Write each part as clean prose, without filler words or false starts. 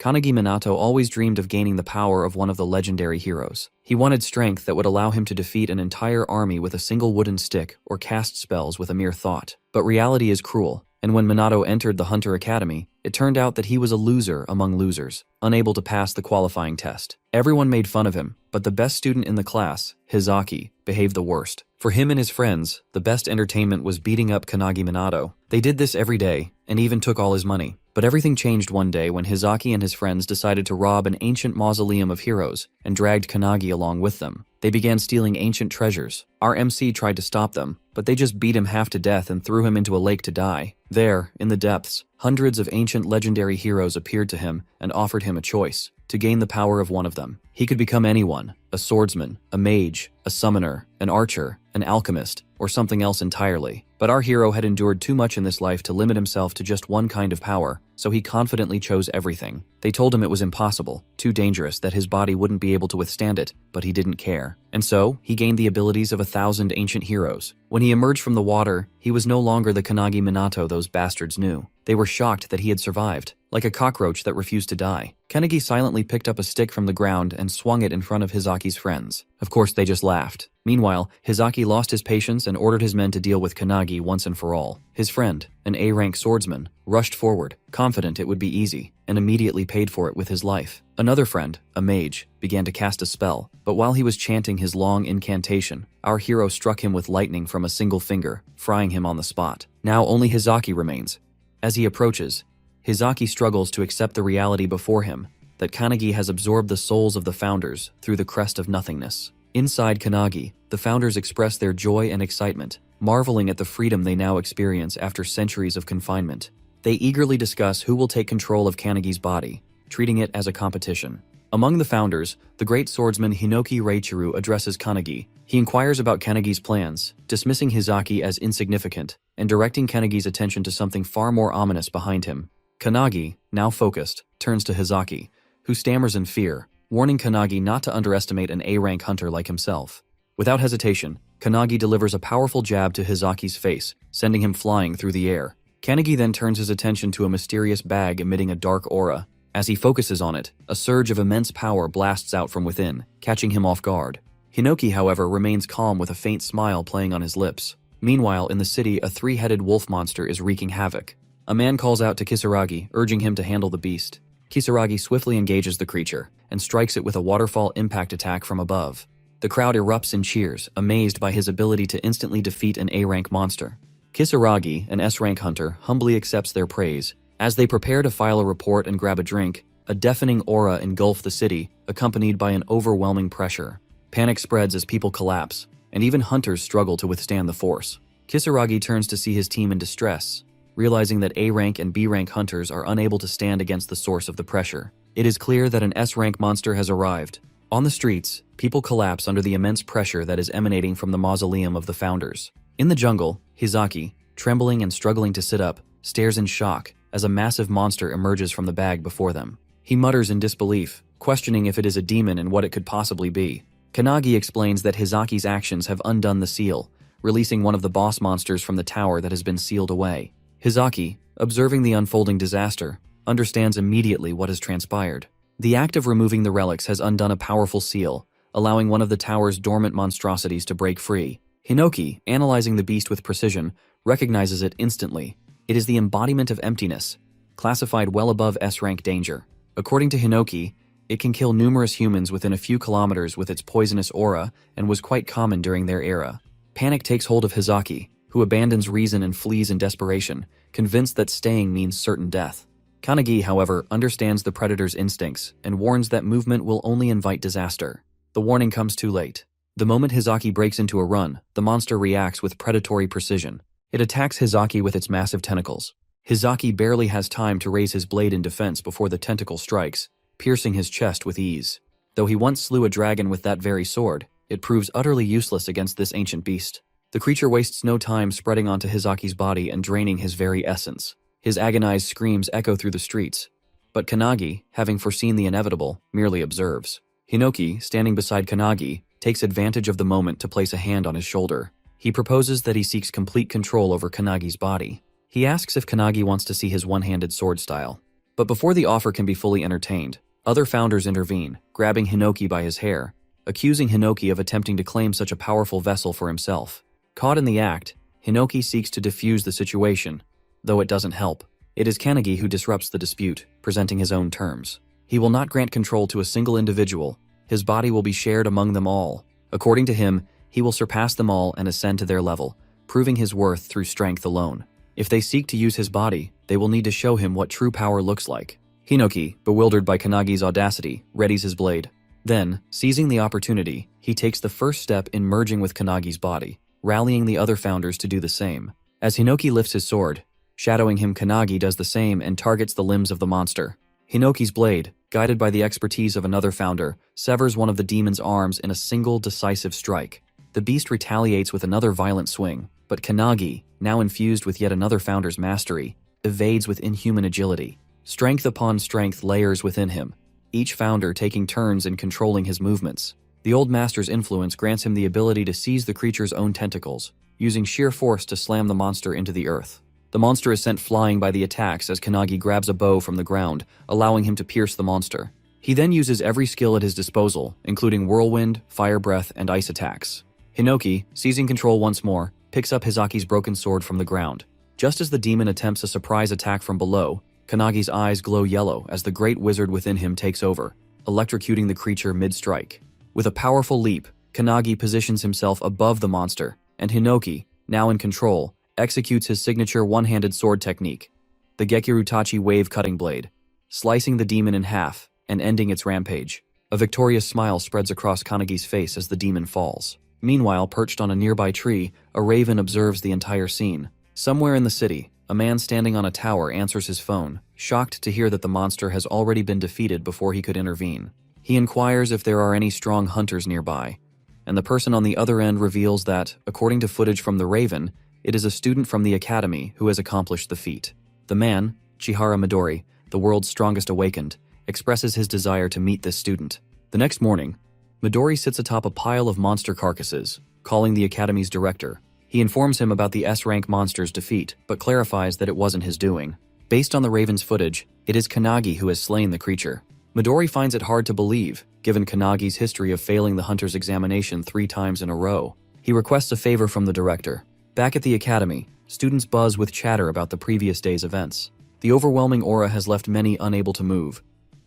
Kanagi Minato always dreamed of gaining the power of one of the legendary heroes. He wanted strength that would allow him to defeat an entire army with a single wooden stick or cast spells with a mere thought. But reality is cruel, and when Minato entered the Hunter Academy, it turned out that he was a loser among losers, unable to pass the qualifying test. Everyone made fun of him, but the best student in the class, Hizaki, behaved the worst. For him and his friends, the best entertainment was beating up Kanagi Minato. They did this every day, and even took all his money. But everything changed one day when Hizaki and his friends decided to rob an ancient mausoleum of heroes and dragged Kanagi along with them. They began stealing ancient treasures. Our MC tried to stop them, but they just beat him half to death and threw him into a lake to die. There, in the depths, hundreds of ancient legendary heroes appeared to him and offered him a choice. To gain the power of one of them, he could become anyone: a swordsman, a mage, a summoner, an archer, an alchemist, or something else entirely. But our hero had endured too much in this life to limit himself to just one kind of power, so he confidently chose everything. They told him it was impossible, too dangerous, that his body wouldn't be able to withstand it, but he didn't care. And so, he gained the abilities of 1,000 ancient heroes. When he emerged from the water, he was no longer the Kanagi Minato those bastards knew. They were shocked that he had survived, like a cockroach that refused to die. Kanagi silently picked up a stick from the ground and swung it in front of Hizaki's friends. Of course, they just laughed. Meanwhile, Hizaki lost his patience and ordered his men to deal with Kanagi once and for all. His friend, an A-rank swordsman, rushed forward, confident it would be easy, and immediately paid for it with his life. Another friend, a mage, began to cast a spell, but while he was chanting his long incantation, our hero struck him with lightning from a single finger, frying him on the spot. Now only Hizaki remains. As he approaches, Hizaki struggles to accept the reality before him, that Kanagi has absorbed the souls of the founders through the crest of nothingness. Inside Kanagi, the founders express their joy and excitement, marveling at the freedom they now experience after centuries of confinement. They eagerly discuss who will take control of Kanagi's body, treating it as a competition. Among the founders, the great swordsman Hinoki Reichiro addresses Kanagi. He inquires about Kanagi's plans, dismissing Hizaki as insignificant, and directing Kanagi's attention to something far more ominous behind him. Kanagi, now focused, turns to Hizaki, who stammers in fear, warning Kanagi not to underestimate an A-rank hunter like himself. Without hesitation, Kanagi delivers a powerful jab to Hizaki's face, sending him flying through the air. Kanagi then turns his attention to a mysterious bag emitting a dark aura. As he focuses on it, a surge of immense power blasts out from within, catching him off guard. Hinoki, however, remains calm with a faint smile playing on his lips. Meanwhile, in the city, a three-headed wolf monster is wreaking havoc. A man calls out to Kisaragi, urging him to handle the beast. Kisaragi swiftly engages the creature, and strikes it with a waterfall impact attack from above. The crowd erupts in cheers, amazed by his ability to instantly defeat an A-rank monster. Kisaragi, an S-rank hunter, humbly accepts their praise. As they prepare to file a report and grab a drink, a deafening aura engulfs the city, accompanied by an overwhelming pressure. Panic spreads as people collapse, and even hunters struggle to withstand the force. Kisaragi turns to see his team in distress, realizing that A-rank and B-rank hunters are unable to stand against the source of the pressure. It is clear that an S-rank monster has arrived. On the streets, people collapse under the immense pressure that is emanating from the mausoleum of the founders. In the jungle, Hizaki, trembling and struggling to sit up, stares in shock as a massive monster emerges from the bag before them. He mutters in disbelief, questioning if it is a demon and what it could possibly be. Kanagi explains that Hizaki's actions have undone the seal, releasing one of the boss monsters from the tower that has been sealed away. Hizaki, observing the unfolding disaster, understands immediately what has transpired. The act of removing the relics has undone a powerful seal, allowing one of the tower's dormant monstrosities to break free. Hinoki, analyzing the beast with precision, recognizes it instantly. It is the embodiment of emptiness, classified well above S-rank danger. According to Hinoki, it can kill numerous humans within a few kilometers with its poisonous aura and was quite common during their era. Panic takes hold of Hizaki, who abandons reason and flees in desperation, convinced that staying means certain death. Kanagi, however, understands the predator's instincts and warns that movement will only invite disaster. The warning comes too late. The moment Hizaki breaks into a run, the monster reacts with predatory precision. It attacks Hizaki with its massive tentacles. Hizaki barely has time to raise his blade in defense before the tentacle strikes, piercing his chest with ease. Though he once slew a dragon with that very sword, it proves utterly useless against this ancient beast. The creature wastes no time spreading onto Hizaki's body and draining his very essence. His agonized screams echo through the streets. But Kanagi, having foreseen the inevitable, merely observes. Hinoki, standing beside Kanagi, takes advantage of the moment to place a hand on his shoulder. He proposes that he seeks complete control over Kanagi's body. He asks if Kanagi wants to see his one-handed sword style. But before the offer can be fully entertained, other founders intervene, grabbing Hinoki by his hair, accusing Hinoki of attempting to claim such a powerful vessel for himself. Caught in the act, Hinoki seeks to defuse the situation, though it doesn't help. It is Kanagi who disrupts the dispute, presenting his own terms. He will not grant control to a single individual. His body will be shared among them all. According to him, he will surpass them all and ascend to their level, proving his worth through strength alone. If they seek to use his body, they will need to show him what true power looks like. Hinoki, bewildered by Kanagi's audacity, readies his blade. Then, seizing the opportunity, he takes the first step in merging with Kanagi's body, rallying the other founders to do the same. As Hinoki lifts his sword, shadowing him, Kanagi does the same and targets the limbs of the monster. Hinoki's blade, guided by the expertise of another founder, severs one of the demon's arms in a single decisive strike. The beast retaliates with another violent swing, but Kanagi, now infused with yet another founder's mastery, evades with inhuman agility. Strength upon strength layers within him, each founder taking turns in controlling his movements. The old master's influence grants him the ability to seize the creature's own tentacles, using sheer force to slam the monster into the earth. The monster is sent flying by the attacks as Kanagi grabs a bow from the ground, allowing him to pierce the monster. He then uses every skill at his disposal, including whirlwind, fire breath, and ice attacks. Hinoki, seizing control once more, picks up Hizaki's broken sword from the ground. Just as the demon attempts a surprise attack from below, Kanagi's eyes glow yellow as the great wizard within him takes over, electrocuting the creature mid-strike. With a powerful leap, Kanagi positions himself above the monster, and Hinoki, now in control, executes his signature one-handed sword technique, the Gekirutachi wave cutting blade, slicing the demon in half and ending its rampage. A victorious smile spreads across Kanagi's face as the demon falls. Meanwhile, perched on a nearby tree, a raven observes the entire scene. Somewhere in the city, a man standing on a tower answers his phone, shocked to hear that the monster has already been defeated before he could intervene. He inquires if there are any strong hunters nearby, and the person on the other end reveals that, according to footage from the Raven, it is a student from the academy who has accomplished the feat. The man, Chihara Midori, the world's strongest awakened, expresses his desire to meet this student. The next morning, Midori sits atop a pile of monster carcasses, calling the academy's director. He informs him about the S-rank monster's defeat, but clarifies that it wasn't his doing. Based on the Raven's footage, it is Kanagi who has slain the creature. Midori finds it hard to believe, given Kanagi's history of failing the hunter's examination 3 times in a row. He requests a favor from the director. Back at the academy, students buzz with chatter about the previous day's events. The overwhelming aura has left many unable to move,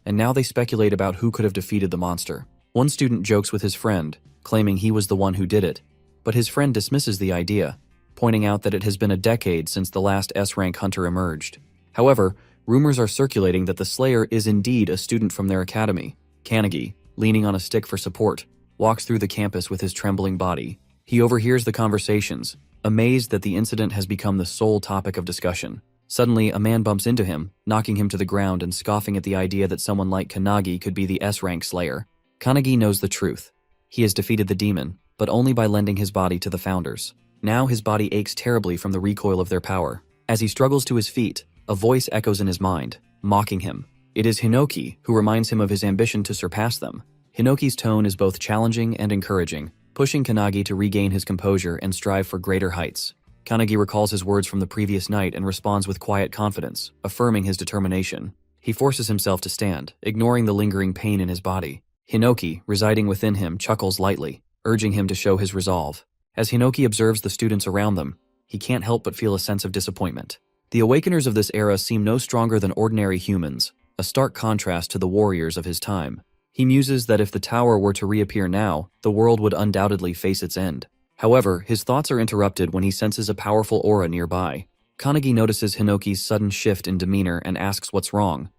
and now they speculate about who could have defeated the monster. One student jokes with his friend, claiming he was the one who did it, but his friend dismisses the idea, pointing out that it has been a decade since the last S-rank hunter emerged. However, rumors are circulating that the slayer is indeed a student from their academy. Kanagi, leaning on a stick for support, walks through the campus with his trembling body. He overhears the conversations, amazed that the incident has become the sole topic of discussion. Suddenly, a man bumps into him, knocking him to the ground and scoffing at the idea that someone like Kanagi could be the S-rank slayer. Kanagi knows the truth. He has defeated the demon, but only by lending his body to the founders. Now his body aches terribly from the recoil of their power. As he struggles to his feet, a voice echoes in his mind, mocking him. It is Hinoki, who reminds him of his ambition to surpass them. Hinoki's tone is both challenging and encouraging, pushing Kanagi to regain his composure and strive for greater heights. Kanagi recalls his words from the previous night and responds with quiet confidence, affirming his determination. He forces himself to stand, ignoring the lingering pain in his body. Hinoki, residing within him, chuckles lightly, urging him to show his resolve. As Hinoki observes the students around them, he can't help but feel a sense of disappointment. The awakeners of this era seem no stronger than ordinary humans, a stark contrast to the warriors of his time. He muses that if the tower were to reappear now, the world would undoubtedly face its end. However, his thoughts are interrupted when he senses a powerful aura nearby. Kanagi notices Hinoki's sudden shift in demeanor and asks what's wrong,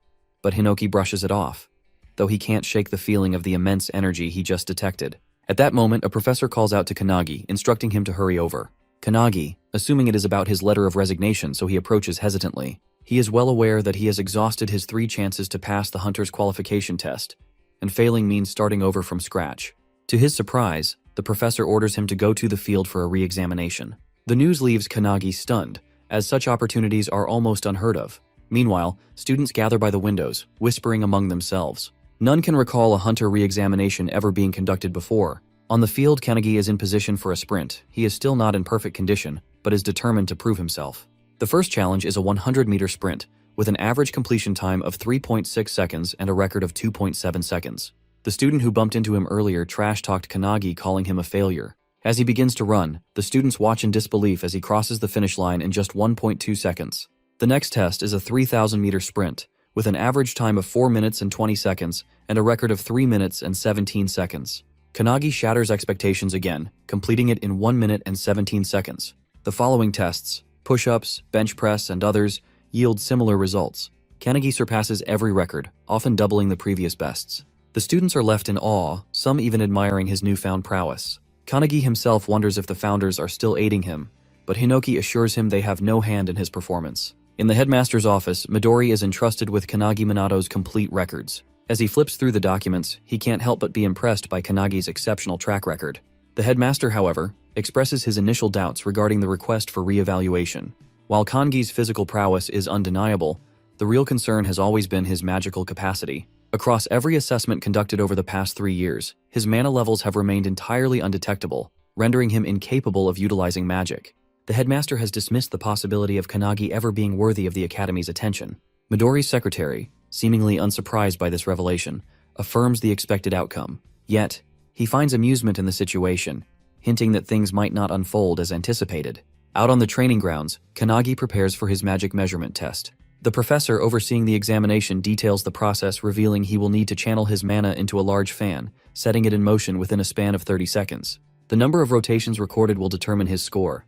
but Hinoki brushes it off, though he can't shake the feeling of the immense energy he just detected. At that moment, a professor calls out to Kanagi, instructing him to hurry over. Kanagi, assuming it is about his letter of resignation, so he approaches hesitantly. He is well aware that he has exhausted his 3 chances to pass the hunter's qualification test, and failing means starting over from scratch. To his surprise, the professor orders him to go to the field for a re-examination. The news leaves Kanagi stunned, as such opportunities are almost unheard of. Meanwhile, students gather by the windows, whispering among themselves. None can recall a hunter re-examination ever being conducted before. On the field, Kanagi is in position for a sprint. He is still not in perfect condition, but is determined to prove himself. The first challenge is a 100-meter sprint, with an average completion time of 3.6 seconds and a record of 2.7 seconds. The student who bumped into him earlier trash-talked Kanagi, calling him a failure. As he begins to run, the students watch in disbelief as he crosses the finish line in just 1.2 seconds. The next test is a 3,000-meter sprint, with an average time of 4 minutes and 20 seconds and a record of 3 minutes and 17 seconds. Kanagi shatters expectations again, completing it in 1 minute and 17 seconds. The following tests, push-ups, bench press, and others, yield similar results. Kanagi surpasses every record, often doubling the previous bests. The students are left in awe, some even admiring his newfound prowess. Kanagi himself wonders if the founders are still aiding him, but Hinoki assures him they have no hand in his performance. In the headmaster's office, Midori is entrusted with Kanagi Minato's complete records. As he flips through the documents, he can't help but be impressed by Kanagi's exceptional track record. The headmaster, however, expresses his initial doubts regarding the request for re-evaluation. While Kangi's physical prowess is undeniable, the real concern has always been his magical capacity. Across every assessment conducted over the past 3 years, his mana levels have remained entirely undetectable, rendering him incapable of utilizing magic. The headmaster has dismissed the possibility of Kanagi ever being worthy of the Academy's attention. Midori's secretary, seemingly unsurprised by this revelation, affirms the expected outcome. Yet, he finds amusement in the situation, hinting that things might not unfold as anticipated. Out on the training grounds, Kanagi prepares for his magic measurement test. The professor overseeing the examination details the process, revealing he will need to channel his mana into a large fan, setting it in motion within a span of 30 seconds. The number of rotations recorded will determine his score.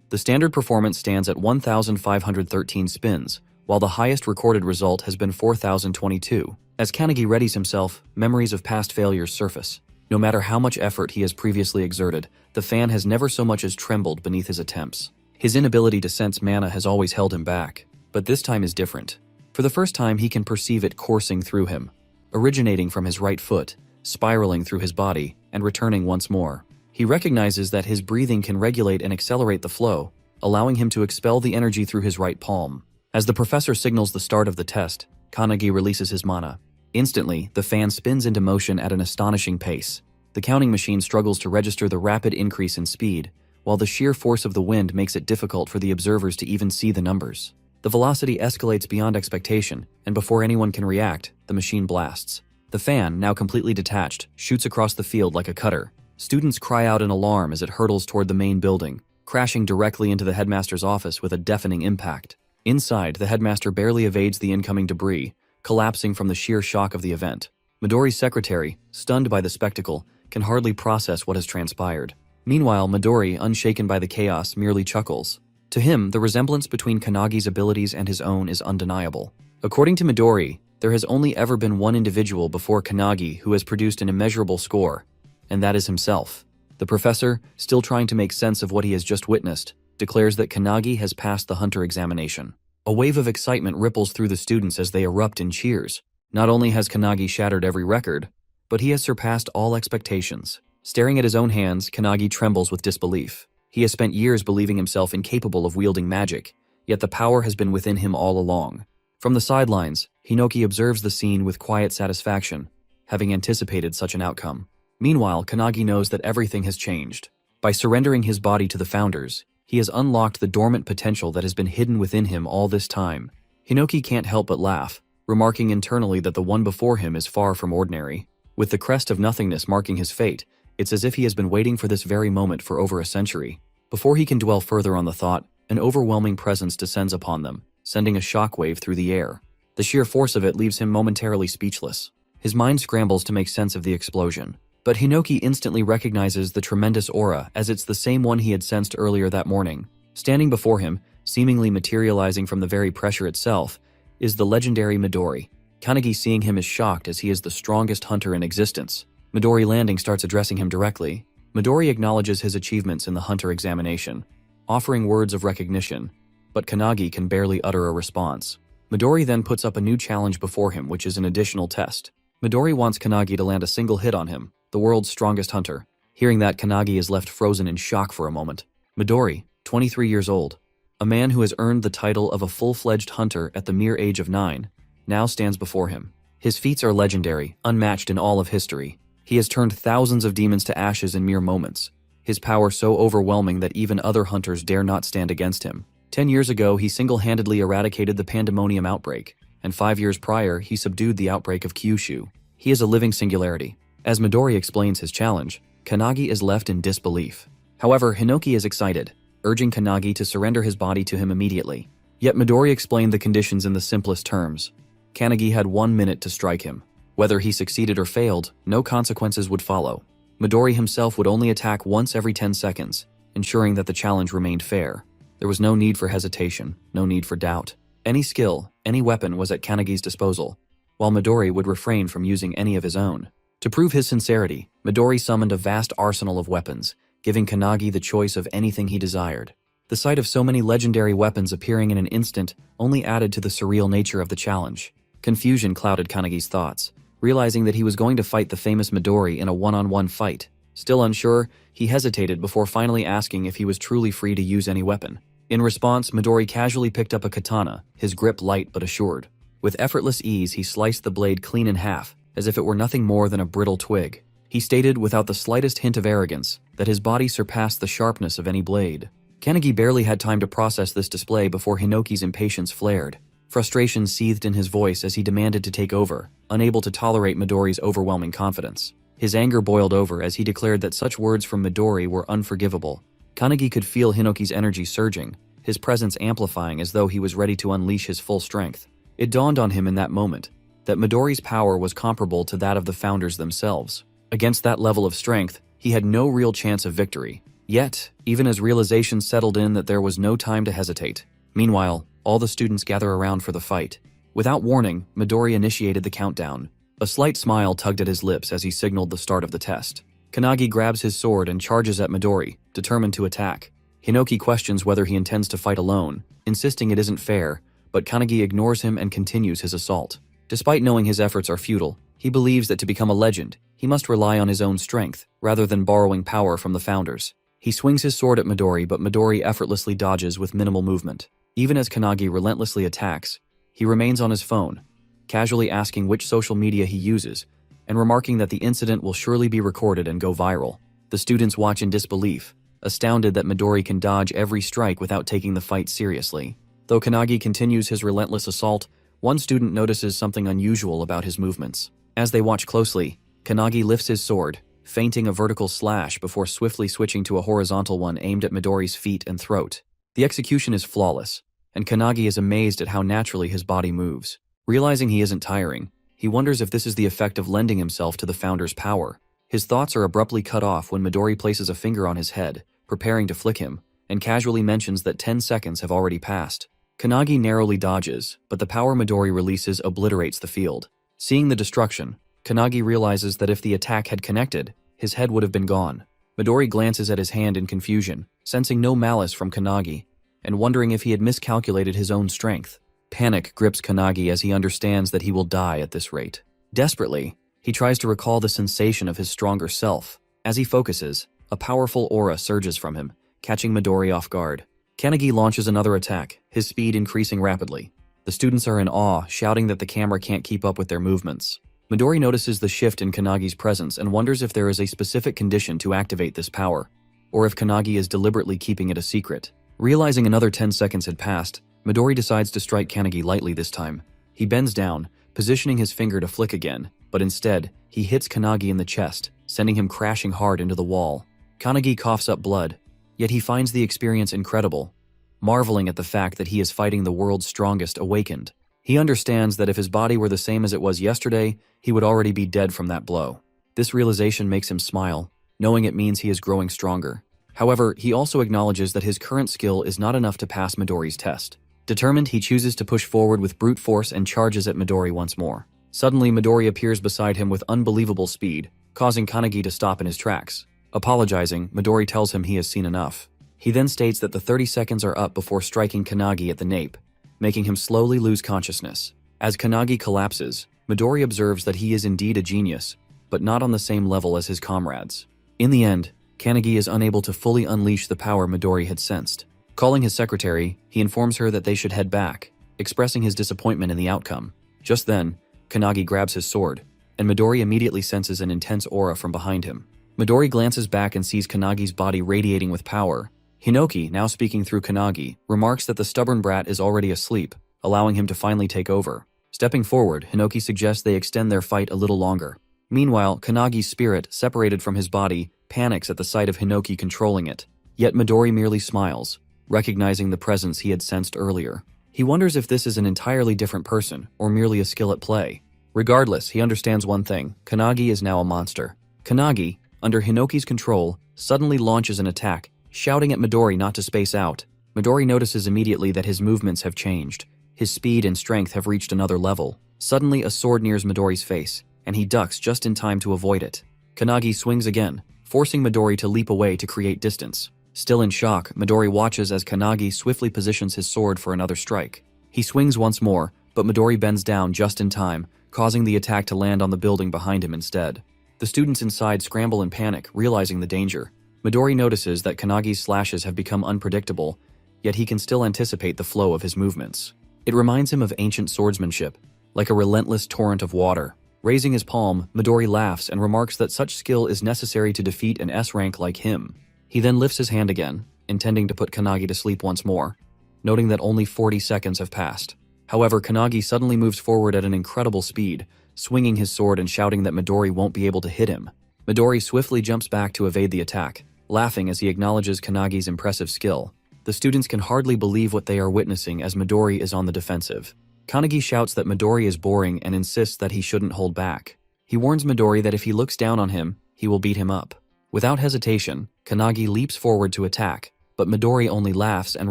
The standard performance stands at 1,513 spins, while the highest recorded result has been 4,022. As Kanagi readies himself, memories of past failures surface. No matter how much effort he has previously exerted, the fan has never so much as trembled beneath his attempts. His inability to sense mana has always held him back, but this time is different. For the first time, he can perceive it coursing through him, originating from his right foot, spiraling through his body, and returning once more. He recognizes that his breathing can regulate and accelerate the flow, allowing him to expel the energy through his right palm. As the professor signals the start of the test, Kanagi releases his mana. Instantly, the fan spins into motion at an astonishing pace. The counting machine struggles to register the rapid increase in speed, while the sheer force of the wind makes it difficult for the observers to even see the numbers. The velocity escalates beyond expectation, and before anyone can react, the machine blasts. The fan, now completely detached, shoots across the field like a cutter. Students cry out in alarm as it hurtles toward the main building, crashing directly into the headmaster's office with a deafening impact. Inside, the headmaster barely evades the incoming debris, collapsing from the sheer shock of the event. Midori's secretary, stunned by the spectacle, can hardly process what has transpired. Meanwhile, Midori, unshaken by the chaos, merely chuckles. To him, the resemblance between Kanagi's abilities and his own is undeniable. According to Midori, there has only ever been one individual before Kanagi who has produced an immeasurable score, and that is himself. The professor, still trying to make sense of what he has just witnessed, declares that Kanagi has passed the hunter examination. A wave of excitement ripples through the students as they erupt in cheers. Not only has Kanagi shattered every record, but he has surpassed all expectations. Staring at his own hands, Kanagi trembles with disbelief. He has spent years believing himself incapable of wielding magic, yet the power has been within him all along. From the sidelines, Hinoki observes the scene with quiet satisfaction, having anticipated such an outcome. Meanwhile, Kanagi knows that everything has changed. By surrendering his body to the founders, he has unlocked the dormant potential that has been hidden within him all this time. Hinoki can't help but laugh, remarking internally that the one before him is far from ordinary. With the crest of nothingness marking his fate, it's as if he has been waiting for this very moment for over a century. Before he can dwell further on the thought, an overwhelming presence descends upon them, sending a shockwave through the air. The sheer force of it leaves him momentarily speechless. His mind scrambles to make sense of the explosion. But Hinoki instantly recognizes the tremendous aura as it's the same one he had sensed earlier that morning. Standing before him, seemingly materializing from the very pressure itself, is the legendary Midori. Kanagi, seeing him, is shocked as he is the strongest hunter in existence. Midori landing starts addressing him directly. Midori acknowledges his achievements in the hunter examination, offering words of recognition, but Kanagi can barely utter a response. Midori then puts up a new challenge before him, which is an additional test. Midori wants Kanagi to land a single hit on him, the world's strongest hunter. Hearing that, Kanagi is left frozen in shock for a moment. Midori, 23 years old, a man who has earned the title of a full-fledged hunter at the mere age of 9, now stands before him. His feats are legendary, unmatched in all of history. He has turned thousands of demons to ashes in mere moments, his power so overwhelming that even other hunters dare not stand against him. 10 years ago, he single-handedly eradicated the pandemonium outbreak, and 5 years prior, he subdued the outbreak of Kyushu. He is a living singularity. As Midori explains his challenge, Kanagi is left in disbelief. However, Hinoki is excited, urging Kanagi to surrender his body to him immediately. Yet Midori explained the conditions in the simplest terms. Kanagi had 1 minute to strike him. Whether he succeeded or failed, no consequences would follow. Midori himself would only attack once every 10 seconds, ensuring that the challenge remained fair. There was no need for hesitation, no need for doubt. Any skill, any weapon was at Kanagi's disposal, while Midori would refrain from using any of his own. To prove his sincerity, Midori summoned a vast arsenal of weapons, giving Kanagi the choice of anything he desired. The sight of so many legendary weapons appearing in an instant only added to the surreal nature of the challenge. Confusion clouded Kanagi's thoughts, realizing that he was going to fight the famous Midori in a one-on-one fight. Still unsure, he hesitated before finally asking if he was truly free to use any weapon. In response, Midori casually picked up a katana, his grip light but assured. With effortless ease, he sliced the blade clean in half, as if it were nothing more than a brittle twig. He stated, without the slightest hint of arrogance, that his body surpassed the sharpness of any blade. Kanagi barely had time to process this display before Hinoki's impatience flared. Frustration seethed in his voice as he demanded to take over, unable to tolerate Midori's overwhelming confidence. His anger boiled over as he declared that such words from Midori were unforgivable. Kanagi could feel Hinoki's energy surging, his presence amplifying as though he was ready to unleash his full strength. It dawned on him in that moment that Midori's power was comparable to that of the founders themselves. Against that level of strength, he had no real chance of victory. Yet, even as realization settled in that there was no time to hesitate. Meanwhile, all the students gather around for the fight. Without warning, Midori initiated the countdown. A slight smile tugged at his lips as he signaled the start of the test. Kanagi grabs his sword and charges at Midori, determined to attack. Hinoki questions whether he intends to fight alone, insisting it isn't fair, but Kanagi ignores him and continues his assault. Despite knowing his efforts are futile, he believes that to become a legend, he must rely on his own strength, rather than borrowing power from the founders. He swings his sword at Midori, but Midori effortlessly dodges with minimal movement. Even as Kanagi relentlessly attacks, he remains on his phone, casually asking which social media he uses, and remarking that the incident will surely be recorded and go viral. The students watch in disbelief, astounded that Midori can dodge every strike without taking the fight seriously. Though Kanagi continues his relentless assault, one student notices something unusual about his movements. As they watch closely, Kanagi lifts his sword, feinting a vertical slash before swiftly switching to a horizontal one aimed at Midori's feet and throat. The execution is flawless, and Kanagi is amazed at how naturally his body moves. Realizing he isn't tiring, he wonders if this is the effect of lending himself to the founder's power. His thoughts are abruptly cut off when Midori places a finger on his head, preparing to flick him, and casually mentions that 10 seconds have already passed. Kanagi narrowly dodges, but the power Midori releases obliterates the field. Seeing the destruction, Kanagi realizes that if the attack had connected, his head would have been gone. Midori glances at his hand in confusion, sensing no malice from Kanagi, and wondering if he had miscalculated his own strength. Panic grips Kanagi as he understands that he will die at this rate. Desperately, he tries to recall the sensation of his stronger self. As he focuses, a powerful aura surges from him, catching Midori off guard. Kanagi launches another attack, his speed increasing rapidly. The students are in awe, shouting that the camera can't keep up with their movements. Midori notices the shift in Kanagi's presence and wonders if there is a specific condition to activate this power, or if Kanagi is deliberately keeping it a secret. Realizing another 10 seconds had passed, Midori decides to strike Kanagi lightly this time. He bends down, positioning his finger to flick again, but instead, he hits Kanagi in the chest, sending him crashing hard into the wall. Kanagi coughs up blood, yet he finds the experience incredible, marveling at the fact that he is fighting the world's strongest awakened. He understands that if his body were the same as it was yesterday, he would already be dead from that blow. This realization makes him smile, knowing it means he is growing stronger. However, he also acknowledges that his current skill is not enough to pass Midori's test. Determined, he chooses to push forward with brute force and charges at Midori once more. Suddenly, Midori appears beside him with unbelievable speed, causing Kanagi to stop in his tracks. Apologizing, Midori tells him he has seen enough. He then states that the 30 seconds are up before striking Kanagi at the nape, making him slowly lose consciousness. As Kanagi collapses, Midori observes that he is indeed a genius, but not on the same level as his comrades. In the end, Kanagi is unable to fully unleash the power Midori had sensed. Calling his secretary, he informs her that they should head back, expressing his disappointment in the outcome. Just then, Kanagi grabs his sword, and Midori immediately senses an intense aura from behind him. Midori glances back and sees Kanagi's body radiating with power, Hinoki, now speaking through Kanagi, remarks that the stubborn brat is already asleep, allowing him to finally take over. Stepping forward, Hinoki suggests they extend their fight a little longer. Meanwhile, Kanagi's spirit, separated from his body, panics at the sight of Hinoki controlling it. Yet Midori merely smiles, recognizing the presence he had sensed earlier. He wonders if this is an entirely different person, or merely a skill at play. Regardless, he understands one thing: Kanagi is now a monster. Kanagi, under Hinoki's control, suddenly launches an attack, shouting at Midori not to space out. Midori notices immediately that his movements have changed. His speed and strength have reached another level. Suddenly, a sword nears Midori's face, and he ducks just in time to avoid it. Kanagi swings again, forcing Midori to leap away to create distance. Still in shock, Midori watches as Kanagi swiftly positions his sword for another strike. He swings once more, but Midori bends down just in time, causing the attack to land on the building behind him instead. The students inside scramble in panic, realizing the danger. Midori notices that Kanagi's slashes have become unpredictable, yet he can still anticipate the flow of his movements. It reminds him of ancient swordsmanship, like a relentless torrent of water. Raising his palm, Midori laughs and remarks that such skill is necessary to defeat an S rank like him. He then lifts his hand again, intending to put Kanagi to sleep once more, noting that only 40 seconds have passed. However, Kanagi suddenly moves forward at an incredible speed, swinging his sword and shouting that Midori won't be able to hit him. Midori swiftly jumps back to evade the attack, laughing as he acknowledges Kanagi's impressive skill. The students can hardly believe what they are witnessing as Midori is on the defensive. Kanagi shouts that Midori is boring and insists that he shouldn't hold back. He warns Midori that if he looks down on him, he will beat him up. Without hesitation, Kanagi leaps forward to attack, but Midori only laughs and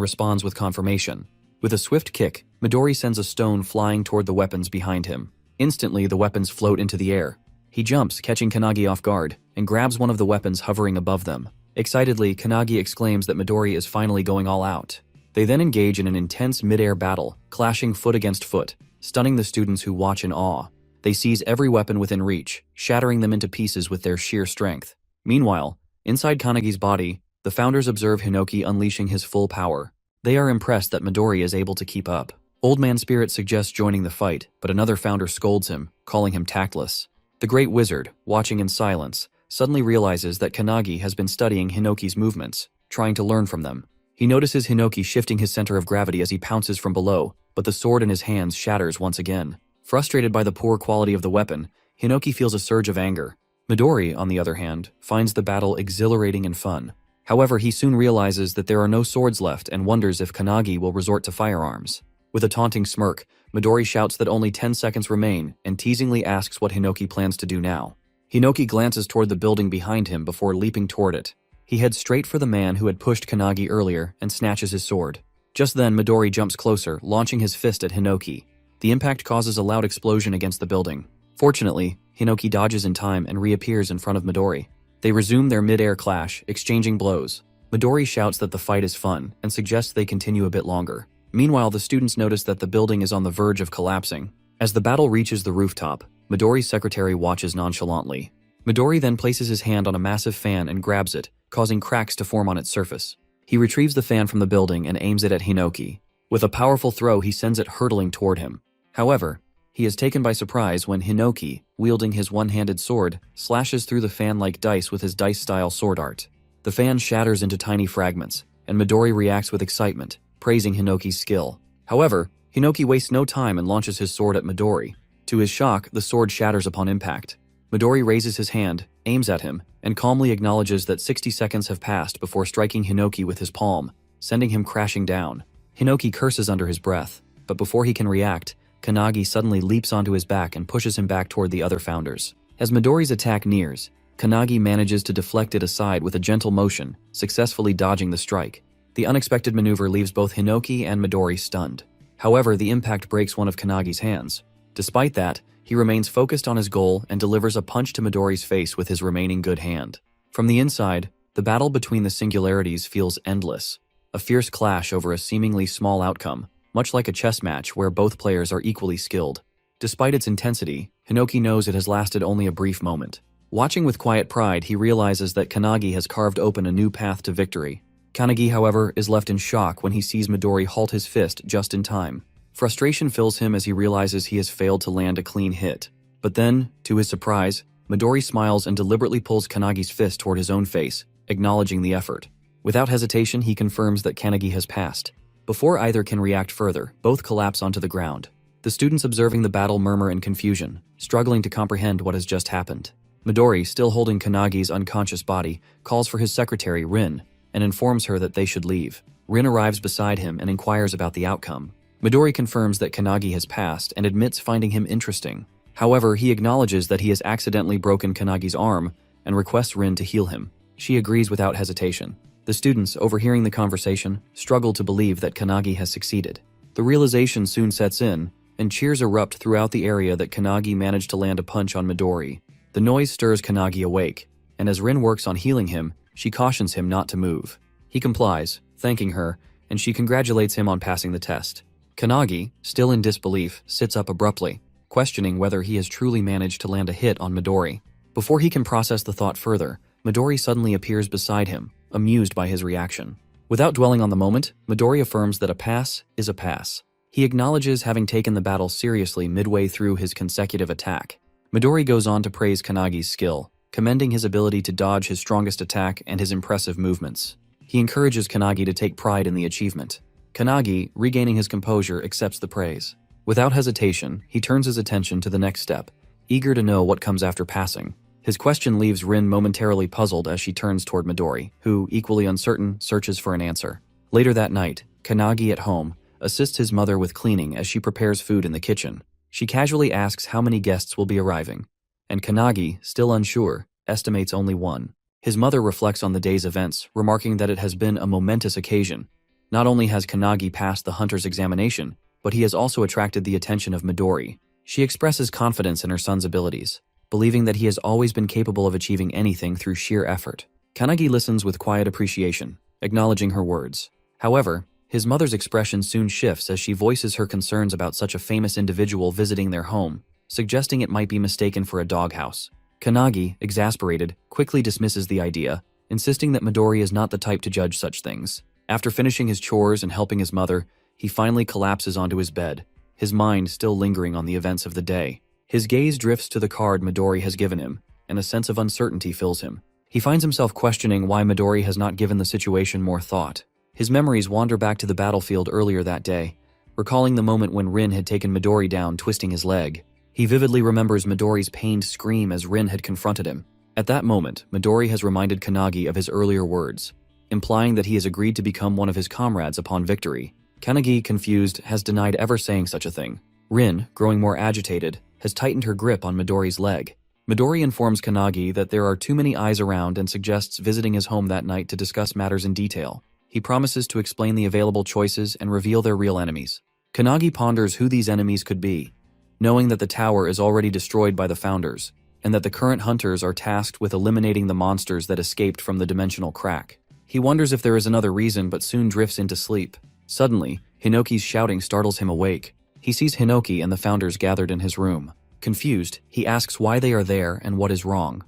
responds with confirmation. With a swift kick, Midori sends a stone flying toward the weapons behind him. Instantly, the weapons float into the air. He jumps, catching Kanagi off guard, and grabs one of the weapons hovering above them. Excitedly, Kanagi exclaims that Midori is finally going all out. They then engage in an intense mid-air battle, clashing foot against foot, stunning the students who watch in awe. They seize every weapon within reach, shattering them into pieces with their sheer strength. Meanwhile, inside Kanagi's body, the founders observe Hinoki unleashing his full power. They are impressed that Midori is able to keep up. Old Man Spirit suggests joining the fight, but another founder scolds him, calling him tactless. The Great Wizard, watching in silence, suddenly realizes that Kanagi has been studying Hinoki's movements, trying to learn from them. He notices Hinoki shifting his center of gravity as he pounces from below, but the sword in his hands shatters once again. Frustrated by the poor quality of the weapon, Hinoki feels a surge of anger. Midori, on the other hand, finds the battle exhilarating and fun. However, he soon realizes that there are no swords left and wonders if Kanagi will resort to firearms. With a taunting smirk, Midori shouts that only 10 seconds remain and teasingly asks what Hinoki plans to do now. Hinoki glances toward the building behind him before leaping toward it. He heads straight for the man who had pushed Kanagi earlier and snatches his sword. Just then, Midori jumps closer, launching his fist at Hinoki. The impact causes a loud explosion against the building. Fortunately, Hinoki dodges in time and reappears in front of Midori. They resume their mid-air clash, exchanging blows. Midori shouts that the fight is fun and suggests they continue a bit longer. Meanwhile, the students notice that the building is on the verge of collapsing. As the battle reaches the rooftop, Midori's secretary watches nonchalantly. Midori then places his hand on a massive fan and grabs it, causing cracks to form on its surface. He retrieves the fan from the building and aims it at Hinoki. With a powerful throw, he sends it hurtling toward him. However, he is taken by surprise when Hinoki, wielding his one-handed sword, slashes through the fan like dice with his dice-style sword art. The fan shatters into tiny fragments, and Midori reacts with excitement, praising Hinoki's skill. However, Hinoki wastes no time and launches his sword at Midori. To his shock, the sword shatters upon impact. Midori raises his hand, aims at him, and calmly acknowledges that 60 seconds have passed before striking Hinoki with his palm, sending him crashing down. Hinoki curses under his breath, but before he can react, Kanagi suddenly leaps onto his back and pushes him back toward the other founders. As Midori's attack nears, Kanagi manages to deflect it aside with a gentle motion, successfully dodging the strike. The unexpected maneuver leaves both Hinoki and Midori stunned. However, the impact breaks one of Kanagi's hands. Despite that, he remains focused on his goal and delivers a punch to Midori's face with his remaining good hand. From the inside, the battle between the singularities feels endless. A fierce clash over a seemingly small outcome, much like a chess match where both players are equally skilled. Despite its intensity, Hinoki knows it has lasted only a brief moment. Watching with quiet pride, he realizes that Kanagi has carved open a new path to victory. Kanagi, however, is left in shock when he sees Midori halt his fist just in time. Frustration fills him as he realizes he has failed to land a clean hit. But then, to his surprise, Midori smiles and deliberately pulls Kanagi's fist toward his own face, acknowledging the effort. Without hesitation, he confirms that Kanagi has passed. Before either can react further, both collapse onto the ground. The students observing the battle murmur in confusion, struggling to comprehend what has just happened. Midori, still holding Kanagi's unconscious body, calls for his secretary, Rin, and informs her that they should leave. Rin arrives beside him and inquires about the outcome. Midori confirms that Kanagi has passed and admits finding him interesting. However, he acknowledges that he has accidentally broken Kanagi's arm and requests Rin to heal him. She agrees without hesitation. The students, overhearing the conversation, struggle to believe that Kanagi has succeeded. The realization soon sets in, and cheers erupt throughout the area that Kanagi managed to land a punch on Midori. The noise stirs Kanagi awake, and as Rin works on healing him, she cautions him not to move. He complies, thanking her, and she congratulates him on passing the test. Kanagi, still in disbelief, sits up abruptly, questioning whether he has truly managed to land a hit on Midori. Before he can process the thought further, Midori suddenly appears beside him, amused by his reaction. Without dwelling on the moment, Midori affirms that a pass is a pass. He acknowledges having taken the battle seriously midway through his consecutive attack. Midori goes on to praise Kanagi's skill, commending his ability to dodge his strongest attack and his impressive movements. He encourages Kanagi to take pride in the achievement. Kanagi, regaining his composure, accepts the praise. Without hesitation, he turns his attention to the next step, eager to know what comes after passing. His question leaves Rin momentarily puzzled as she turns toward Midori, who, equally uncertain, searches for an answer. Later that night, Kanagi at home assists his mother with cleaning as she prepares food in the kitchen. She casually asks how many guests will be arriving, and Kanagi, still unsure, estimates only one. His mother reflects on the day's events, remarking that it has been a momentous occasion. Not only has Kanagi passed the hunter's examination, but he has also attracted the attention of Midori. She expresses confidence in her son's abilities, believing that he has always been capable of achieving anything through sheer effort. Kanagi listens with quiet appreciation, acknowledging her words. However, his mother's expression soon shifts as she voices her concerns about such a famous individual visiting their home, suggesting it might be mistaken for a doghouse. Kanagi, exasperated, quickly dismisses the idea, insisting that Midori is not the type to judge such things. After finishing his chores and helping his mother, he finally collapses onto his bed, his mind still lingering on the events of the day. His gaze drifts to the card Midori has given him, and a sense of uncertainty fills him. He finds himself questioning why Midori has not given the situation more thought. His memories wander back to the battlefield earlier that day, recalling the moment when Rin had taken Midori down, twisting his leg. He vividly remembers Midori's pained scream as Rin had confronted him. At that moment, Midori has reminded Kanagi of his earlier words, implying that he has agreed to become one of his comrades upon victory. Kanagi, confused, has denied ever saying such a thing. Rin, growing more agitated, has tightened her grip on Midori's leg. Midori informs Kanagi that there are too many eyes around and suggests visiting his home that night to discuss matters in detail. He promises to explain the available choices and reveal their real enemies. Kanagi ponders who these enemies could be, knowing that the tower is already destroyed by the founders, and that the current hunters are tasked with eliminating the monsters that escaped from the dimensional crack. He wonders if there is another reason but soon drifts into sleep. Suddenly, Hinoki's shouting startles him awake. He sees Hinoki and the founders gathered in his room. Confused, he asks why they are there and what is wrong.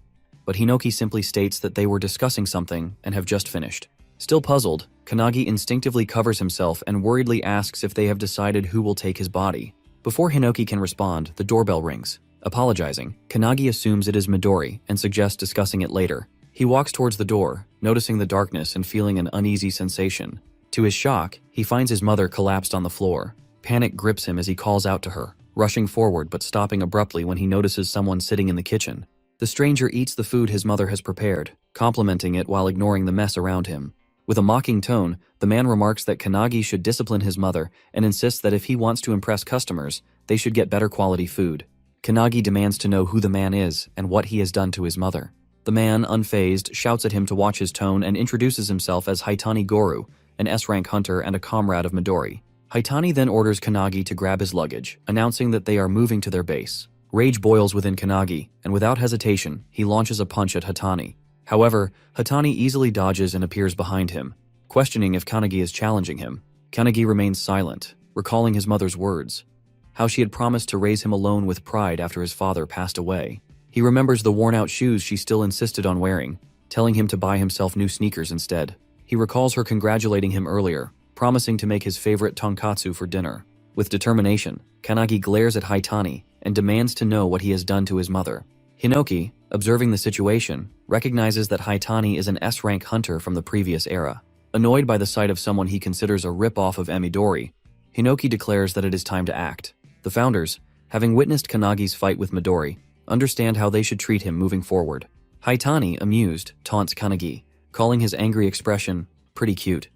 But Hinoki simply states that they were discussing something and have just finished. Still puzzled, Kanagi instinctively covers himself and worriedly asks if they have decided who will take his body. Before Hinoki can respond, the doorbell rings. Apologizing, Kanagi assumes it is Midori and suggests discussing it later. He walks towards the door, noticing the darkness and feeling an uneasy sensation. To his shock, he finds his mother collapsed on the floor. Panic grips him as he calls out to her, rushing forward but stopping abruptly when he notices someone sitting in the kitchen. The stranger eats the food his mother has prepared, complimenting it while ignoring the mess around him. With a mocking tone, the man remarks that Kanagi should discipline his mother and insists that if he wants to impress customers, they should get better quality food. Kanagi demands to know who the man is and what he has done to his mother. The man, unfazed, shouts at him to watch his tone and introduces himself as Haitani Goru, an S-rank hunter and a comrade of Midori. Haitani then orders Kanagi to grab his luggage, announcing that they are moving to their base. Rage boils within Kanagi, and without hesitation, he launches a punch at Haitani. However, Haitani easily dodges and appears behind him, questioning if Kanagi is challenging him. Kanagi remains silent, recalling his mother's words, how she had promised to raise him alone with pride after his father passed away. He remembers the worn-out shoes she still insisted on wearing, telling him to buy himself new sneakers instead. He recalls her congratulating him earlier, promising to make his favorite tonkatsu for dinner. With determination, Kanagi glares at Haitani and demands to know what he has done to his mother. Hinoki, observing the situation, recognizes that Haitani is an S-rank hunter from the previous era. Annoyed by the sight of someone he considers a rip-off of Emidori, Hinoki declares that it is time to act. The founders, having witnessed Kanagi's fight with Midori, understand how they should treat him moving forward. Haitani, amused, taunts Kanagi, calling his angry expression pretty cute.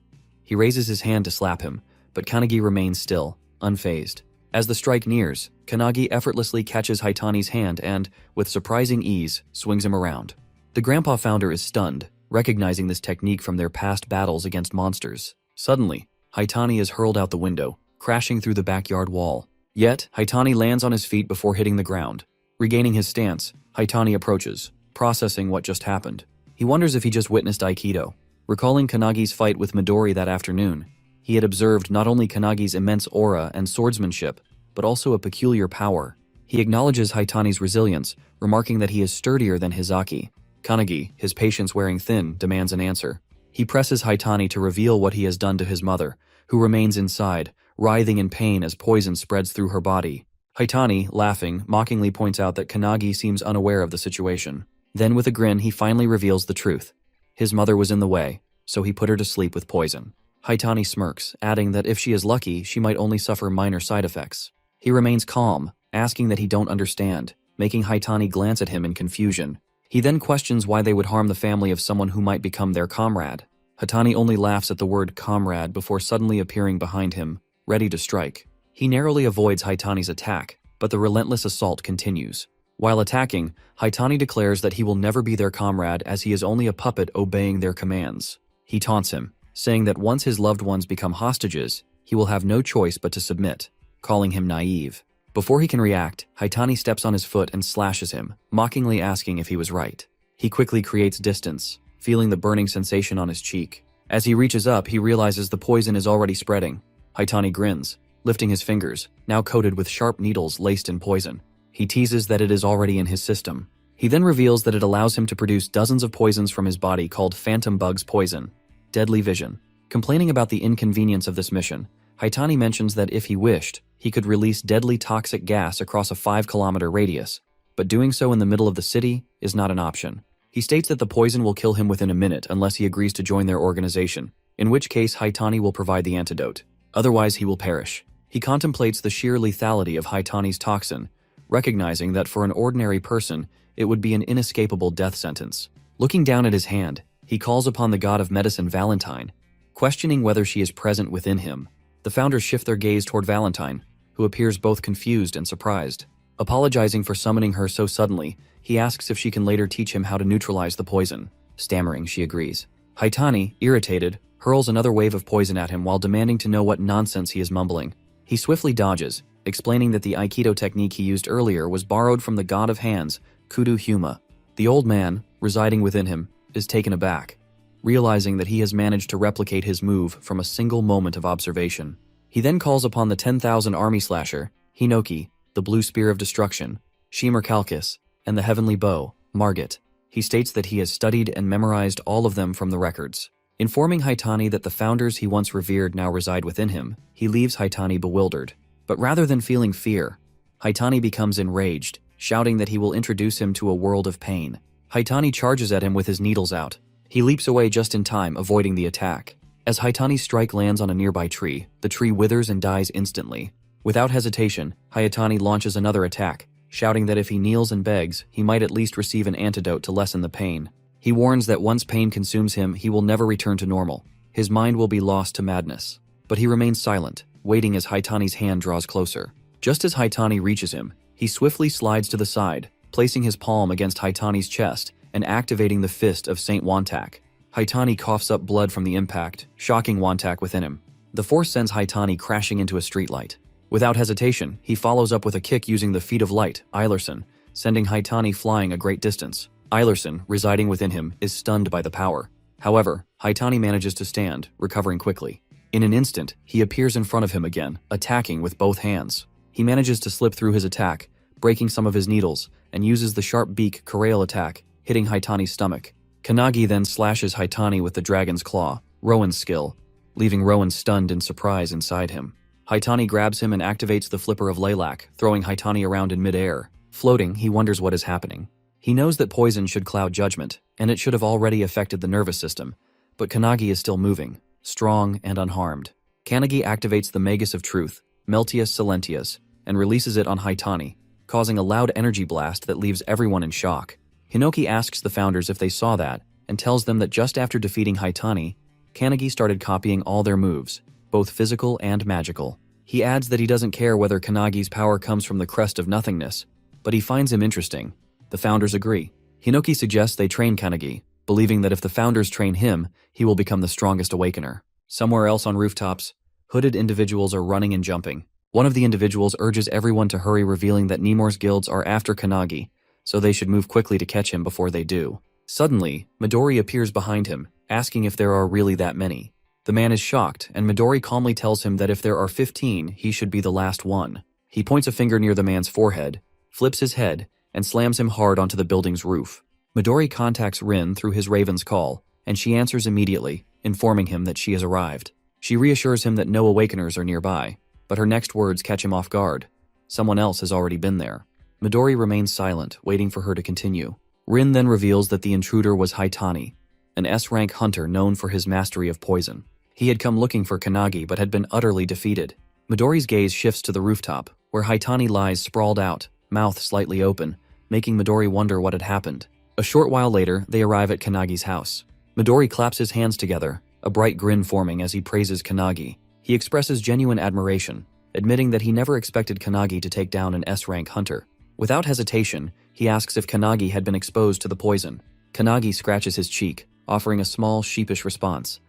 He raises his hand to slap him, but Kanagi remains still, unfazed. As the strike nears, Kanagi effortlessly catches Haitani's hand and, with surprising ease, swings him around. The Grandpa founder is stunned, recognizing this technique from their past battles against monsters. Suddenly, Haitani is hurled out the window, crashing through the backyard wall. Yet, Haitani lands on his feet before hitting the ground. Regaining his stance, Haitani approaches, processing what just happened. He wonders if he just witnessed Aikido. Recalling Kanagi's fight with Midori that afternoon, he had observed not only Kanagi's immense aura and swordsmanship, but also a peculiar power. He acknowledges Haitani's resilience, remarking that he is sturdier than Hizaki. Kanagi, his patience wearing thin, demands an answer. He presses Haitani to reveal what he has done to his mother, who remains inside, writhing in pain as poison spreads through her body. Haitani, laughing, mockingly points out that Kanagi seems unaware of the situation. Then with a grin he finally reveals the truth. His mother was in the way, so he put her to sleep with poison. Haitani smirks, adding that if she is lucky, she might only suffer minor side effects. He remains calm, asking that he don't understand, making Haitani glance at him in confusion. He then questions why they would harm the family of someone who might become their comrade. Haitani only laughs at the word comrade before suddenly appearing behind him, ready to strike. He narrowly avoids Haitani's attack, but the relentless assault continues. While attacking, Haitani declares that he will never be their comrade as he is only a puppet obeying their commands. He taunts him, saying that once his loved ones become hostages, he will have no choice but to submit, calling him naive. Before he can react, Haitani steps on his foot and slashes him, mockingly asking if he was right. He quickly creates distance, feeling the burning sensation on his cheek. As he reaches up, he realizes the poison is already spreading. Haitani grins, lifting his fingers, now coated with sharp needles laced in poison. He teases that it is already in his system. He then reveals that it allows him to produce dozens of poisons from his body called Phantom Bug's Poison. Deadly Vision. Complaining about the inconvenience of this mission, Haitani mentions that if he wished, he could release deadly toxic gas across a 5-kilometer radius, but doing so in the middle of the city is not an option. He states that the poison will kill him within a minute unless he agrees to join their organization, in which case Haitani will provide the antidote. Otherwise, he will perish. He contemplates the sheer lethality of Haitani's toxin, recognizing that for an ordinary person, it would be an inescapable death sentence. Looking down at his hand, he calls upon the god of medicine Valentine, questioning whether she is present within him. The founders shift their gaze toward Valentine, who appears both confused and surprised. Apologizing for summoning her so suddenly, he asks if she can later teach him how to neutralize the poison. Stammering, she agrees. Haitani, irritated, hurls another wave of poison at him while demanding to know what nonsense he is mumbling. He swiftly dodges, explaining that the Aikido technique he used earlier was borrowed from the god of hands, Kudu Huma. The old man, residing within him, is taken aback, realizing that he has managed to replicate his move from a single moment of observation. He then calls upon the 10,000 army slasher, Hinoki, the blue spear of destruction, Shimmer Kalkis, and the heavenly bow, Margit. He states that he has studied and memorized all of them from the records. Informing Haitani that the founders he once revered now reside within him, he leaves Haitani bewildered. But rather than feeling fear, Haitani becomes enraged, shouting that he will introduce him to a world of pain. Haitani charges at him with his needles out. He leaps away just in time, avoiding the attack. As Haitani's strike lands on a nearby tree, the tree withers and dies instantly. Without hesitation, Haitani launches another attack, shouting that if he kneels and begs, he might at least receive an antidote to lessen the pain. He warns that once pain consumes him, he will never return to normal. His mind will be lost to madness. But he remains silent, waiting as Haitani's hand draws closer. Just as Haitani reaches him, he swiftly slides to the side, placing his palm against Haitani's chest and activating the fist of Saint Wantak. Haitani coughs up blood from the impact, shocking Wantak within him. The force sends Haitani crashing into a streetlight. Without hesitation, he follows up with a kick using the feet of light, Eilerson, sending Haitani flying a great distance. Eilerson, residing within him, is stunned by the power. However, Haitani manages to stand, recovering quickly. In an instant, he appears in front of him again, attacking with both hands. He manages to slip through his attack, breaking some of his needles, and uses the sharp beak Karail attack, hitting Haitani's stomach. Kanagi then slashes Haitani with the dragon's claw, Rowan's skill, leaving Rowan stunned in surprise inside him. Haitani grabs him and activates the flipper of Lilac, throwing Haitani around in midair. Floating, he wonders what is happening. He knows that poison should cloud judgment, and it should have already affected the nervous system, but Kannagi is still moving, strong and unharmed. Kannagi activates the Magus of Truth, Meltius Silentius, and releases it on Haitani, causing a loud energy blast that leaves everyone in shock. Hinoki asks the founders if they saw that, and tells them that just after defeating Haitani, Kannagi started copying all their moves, both physical and magical. He adds that he doesn't care whether Kannagi's power comes from the crest of nothingness, but he finds him interesting. The founders agree. Hinoki suggests they train Kannagi, believing that if the founders train him, he will become the strongest awakener. Somewhere else on rooftops, hooded individuals are running and jumping. One of the individuals urges everyone to hurry, revealing that Nemours guilds are after Kannagi, so they should move quickly to catch him before they do. Suddenly, Midori appears behind him, asking if there are really that many. The man is shocked, and Midori calmly tells him that if there are 15, he should be the last one. He points a finger near the man's forehead, flips his head, and slams him hard onto the building's roof. Midori contacts Rin through his Raven's call, and she answers immediately, informing him that she has arrived. She reassures him that no awakeners are nearby, but her next words catch him off guard. Someone else has already been there. Midori remains silent, waiting for her to continue. Rin then reveals that the intruder was Haitani, an S-rank hunter known for his mastery of poison. He had come looking for Kannagi but had been utterly defeated. Midori's gaze shifts to the rooftop, where Haitani lies sprawled out, mouth slightly open, making Midori wonder what had happened. A short while later, they arrive at Kannagi's house. Midori claps his hands together, a bright grin forming as he praises Kannagi. He expresses genuine admiration, admitting that he never expected Kannagi to take down an S-rank hunter. Without hesitation, he asks if Kannagi had been exposed to the poison. Kannagi scratches his cheek, offering a small, sheepish response.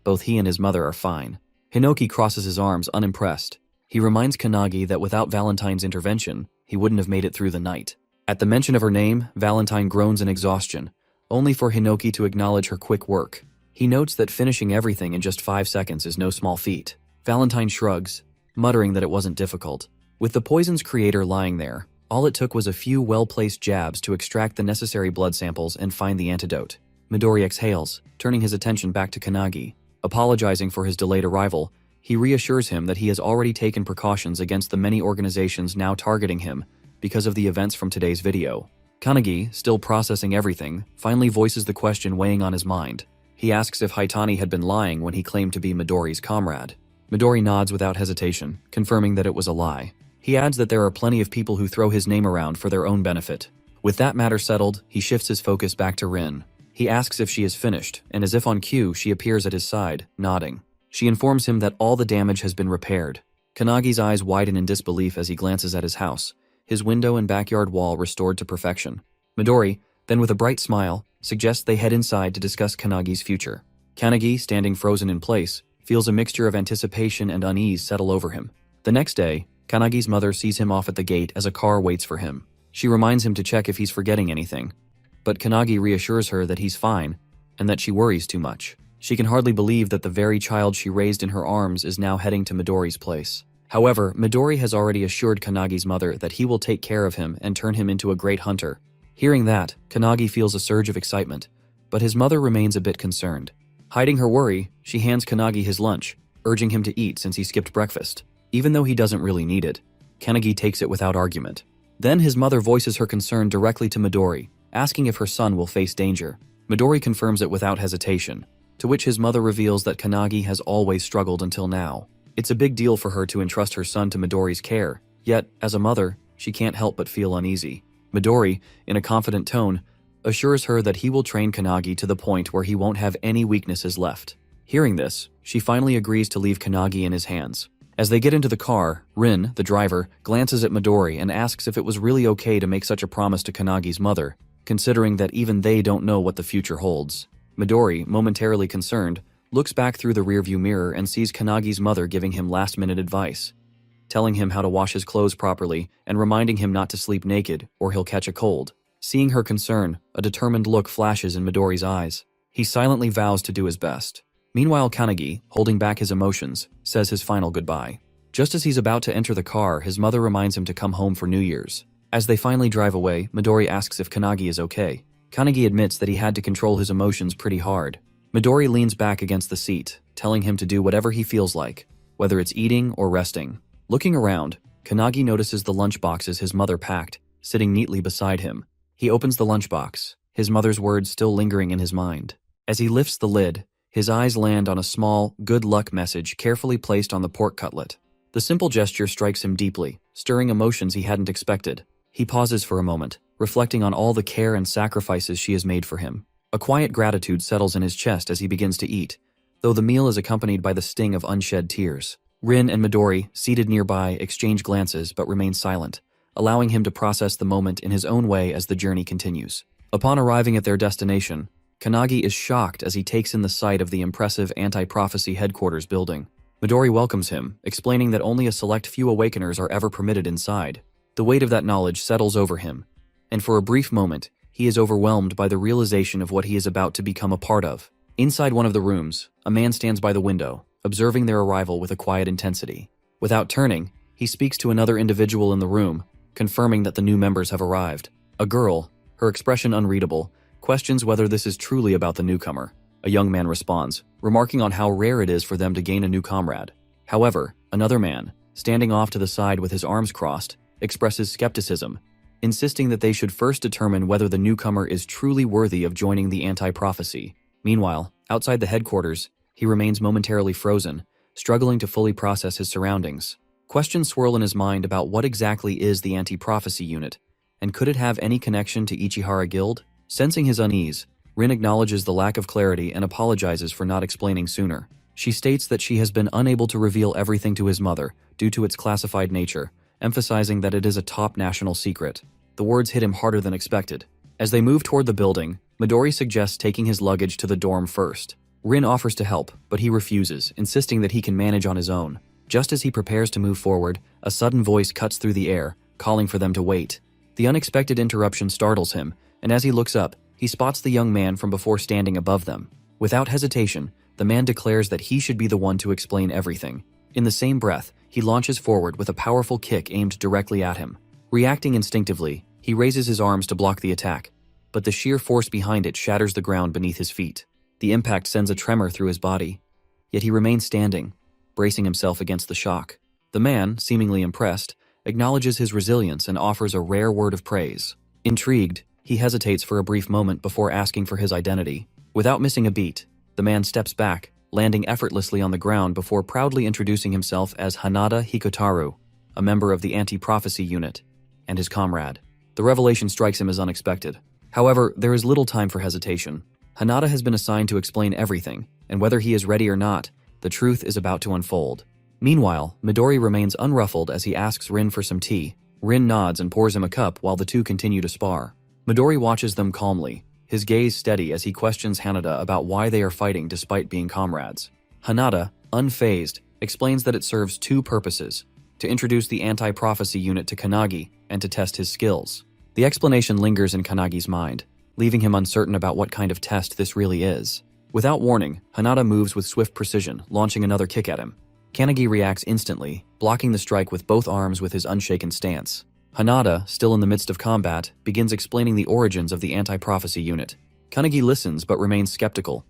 Both he and his mother are fine. Hinoki crosses his arms, unimpressed. He reminds Kannagi that without Valentine's intervention, he wouldn't have made it through the night. At the mention of her name, Valentine groans in exhaustion, only for Hinoki to acknowledge her quick work. He notes that finishing everything in just 5 seconds is no small feat. Valentine shrugs, muttering that it wasn't difficult. With the poison's creator lying there, all it took was a few well-placed jabs to extract the necessary blood samples and find the antidote. Midori exhales, turning his attention back to Kannagi. Apologizing for his delayed arrival, he reassures him that he has already taken precautions against the many organizations now targeting him because of the events from today's video. Kannagi, still processing everything, finally voices the question weighing on his mind. He asks if Haitani had been lying when he claimed to be Midori's comrade. Midori nods without hesitation, confirming that it was a lie. He adds that there are plenty of people who throw his name around for their own benefit. With that matter settled, he shifts his focus back to Rin. He asks if she is finished, and as if on cue, she appears at his side, nodding. She informs him that all the damage has been repaired. Kannagi's eyes widen in disbelief as he glances at his house, his window and backyard wall restored to perfection. Midori, then with a bright smile, suggests they head inside to discuss Kannagi's future. Kannagi, standing frozen in place, feels a mixture of anticipation and unease settle over him. The next day, Kannagi's mother sees him off at the gate as a car waits for him. She reminds him to check if he's forgetting anything, but Kannagi reassures her that he's fine and that she worries too much. She can hardly believe that the very child she raised in her arms is now heading to Midori's place. However, Midori has already assured Kannagi's mother that he will take care of him and turn him into a great hunter. Hearing that, Kannagi feels a surge of excitement, but his mother remains a bit concerned. Hiding her worry, she hands Kannagi his lunch, urging him to eat since he skipped breakfast. Even though he doesn't really need it, Kannagi takes it without argument. Then his mother voices her concern directly to Midori, asking if her son will face danger. Midori confirms it without hesitation, to which his mother reveals that Kannagi has always struggled until now. It's a big deal for her to entrust her son to Midori's care, yet, as a mother, she can't help but feel uneasy. Midori, in a confident tone, assures her that he will train Kannagi to the point where he won't have any weaknesses left. Hearing this, she finally agrees to leave Kannagi in his hands. As they get into the car, Rin, the driver, glances at Midori and asks if it was really okay to make such a promise to Kannagi's mother, considering that even they don't know what the future holds. Midori, momentarily concerned, looks back through the rearview mirror and sees Kannagi's mother giving him last-minute advice, telling him how to wash his clothes properly and reminding him not to sleep naked or he'll catch a cold. Seeing her concern, a determined look flashes in Midori's eyes. He silently vows to do his best. Meanwhile, Kannagi, holding back his emotions, says his final goodbye. Just as he's about to enter the car, his mother reminds him to come home for New Year's. As they finally drive away, Midori asks if Kannagi is okay. Kannagi admits that he had to control his emotions pretty hard. Midori leans back against the seat, telling him to do whatever he feels like, whether it's eating or resting. Looking around, Kannagi notices the lunch boxes his mother packed, sitting neatly beside him. He opens the lunchbox, his mother's words still lingering in his mind. As he lifts the lid, his eyes land on a small, good luck message carefully placed on the pork cutlet. The simple gesture strikes him deeply, stirring emotions he hadn't expected. He pauses for a moment, reflecting on all the care and sacrifices she has made for him. A quiet gratitude settles in his chest as he begins to eat, though the meal is accompanied by the sting of unshed tears. Rin and Midori, seated nearby, exchange glances but remain silent, allowing him to process the moment in his own way as the journey continues. Upon arriving at their destination, Kannagi is shocked as he takes in the sight of the impressive anti-prophecy headquarters building. Midori welcomes him, explaining that only a select few awakeners are ever permitted inside. The weight of that knowledge settles over him, and for a brief moment, he is overwhelmed by the realization of what he is about to become a part of. Inside one of the rooms, a man stands by the window, observing their arrival with a quiet intensity. Without turning, he speaks to another individual in the room, confirming that the new members have arrived. A girl, her expression unreadable, questions whether this is truly about the newcomer. A young man responds, remarking on how rare it is for them to gain a new comrade. However, another man, standing off to the side with his arms crossed, expresses skepticism, insisting that they should first determine whether the newcomer is truly worthy of joining the anti-prophecy. Meanwhile, outside the headquarters, he remains momentarily frozen, struggling to fully process his surroundings. Questions swirl in his mind about what exactly is the anti-prophecy unit, and could it have any connection to Ichihara Guild? Sensing his unease, Rin acknowledges the lack of clarity and apologizes for not explaining sooner. She states that she has been unable to reveal everything to his mother due to its classified nature, emphasizing that it is a top national secret. The words hit him harder than expected. As they move toward the building, Midori suggests taking his luggage to the dorm first. Rin offers to help, but he refuses, insisting that he can manage on his own. Just as he prepares to move forward, a sudden voice cuts through the air, calling for them to wait. The unexpected interruption startles him, and as he looks up, he spots the young man from before standing above them. Without hesitation, the man declares that he should be the one to explain everything. In the same breath, he launches forward with a powerful kick aimed directly at him. Reacting instinctively, he raises his arms to block the attack, but the sheer force behind it shatters the ground beneath his feet. The impact sends a tremor through his body, yet he remains standing, bracing himself against the shock. The man, seemingly impressed, acknowledges his resilience and offers a rare word of praise. Intrigued, he hesitates for a brief moment before asking for his identity. Without missing a beat, the man steps back, landing effortlessly on the ground before proudly introducing himself as Hanada Hikotaru, a member of the anti-prophecy unit, and his comrade. The revelation strikes him as unexpected. However, there is little time for hesitation. Hanada has been assigned to explain everything, and whether he is ready or not, the truth is about to unfold. Meanwhile, Midori remains unruffled as he asks Rin for some tea. Rin nods and pours him a cup while the two continue to spar. Midori watches them calmly, his gaze steady as he questions Hanada about why they are fighting despite being comrades. Hanada, unfazed, explains that it serves two purposes: to introduce the anti-prophecy unit to Kannagi and to test his skills. The explanation lingers in Kannagi's mind, leaving him uncertain about what kind of test this really is. Without warning, Hanada moves with swift precision, launching another kick at him. Kannagi reacts instantly, blocking the strike with both arms with his unshaken stance. Hanada, still in the midst of combat, begins explaining the origins of the anti-prophecy unit. Kannagi listens but remains skeptical,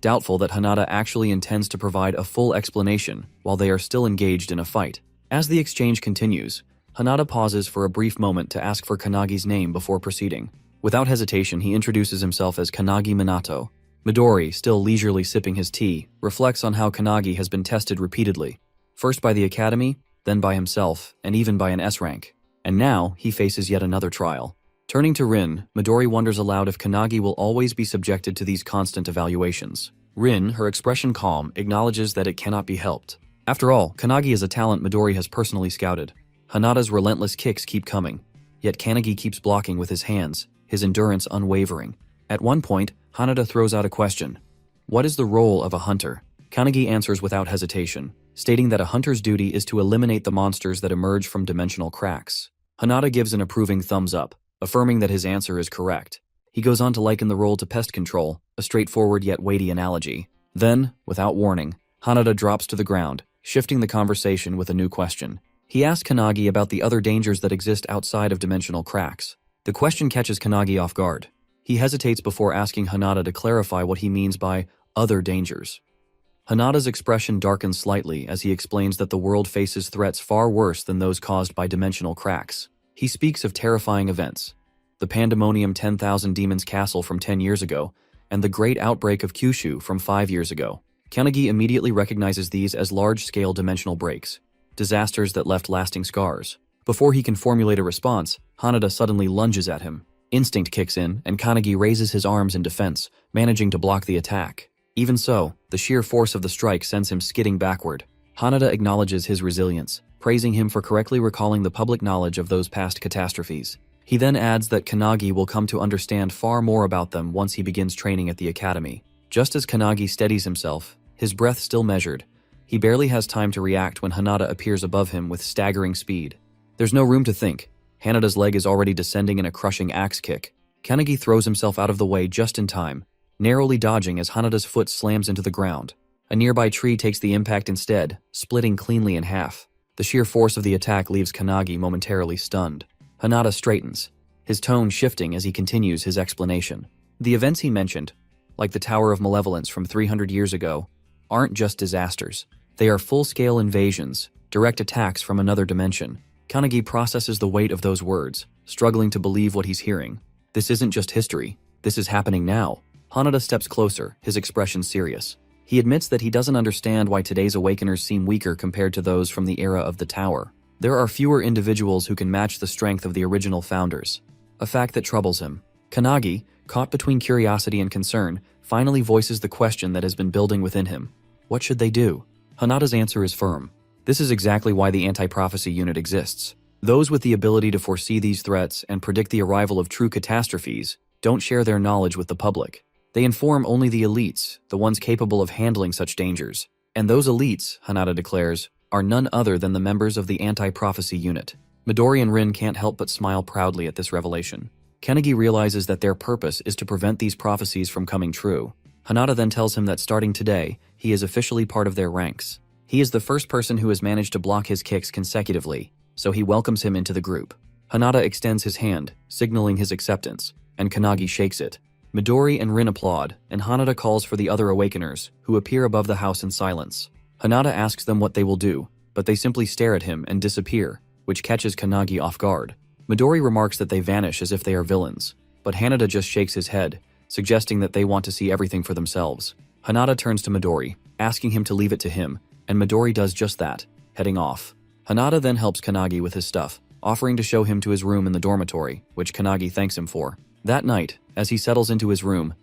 doubtful that Hanada actually intends to provide a full explanation while they are still engaged in a fight. As the exchange continues, Hanada pauses for a brief moment to ask for Kannagi's name before proceeding. Without hesitation, he introduces himself as Kannagi Minato. Midori, still leisurely sipping his tea, reflects on how Kannagi has been tested repeatedly, first by the academy, then by himself, and even by an S rank. And now, he faces yet another trial. Turning to Rin, Midori wonders aloud if Kannagi will always be subjected to these constant evaluations. Rin, her expression calm, acknowledges that it cannot be helped. After all, Kannagi is a talent Midori has personally scouted. Hanada's relentless kicks keep coming, yet Kannagi keeps blocking with his hands, his endurance unwavering. At one point, Hanada throws out a question. What is the role of a hunter? Kannagi answers without hesitation, stating that a hunter's duty is to eliminate the monsters that emerge from dimensional cracks. Hanada gives an approving thumbs up, affirming that his answer is correct. He goes on to liken the role to pest control, a straightforward yet weighty analogy. Then, without warning, Hanada drops to the ground, shifting the conversation with a new question. He asks Kannagi about the other dangers that exist outside of dimensional cracks. The question catches Kannagi off guard. He hesitates before asking Hanada to clarify what he means by other dangers. Hanada's expression darkens slightly as he explains that the world faces threats far worse than those caused by dimensional cracks. He speaks of terrifying events, the Pandemonium 10,000 Demons Castle from 10 years ago, and the Great Outbreak of Kyushu from 5 years ago. Kanagi immediately recognizes these as large-scale dimensional breaks, disasters that left lasting scars. Before he can formulate a response, Hanada suddenly lunges at him. Instinct kicks in, and Kanagi raises his arms in defense, managing to block the attack. Even so, the sheer force of the strike sends him skidding backward. Hanada acknowledges his resilience, praising him for correctly recalling the public knowledge of those past catastrophes. He then adds that Kanagi will come to understand far more about them once he begins training at the academy. Just as Kanagi steadies himself, his breath still measured, he barely has time to react when Hanada appears above him with staggering speed. There's no room to think. Hanada's leg is already descending in a crushing axe kick. Kanagi throws himself out of the way just in time, narrowly dodging as Hanada's foot slams into the ground. A nearby tree takes the impact instead, splitting cleanly in half. The sheer force of the attack leaves Kanagi momentarily stunned. Hanada straightens, his tone shifting as he continues his explanation. The events he mentioned, like the Tower of Malevolence from 300 years ago, aren't just disasters. They are full-scale invasions, direct attacks from another dimension. Kanagi processes the weight of those words, struggling to believe what he's hearing. This isn't just history. This is happening now. Hanada steps closer, his expression serious. He admits that he doesn't understand why today's Awakeners seem weaker compared to those from the era of the Tower. There are fewer individuals who can match the strength of the original founders, a fact that troubles him. Kanagi, caught between curiosity and concern, finally voices the question that has been building within him. What should they do? Hanada's answer is firm. This is exactly why the anti-prophecy unit exists. Those with the ability to foresee these threats and predict the arrival of true catastrophes don't share their knowledge with the public. They inform only the elites, the ones capable of handling such dangers. And those elites, Hanada declares, are none other than the members of the anti-prophecy unit. Midori and Rin can't help but smile proudly at this revelation. Kanagi realizes that their purpose is to prevent these prophecies from coming true. Hanada then tells him that starting today, he is officially part of their ranks. He is the first person who has managed to block his kicks consecutively, so he welcomes him into the group. Hanada extends his hand, signaling his acceptance, and Kanagi shakes it. Midori and Rin applaud, and Hanada calls for the other Awakeners, who appear above the house in silence. Hanada asks them what they will do, but they simply stare at him and disappear, which catches Kanagi off guard. Midori remarks that they vanish as if they are villains, but Hanada just shakes his head, suggesting that they want to see everything for themselves. Hanada turns to Midori, asking him to leave it to him, and Midori does just that, heading off. Hanada then helps Kanagi with his stuff, offering to show him to his room in the dormitory, which Kanagi thanks him for. That night, as he settles into his room,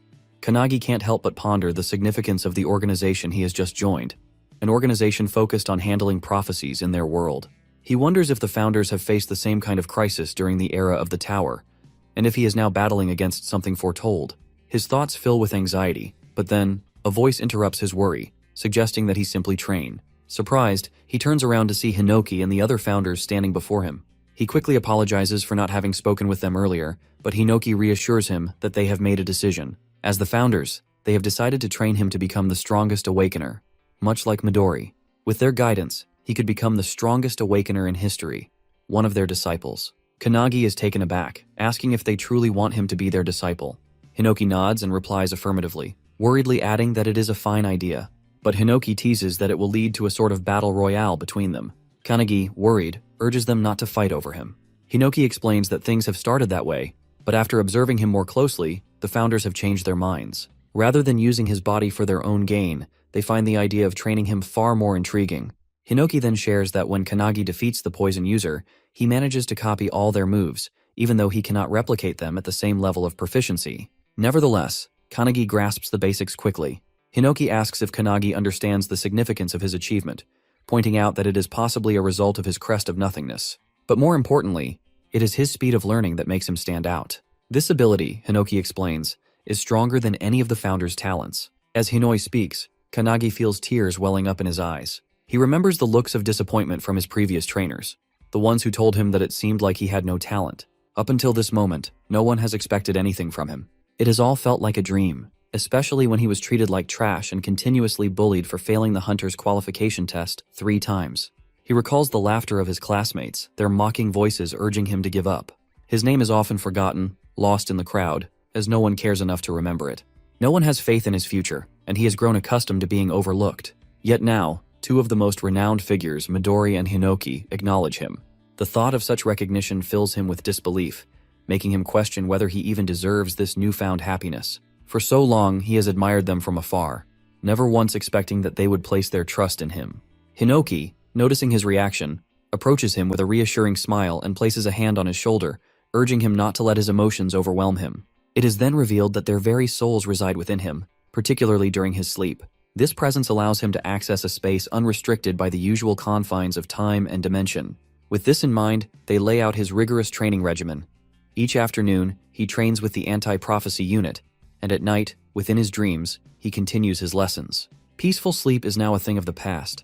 Kanagi can't help but ponder the significance of the organization he has just joined, an organization focused on handling prophecies in their world. He wonders if the founders have faced the same kind of crisis during the era of the Tower, and if he is now battling against something foretold. His thoughts fill with anxiety, but then, a voice interrupts his worry, suggesting that he simply train. Surprised, he turns around to see Hinoki and the other founders standing before him. He quickly apologizes for not having spoken with them earlier, but Hinoki reassures him that they have made a decision. As the founders, they have decided to train him to become the strongest Awakener, much like Midori. With their guidance, he could become the strongest Awakener in history, one of their disciples. Kanagi is taken aback, asking if they truly want him to be their disciple. Hinoki nods and replies affirmatively, worriedly adding that it is a fine idea. But Hinoki teases that it will lead to a sort of battle royale between them. Kanagi, worried, urges them not to fight over him. Hinoki explains that things have started that way, but after observing him more closely, the founders have changed their minds. Rather than using his body for their own gain, they find the idea of training him far more intriguing. Hinoki then shares that when Kanagi defeats the poison user, he manages to copy all their moves, even though he cannot replicate them at the same level of proficiency. Nevertheless, Kanagi grasps the basics quickly. Hinoki asks if Kanagi understands the significance of his achievement, pointing out that it is possibly a result of his crest of nothingness. But more importantly, it is his speed of learning that makes him stand out. This ability, Hinoki explains, is stronger than any of the founders' talents. As Hinoi speaks, Kanagi feels tears welling up in his eyes. He remembers the looks of disappointment from his previous trainers, the ones who told him that it seemed like he had no talent. Up until this moment, no one has expected anything from him. It has all felt like a dream, especially when he was treated like trash and continuously bullied for failing the hunter's qualification test 3 times. He recalls the laughter of his classmates, their mocking voices urging him to give up. His name is often forgotten, lost in the crowd, as no one cares enough to remember it. No one has faith in his future, and he has grown accustomed to being overlooked. Yet now, 2 of the most renowned figures, Midori and Hinoki, acknowledge him. The thought of such recognition fills him with disbelief, making him question whether he even deserves this newfound happiness. For so long, he has admired them from afar, never once expecting that they would place their trust in him. Hinoki, noticing his reaction, approaches him with a reassuring smile and places a hand on his shoulder, urging him not to let his emotions overwhelm him. It is then revealed that their very souls reside within him, particularly during his sleep. This presence allows him to access a space unrestricted by the usual confines of time and dimension. With this in mind, they lay out his rigorous training regimen. Each afternoon, he trains with the anti-prophecy unit, and at night, within his dreams, he continues his lessons. Peaceful sleep is now a thing of the past,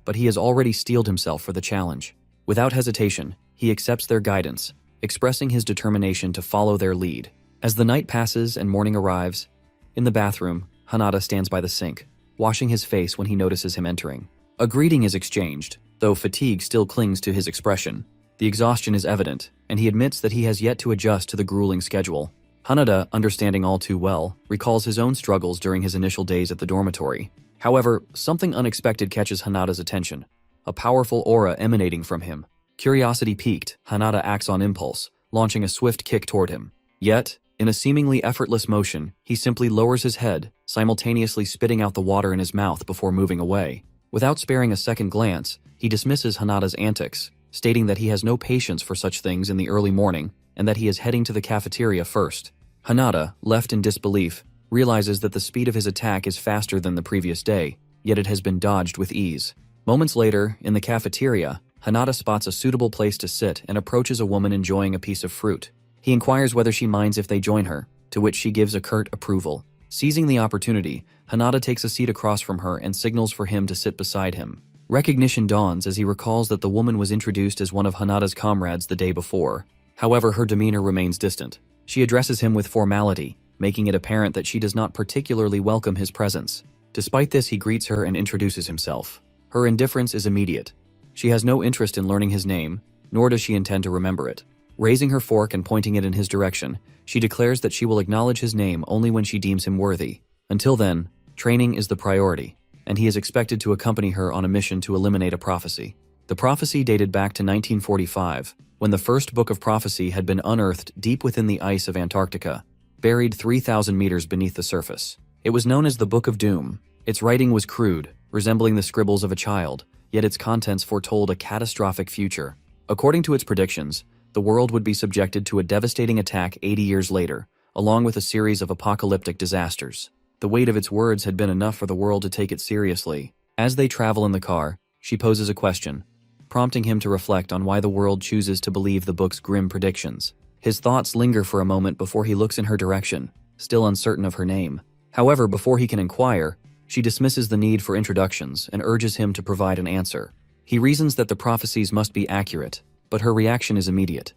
but he has already steeled himself for the challenge. Without hesitation, he accepts their guidance, expressing his determination to follow their lead. As the night passes and morning arrives, in the bathroom, Hanada stands by the sink, washing his face when he notices him entering. A greeting is exchanged, though fatigue still clings to his expression. The exhaustion is evident, and he admits that he has yet to adjust to the grueling schedule. Hanada, understanding all too well, recalls his own struggles during his initial days at the dormitory. However, something unexpected catches Hanada's attention, a powerful aura emanating from him. Curiosity piqued, Hanada acts on impulse, launching a swift kick toward him. Yet, in a seemingly effortless motion, he simply lowers his head, simultaneously spitting out the water in his mouth before moving away. Without sparing a second glance, he dismisses Hanada's antics, stating that he has no patience for such things in the early morning and that he is heading to the cafeteria first. Hanada, left in disbelief, realizes that the speed of his attack is faster than the previous day, yet it has been dodged with ease. Moments later, in the cafeteria, Hanada spots a suitable place to sit and approaches a woman enjoying a piece of fruit. He inquires whether she minds if they join her, to which she gives a curt approval. Seizing the opportunity, Hanada takes a seat across from her and signals for him to sit beside him. Recognition dawns as he recalls that the woman was introduced as one of Hanada's comrades the day before. However, her demeanor remains distant. She addresses him with formality, making it apparent that she does not particularly welcome his presence. Despite this, he greets her and introduces himself. Her indifference is immediate. She has no interest in learning his name, nor does she intend to remember it. Raising her fork and pointing it in his direction, she declares that she will acknowledge his name only when she deems him worthy. Until then, training is the priority, and he is expected to accompany her on a mission to eliminate a prophecy. The prophecy dated back to 1945, when the first book of prophecy had been unearthed deep within the ice of Antarctica, buried 3,000 meters beneath the surface. It was known as the Book of Doom. Its writing was crude, resembling the scribbles of a child, yet its contents foretold a catastrophic future. According to its predictions, the world would be subjected to a devastating attack 80 years later, along with a series of apocalyptic disasters. The weight of its words had been enough for the world to take it seriously. As they travel in the car, she poses a question, prompting him to reflect on why the world chooses to believe the book's grim predictions. His thoughts linger for a moment before he looks in her direction, still uncertain of her name. However, before he can inquire, she dismisses the need for introductions and urges him to provide an answer. He reasons that the prophecies must be accurate, but her reaction is immediate.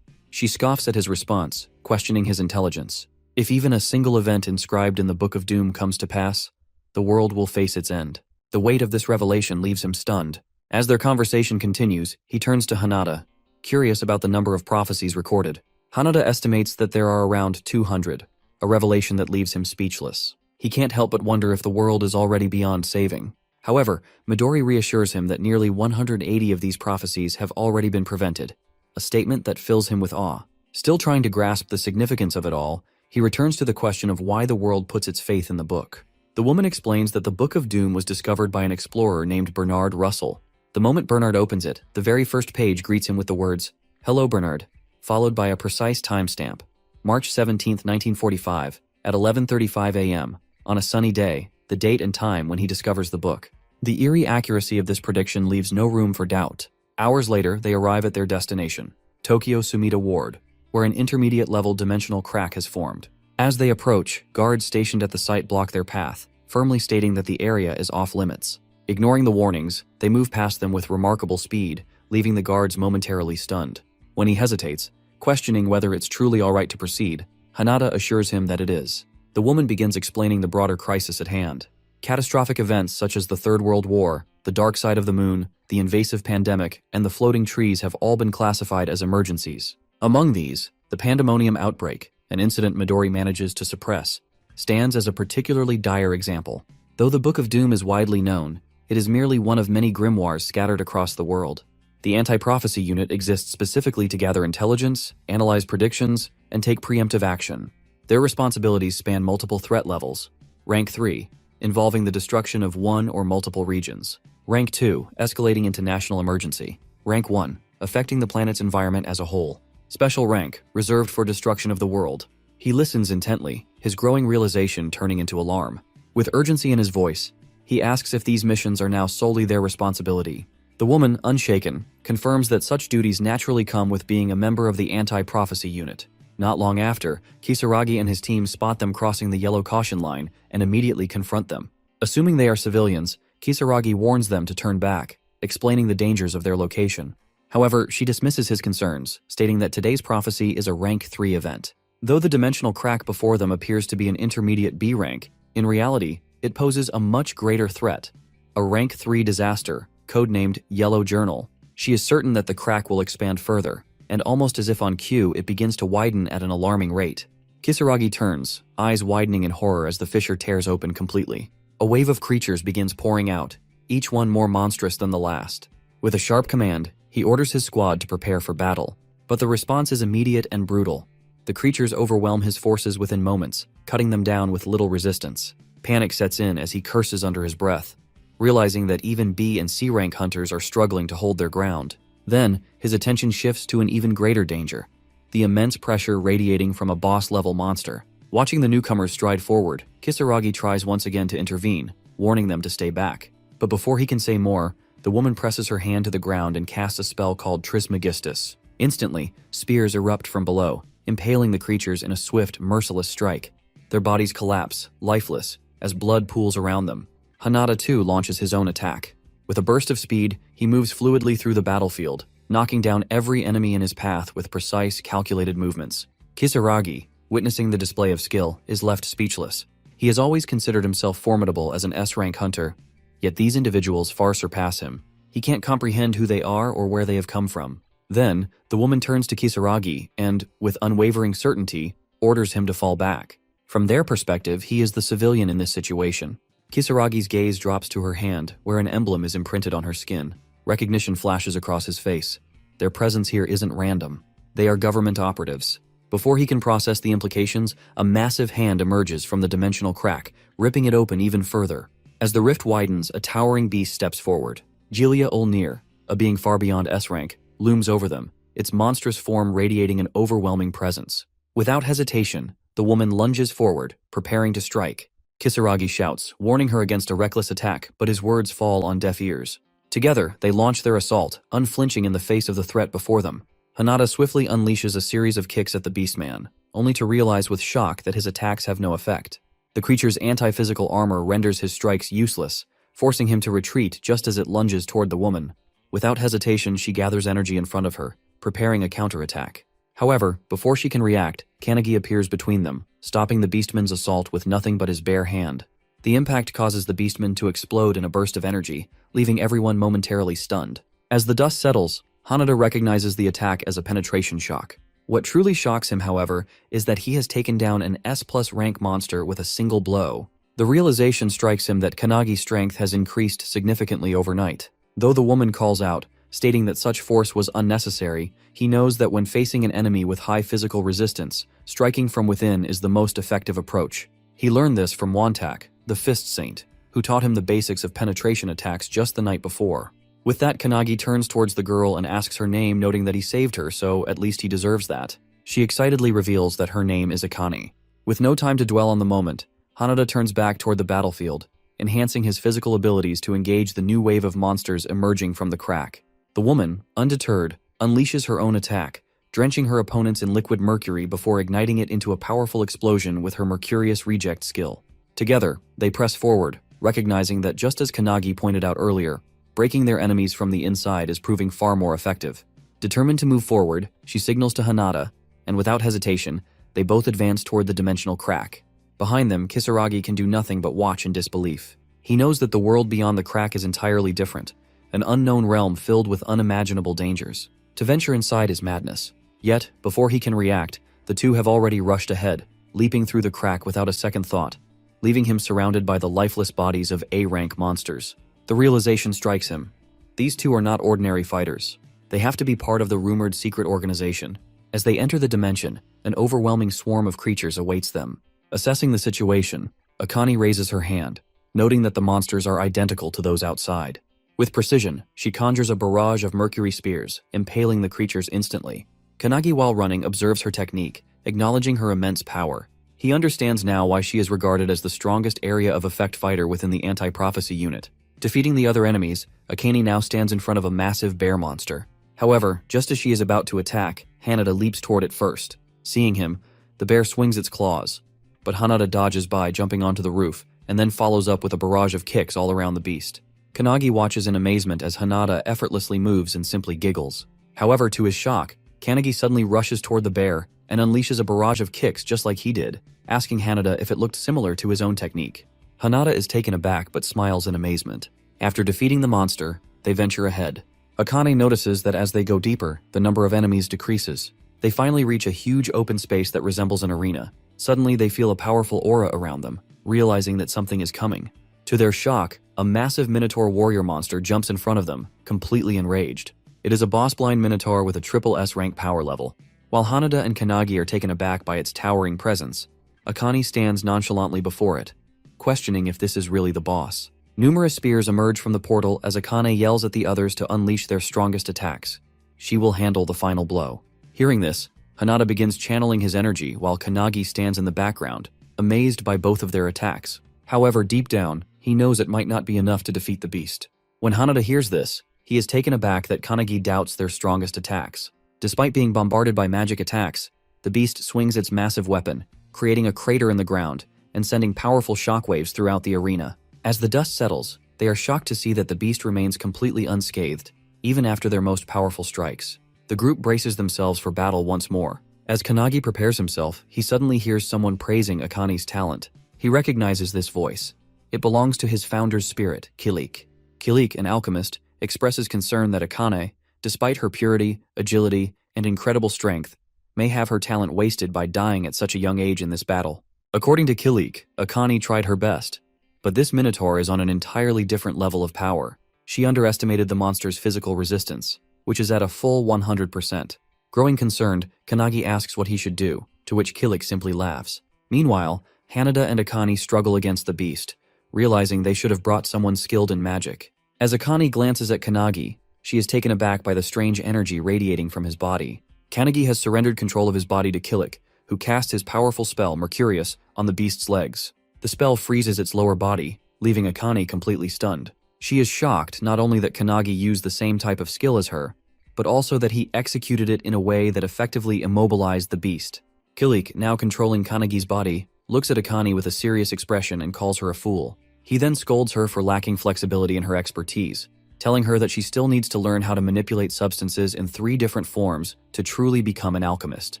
She scoffs at his response, questioning his intelligence. If even a single event inscribed in the Book of Doom comes to pass, the world will face its end. The weight of this revelation leaves him stunned. As their conversation continues, he turns to Hanada, curious about the number of prophecies recorded. Hanada estimates that there are around 200, a revelation that leaves him speechless. He can't help but wonder if the world is already beyond saving. However, Midori reassures him that nearly 180 of these prophecies have already been prevented, a statement that fills him with awe. Still trying to grasp the significance of it all, he returns to the question of why the world puts its faith in the book. The woman explains that the Book of Doom was discovered by an explorer named Bernard Russell. The moment Bernard opens it, the very first page greets him with the words, "Hello, Bernard," followed by a precise timestamp, March 17, 1945, at 11:35 a.m., on a sunny day, the date and time when he discovers the book. The eerie accuracy of this prediction leaves no room for doubt. Hours later, they arrive at their destination, Tokyo Sumida Ward, where an intermediate-level dimensional crack has formed. As they approach, guards stationed at the site block their path, firmly stating that the area is off-limits. Ignoring the warnings, they move past them with remarkable speed, leaving the guards momentarily stunned. When he hesitates, questioning whether it's truly all right to proceed, Hanada assures him that it is. The woman begins explaining the broader crisis at hand. Catastrophic events such as the Third World War, the dark side of the moon, the invasive pandemic, and the floating trees have all been classified as emergencies. Among these, the pandemonium outbreak, an incident Midori manages to suppress, stands as a particularly dire example. Though the Book of Doom is widely known, it is merely one of many grimoires scattered across the world. The Anti-Prophecy Unit exists specifically to gather intelligence, analyze predictions, and take preemptive action. Their responsibilities span multiple threat levels. Rank 3, involving the destruction of one or multiple regions. Rank 2, escalating into national emergency. Rank 1, affecting the planet's environment as a whole. Special rank, reserved for destruction of the world. He listens intently, his growing realization turning into alarm. With urgency in his voice, he asks if these missions are now solely their responsibility. The woman, unshaken, confirms that such duties naturally come with being a member of the anti-prophecy unit. Not long after, Kisaragi and his team spot them crossing the yellow caution line and immediately confront them. Assuming they are civilians, Kisaragi warns them to turn back, explaining the dangers of their location. However, she dismisses his concerns, stating that today's prophecy is a rank 3 event. Though the dimensional crack before them appears to be an intermediate B rank, in reality, it poses a much greater threat. A rank 3 disaster, codenamed Yellow Journal. She is certain that the crack will expand further, and almost as if on cue, it begins to widen at an alarming rate. Kisaragi turns, eyes widening in horror as the fissure tears open completely. A wave of creatures begins pouring out, each one more monstrous than the last. With a sharp command, he orders his squad to prepare for battle. But the response is immediate and brutal. The creatures overwhelm his forces within moments, cutting them down with little resistance. Panic sets in as he curses under his breath, realizing that even B and C rank hunters are struggling to hold their ground. Then, his attention shifts to an even greater danger, the immense pressure radiating from a boss-level monster. Watching the newcomers stride forward, Kisaragi tries once again to intervene, warning them to stay back. But before he can say more, the woman presses her hand to the ground and casts a spell called Trismegistus. Instantly, spears erupt from below, impaling the creatures in a swift, merciless strike. Their bodies collapse, lifeless, as blood pools around them. Hanada too launches his own attack. With a burst of speed, he moves fluidly through the battlefield, knocking down every enemy in his path with precise, calculated movements. Kisaragi, witnessing the display of skill, is left speechless. He has always considered himself formidable as an S-rank hunter, yet these individuals far surpass him. He can't comprehend who they are or where they have come from. Then, the woman turns to Kisaragi and, with unwavering certainty, orders him to fall back. From their perspective, he is the civilian in this situation. Kisaragi's gaze drops to her hand, where an emblem is imprinted on her skin. Recognition flashes across his face. Their presence here isn't random. They are government operatives. Before he can process the implications, a massive hand emerges from the dimensional crack, ripping it open even further. As the rift widens, a towering beast steps forward. Gilia Ulnir, a being far beyond S-rank, looms over them, its monstrous form radiating an overwhelming presence. Without hesitation, the woman lunges forward, preparing to strike. Kisaragi shouts, warning her against a reckless attack, but his words fall on deaf ears. Together, they launch their assault, unflinching in the face of the threat before them. Hanada swiftly unleashes a series of kicks at the beastman, only to realize with shock that his attacks have no effect. The creature's anti-physical armor renders his strikes useless, forcing him to retreat just as it lunges toward the woman. Without hesitation, she gathers energy in front of her, preparing a counterattack. However, before she can react, Kanagi appears between them, stopping the beastman's assault with nothing but his bare hand. The impact causes the beastman to explode in a burst of energy, leaving everyone momentarily stunned. As the dust settles, Hanada recognizes the attack as a penetration shock. What truly shocks him, however, is that he has taken down an S+ rank monster with a single blow. The realization strikes him that Kanagi's strength has increased significantly overnight. Though the woman calls out, stating that such force was unnecessary, he knows that when facing an enemy with high physical resistance, striking from within is the most effective approach. He learned this from Wantak, the Fist Saint, who taught him the basics of penetration attacks just the night before. With that, Kanagi turns towards the girl and asks her name, noting that he saved her, so at least he deserves that. She excitedly reveals that her name is Akane. With no time to dwell on the moment, Hanada turns back toward the battlefield, enhancing his physical abilities to engage the new wave of monsters emerging from the crack. The woman, undeterred, unleashes her own attack, drenching her opponents in liquid mercury before igniting it into a powerful explosion with her Mercurius reject skill. Together, they press forward, recognizing that just as Kanagi pointed out earlier, breaking their enemies from the inside is proving far more effective. Determined to move forward, she signals to Hanada, and without hesitation, they both advance toward the dimensional crack. Behind them, Kisaragi can do nothing but watch in disbelief. He knows that the world beyond the crack is entirely different, an unknown realm filled with unimaginable dangers. To venture inside is madness. Yet, before he can react, the two have already rushed ahead, leaping through the crack without a second thought, leaving him surrounded by the lifeless bodies of A-rank monsters. The realization strikes him. These two are not ordinary fighters. They have to be part of the rumored secret organization, As they enter the dimension, an overwhelming swarm of creatures awaits them. Assessing the situation, Akane raises her hand, noting that the monsters are identical to those outside. With precision, she conjures a barrage of mercury spears, impaling the creatures instantly. Kanagi, while running, observes her technique, acknowledging her immense power. He understands now why she is regarded as the strongest area of effect fighter within the anti-prophecy unit. Defeating the other enemies, Akane now stands in front of a massive bear monster. However, just as she is about to attack, Hanada leaps toward it first. Seeing him, the bear swings its claws, but Hanada dodges by, jumping onto the roof, and then follows up with a barrage of kicks all around the beast. Kanagi watches in amazement as Hanada effortlessly moves and simply giggles. However, to his shock, Kanagi suddenly rushes toward the bear and unleashes a barrage of kicks just like he did, asking Hanada if it looked similar to his own technique. Hanada is taken aback but smiles in amazement. After defeating the monster, they venture ahead. Akane notices that as they go deeper, the number of enemies decreases. They finally reach a huge open space that resembles an arena. Suddenly, they feel a powerful aura around them, realizing that something is coming. To their shock, a massive Minotaur warrior monster jumps in front of them, completely enraged. It is a boss-blind Minotaur with a triple S rank power level. While Hanada and Kanagi are taken aback by its towering presence, Akane stands nonchalantly before it, questioning if this is really the boss. Numerous spears emerge from the portal as Akane yells at the others to unleash their strongest attacks. She will handle the final blow. Hearing this, Hanada begins channeling his energy while Kanagi stands in the background, amazed by both of their attacks. However, deep down, he knows it might not be enough to defeat the beast. When Hanada hears this, he is taken aback that Kanagi doubts their strongest attacks. Despite being bombarded by magic attacks, the beast swings its massive weapon, creating a crater in the ground and sending powerful shockwaves throughout the arena. As the dust settles, they are shocked to see that the beast remains completely unscathed, even after their most powerful strikes. The group braces themselves for battle once more. As Kanagi prepares himself, he suddenly hears someone praising Akane's talent. He recognizes this voice. It belongs to his founder's spirit, Kilik. Kilik, an alchemist, expresses concern that Akane, despite her purity, agility, and incredible strength, may have her talent wasted by dying at such a young age in this battle. According to Kilik, Akane tried her best, but this Minotaur is on an entirely different level of power. She underestimated the monster's physical resistance, which is at a full 100%. Growing concerned, Kanagi asks what he should do, to which Kilik simply laughs. Meanwhile, Hanada and Akane struggle against the beast, realizing they should have brought someone skilled in magic. As Akane glances at Kanagi, she is taken aback by the strange energy radiating from his body. Kanagi has surrendered control of his body to Kilik, who casts his powerful spell, Mercurius, on the beast's legs. The spell freezes its lower body, leaving Akane completely stunned. She is shocked not only that Kanagi used the same type of skill as her, but also that he executed it in a way that effectively immobilized the beast. Kilik, now controlling Kanagi's body, looks at Akane with a serious expression and calls her a fool. He then scolds her for lacking flexibility in her expertise, telling her that she still needs to learn how to manipulate substances in 3 different forms to truly become an alchemist.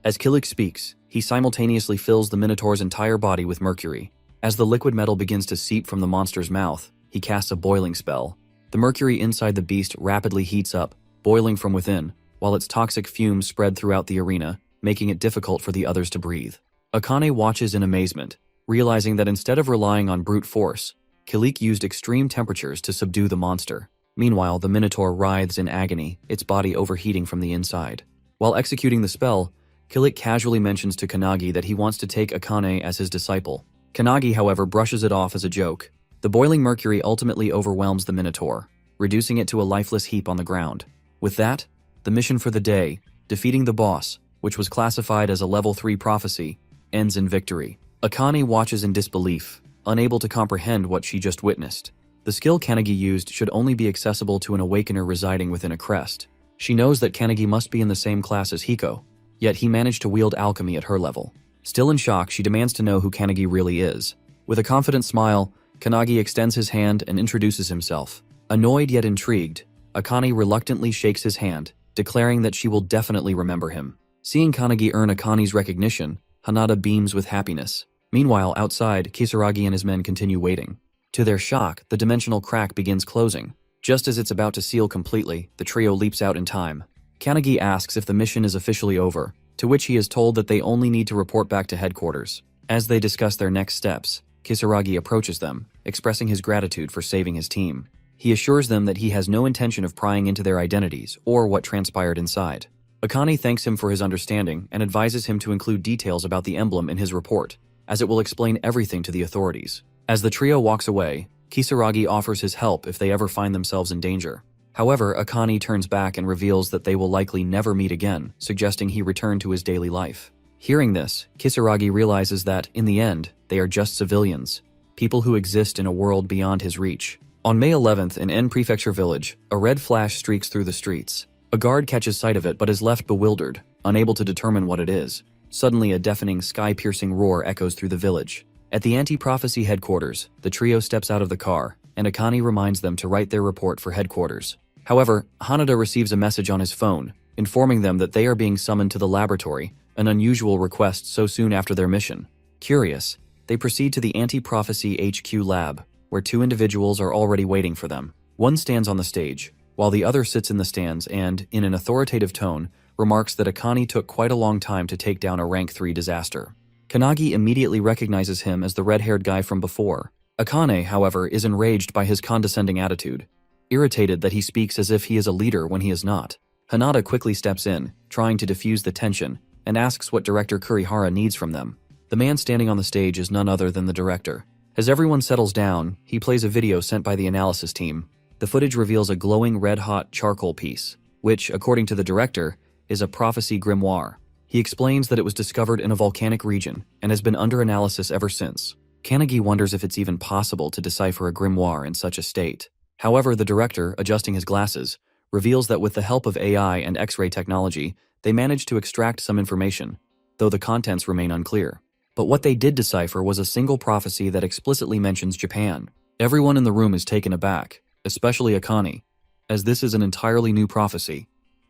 As Kilik speaks, he simultaneously fills the Minotaur's entire body with mercury. As the liquid metal begins to seep from the monster's mouth, he casts a boiling spell. The mercury inside the beast rapidly heats up, boiling from within, while its toxic fumes spread throughout the arena, making it difficult for the others to breathe. Akane watches in amazement, realizing that instead of relying on brute force, Kilik used extreme temperatures to subdue the monster. Meanwhile, the Minotaur writhes in agony, its body overheating from the inside. While executing the spell, Kilik casually mentions to Kanagi that he wants to take Akane as his disciple. Kanagi, however, brushes it off as a joke. The boiling mercury ultimately overwhelms the Minotaur, reducing it to a lifeless heap on the ground. With that, the mission for the day, defeating the boss, which was classified as a level 3 prophecy, ends in victory. Akane watches in disbelief, unable to comprehend what she just witnessed. The skill Kanagi used should only be accessible to an awakener residing within a crest. She knows that Kanagi must be in the same class as Hiko, yet he managed to wield alchemy at her level. Still in shock, she demands to know who Kanagi really is. With a confident smile, Kanagi extends his hand and introduces himself. Annoyed yet intrigued, Akane reluctantly shakes his hand, declaring that she will definitely remember him. Seeing Kanagi earn Akane's recognition, Hanada beams with happiness. Meanwhile, outside, Kisaragi and his men continue waiting. To their shock, the dimensional crack begins closing. Just as it's about to seal completely, the trio leaps out in time. Kanagi asks if the mission is officially over, to which he is told that they only need to report back to headquarters. As they discuss their next steps, Kisaragi approaches them, expressing his gratitude for saving his team. He assures them that he has no intention of prying into their identities or what transpired inside. Akane thanks him for his understanding and advises him to include details about the emblem in his report, as it will explain everything to the authorities. As the trio walks away, Kisaragi offers his help if they ever find themselves in danger. However, Akane turns back and reveals that they will likely never meet again, suggesting he return to his daily life. Hearing this, Kisaragi realizes that, in the end, they are just civilians, people who exist in a world beyond his reach. On May 11th in N Prefecture Village, a red flash streaks through the streets. A guard catches sight of it but is left bewildered, unable to determine what it is. Suddenly, a deafening, sky-piercing roar echoes through the village. At the Anti-Prophecy headquarters, the trio steps out of the car, and Akane reminds them to write their report for headquarters. However, Hanada receives a message on his phone, informing them that they are being summoned to the laboratory, an unusual request so soon after their mission. Curious, they proceed to the Anti-Prophecy HQ lab, where two individuals are already waiting for them. One stands on the stage, while the other sits in the stands and, in an authoritative tone, remarks that Akane took quite a long time to take down a rank 3 disaster. Kanagi immediately recognizes him as the red-haired guy from before. Akane, however, is enraged by his condescending attitude, irritated that he speaks as if he is a leader when he is not. Hanada quickly steps in, trying to diffuse the tension, and asks what Director Kurihara needs from them. The man standing on the stage is none other than the director. As everyone settles down, he plays a video sent by the analysis team. The footage reveals a glowing red-hot charcoal piece, which, according to the director, is a prophecy grimoire. He explains that it was discovered in a volcanic region and has been under analysis ever since. Kanagi wonders if it's even possible to decipher a grimoire in such a state. However, the director, adjusting his glasses, reveals that with the help of AI and X-ray technology, they managed to extract some information, though the contents remain unclear. But what they did decipher was a single prophecy that explicitly mentions Japan. Everyone in the room is taken aback, especially Akane, as this is an entirely new prophecy,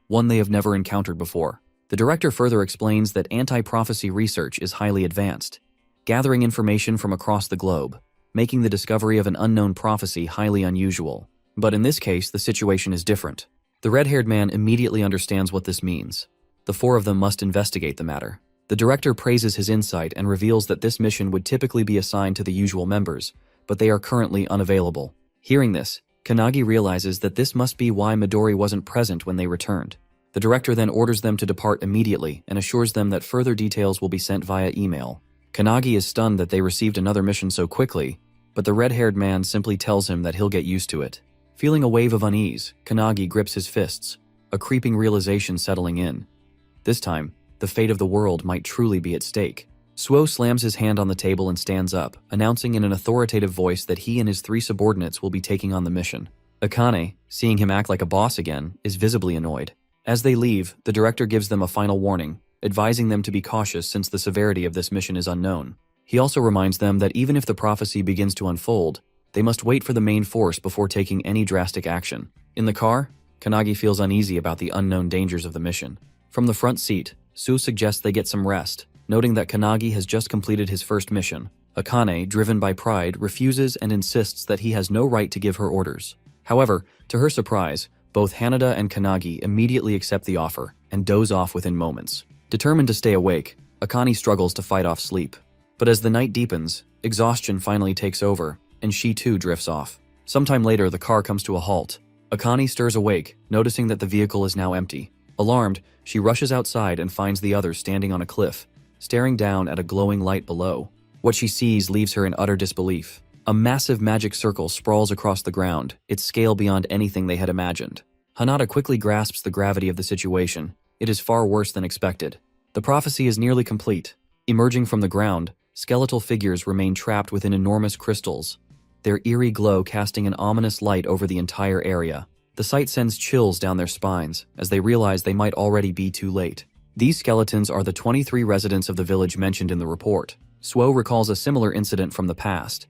one they have never encountered before. The director further explains that anti-prophecy research is highly advanced, gathering information from across the globe, making the discovery of an unknown prophecy highly unusual. But in this case, the situation is different. The red-haired man immediately understands what this means. The four of them must investigate the matter. The director praises his insight and reveals that this mission would typically be assigned to the usual members, but they are currently unavailable. Hearing this, Kanagi realizes that this must be why Midori wasn't present when they returned. The director then orders them to depart immediately and assures them that further details will be sent via email. Kanagi is stunned that they received another mission so quickly, but the red-haired man simply tells him that he'll get used to it. Feeling a wave of unease, Kanagi grips his fists, a creeping realization settling in. This time, the fate of the world might truly be at stake. Suo slams his hand on the table and stands up, announcing in an authoritative voice that he and his three subordinates will be taking on the mission. Akane, seeing him act like a boss again, is visibly annoyed. As they leave, the director gives them a final warning, advising them to be cautious since the severity of this mission is unknown. He also reminds them that even if the prophecy begins to unfold, they must wait for the main force before taking any drastic action. In the car, Kanagi feels uneasy about the unknown dangers of the mission. From the front seat, Su suggests they get some rest, noting that Kanagi has just completed his first mission. Akane, driven by pride, refuses and insists that he has no right to give her orders. However, to her surprise, both Hanada and Kanagi immediately accept the offer and doze off within moments. Determined to stay awake, Akane struggles to fight off sleep. But as the night deepens, exhaustion finally takes over, and she too drifts off. Sometime later, the car comes to a halt. Akane stirs awake, noticing that the vehicle is now empty. Alarmed, she rushes outside and finds the others standing on a cliff, staring down at a glowing light below. What she sees leaves her in utter disbelief. A massive magic circle sprawls across the ground, its scale beyond anything they had imagined. Hanada quickly grasps the gravity of the situation. It is far worse than expected. The prophecy is nearly complete. Emerging from the ground, skeletal figures remain trapped within enormous crystals, their eerie glow casting an ominous light over the entire area. The sight sends chills down their spines, as they realize they might already be too late. These skeletons are the 23 residents of the village mentioned in the report. Suo recalls a similar incident from the past.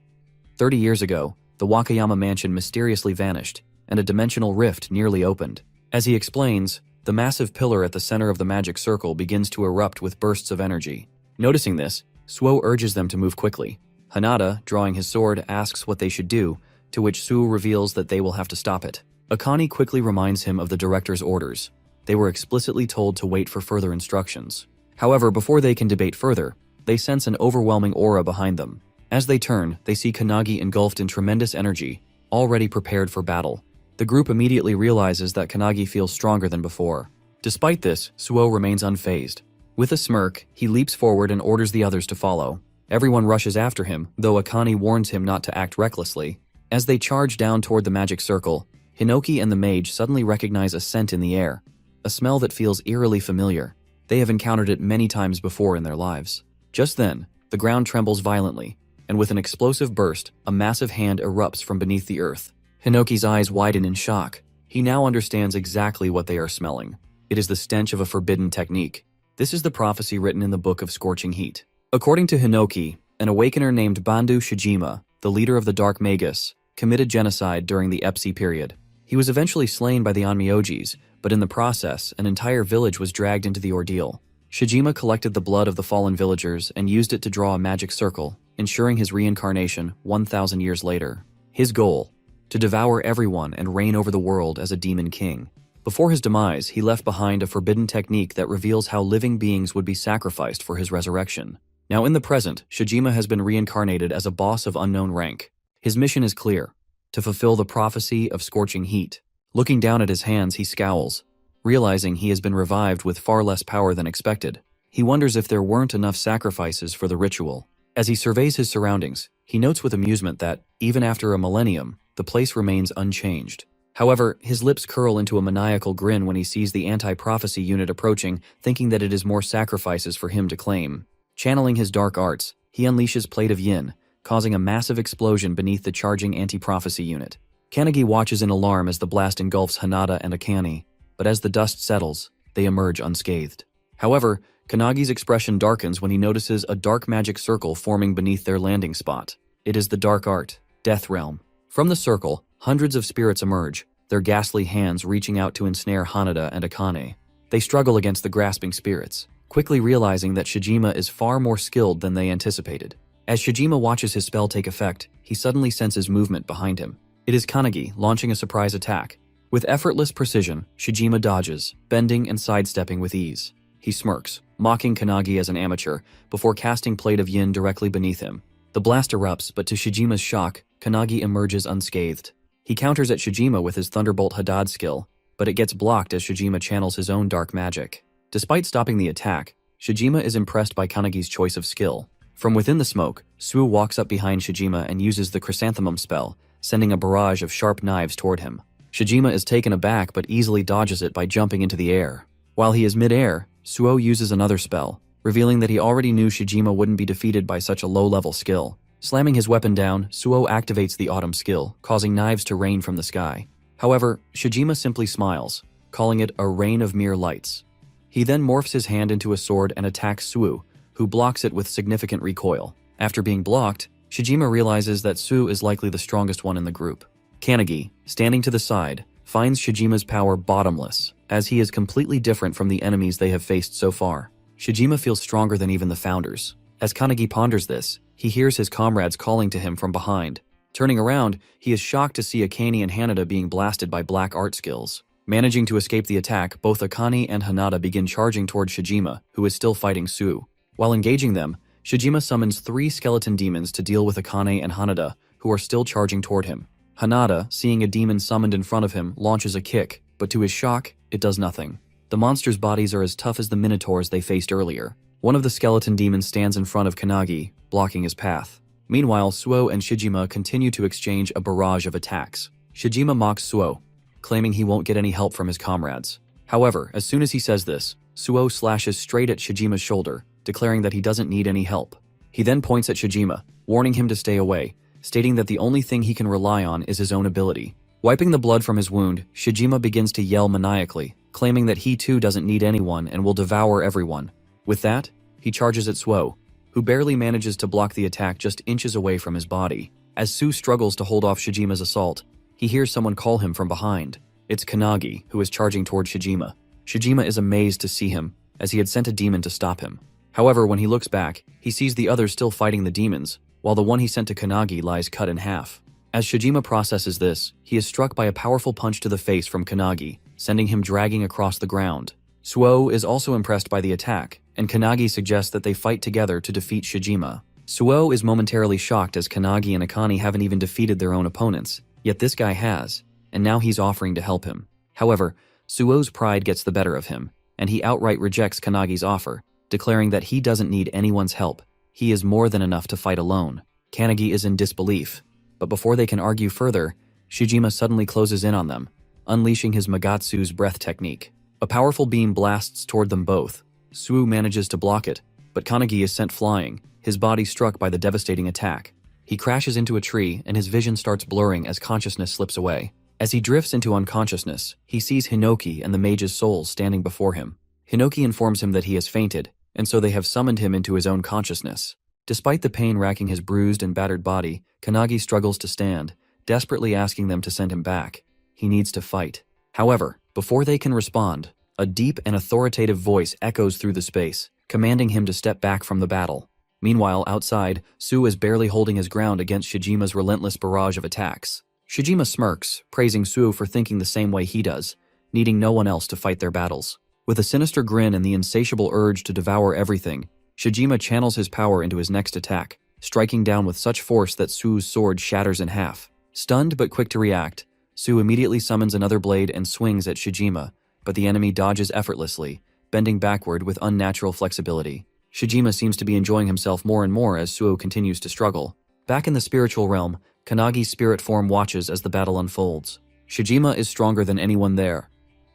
30 years ago, the Wakayama mansion mysteriously vanished, and a dimensional rift nearly opened. As he explains, the massive pillar at the center of the magic circle begins to erupt with bursts of energy. Noticing this, Suo urges them to move quickly. Hanada, drawing his sword, asks what they should do, to which Suo reveals that they will have to stop it. Akane quickly reminds him of the director's orders. They were explicitly told to wait for further instructions. However, before they can debate further, they sense an overwhelming aura behind them. As they turn, they see Kanagi engulfed in tremendous energy, already prepared for battle. The group immediately realizes that Kanagi feels stronger than before. Despite this, Suo remains unfazed. With a smirk, he leaps forward and orders the others to follow. Everyone rushes after him, though Akane warns him not to act recklessly. As they charge down toward the magic circle, Hinoki and the mage suddenly recognize a scent in the air, a smell that feels eerily familiar. They have encountered it many times before in their lives. Just then, the ground trembles violently, and with an explosive burst, a massive hand erupts from beneath the earth. Hinoki's eyes widen in shock. He now understands exactly what they are smelling. It is the stench of a forbidden technique. This is the prophecy written in the Book of Scorching Heat. According to Hinoki, an awakener named Bandu Shijima, the leader of the Dark Magus, committed genocide during the Epsi period. He was eventually slain by the Onmyojis, but in the process, an entire village was dragged into the ordeal. Shijima collected the blood of the fallen villagers and used it to draw a magic circle, ensuring his reincarnation 1,000 years later. His goal: to devour everyone and reign over the world as a demon king. Before his demise, he left behind a forbidden technique that reveals how living beings would be sacrificed for his resurrection. Now in the present, Shijima has been reincarnated as a boss of unknown rank. His mission is clear: to fulfill the prophecy of scorching heat. Looking down at his hands, he scowls, realizing he has been revived with far less power than expected. He wonders if there weren't enough sacrifices for the ritual. As he surveys his surroundings, he notes with amusement that, even after a millennium, the place remains unchanged. However, his lips curl into a maniacal grin when he sees the anti-prophecy unit approaching, thinking that it is more sacrifices for him to claim. Channeling his dark arts, he unleashes Plate of Yin, causing a massive explosion beneath the charging anti-prophecy unit. Kanagi watches in alarm as the blast engulfs Hanada and Akane, but as the dust settles, they emerge unscathed. However, Kanagi's expression darkens when he notices a dark magic circle forming beneath their landing spot. It is the dark art, Death Realm. From the circle, hundreds of spirits emerge, their ghastly hands reaching out to ensnare Hanada and Akane. They struggle against the grasping spirits, quickly realizing that Shijima is far more skilled than they anticipated. As Shijima watches his spell take effect, he suddenly senses movement behind him. It is Kanagi launching a surprise attack. With effortless precision, Shijima dodges, bending and sidestepping with ease. He smirks, mocking Kanagi as an amateur, before casting Plate of Yin directly beneath him. The blast erupts, but to Shijima's shock, Kanagi emerges unscathed. He counters at Shijima with his Thunderbolt Hadad skill, but it gets blocked as Shijima channels his own dark magic. Despite stopping the attack, Shijima is impressed by Kanagi's choice of skill. From within the smoke, Suo walks up behind Shijima and uses the Chrysanthemum spell, sending a barrage of sharp knives toward him. Shijima is taken aback but easily dodges it by jumping into the air. While he is mid-air, Suo uses another spell, revealing that he already knew Shijima wouldn't be defeated by such a low-level skill. Slamming his weapon down, Suo activates the Autumn skill, causing knives to rain from the sky. However, Shijima simply smiles, calling it a rain of mere lights. He then morphs his hand into a sword and attacks Suo, who blocks it with significant recoil. After being blocked, Shijima realizes that Suo is likely the strongest one in the group. Kanagi, standing to the side, finds Shijima's power bottomless, as he is completely different from the enemies they have faced so far. Shijima feels stronger than even the founders. As Kanagi ponders this, he hears his comrades calling to him from behind. Turning around, he is shocked to see Akane and Hanada being blasted by black art skills. Managing to escape the attack, both Akane and Hanada begin charging toward Shijima, who is still fighting Suo. While engaging them, Shijima summons 3 skeleton demons to deal with Akane and Hanada, who are still charging toward him. Hanada, seeing a demon summoned in front of him, launches a kick, but to his shock, it does nothing. The monsters' bodies are as tough as the minotaurs they faced earlier. One of the skeleton demons stands in front of Kanagi, blocking his path. Meanwhile, Suo and Shijima continue to exchange a barrage of attacks. Shijima mocks Suo, claiming he won't get any help from his comrades. However, as soon as he says this, Suo slashes straight at Shijima's shoulder, declaring that he doesn't need any help. He then points at Shijima, warning him to stay away, stating that the only thing he can rely on is his own ability. Wiping the blood from his wound, Shijima begins to yell maniacally, claiming that he too doesn't need anyone and will devour everyone. With that, he charges at Suo, who barely manages to block the attack just inches away from his body. As Suo struggles to hold off Shijima's assault, he hears someone call him from behind. It's Kanagi, who is charging toward Shijima. Shijima is amazed to see him, as he had sent a demon to stop him. However, when he looks back, he sees the others still fighting the demons, while the one he sent to Kanagi lies cut in half. As Shijima processes this, he is struck by a powerful punch to the face from Kanagi, sending him dragging across the ground. Suo is also impressed by the attack, and Kanagi suggests that they fight together to defeat Shijima. Suo is momentarily shocked as Kanagi and Akane haven't even defeated their own opponents, yet this guy has, and now he's offering to help him. However, Suo's pride gets the better of him, and he outright rejects Kanagi's offer, declaring that he doesn't need anyone's help. He is more than enough to fight alone. Kanagi is in disbelief, but before they can argue further, Shijima suddenly closes in on them, unleashing his Magatsu's breath technique. A powerful beam blasts toward them both. Suo manages to block it, but Kanagi is sent flying, his body struck by the devastating attack. He crashes into a tree and his vision starts blurring as consciousness slips away. As he drifts into unconsciousness, he sees Hinoki and the mage's souls standing before him. Hinoki informs him that he has fainted, and so they have summoned him into his own consciousness. Despite the pain racking his bruised and battered body, Kanagi struggles to stand, desperately asking them to send him back. He needs to fight. However, before they can respond, a deep and authoritative voice echoes through the space, commanding him to step back from the battle. Meanwhile, outside, Suo is barely holding his ground against Shijima's relentless barrage of attacks. Shijima smirks, praising Suo for thinking the same way he does, needing no one else to fight their battles. With a sinister grin and the insatiable urge to devour everything, Shijima channels his power into his next attack, striking down with such force that Suo's sword shatters in half. Stunned but quick to react, Suo immediately summons another blade and swings at Shijima, but the enemy dodges effortlessly, bending backward with unnatural flexibility. Shijima seems to be enjoying himself more and more as Suo continues to struggle. Back in the spiritual realm, Kanagi's spirit form watches as the battle unfolds. Shijima is stronger than anyone there.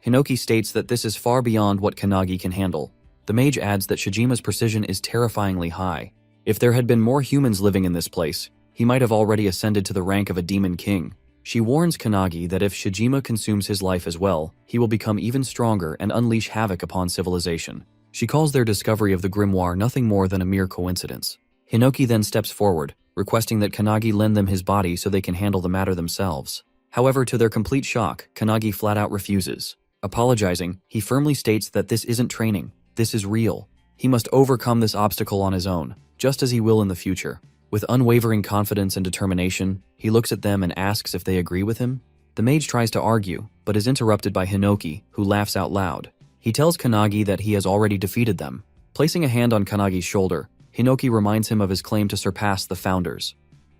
Hinoki states that this is far beyond what Kanagi can handle. The mage adds that Shijima's precision is terrifyingly high. If there had been more humans living in this place, he might have already ascended to the rank of a demon king. She warns Kanagi that if Shijima consumes his life as well, he will become even stronger and unleash havoc upon civilization. She calls their discovery of the grimoire nothing more than a mere coincidence. Hinoki then steps forward, requesting that Kanagi lend them his body so they can handle the matter themselves. However, to their complete shock, Kanagi flat out refuses. Apologizing, he firmly states that this isn't training, this is real. He must overcome this obstacle on his own, just as he will in the future. With unwavering confidence and determination, he looks at them and asks if they agree with him. The mage tries to argue, but is interrupted by Hinoki, who laughs out loud. He tells Kanagi that he has already defeated them. Placing a hand on Kanagi's shoulder, Hinoki reminds him of his claim to surpass the founders.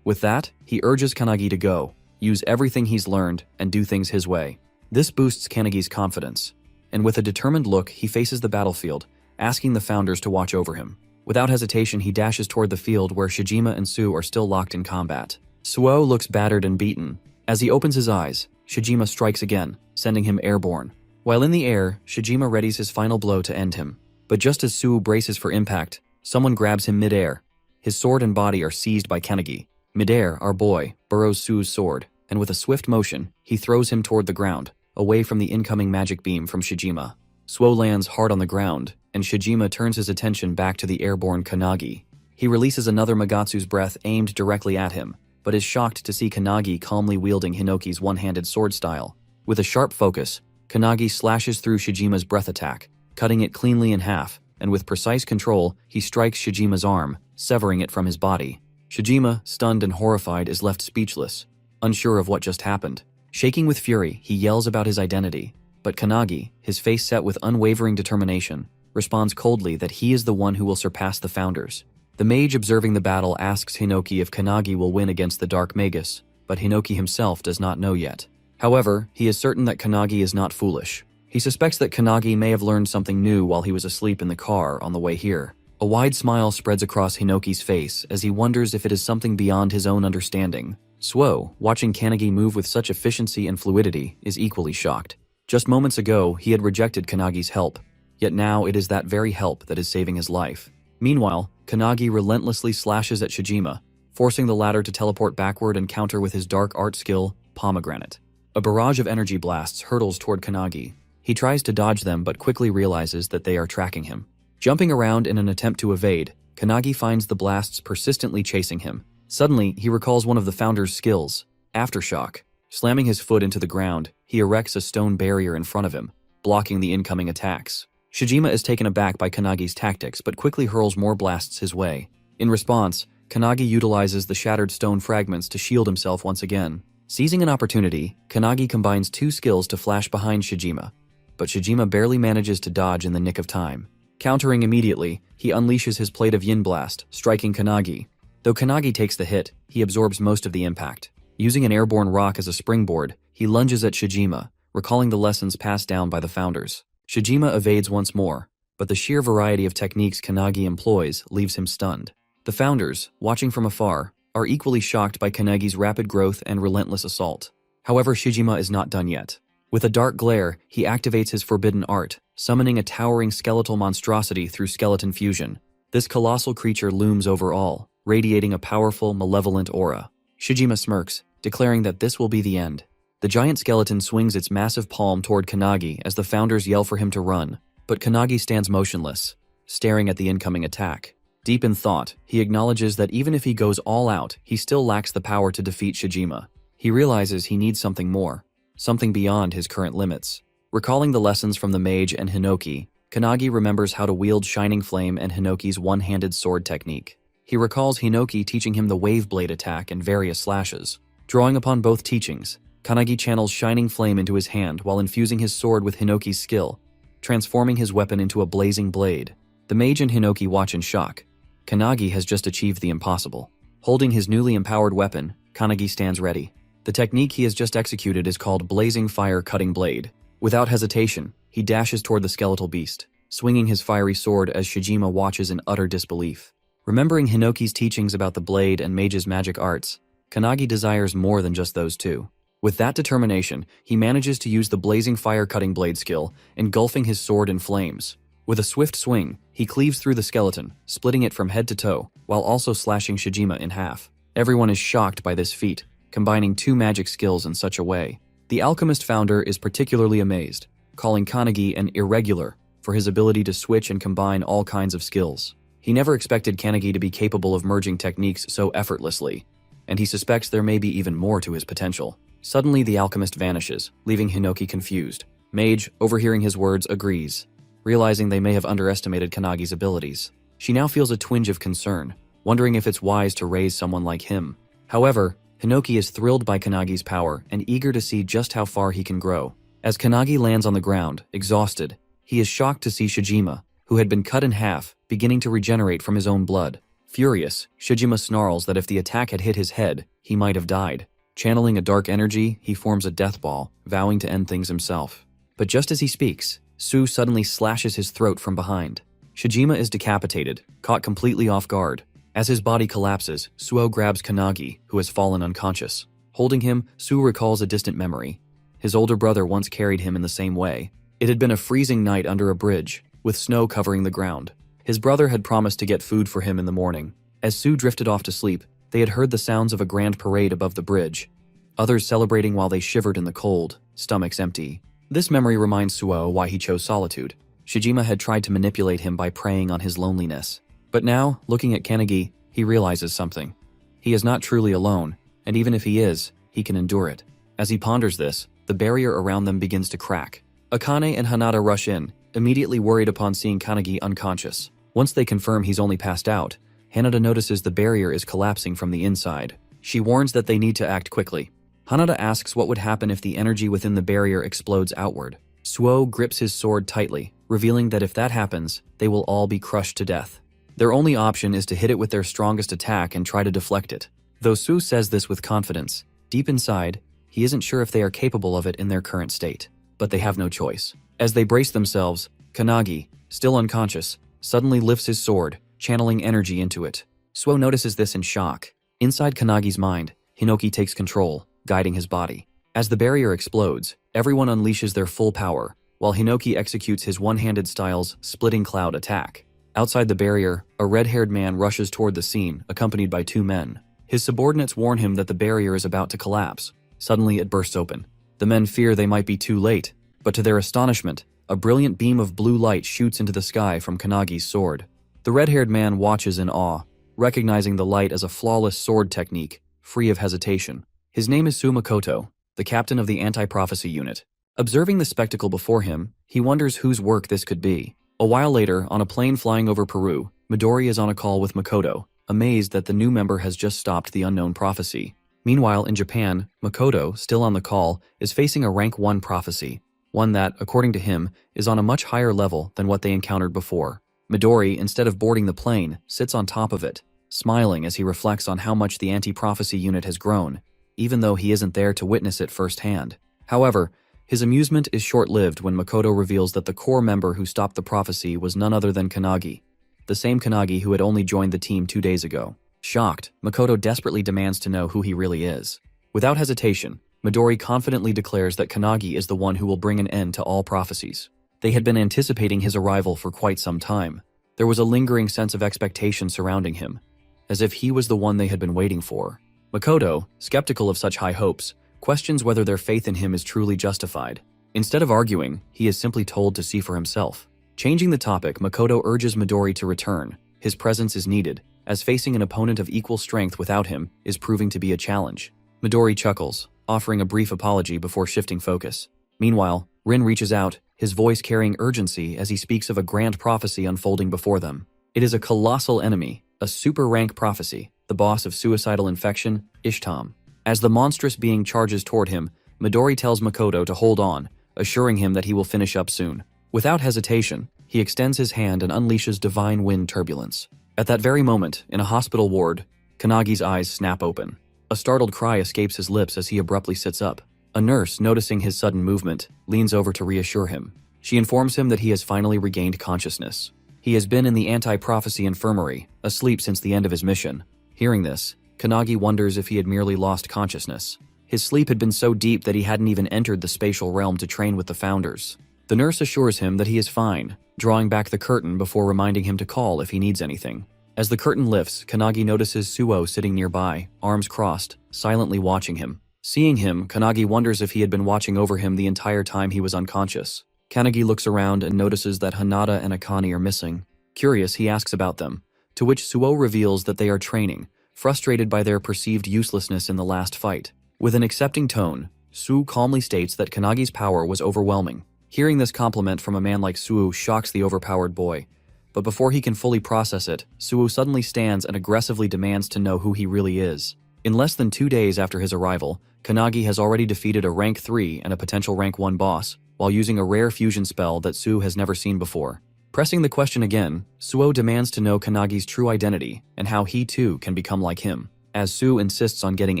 With that, he urges Kanagi to go, use everything he's learned, and do things his way. This boosts Kanagi's confidence, and with a determined look, he faces the battlefield, asking the founders to watch over him. Without hesitation, he dashes toward the field where Shijima and Suo are still locked in combat. Suo looks battered and beaten. As he opens his eyes, Shijima strikes again, sending him airborne. While in the air, Shijima readies his final blow to end him. But just as Suo braces for impact, someone grabs him mid-air. His sword and body are seized by Kanagi. Mid-air, our boy burrows Suo's sword, and with a swift motion, he throws him toward the ground, away from the incoming magic beam from Shijima. Suo lands hard on the ground, and Shijima turns his attention back to the airborne Kanagi. He releases another Magatsu's breath aimed directly at him, but is shocked to see Kanagi calmly wielding Hinoki's one-handed sword style. With a sharp focus, Kanagi slashes through Shijima's breath attack, cutting it cleanly in half, and with precise control, he strikes Shijima's arm, severing it from his body. Shijima, stunned and horrified, is left speechless, unsure of what just happened. Shaking with fury, he yells about his identity, but Kanagi, his face set with unwavering determination, responds coldly that he is the one who will surpass the founders. The mage observing the battle asks Hinoki if Kanagi will win against the Dark Magus, but Hinoki himself does not know yet. However, he is certain that Kanagi is not foolish. He suspects that Kanagi may have learned something new while he was asleep in the car on the way here. A wide smile spreads across Hinoki's face as he wonders if it is something beyond his own understanding. Suo, watching Kanagi move with such efficiency and fluidity, is equally shocked. Just moments ago, he had rejected Kanagi's help, yet now it is that very help that is saving his life. Meanwhile, Kanagi relentlessly slashes at Shijima, forcing the latter to teleport backward and counter with his dark art skill, Pomegranate. A barrage of energy blasts hurtles toward Kanagi. He tries to dodge them but quickly realizes that they are tracking him. Jumping around in an attempt to evade, Kanagi finds the blasts persistently chasing him. Suddenly, he recalls one of the founder's skills, Aftershock. Slamming his foot into the ground, he erects a stone barrier in front of him, blocking the incoming attacks. Shijima is taken aback by Kanagi's tactics but quickly hurls more blasts his way. In response, Kanagi utilizes the shattered stone fragments to shield himself once again. Seizing an opportunity, Kanagi combines two skills to flash behind Shijima, but Shijima barely manages to dodge in the nick of time. Countering immediately, he unleashes his Plate of Yin Blast, striking Kanagi. Though Kanagi takes the hit, he absorbs most of the impact. Using an airborne rock as a springboard, he lunges at Shijima, recalling the lessons passed down by the founders. Shijima evades once more, but the sheer variety of techniques Kanagi employs leaves him stunned. The founders, watching from afar, are equally shocked by Kanagi's rapid growth and relentless assault. However, Shijima is not done yet. With a dark glare, he activates his forbidden art, summoning a towering skeletal monstrosity through skeleton fusion. This colossal creature looms over all, radiating a powerful, malevolent aura. Shijima smirks, declaring that this will be the end. The giant skeleton swings its massive palm toward Kanagi as the founders yell for him to run, but Kanagi stands motionless, staring at the incoming attack. Deep in thought, he acknowledges that even if he goes all out, he still lacks the power to defeat Shijima. He realizes he needs something more, something beyond his current limits. Recalling the lessons from the mage and Hinoki, Kanagi remembers how to wield Shining Flame and Hinoki's one-handed sword technique. He recalls Hinoki teaching him the wave blade attack and various slashes. Drawing upon both teachings, Kanagi channels Shining Flame into his hand while infusing his sword with Hinoki's skill, transforming his weapon into a blazing blade. The mage and Hinoki watch in shock. Kanagi has just achieved the impossible. Holding his newly empowered weapon, Kanagi stands ready. The technique he has just executed is called Blazing Fire Cutting Blade. Without hesitation, he dashes toward the skeletal beast, swinging his fiery sword as Shijima watches in utter disbelief. Remembering Hinoki's teachings about the blade and mage's magic arts, Kanagi desires more than just those two. With that determination, he manages to use the Blazing Fire Cutting Blade skill, engulfing his sword in flames. With a swift swing, he cleaves through the skeleton, splitting it from head to toe, while also slashing Shijima in half. Everyone is shocked by this feat, combining two magic skills in such a way. The alchemist founder is particularly amazed, calling Kanagi an irregular for his ability to switch and combine all kinds of skills. He never expected Kanagi to be capable of merging techniques so effortlessly, and he suspects there may be even more to his potential. Suddenly, the alchemist vanishes, leaving Hinoki confused. Mage, overhearing his words, agrees, realizing they may have underestimated Kanagi's abilities. She now feels a twinge of concern, wondering if it's wise to raise someone like him. However, Hinoki is thrilled by Kanagi's power and eager to see just how far he can grow. As Kanagi lands on the ground, exhausted, he is shocked to see Shijima, who had been cut in half, beginning to regenerate from his own blood. Furious, Shijima snarls that if the attack had hit his head, he might have died. Channeling a dark energy, he forms a death ball, vowing to end things himself. But just as he speaks, Su suddenly slashes his throat from behind. Shijima is decapitated, caught completely off guard. As his body collapses, Suo grabs Kanagi, who has fallen unconscious. Holding him, Su recalls a distant memory. His older brother once carried him in the same way. It had been a freezing night under a bridge, with snow covering the ground. His brother had promised to get food for him in the morning. As Su drifted off to sleep, they had heard the sounds of a grand parade above the bridge, others celebrating while they shivered in the cold, stomachs empty. This memory reminds Suo why he chose solitude. Shijima had tried to manipulate him by preying on his loneliness. But now, looking at Kanagi, he realizes something. He is not truly alone, and even if he is, he can endure it. As he ponders this, the barrier around them begins to crack. Akane and Hanada rush in, immediately worried upon seeing Kanagi unconscious. Once they confirm he's only passed out, Hanada notices the barrier is collapsing from the inside. She warns that they need to act quickly. Hanada asks what would happen if the energy within the barrier explodes outward. Suo grips his sword tightly, revealing that if that happens, they will all be crushed to death. Their only option is to hit it with their strongest attack and try to deflect it. Though Su says this with confidence, deep inside, he isn't sure if they are capable of it in their current state. But they have no choice. As they brace themselves, Kanagi, still unconscious, suddenly lifts his sword, channeling energy into it. Suo notices this in shock. Inside Kanagi's mind, Hinoki takes control, guiding his body. As the barrier explodes, everyone unleashes their full power, while Hinoki executes his one-handed style's Splitting Cloud attack. Outside the barrier, a red-haired man rushes toward the scene, accompanied by two men. His subordinates warn him that the barrier is about to collapse. Suddenly, it bursts open. The men fear they might be too late, but to their astonishment, a brilliant beam of blue light shoots into the sky from Kanagi's sword. The red-haired man watches in awe, recognizing the light as a flawless sword technique, free of hesitation. His name is Makoto, the captain of the anti-prophecy unit. Observing the spectacle before him, he wonders whose work this could be. A while later, on a plane flying over Peru, Midori is on a call with Makoto, amazed that the new member has just stopped the unknown prophecy. Meanwhile, in Japan, Makoto, still on the call, is facing a rank 1 prophecy, one that, according to him, is on a much higher level than what they encountered before. Midori, instead of boarding the plane, sits on top of it, smiling as he reflects on how much the anti-prophecy unit has grown, even though he isn't there to witness it firsthand. However, His amusement is short-lived when Makoto reveals that the core member who stopped the prophecy was none other than Kannagi, the same Kannagi who had only joined the team 2 days ago. Shocked, Makoto desperately demands to know who he really is. Without hesitation, Midori confidently declares that Kannagi is the one who will bring an end to all prophecies. They had been anticipating his arrival for quite some time. There was a lingering sense of expectation surrounding him, as if he was the one they had been waiting for. Makoto, skeptical of such high hopes, questions whether their faith in him is truly justified. Instead of arguing, he is simply told to see for himself. Changing the topic, Makoto urges Midori to return. His presence is needed, as facing an opponent of equal strength without him is proving to be a challenge. Midori chuckles, offering a brief apology before shifting focus. Meanwhile, Rin reaches out, his voice carrying urgency as he speaks of a grand prophecy unfolding before them. It is a colossal enemy, a super-rank prophecy, the boss of suicidal infection, Ishtam. As the monstrous being charges toward him, Midori tells Makoto to hold on, assuring him that he will finish up soon. Without hesitation, he extends his hand and unleashes divine wind turbulence. At that very moment, in a hospital ward, Kannagi's eyes snap open. A startled cry escapes his lips as he abruptly sits up. A nurse, noticing his sudden movement, leans over to reassure him. She informs him that he has finally regained consciousness. He has been in the anti-prophecy infirmary, asleep since the end of his mission. Hearing this, Kannagi wonders if he had merely lost consciousness. His sleep had been so deep that he hadn't even entered the spatial realm to train with the founders. The nurse assures him that he is fine, drawing back the curtain before reminding him to call if he needs anything. As the curtain lifts, Kannagi notices Suo sitting nearby, arms crossed, silently watching him. Seeing him, Kannagi wonders if he had been watching over him the entire time he was unconscious. Kannagi looks around and notices that Hanada and Akane are missing. Curious, he asks about them, to which Suo reveals that they are training, frustrated by their perceived uselessness in the last fight. With an accepting tone, Su calmly states that Kannagi's power was overwhelming. Hearing this compliment from a man like Suo shocks the overpowered boy, but before he can fully process it, Suo suddenly stands and aggressively demands to know who he really is. In less than 2 days after his arrival, Kannagi has already defeated a rank 3 and a potential rank 1 boss, while using a rare fusion spell that Suo has never seen before. Pressing the question again, Suo demands to know Kannagi's true identity and how he too can become like him. As Suo insists on getting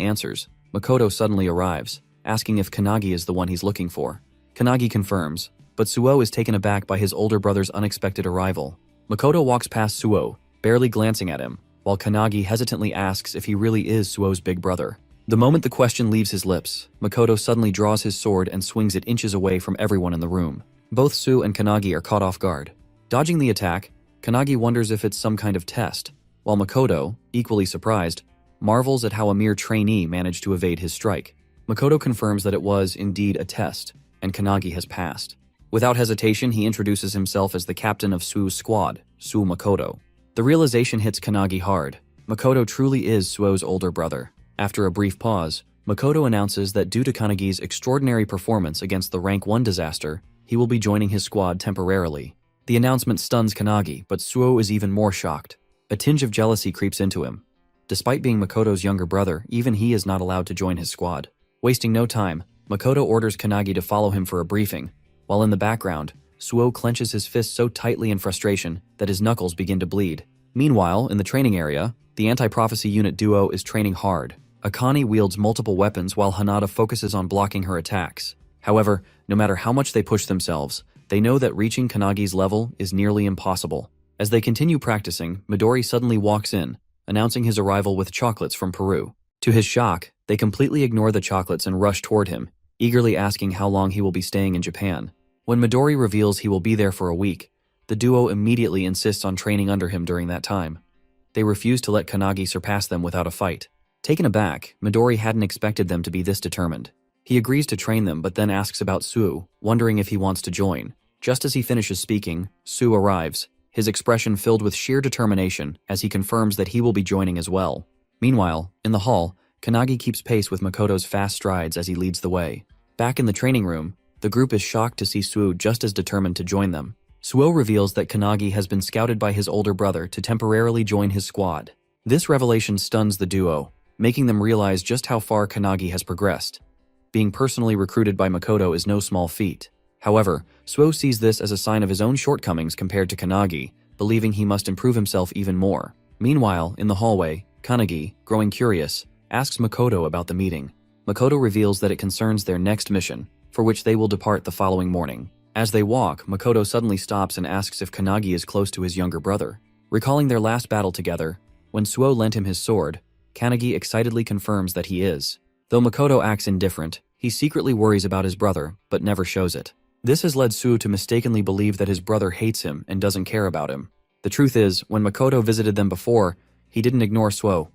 answers, Makoto suddenly arrives, asking if Kannagi is the one he's looking for. Kannagi confirms, but Suo is taken aback by his older brother's unexpected arrival. Makoto walks past Suo, barely glancing at him, while Kannagi hesitantly asks if he really is Suo's big brother. The moment the question leaves his lips, Makoto suddenly draws his sword and swings it inches away from everyone in the room. Both Suo and Kannagi are caught off guard. Dodging the attack, Kannagi wonders if it's some kind of test, while Makoto, equally surprised, marvels at how a mere trainee managed to evade his strike. Makoto confirms that it was indeed a test, and Kannagi has passed. Without hesitation, he introduces himself as the captain of Suo's squad, Suo Makoto. The realization hits Kannagi hard. Makoto truly is Suo's older brother. After a brief pause, Makoto announces that due to Kannagi's extraordinary performance against the rank 1 disaster, he will be joining his squad temporarily. The announcement stuns Kannagi, but Suo is even more shocked. A tinge of jealousy creeps into him. Despite being Makoto's younger brother, even he is not allowed to join his squad. Wasting no time, Makoto orders Kannagi to follow him for a briefing, while in the background, Suo clenches his fist so tightly in frustration that his knuckles begin to bleed. Meanwhile, in the training area, the anti-prophecy unit duo is training hard. Akane wields multiple weapons while Hanada focuses on blocking her attacks. However, no matter how much they push themselves, they know that reaching Kannagi's level is nearly impossible. As they continue practicing, Midori suddenly walks in, announcing his arrival with chocolates from Peru. To his shock, they completely ignore the chocolates and rush toward him, eagerly asking how long he will be staying in Japan. When Midori reveals he will be there for a week, the duo immediately insists on training under him during that time. They refuse to let Kannagi surpass them without a fight. Taken aback, Midori hadn't expected them to be this determined. He agrees to train them but then asks about Suo, wondering if he wants to join. Just as he finishes speaking, Suo arrives, his expression filled with sheer determination as he confirms that he will be joining as well. Meanwhile, in the hall, Kannagi keeps pace with Makoto's fast strides as he leads the way. Back in the training room, the group is shocked to see Suo just as determined to join them. Suo reveals that Kannagi has been scouted by his older brother to temporarily join his squad. This revelation stuns the duo, making them realize just how far Kannagi has progressed. Being personally recruited by Makoto is no small feat. However, Suo sees this as a sign of his own shortcomings compared to Kannagi, believing he must improve himself even more. Meanwhile, in the hallway, Kannagi, growing curious, asks Makoto about the meeting. Makoto reveals that it concerns their next mission, for which they will depart the following morning. As they walk, Makoto suddenly stops and asks if Kanagi is close to his younger brother. Recalling their last battle together, when Suo lent him his sword, Kanagi excitedly confirms that he is. Though Makoto acts indifferent, he secretly worries about his brother, but never shows it. This has led Suo to mistakenly believe that his brother hates him and doesn't care about him. The truth is, when Makoto visited them before, he didn't ignore Suo.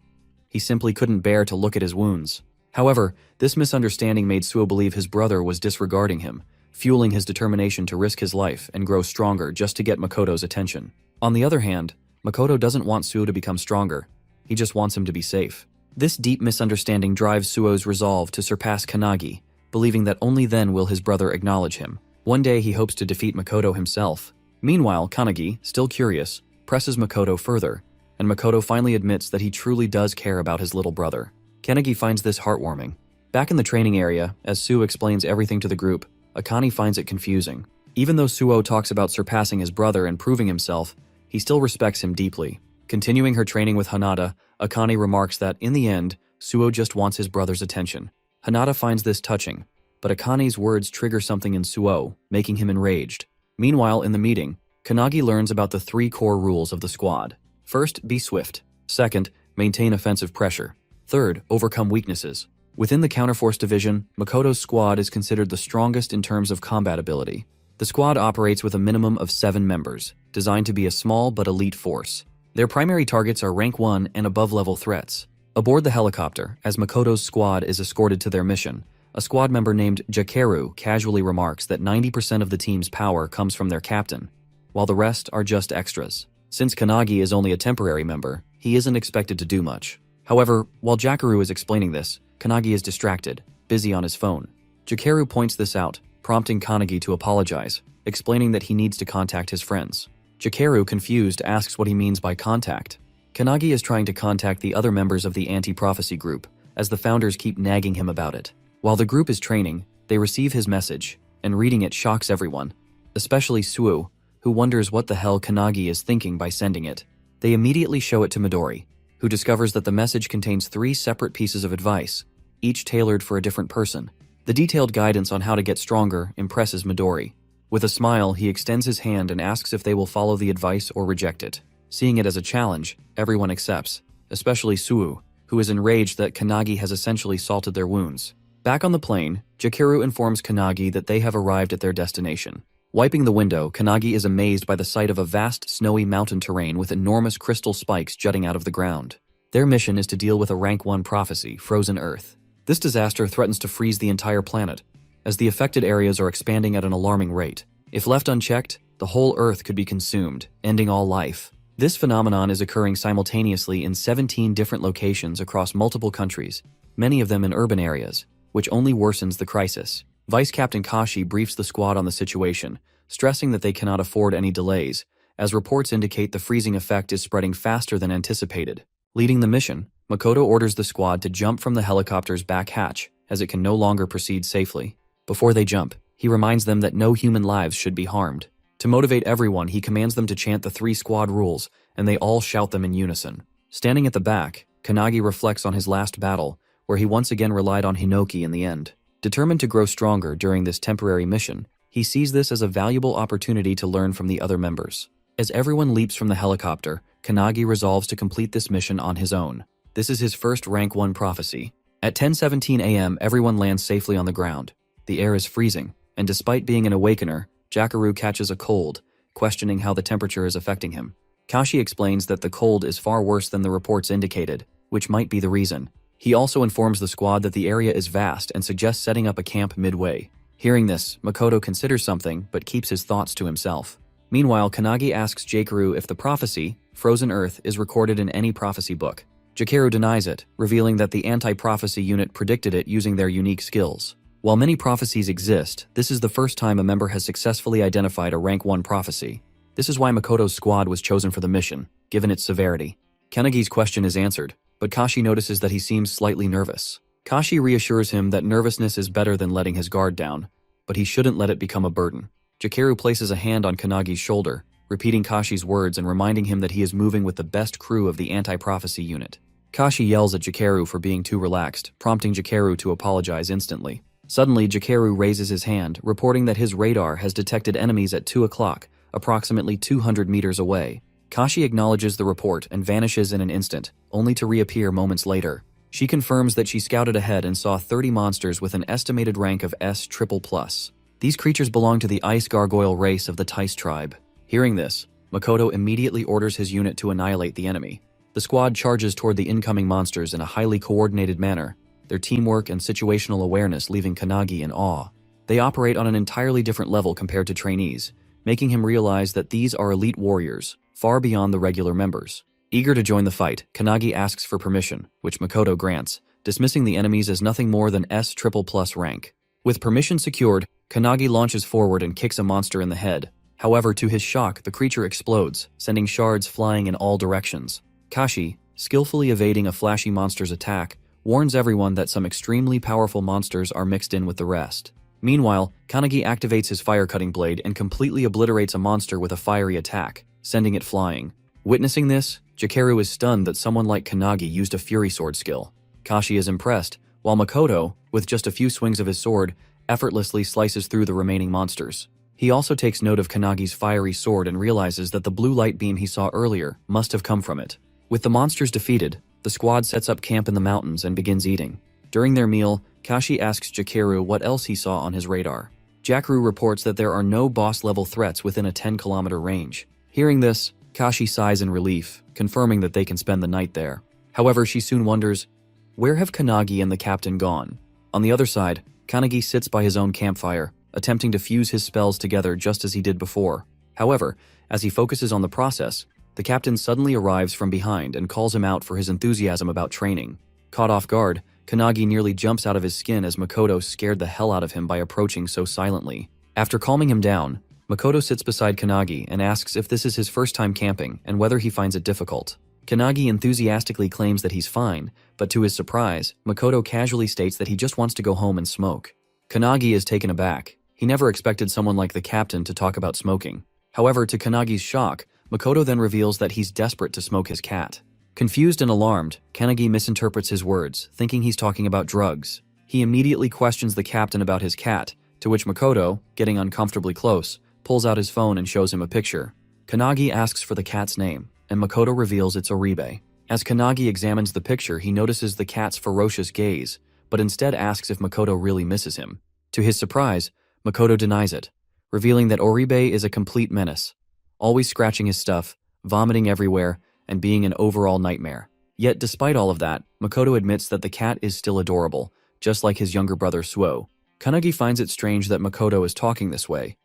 He simply couldn't bear to look at his wounds. However, this misunderstanding made Suo believe his brother was disregarding him, fueling his determination to risk his life and grow stronger just to get Makoto's attention. On the other hand, Makoto doesn't want Suo to become stronger. He just wants him to be safe. This deep misunderstanding drives Suo's resolve to surpass Kanagi, believing that only then will his brother acknowledge him. One day he hopes to defeat Makoto himself. Meanwhile, Kanagi, still curious, presses Makoto further, and Makoto finally admits that he truly does care about his little brother. Kanagi finds this heartwarming. Back in the training area, as Suo explains everything to the group, Akane finds it confusing. Even though Suo talks about surpassing his brother and proving himself, he still respects him deeply. Continuing her training with Hanada, Akane remarks that, in the end, Suo just wants his brother's attention. Hanada finds this touching, but Akane's words trigger something in Suo, making him enraged. Meanwhile, in the meeting, Kanagi learns about the 3 core rules of the squad. First, be swift. Second, maintain offensive pressure. Third, overcome weaknesses. Within the Counterforce division, Makoto's squad is considered the strongest in terms of combat ability. The squad operates with a minimum of 7 members, designed to be a small but elite force. Their primary targets are rank 1 and above-level threats. Aboard the helicopter, as Makoto's squad is escorted to their mission, a squad member named Jakeru casually remarks that 90% of the team's power comes from their captain, while the rest are just extras. Since Kanagi is only a temporary member, he isn't expected to do much. However, while Jakeru is explaining this, Kanagi is distracted, busy on his phone. Jakeru points this out, prompting Kanagi to apologize, explaining that he needs to contact his friends. Jakeru, confused, asks what he means by contact. Kanagi is trying to contact the other members of the anti-prophecy group, as the founders keep nagging him about it. While the group is training, they receive his message, and reading it shocks everyone, especially Suo, who wonders what the hell Kanagi is thinking by sending it. They immediately show it to Midori, who discovers that the message contains 3 separate pieces of advice, each tailored for a different person. The detailed guidance on how to get stronger impresses Midori. With a smile, he extends his hand and asks if they will follow the advice or reject it. Seeing it as a challenge, everyone accepts, especially Suo, who is enraged that Kanagi has essentially salted their wounds. Back on the plane, Jakeru informs Kanagi that they have arrived at their destination. Wiping the window, Kanagi is amazed by the sight of a vast, snowy mountain terrain with enormous crystal spikes jutting out of the ground. Their mission is to deal with a rank 1 prophecy, Frozen Earth. This disaster threatens to freeze the entire planet, as the affected areas are expanding at an alarming rate. If left unchecked, the whole Earth could be consumed, ending all life. This phenomenon is occurring simultaneously in 17 different locations across multiple countries, many of them in urban areas, which only worsens the crisis. Vice Captain Kashi briefs the squad on the situation, stressing that they cannot afford any delays, as reports indicate the freezing effect is spreading faster than anticipated. Leading the mission, Makoto orders the squad to jump from the helicopter's back hatch, as it can no longer proceed safely. Before they jump, he reminds them that no human lives should be harmed. To motivate everyone, he commands them to chant the 3 squad rules, and they all shout them in unison. Standing at the back, Kanagi reflects on his last battle, where he once again relied on Hinoki in the end. Determined to grow stronger during this temporary mission, he sees this as a valuable opportunity to learn from the other members. As everyone leaps from the helicopter, Kanagi resolves to complete this mission on his own. This is his first rank 1 prophecy. At 10:17 a.m., everyone lands safely on the ground. The air is freezing, and despite being an awakener, Jakeru catches a cold, questioning how the temperature is affecting him. Kashi explains that the cold is far worse than the reports indicated, which might be the reason. He also informs the squad that the area is vast and suggests setting up a camp midway. Hearing this, Makoto considers something but keeps his thoughts to himself. Meanwhile, Kanagi asks Jakeru if the prophecy, Frozen Earth, is recorded in any prophecy book. Jakeru denies it, revealing that the anti-prophecy unit predicted it using their unique skills. While many prophecies exist, this is the first time a member has successfully identified a rank 1 prophecy. This is why Makoto's squad was chosen for the mission, given its severity. Kanagi's question is answered, but Kashi notices that he seems slightly nervous. Kashi reassures him that nervousness is better than letting his guard down, but he shouldn't let it become a burden. Jakeru places a hand on Kanagi's shoulder, repeating Kashi's words and reminding him that he is moving with the best crew of the anti-prophecy unit. Kashi yells at Jakeru for being too relaxed, prompting Jakeru to apologize instantly. Suddenly, Jakeru raises his hand, reporting that his radar has detected enemies at 2 o'clock, approximately 200 meters away. Kashi acknowledges the report and vanishes in an instant, only to reappear moments later. She confirms that she scouted ahead and saw 30 monsters with an estimated rank of S triple plus. These creatures belong to the ice gargoyle race of the Tice tribe. Hearing this, Makoto immediately orders his unit to annihilate the enemy. The squad charges toward the incoming monsters in a highly coordinated manner, their teamwork and situational awareness leaving Kannagi in awe. They operate on an entirely different level compared to trainees, making him realize that these are elite warriors, far beyond the regular members. Eager to join the fight, Kannagi asks for permission, which Makoto grants, dismissing the enemies as nothing more than S triple plus rank. With permission secured, Kannagi launches forward and kicks a monster in the head. However, to his shock, the creature explodes, sending shards flying in all directions. Kashi, skillfully evading a flashy monster's attack, warns everyone that some extremely powerful monsters are mixed in with the rest. Meanwhile, Kannagi activates his fire-cutting blade and completely obliterates a monster with a fiery attack, sending it flying. Witnessing this, Jakeru is stunned that someone like Kannagi used a Fury Sword skill. Kashi is impressed, while Makoto, with just a few swings of his sword, effortlessly slices through the remaining monsters. He also takes note of Kannagi's fiery sword and realizes that the blue light beam he saw earlier must have come from it. With the monsters defeated, the squad sets up camp in the mountains and begins eating. During their meal, Kashi asks Jakeru what else he saw on his radar. Jakeru reports that there are no boss-level threats within a 10-kilometer range. Hearing this, Kashi sighs in relief, confirming that they can spend the night there. However, she soon wonders, where have Kannagi and the captain gone? On the other side, Kannagi sits by his own campfire, attempting to fuse his spells together just as he did before. However, as he focuses on the process, the captain suddenly arrives from behind and calls him out for his enthusiasm about training. Caught off guard, Kannagi nearly jumps out of his skin as Makoto scared the hell out of him by approaching so silently. After calming him down, Makoto sits beside Kannagi and asks if this is his first time camping and whether he finds it difficult. Kannagi enthusiastically claims that he's fine, but to his surprise, Makoto casually states that he just wants to go home and smoke. Kannagi is taken aback. He never expected someone like the captain to talk about smoking. However, to Kannagi's shock, Makoto then reveals that he's desperate to smoke his cat. Confused and alarmed, Kannagi misinterprets his words, thinking he's talking about drugs. He immediately questions the captain about his cat, to which Makoto, getting uncomfortably close, pulls out his phone and shows him a picture. Kannagi asks for the cat's name, and Makoto reveals it's Oribe. As Kannagi examines the picture, he notices the cat's ferocious gaze, but instead asks if Makoto really misses him. To his surprise, Makoto denies it, revealing that Oribe is a complete menace, always scratching his stuff, vomiting everywhere, and being an overall nightmare. Yet despite all of that, Makoto admits that the cat is still adorable, just like his younger brother Suo. Kannagi finds it strange that Makoto is talking this way,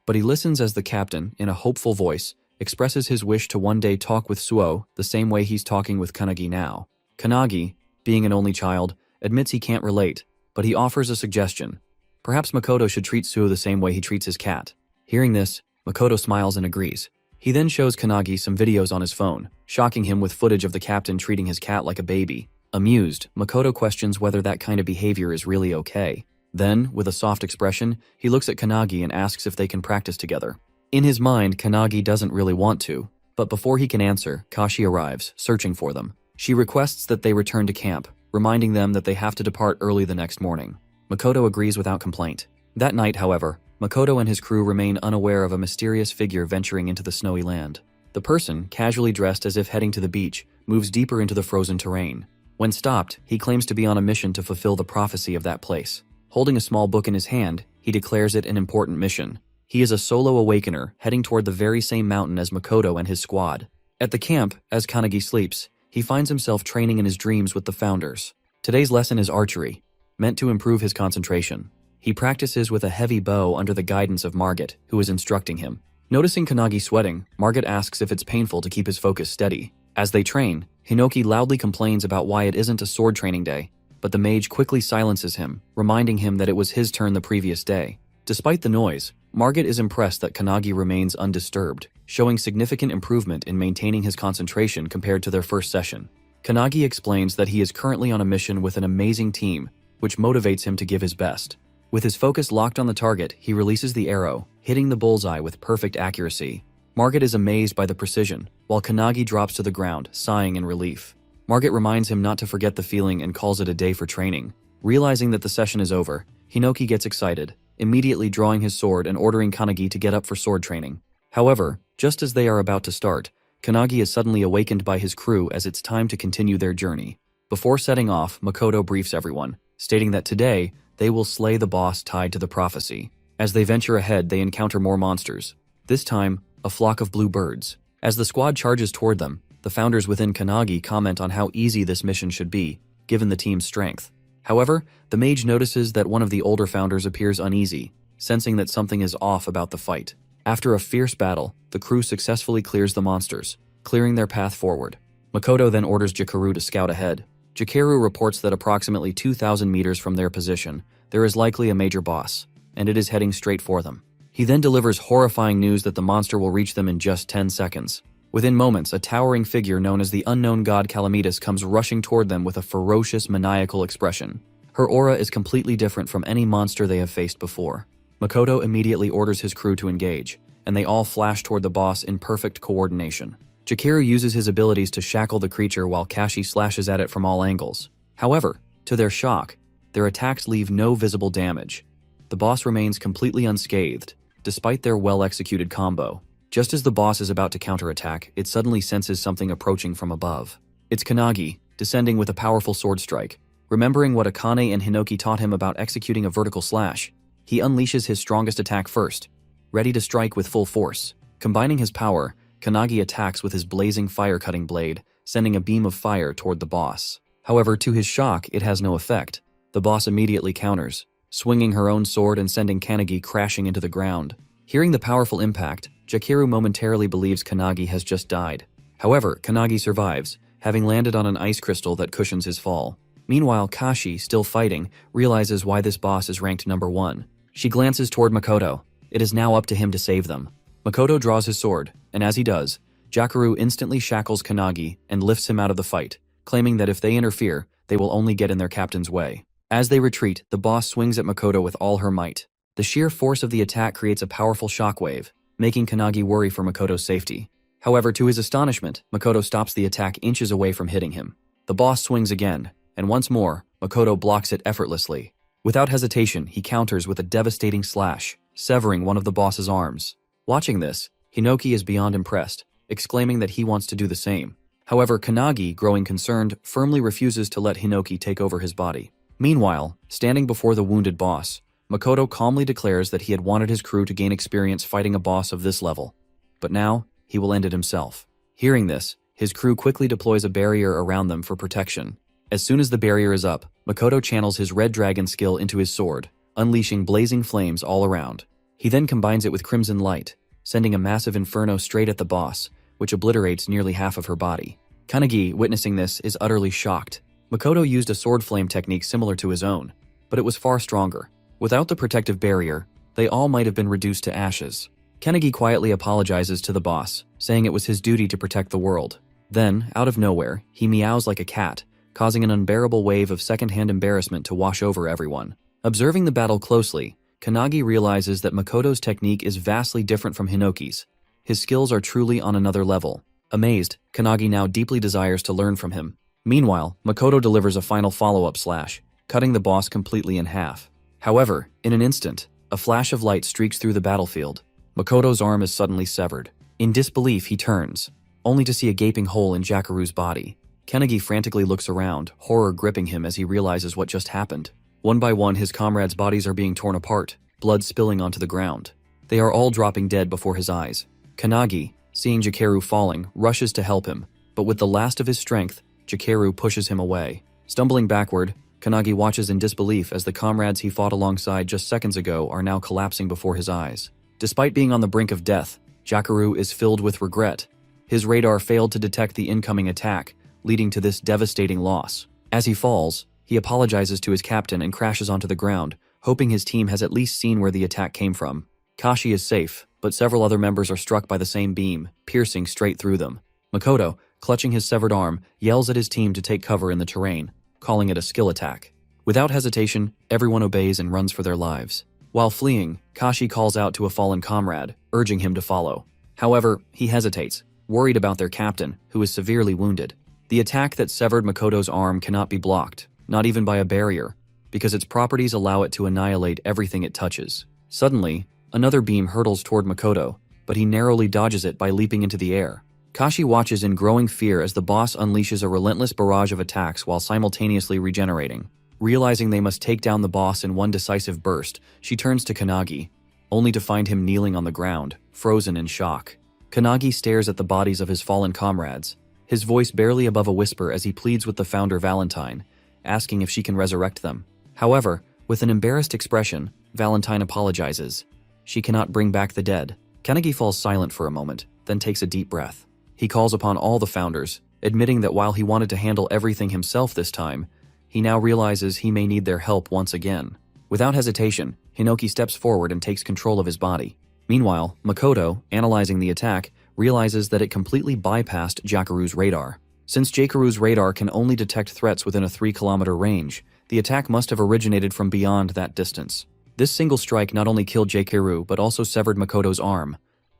but he listens as the captain, in a hopeful voice, expresses his wish to one day talk with Suo the same way he's talking with Kannagi now. Kannagi, being an only child, admits he can't relate, but he offers a suggestion. Perhaps Makoto should treat Suo the same way he treats his cat. Hearing this, Makoto smiles and agrees. He then shows Kannagi some videos on his phone, shocking him with footage of the captain treating his cat like a baby. Amused, Makoto questions whether that kind of behavior is really okay. Then, with a soft expression, he looks at Kannagi and asks if they can practice together. In his mind, Kannagi doesn't really want to, but before he can answer, Kashi arrives, searching for them. She requests that they return to camp, reminding them that they have to depart early the next morning. Makoto agrees without complaint. That night, however, Makoto and his crew remain unaware of a mysterious figure venturing into the snowy land. The person, casually dressed as if heading to the beach, moves deeper into the frozen terrain. When stopped, he claims to be on a mission to fulfill the prophecy of that place. Holding a small book in his hand, he declares it an important mission. He is a solo awakener, heading toward the very same mountain as Makoto and his squad. At the camp, as Kannagi sleeps, he finds himself training in his dreams with the founders. Today's lesson is archery, meant to improve his concentration. He practices with a heavy bow under the guidance of Margit, who is instructing him. Noticing Kannagi sweating, Margit asks if it's painful to keep his focus steady. As they train, Hinoki loudly complains about why it isn't a sword training day, but the mage quickly silences him, reminding him that it was his turn the previous day. Despite the noise, Margit is impressed that Kannagi remains undisturbed, showing significant improvement in maintaining his concentration compared to their first session. Kannagi explains that he is currently on a mission with an amazing team, which motivates him to give his best. With his focus locked on the target, he releases the arrow, hitting the bullseye with perfect accuracy. Margit is amazed by the precision, while Kannagi drops to the ground, sighing in relief. Margit reminds him not to forget the feeling and calls it a day for training. Realizing that the session is over, Hinoki gets excited, immediately drawing his sword and ordering Kanagi to get up for sword training. However, just as they are about to start, Kanagi is suddenly awakened by his crew as it's time to continue their journey. Before setting off, Makoto briefs everyone, stating that today, they will slay the boss tied to the prophecy. As they venture ahead, they encounter more monsters. This time, a flock of blue birds. As the squad charges toward them, the founders within Kanagi comment on how easy this mission should be, given the team's strength. However, the mage notices that one of the older founders appears uneasy, sensing that something is off about the fight. After a fierce battle, the crew successfully clears the monsters, clearing their path forward. Makoto then orders Jikaru to scout ahead. Jikaru reports that approximately 2,000 meters from their position, there is likely a major boss, and it is heading straight for them. He then delivers horrifying news that the monster will reach them in just 10 seconds. Within moments, a towering figure known as the unknown god Calamitas comes rushing toward them with a ferocious, maniacal expression. Her aura is completely different from any monster they have faced before. Makoto immediately orders his crew to engage, and they all flash toward the boss in perfect coordination. Jikaru uses his abilities to shackle the creature while Kashi slashes at it from all angles. However, to their shock, their attacks leave no visible damage. The boss remains completely unscathed, despite their well-executed combo. Just as the boss is about to counterattack, it suddenly senses something approaching from above. It's Kanagi, descending with a powerful sword strike. Remembering what Akane and Hinoki taught him about executing a vertical slash, he unleashes his strongest attack first, ready to strike with full force. Combining his power, Kanagi attacks with his blazing fire-cutting blade, sending a beam of fire toward the boss. However, to his shock, it has no effect. The boss immediately counters, swinging her own sword and sending Kanagi crashing into the ground. Hearing the powerful impact, Jikaru momentarily believes Kanagi has just died. However, Kanagi survives, having landed on an ice crystal that cushions his fall. Meanwhile, Kashi, still fighting, realizes why this boss is ranked number 1. She glances toward Makoto. It is now up to him to save them. Makoto draws his sword, and as he does, Jikaru instantly shackles Kanagi and lifts him out of the fight, claiming that if they interfere, they will only get in their captain's way. As they retreat, the boss swings at Makoto with all her might. The sheer force of the attack creates a powerful shockwave, making Kanagi worry for Makoto's safety. However, to his astonishment, Makoto stops the attack inches away from hitting him. The boss swings again, and once more, Makoto blocks it effortlessly. Without hesitation, he counters with a devastating slash, severing one of the boss's arms. Watching this, Hinoki is beyond impressed, exclaiming that he wants to do the same. However, Kanagi, growing concerned, firmly refuses to let Hinoki take over his body. Meanwhile, standing before the wounded boss, Makoto calmly declares that he had wanted his crew to gain experience fighting a boss of this level. But now, he will end it himself. Hearing this, his crew quickly deploys a barrier around them for protection. As soon as the barrier is up, Makoto channels his red dragon skill into his sword, unleashing blazing flames all around. He then combines it with crimson light, sending a massive inferno straight at the boss, which obliterates nearly half of her body. Kanagi, witnessing this, is utterly shocked. Makoto used a sword flame technique similar to his own, but it was far stronger. Without the protective barrier, they all might have been reduced to ashes. Kanagi quietly apologizes to the boss, saying it was his duty to protect the world. Then, out of nowhere, he meows like a cat, causing an unbearable wave of second-hand embarrassment to wash over everyone. Observing the battle closely, Kanagi realizes that Makoto's technique is vastly different from Hinoki's. His skills are truly on another level. Amazed, Kanagi now deeply desires to learn from him. Meanwhile, Makoto delivers a final follow-up slash, cutting the boss completely in half. However, in an instant, a flash of light streaks through the battlefield. Makoto's arm is suddenly severed. In disbelief, he turns, only to see a gaping hole in Jikaru's body. Kanagi frantically looks around, horror gripping him as he realizes what just happened. One by one, his comrades' bodies are being torn apart, blood spilling onto the ground. They are all dropping dead before his eyes. Kanagi, seeing Jikaru falling, rushes to help him, but with the last of his strength, Jikaru pushes him away. Stumbling backward, Kanagi watches in disbelief as the comrades he fought alongside just seconds ago are now collapsing before his eyes. Despite being on the brink of death, Jikaru is filled with regret. His radar failed to detect the incoming attack, leading to this devastating loss. As he falls, he apologizes to his captain and crashes onto the ground, hoping his team has at least seen where the attack came from. Kashi is safe, but several other members are struck by the same beam, piercing straight through them. Makoto, clutching his severed arm, yells at his team to take cover in the terrain, calling it a skill attack. Without hesitation, everyone obeys and runs for their lives. While fleeing, Kashi calls out to a fallen comrade, urging him to follow. However, he hesitates, worried about their captain, who is severely wounded. The attack that severed Makoto's arm cannot be blocked, not even by a barrier, because its properties allow it to annihilate everything it touches. Suddenly, another beam hurtles toward Makoto, but he narrowly dodges it by leaping into the air. Kashi watches in growing fear as the boss unleashes a relentless barrage of attacks while simultaneously regenerating. Realizing they must take down the boss in one decisive burst, she turns to Kanagi, only to find him kneeling on the ground, frozen in shock. Kanagi stares at the bodies of his fallen comrades, his voice barely above a whisper as he pleads with the founder Valentine, asking if she can resurrect them. However, with an embarrassed expression, Valentine apologizes. She cannot bring back the dead. Kanagi falls silent for a moment, then takes a deep breath. He calls upon all the founders, admitting that while he wanted to handle everything himself this time, he now realizes he may need their help once again. Without hesitation, Hinoki steps forward and takes control of his body. Meanwhile, Makoto, analyzing the attack, realizes that it completely bypassed Jakuru's radar. Since Jakuru's radar can only detect threats within a 3-kilometer range, the attack must have originated from beyond that distance. This single strike not only killed Jakiru but also severed Makoto's arm,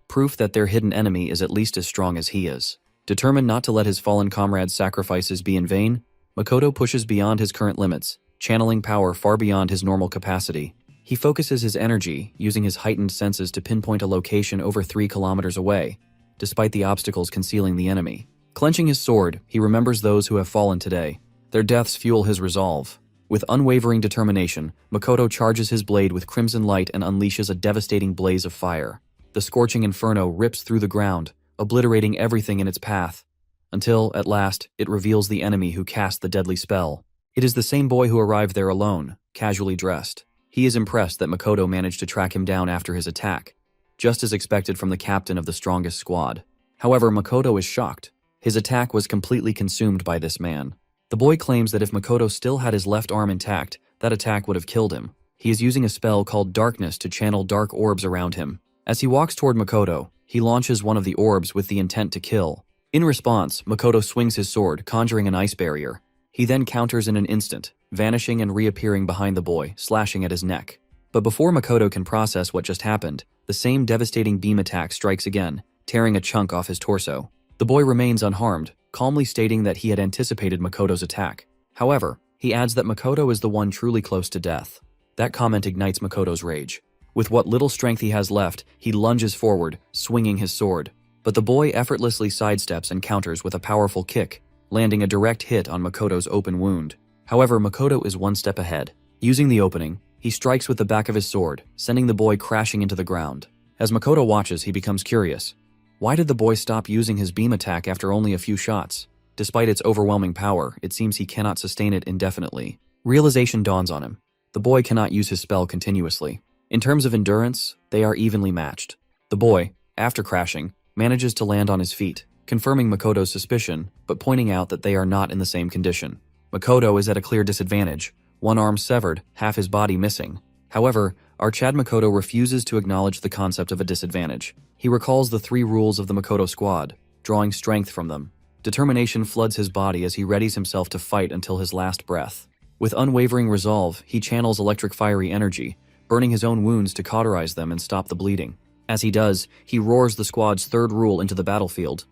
proof that their hidden enemy is at least as strong as he is. Determined not to let his fallen comrades' sacrifices be in vain, Makoto pushes beyond his current limits, channeling power far beyond his normal capacity. He focuses his energy, using his heightened senses to pinpoint a location over 3 kilometers away, despite the obstacles concealing the enemy. Clenching his sword, he remembers those who have fallen today. Their deaths fuel his resolve. With unwavering determination, Makoto charges his blade with crimson light and unleashes a devastating blaze of fire. The scorching inferno rips through the ground, obliterating everything in its path, until, at last, it reveals the enemy who cast the deadly spell. It is the same boy who arrived there alone, casually dressed. He is impressed that Makoto managed to track him down after his attack, just as expected from the captain of the strongest squad. However, Makoto is shocked. His attack was completely consumed by this man. The boy claims that if Makoto still had his left arm intact, that attack would have killed him. He is using a spell called Darkness to channel dark orbs around him. As he walks toward Makoto, he launches one of the orbs with the intent to kill. In response, Makoto swings his sword, conjuring an ice barrier. He then counters in an instant, vanishing and reappearing behind the boy, slashing at his neck. But before Makoto can process what just happened, the same devastating beam attack strikes again, tearing a chunk off his torso. The boy remains unharmed, calmly stating that he had anticipated Makoto's attack. However, he adds that Makoto is the one truly close to death. That comment ignites Makoto's rage. With what little strength he has left, he lunges forward, swinging his sword. But the boy effortlessly sidesteps and counters with a powerful kick, landing a direct hit on Makoto's open wound. However, Makoto is one step ahead. Using the opening, he strikes with the back of his sword, sending the boy crashing into the ground. As Makoto watches, he becomes curious. Why did the boy stop using his beam attack after only a few shots? Despite its overwhelming power, it seems he cannot sustain it indefinitely. Realization dawns on him. The boy cannot use his spell continuously. In terms of endurance, they are evenly matched. The boy, after crashing, manages to land on his feet, confirming Makoto's suspicion, but pointing out that they are not in the same condition. Makoto is at a clear disadvantage, one arm severed, half his body missing. However, our Chad Makoto refuses to acknowledge the concept of a disadvantage. He recalls the 3 rules of the Makoto squad, drawing strength from them. Determination floods his body as he readies himself to fight until his last breath. With unwavering resolve, he channels electric fiery energy, burning his own wounds to cauterize them and stop the bleeding. As he does, he roars the squad's 3rd rule into the battlefield.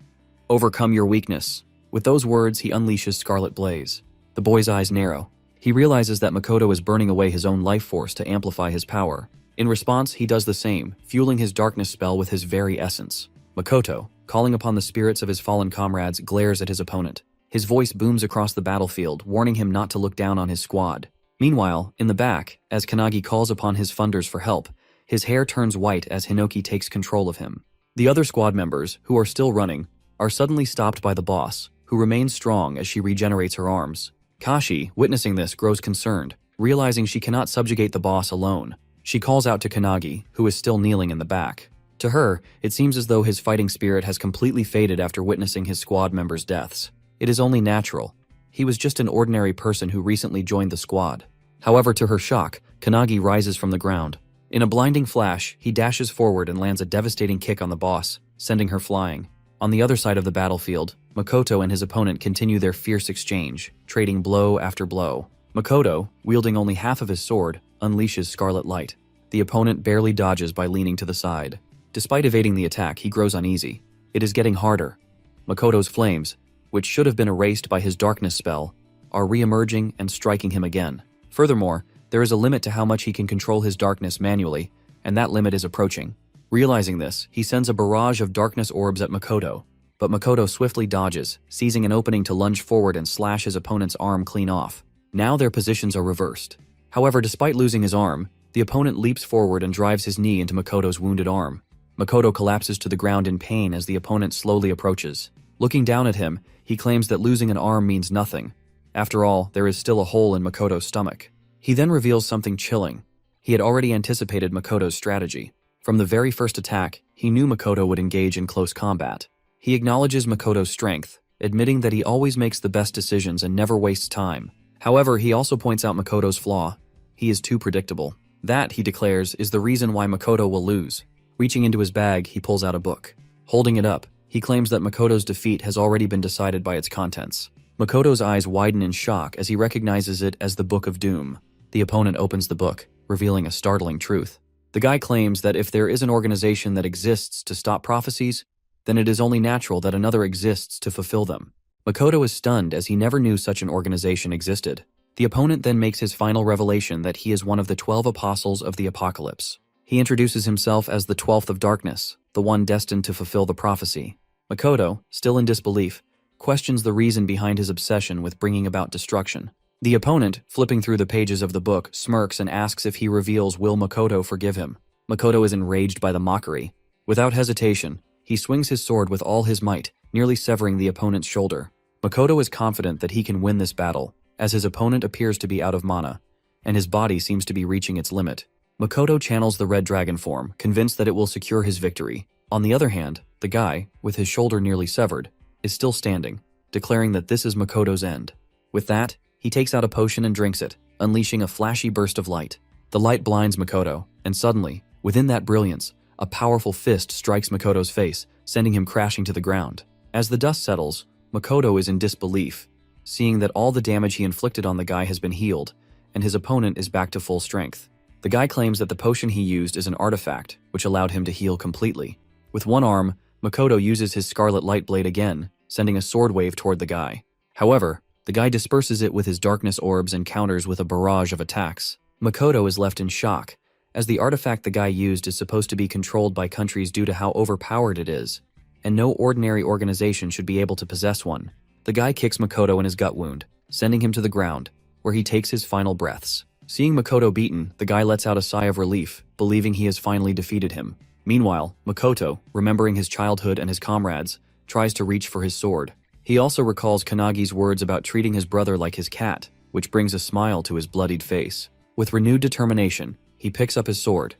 Overcome your weakness. With those words, he unleashes Scarlet Blaze. The boy's eyes narrow. He realizes that Makoto is burning away his own life force to amplify his power. In response, he does the same, fueling his darkness spell with his very essence. Makoto, calling upon the spirits of his fallen comrades, glares at his opponent. His voice booms across the battlefield, warning him not to look down on his squad. Meanwhile, in the back, as Kanagi calls upon his funders for help, his hair turns white as Hinoki takes control of him. The other squad members, who are still running, are suddenly stopped by the boss, who remains strong as she regenerates her arms. Kashi, witnessing this, grows concerned, realizing she cannot subjugate the boss alone. She calls out to Kanagi, who is still kneeling in the back. To her, it seems as though his fighting spirit has completely faded after witnessing his squad members' deaths. It is only natural. He was just an ordinary person who recently joined the squad. However, to her shock, Kanagi rises from the ground. In a blinding flash, he dashes forward and lands a devastating kick on the boss, sending her flying. On the other side of the battlefield, Makoto and his opponent continue their fierce exchange, trading blow after blow. Makoto, wielding only half of his sword, unleashes Scarlet Light. The opponent barely dodges by leaning to the side. Despite evading the attack, he grows uneasy. It is getting harder. Makoto's flames, which should have been erased by his darkness spell, are re-emerging and striking him again. Furthermore, There is a limit to how much he can control his darkness manually, and that limit is approaching. Realizing this, he sends a barrage of darkness orbs at Makoto, but Makoto swiftly dodges, seizing an opening to lunge forward and slash his opponent's arm clean off. Now their positions are reversed. However, despite losing his arm, the opponent leaps forward and drives his knee into Makoto's wounded arm. Makoto collapses to the ground in pain as the opponent slowly approaches. Looking down at him, he claims that losing an arm means nothing. After all, there is still a hole in Makoto's stomach. He then reveals something chilling. He had already anticipated Makoto's strategy. From the very first attack, he knew Makoto would engage in close combat. He acknowledges Makoto's strength, admitting that he always makes the best decisions and never wastes time. However, he also points out Makoto's flaw. He is too predictable. That, he declares, is the reason why Makoto will lose. Reaching into his bag, he pulls out a book. Holding it up, he claims that Makoto's defeat has already been decided by its contents. Makoto's eyes widen in shock as he recognizes it as the Book of Doom. The opponent opens the book, revealing a startling truth. The guy claims that if there is an organization that exists to stop prophecies, then it is only natural that another exists to fulfill them. Makoto is stunned as he never knew such an organization existed. The opponent then makes his final revelation that he is one of the 12 apostles of the apocalypse. He introduces himself as the 12th of darkness, the one destined to fulfill the prophecy. Makoto, still in disbelief, questions the reason behind his obsession with bringing about destruction. The opponent, flipping through the pages of the book, smirks and asks if he reveals will Makoto forgive him. Makoto is enraged by the mockery. Without hesitation, he swings his sword with all his might, nearly severing the opponent's shoulder. Makoto is confident that he can win this battle, as his opponent appears to be out of mana, and his body seems to be reaching its limit. Makoto channels the red dragon form, convinced that it will secure his victory. On the other hand, the guy, with his shoulder nearly severed, is still standing, declaring that this is Makoto's end. With that, he takes out a potion and drinks it, unleashing a flashy burst of light. The light blinds Makoto, and suddenly, within that brilliance, a powerful fist strikes Makoto's face, sending him crashing to the ground. As the dust settles, Makoto is in disbelief, seeing that all the damage he inflicted on the guy has been healed, and his opponent is back to full strength. The guy claims that the potion he used is an artifact, which allowed him to heal completely. With one arm, Makoto uses his scarlet light blade again, sending a sword wave toward the guy. However, the guy disperses it with his darkness orbs and counters with a barrage of attacks. Makoto is left in shock, as the artifact the guy used is supposed to be controlled by countries due to how overpowered it is, and no ordinary organization should be able to possess one. The guy kicks Makoto in his gut wound, sending him to the ground, where he takes his final breaths. Seeing Makoto beaten, the guy lets out a sigh of relief, believing he has finally defeated him. Meanwhile, Makoto, remembering his childhood and his comrades, tries to reach for his sword. He also recalls Kanagi's words about treating his brother like his cat, which brings a smile to his bloodied face. With renewed determination, he picks up his sword,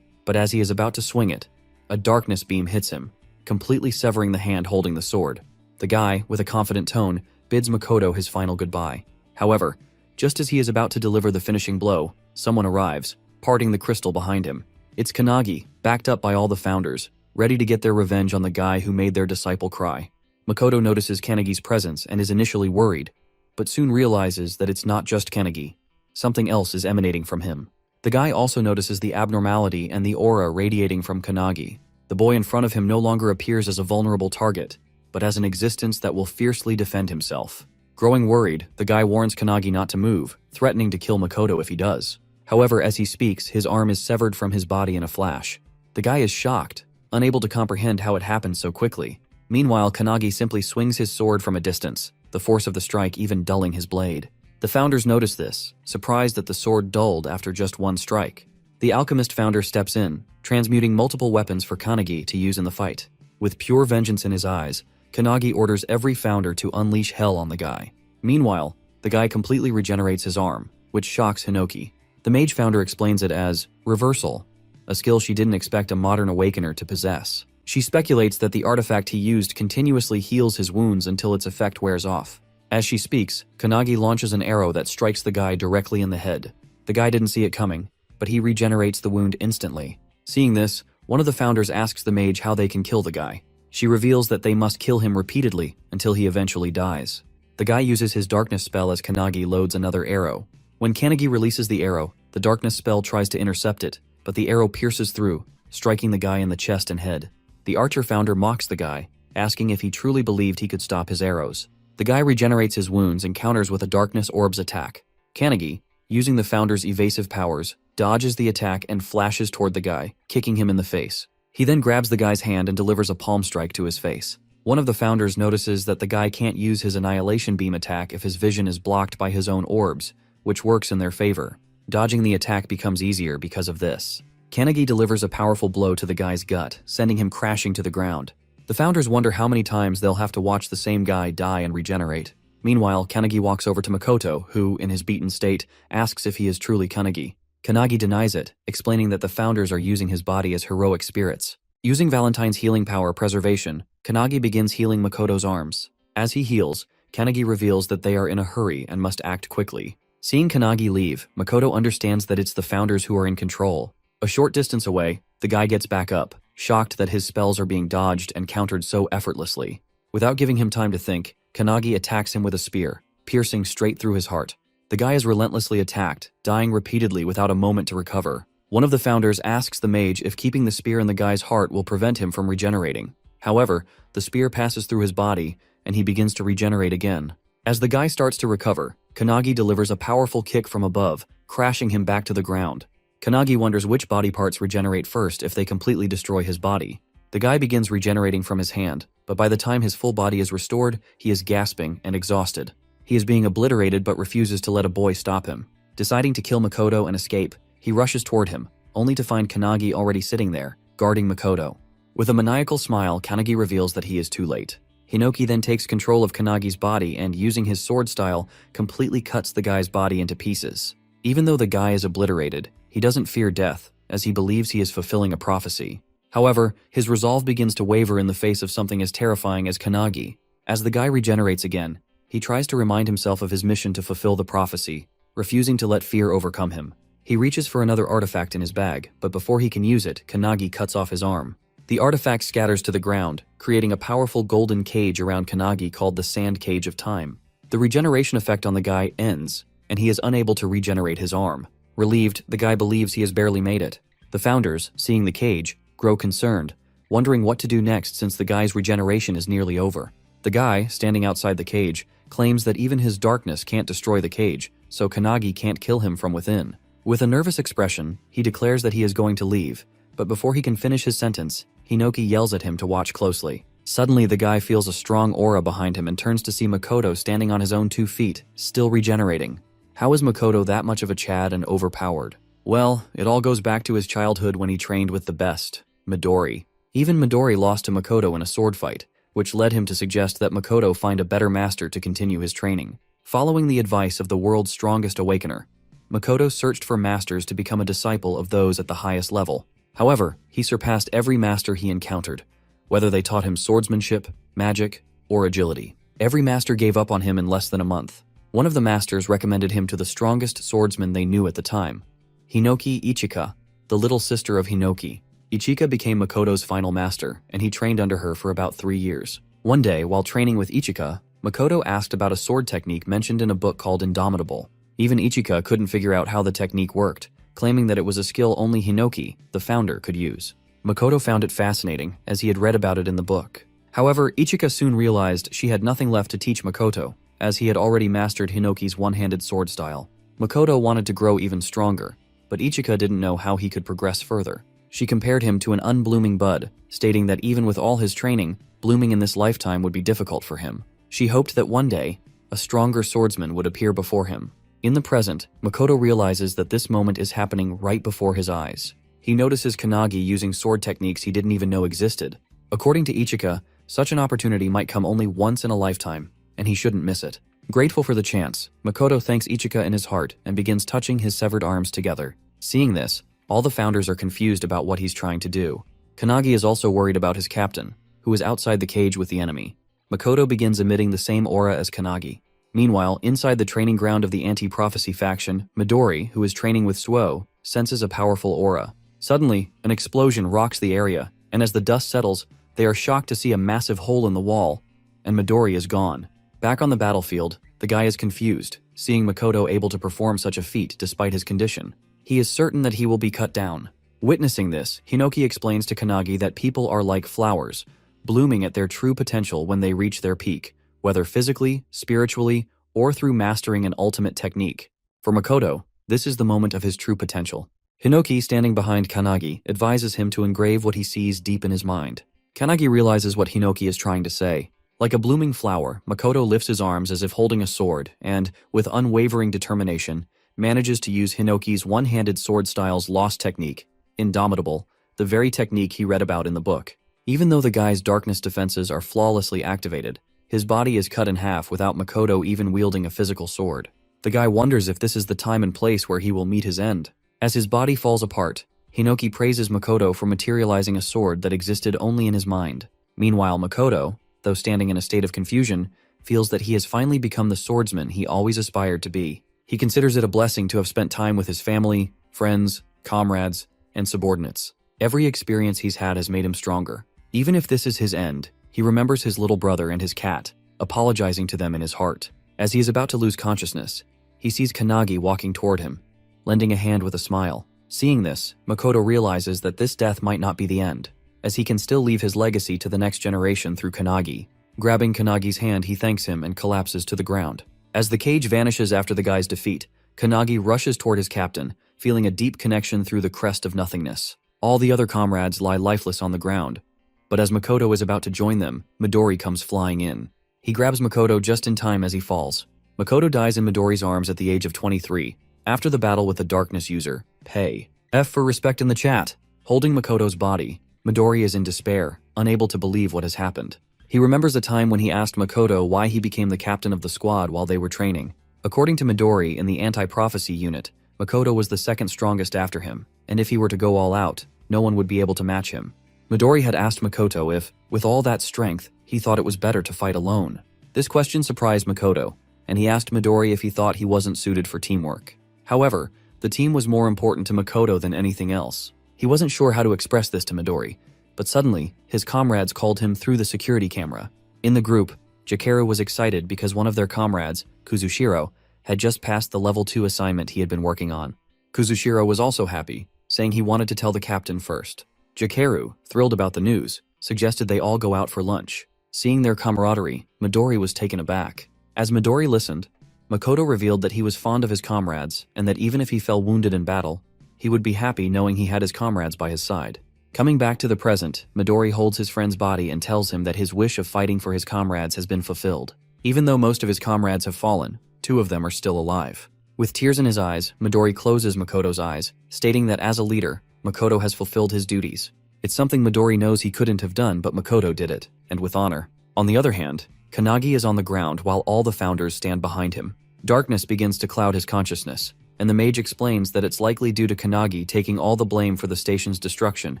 but as he is about to swing it, a darkness beam hits him, completely severing the hand holding the sword. The guy, with a confident tone, bids Makoto his final goodbye. However, just as he is about to deliver the finishing blow, someone arrives, parting the crystal behind him. It's Kanagi, backed up by all the founders, ready to get their revenge on the guy who made their disciple cry. Makoto notices Kanagi's presence and is initially worried, but soon realizes that it's not just Kanagi. Something else is emanating from him. The guy also notices the abnormality and the aura radiating from Kanagi. The boy in front of him no longer appears as a vulnerable target, but as an existence that will fiercely defend himself. Growing worried, the guy warns Kanagi not to move, threatening to kill Makoto if he does. However, as he speaks, his arm is severed from his body in a flash. The guy is shocked, unable to comprehend how it happened so quickly. Meanwhile, Kanagi simply swings his sword from a distance, the force of the strike even dulling his blade. The founders notice this, surprised that the sword dulled after just one strike. The alchemist founder steps in, transmuting multiple weapons for Kanagi to use in the fight. With pure vengeance in his eyes, Kanagi orders every founder to unleash hell on the guy. Meanwhile, the guy completely regenerates his arm, which shocks Hinoki. The mage founder explains it as reversal, a skill she didn't expect a modern awakener to possess. She speculates that the artifact he used continuously heals his wounds until its effect wears off. As she speaks, Kanagi launches an arrow that strikes the guy directly in the head. The guy didn't see it coming, but he regenerates the wound instantly. Seeing this, one of the founders asks the mage how they can kill the guy. She reveals that they must kill him repeatedly until he eventually dies. The guy uses his darkness spell as Kanagi loads another arrow. When Kanagi releases the arrow, the darkness spell tries to intercept it, but the arrow pierces through, striking the guy in the chest and head. The archer founder mocks the guy, asking if he truly believed he could stop his arrows. The guy regenerates his wounds and counters with a darkness orb's attack. Kanagi, using the founder's evasive powers, dodges the attack and flashes toward the guy, kicking him in the face. He then grabs the guy's hand and delivers a palm strike to his face. One of the founders notices that the guy can't use his annihilation beam attack if his vision is blocked by his own orbs, which works in their favor. Dodging the attack becomes easier because of this. Kanagi delivers a powerful blow to the guy's gut, sending him crashing to the ground. The founders wonder how many times they'll have to watch the same guy die and regenerate. Meanwhile, Kanagi walks over to Makoto, who, in his beaten state, asks if he is truly Kanagi. Kanagi denies it, explaining that the founders are using his body as heroic spirits. Using Valentine's healing power preservation, Kanagi begins healing Makoto's arms. As he heals, Kanagi reveals that they are in a hurry and must act quickly. Seeing Kanagi leave, Makoto understands that it's the founders who are in control. A short distance away, the guy gets back up, shocked that his spells are being dodged and countered so effortlessly. Without giving him time to think, Kanagi attacks him with a spear, piercing straight through his heart. The guy is relentlessly attacked, dying repeatedly without a moment to recover. One of the founders asks the mage if keeping the spear in the guy's heart will prevent him from regenerating. However, the spear passes through his body, and he begins to regenerate again. As the guy starts to recover, Kanagi delivers a powerful kick from above, crashing him back to the ground. Kanagi wonders which body parts regenerate first if they completely destroy his body. The guy begins regenerating from his hand, but by the time his full body is restored, he is gasping and exhausted. He is being obliterated but refuses to let a boy stop him. Deciding to kill Makoto and escape, he rushes toward him, only to find Kanagi already sitting there, guarding Makoto. With a maniacal smile, Kanagi reveals that he is too late. Hinoki then takes control of Kanagi's body and, using his sword style, completely cuts the guy's body into pieces. Even though the guy is obliterated, he doesn't fear death, as he believes he is fulfilling a prophecy. However, his resolve begins to waver in the face of something as terrifying as Kanagi. As the guy regenerates again, he tries to remind himself of his mission to fulfill the prophecy, refusing to let fear overcome him. He reaches for another artifact in his bag, but before he can use it, Kanagi cuts off his arm. The artifact scatters to the ground, creating a powerful golden cage around Kanagi called the Sand Cage of Time. The regeneration effect on the guy ends, and he is unable to regenerate his arm. Relieved, the guy believes he has barely made it. The founders, seeing the cage, grow concerned, wondering what to do next since the guy's regeneration is nearly over. The guy, standing outside the cage, claims that even his darkness can't destroy the cage, so Kanagi can't kill him from within. With a nervous expression, he declares that he is going to leave, but before he can finish his sentence, Hinoki yells at him to watch closely. Suddenly, the guy feels a strong aura behind him and turns to see Makoto standing on his own 2 feet, still regenerating. How is Makoto that much of a Chad and overpowered? Well, it all goes back to his childhood when he trained with the best, Midori. Even Midori lost to Makoto in a sword fight, which led him to suggest that Makoto find a better master to continue his training. Following the advice of the world's strongest awakener, Makoto searched for masters to become a disciple of those at the highest level. However, he surpassed every master he encountered, whether they taught him swordsmanship, magic, or agility. Every master gave up on him in less than a month. One of the masters recommended him to the strongest swordsman they knew at the time, Hinoki Ichika, the little sister of Hinoki. Ichika became Makoto's final master, and he trained under her for about 3 years. One day, while training with Ichika, Makoto asked about a sword technique mentioned in a book called Indomitable. Even Ichika couldn't figure out how the technique worked, claiming that it was a skill only Hinoki, the founder, could use. Makoto found it fascinating, as he had read about it in the book. However, Ichika soon realized she had nothing left to teach Makoto, as he had already mastered Hinoki's one-handed sword style. Makoto wanted to grow even stronger, but Ichika didn't know how he could progress further. She compared him to an unblooming bud, stating that even with all his training, blooming in this lifetime would be difficult for him. She hoped that one day, a stronger swordsman would appear before him. In the present, Makoto realizes that this moment is happening right before his eyes. He notices Kanagi using sword techniques he didn't even know existed. According to Ichika, such an opportunity might come only once in a lifetime, and he shouldn't miss it. Grateful for the chance, Makoto thanks Ichika in his heart and begins touching his severed arms together. Seeing this, all the founders are confused about what he's trying to do. Kanagi is also worried about his captain, who is outside the cage with the enemy. Makoto begins emitting the same aura as Kanagi. Meanwhile, inside the training ground of the anti-prophecy faction, Midori, who is training with Suo, senses a powerful aura. Suddenly, an explosion rocks the area, and as the dust settles, they are shocked to see a massive hole in the wall, and Midori is gone. Back on the battlefield, the guy is confused, seeing Makoto able to perform such a feat despite his condition. He is certain that he will be cut down. Witnessing this, Hinoki explains to Kanagi that people are like flowers, blooming at their true potential when they reach their peak, whether physically, spiritually, or through mastering an ultimate technique. For Makoto, This is the moment of his true potential. Hinoki, standing behind Kanagi, advises him to engrave what he sees deep in his mind. Kanagi realizes what Hinoki is trying to say. Like a blooming flower, Makoto lifts his arms as if holding a sword and, with unwavering determination, manages to use Hinoki's one-handed sword style's lost technique, Indomitable, the very technique he read about in the book. Even though the guy's darkness defenses are flawlessly activated, his body is cut in half without Makoto even wielding a physical sword. The guy wonders if this is the time and place where he will meet his end. As his body falls apart, Hinoki praises Makoto for materializing a sword that existed only in his mind. Meanwhile, Makoto, though standing in a state of confusion, feels that he has finally become the swordsman he always aspired to be. He considers it a blessing to have spent time with his family, friends, comrades, and subordinates. Every experience he's had has made him stronger. Even if this is his end, he remembers his little brother and his cat, apologizing to them in his heart. As he is about to lose consciousness, he sees Kanagi walking toward him, lending a hand with a smile. Seeing this, Makoto realizes that this death might not be the end, as he can still leave his legacy to the next generation through Kanagi. Grabbing Kanagi's hand, he thanks him and collapses to the ground. As the cage vanishes after the guy's defeat, Kanagi rushes toward his captain, feeling a deep connection through the crest of nothingness. All the other comrades lie lifeless on the ground, but as Makoto is about to join them, Midori comes flying in. He grabs Makoto just in time as he falls. Makoto dies in Midori's arms at the age of 23, after the battle with the darkness user, Pei. F for respect in the chat. Holding Makoto's body, Midori is in despair, unable to believe what has happened. He remembers a time when he asked Makoto why he became the captain of the squad while they were training. According to Midori in the anti-prophecy unit, Makoto was the second strongest after him, and if he were to go all out, no one would be able to match him. Midori had asked Makoto if, with all that strength, he thought it was better to fight alone. This question surprised Makoto, and he asked Midori if he thought he wasn't suited for teamwork. However, the team was more important to Makoto than anything else. He wasn't sure how to express this to Midori, but suddenly, his comrades called him through the security camera. In the group, Jakeru was excited because one of their comrades, Kuzushiro, had just passed the level 2 assignment he had been working on. Kuzushiro was also happy, saying he wanted to tell the captain first. Jakeru, thrilled about the news, suggested they all go out for lunch. Seeing their camaraderie, Midori was taken aback. As Midori listened, Makoto revealed that he was fond of his comrades and that even if he fell wounded in battle, he would be happy knowing he had his comrades by his side. Coming back to the present, Midori holds his friend's body and tells him that his wish of fighting for his comrades has been fulfilled. Even though most of his comrades have fallen, 2 of them are still alive. With tears in his eyes, Midori closes Makoto's eyes, stating that as a leader, Makoto has fulfilled his duties. It's something Midori knows he couldn't have done, but Makoto did it, and with honor. On the other hand, Kanagi is on the ground while all the founders stand behind him. Darkness begins to cloud his consciousness, and the mage explains that it's likely due to Kanagi taking all the blame for the station's destruction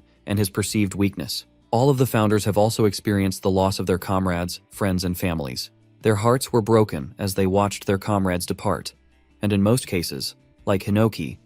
and his perceived weakness. All of the founders have also experienced the loss of their comrades, friends, and families. Their hearts were broken as they watched their comrades depart, and in most cases, like Hinoki,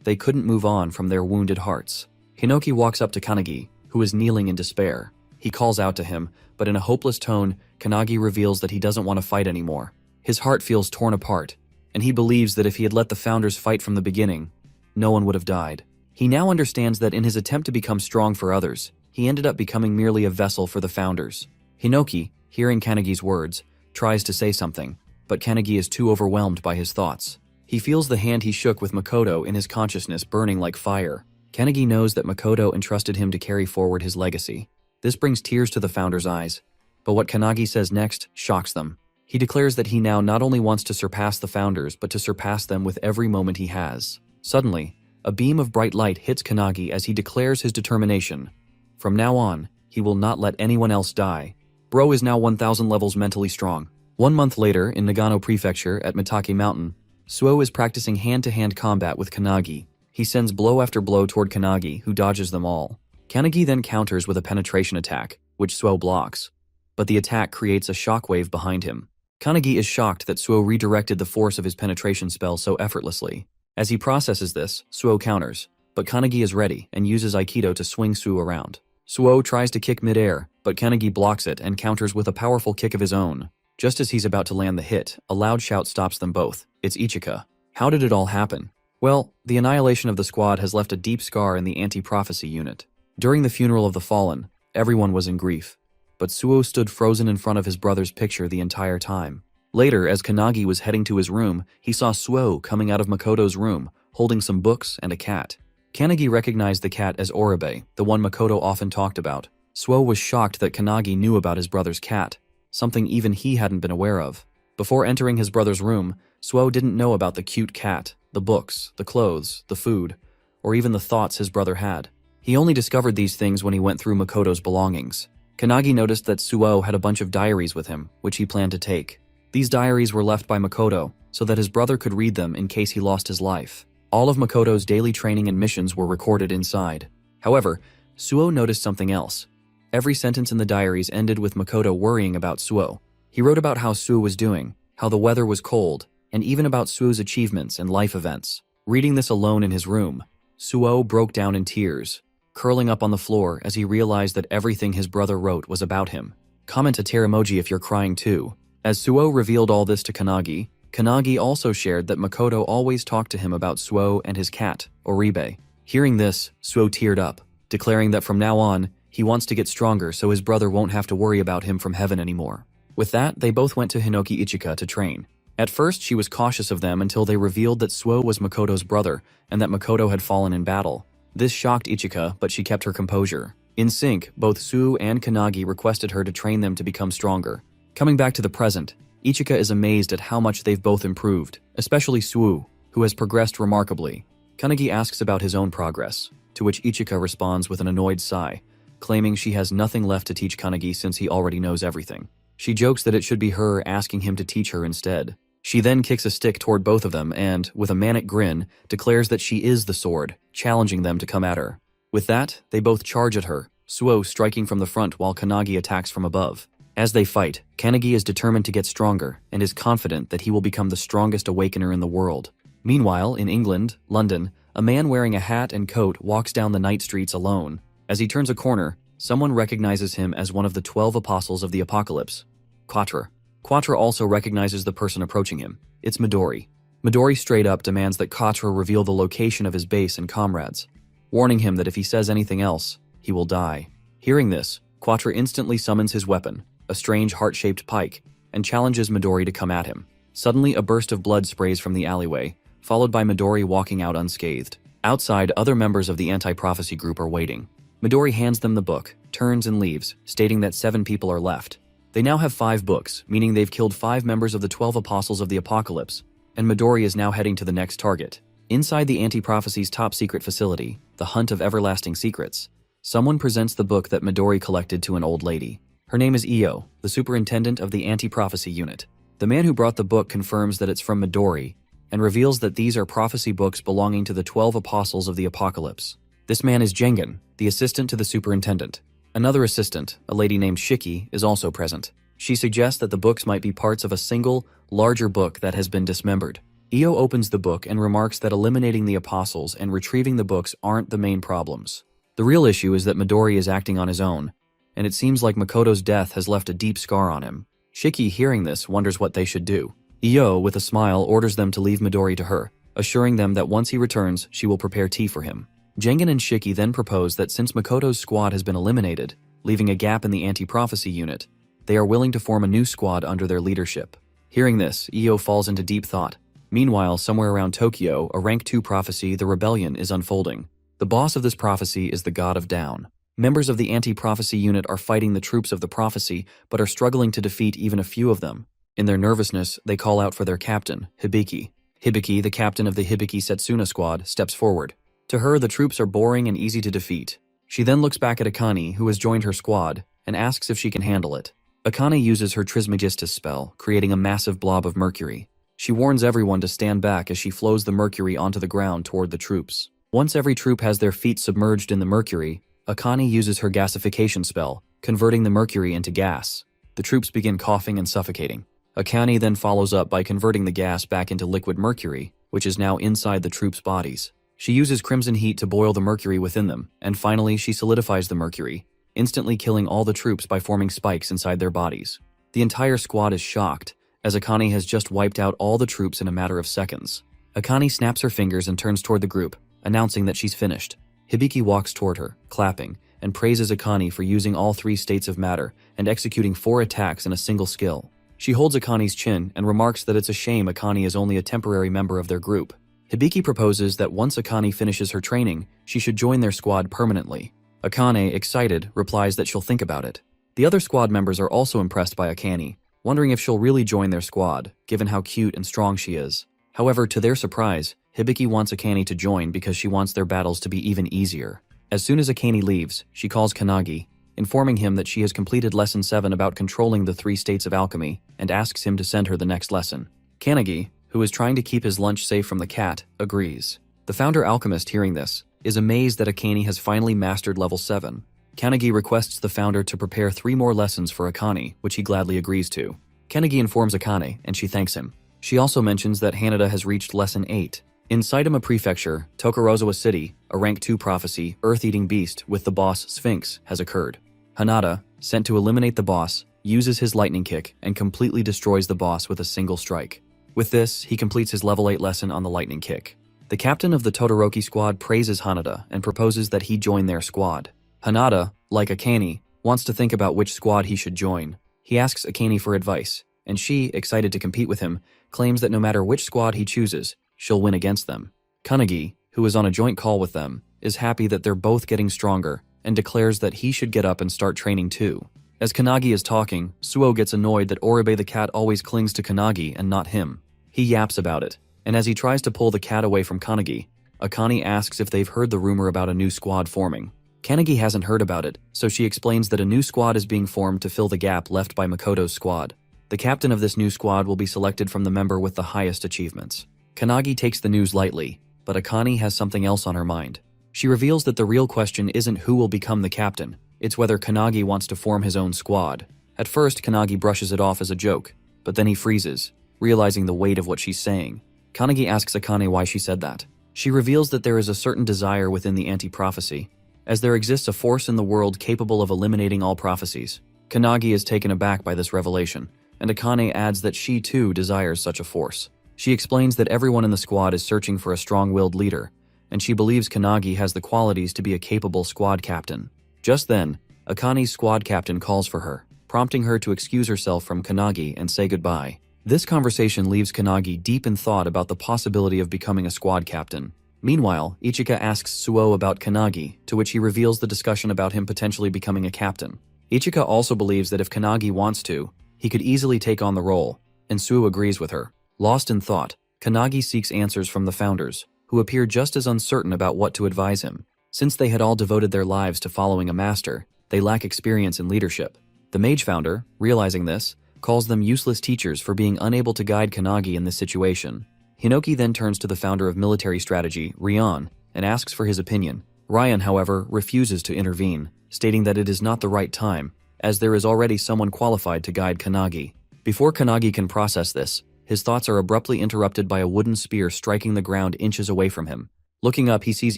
they couldn't move on from their wounded hearts. Hinoki walks up to Kanagi, who is kneeling in despair. He calls out to him, but in a hopeless tone, Kanagi reveals that he doesn't want to fight anymore. His heart feels torn apart, and he believes that if he had let the founders fight from the beginning, no one would have died. He now understands that in his attempt to become strong for others, he ended up becoming merely a vessel for the founders. Hinoki, hearing Kanagi's words, tries to say something, but Kanagi is too overwhelmed by his thoughts. He feels the hand he shook with Makoto in his consciousness burning like fire. Kanagi knows that Makoto entrusted him to carry forward his legacy. This brings tears to the founders' eyes, but what Kanagi says next shocks them. He declares that he now not only wants to surpass the founders, but to surpass them with every moment he has. Suddenly, a beam of bright light hits Kanagi as he declares his determination. From now on, he will not let anyone else die. Bro is now 1000 levels mentally strong. 1 month later, in Nagano Prefecture at Mitake Mountain, Suo is practicing hand-to-hand combat with Kanagi. He sends blow after blow toward Kanagi, who dodges them all. Kanagi then counters with a penetration attack, which Suo blocks, but the attack creates a shockwave behind him. Kanagi is shocked that Suo redirected the force of his penetration spell so effortlessly. As he processes this, Suo counters, but Kanagi is ready and uses Aikido to swing Suo around. Suo tries to kick midair, but Kanagi blocks it and counters with a powerful kick of his own. Just as he's about to land the hit, a loud shout stops them both. It's Ichika. How did it all happen? Well, the annihilation of the squad has left a deep scar in the anti-prophecy unit. During the funeral of the fallen, everyone was in grief, but Suo stood frozen in front of his brother's picture the entire time. Later, as Kanagi was heading to his room, he saw Suo coming out of Makoto's room, holding some books and a cat. Kanagi recognized the cat as Oribe, the one Makoto often talked about. Suo was shocked that Kanagi knew about his brother's cat, something even he hadn't been aware of. Before entering his brother's room, Suo didn't know about the cute cat, the books, the clothes, the food, or even the thoughts his brother had. He only discovered these things when he went through Makoto's belongings. Kanagi noticed that Suo had a bunch of diaries with him, which he planned to take. These diaries were left by Makoto so that his brother could read them in case he lost his life. All of Makoto's daily training and missions were recorded inside. However, Suo noticed something else. Every sentence in the diaries ended with Makoto worrying about Suo. He wrote about how Suo was doing, how the weather was cold, and even about Suo's achievements and life events. Reading this alone in his room, Suo broke down in tears, curling up on the floor as he realized that everything his brother wrote was about him. Comment a tear emoji if you're crying too. As Suo revealed all this to Kanagi, Kanagi also shared that Makoto always talked to him about Suo and his cat, Oribe. Hearing this, Suo teared up, declaring that from now on, he wants to get stronger so his brother won't have to worry about him from heaven anymore. With that, they both went to Hinoki Ichika to train. At first, she was cautious of them until they revealed that Suo was Makoto's brother and that Makoto had fallen in battle. This shocked Ichika, but she kept her composure. In sync, both Suo and Kanagi requested her to train them to become stronger. Coming back to the present, Ichika is amazed at how much they've both improved, especially Suo, who has progressed remarkably. Kanagi asks about his own progress, to which Ichika responds with an annoyed sigh, claiming she has nothing left to teach Kanagi since he already knows everything. She jokes that it should be her asking him to teach her instead. She then kicks a stick toward both of them and, with a manic grin, declares that she is the sword, challenging them to come at her. With that, they both charge at her, Suo striking from the front while Kanagi attacks from above. As they fight, Kanagi is determined to get stronger and is confident that he will become the strongest awakener in the world. Meanwhile, in England, London, a man wearing a hat and coat walks down the night streets alone. As he turns a corner, someone recognizes him as one of the 12 apostles of the apocalypse, Quatre. Quatre also recognizes the person approaching him. It's Midori. Midori straight up demands that Quatre reveal the location of his base and comrades, warning him that if he says anything else, he will die. Hearing this, Quatre instantly summons his weapon, a strange heart-shaped pike, and challenges Midori to come at him. Suddenly, a burst of blood sprays from the alleyway, followed by Midori walking out unscathed. Outside, other members of the anti-prophecy group are waiting. Midori hands them the book, turns and leaves, stating that 7 people are left. They now have 5 books, meaning they've killed 5 members of the 12 apostles of the apocalypse, and Midori is now heading to the next target. Inside the anti-prophecy's top-secret facility, the Hunt of Everlasting Secrets, someone presents the book that Midori collected to an old lady. Her name is Io, the superintendent of the anti-prophecy unit. The man who brought the book confirms that it's from Midori, and reveals that these are prophecy books belonging to the 12 apostles of the apocalypse. This man is Jengen, the assistant to the superintendent. Another assistant, a lady named Shiki, is also present. She suggests that the books might be parts of a single, larger book that has been dismembered. Io opens the book and remarks that eliminating the apostles and retrieving the books aren't the main problems. The real issue is that Midori is acting on his own, and it seems like Makoto's death has left a deep scar on him. Shiki, hearing this, wonders what they should do. Io, with a smile, orders them to leave Midori to her, assuring them that once he returns, she will prepare tea for him. Jengen and Shiki then propose that since Makoto's squad has been eliminated, leaving a gap in the anti-prophecy unit, they are willing to form a new squad under their leadership. Hearing this, Io falls into deep thought. Meanwhile, somewhere around Tokyo, a Rank 2 prophecy, the Rebellion, is unfolding. The boss of this prophecy is the God of Down. Members of the anti-prophecy unit are fighting the troops of the prophecy, but are struggling to defeat even a few of them. In their nervousness, they call out for their captain, Hibiki. Hibiki, the captain of the Hibiki Setsuna squad, steps forward. To her, the troops are boring and easy to defeat. She then looks back at Akane, who has joined her squad, and asks if she can handle it. Akane uses her Trismegistus spell, creating a massive blob of mercury. She warns everyone to stand back as she flows the mercury onto the ground toward the troops. Once every troop has their feet submerged in the mercury, Akane uses her gasification spell, converting the mercury into gas. The troops begin coughing and suffocating. Akane then follows up by converting the gas back into liquid mercury, which is now inside the troops' bodies. She uses crimson heat to boil the mercury within them, and finally she solidifies the mercury, instantly killing all the troops by forming spikes inside their bodies. The entire squad is shocked, as Akane has just wiped out all the troops in a matter of seconds. Akane snaps her fingers and turns toward the group, announcing that she's finished. Hibiki walks toward her, clapping, and praises Akane for using all 3 states of matter and executing 4 attacks in a single skill. She holds Akane's chin and remarks that it's a shame Akane is only a temporary member of their group. Hibiki proposes that once Akane finishes her training, she should join their squad permanently. Akane, excited, replies that she'll think about it. The other squad members are also impressed by Akane, wondering if she'll really join their squad, given how cute and strong she is. However, to their surprise, Hibiki wants Akane to join because she wants their battles to be even easier. As soon as Akane leaves, she calls Kanagi, informing him that she has completed Lesson 7 about controlling the 3 states of alchemy, and asks him to send her the next lesson. Kanagi, who is trying to keep his lunch safe from the cat, agrees. The founder alchemist, hearing this, is amazed that Akane has finally mastered level 7. Kanagi requests the founder to prepare 3 more lessons for Akane, which he gladly agrees to. Kanagi informs Akane, and she thanks him. She also mentions that Hanada has reached Lesson 8. In Saitama Prefecture, Tokorozawa City, a Rank 2 prophecy, Earth-Eating Beast with the boss Sphinx, has occurred. Hanada, sent to eliminate the boss, uses his lightning kick and completely destroys the boss with a single strike. With this, he completes his level 8 lesson on the lightning kick. The captain of the Todoroki squad praises Hanada and proposes that he join their squad. Hanada, like Akane, wants to think about which squad he should join. He asks Akane for advice, and she, excited to compete with him, claims that no matter which squad he chooses, she'll win against them. Kanagi, who is on a joint call with them, is happy that they're both getting stronger and declares that he should get up and start training too. As Kanagi is talking, Suo gets annoyed that Oribe the cat always clings to Kanagi and not him. He yaps about it, and as he tries to pull the cat away from Kanagi, Akane asks if they've heard the rumor about a new squad forming. Kanagi hasn't heard about it, so she explains that a new squad is being formed to fill the gap left by Makoto's squad. The captain of this new squad will be selected from the member with the highest achievements. Kanagi takes the news lightly, but Akane has something else on her mind. She reveals that the real question isn't who will become the captain, it's whether Kanagi wants to form his own squad. At first, Kanagi brushes it off as a joke, but then he freezes, realizing the weight of what she's saying. Kanagi asks Akane why she said that. She reveals that there is a certain desire within the anti-prophecy, as there exists a force in the world capable of eliminating all prophecies. Kanagi is taken aback by this revelation, and Akane adds that she too desires such a force. She explains that everyone in the squad is searching for a strong-willed leader, and she believes Kanagi has the qualities to be a capable squad captain. Just then, Akane's squad captain calls for her, prompting her to excuse herself from Kanagi and say goodbye. This conversation leaves Kanagi deep in thought about the possibility of becoming a squad captain. Meanwhile, Ichika asks Suo about Kanagi, to which he reveals the discussion about him potentially becoming a captain. Ichika also believes that if Kanagi wants to, he could easily take on the role, and Suo agrees with her. Lost in thought, Kanagi seeks answers from the founders, who appear just as uncertain about what to advise him. Since they had all devoted their lives to following a master, they lack experience in leadership. The mage founder, realizing this, calls them useless teachers for being unable to guide Kanagi in this situation. Hinoki then turns to the founder of military strategy, Ryan, and asks for his opinion. Ryan, however, refuses to intervene, stating that it is not the right time, as there is already someone qualified to guide Kanagi. Before Kanagi can process this, his thoughts are abruptly interrupted by a wooden spear striking the ground inches away from him. Looking up, he sees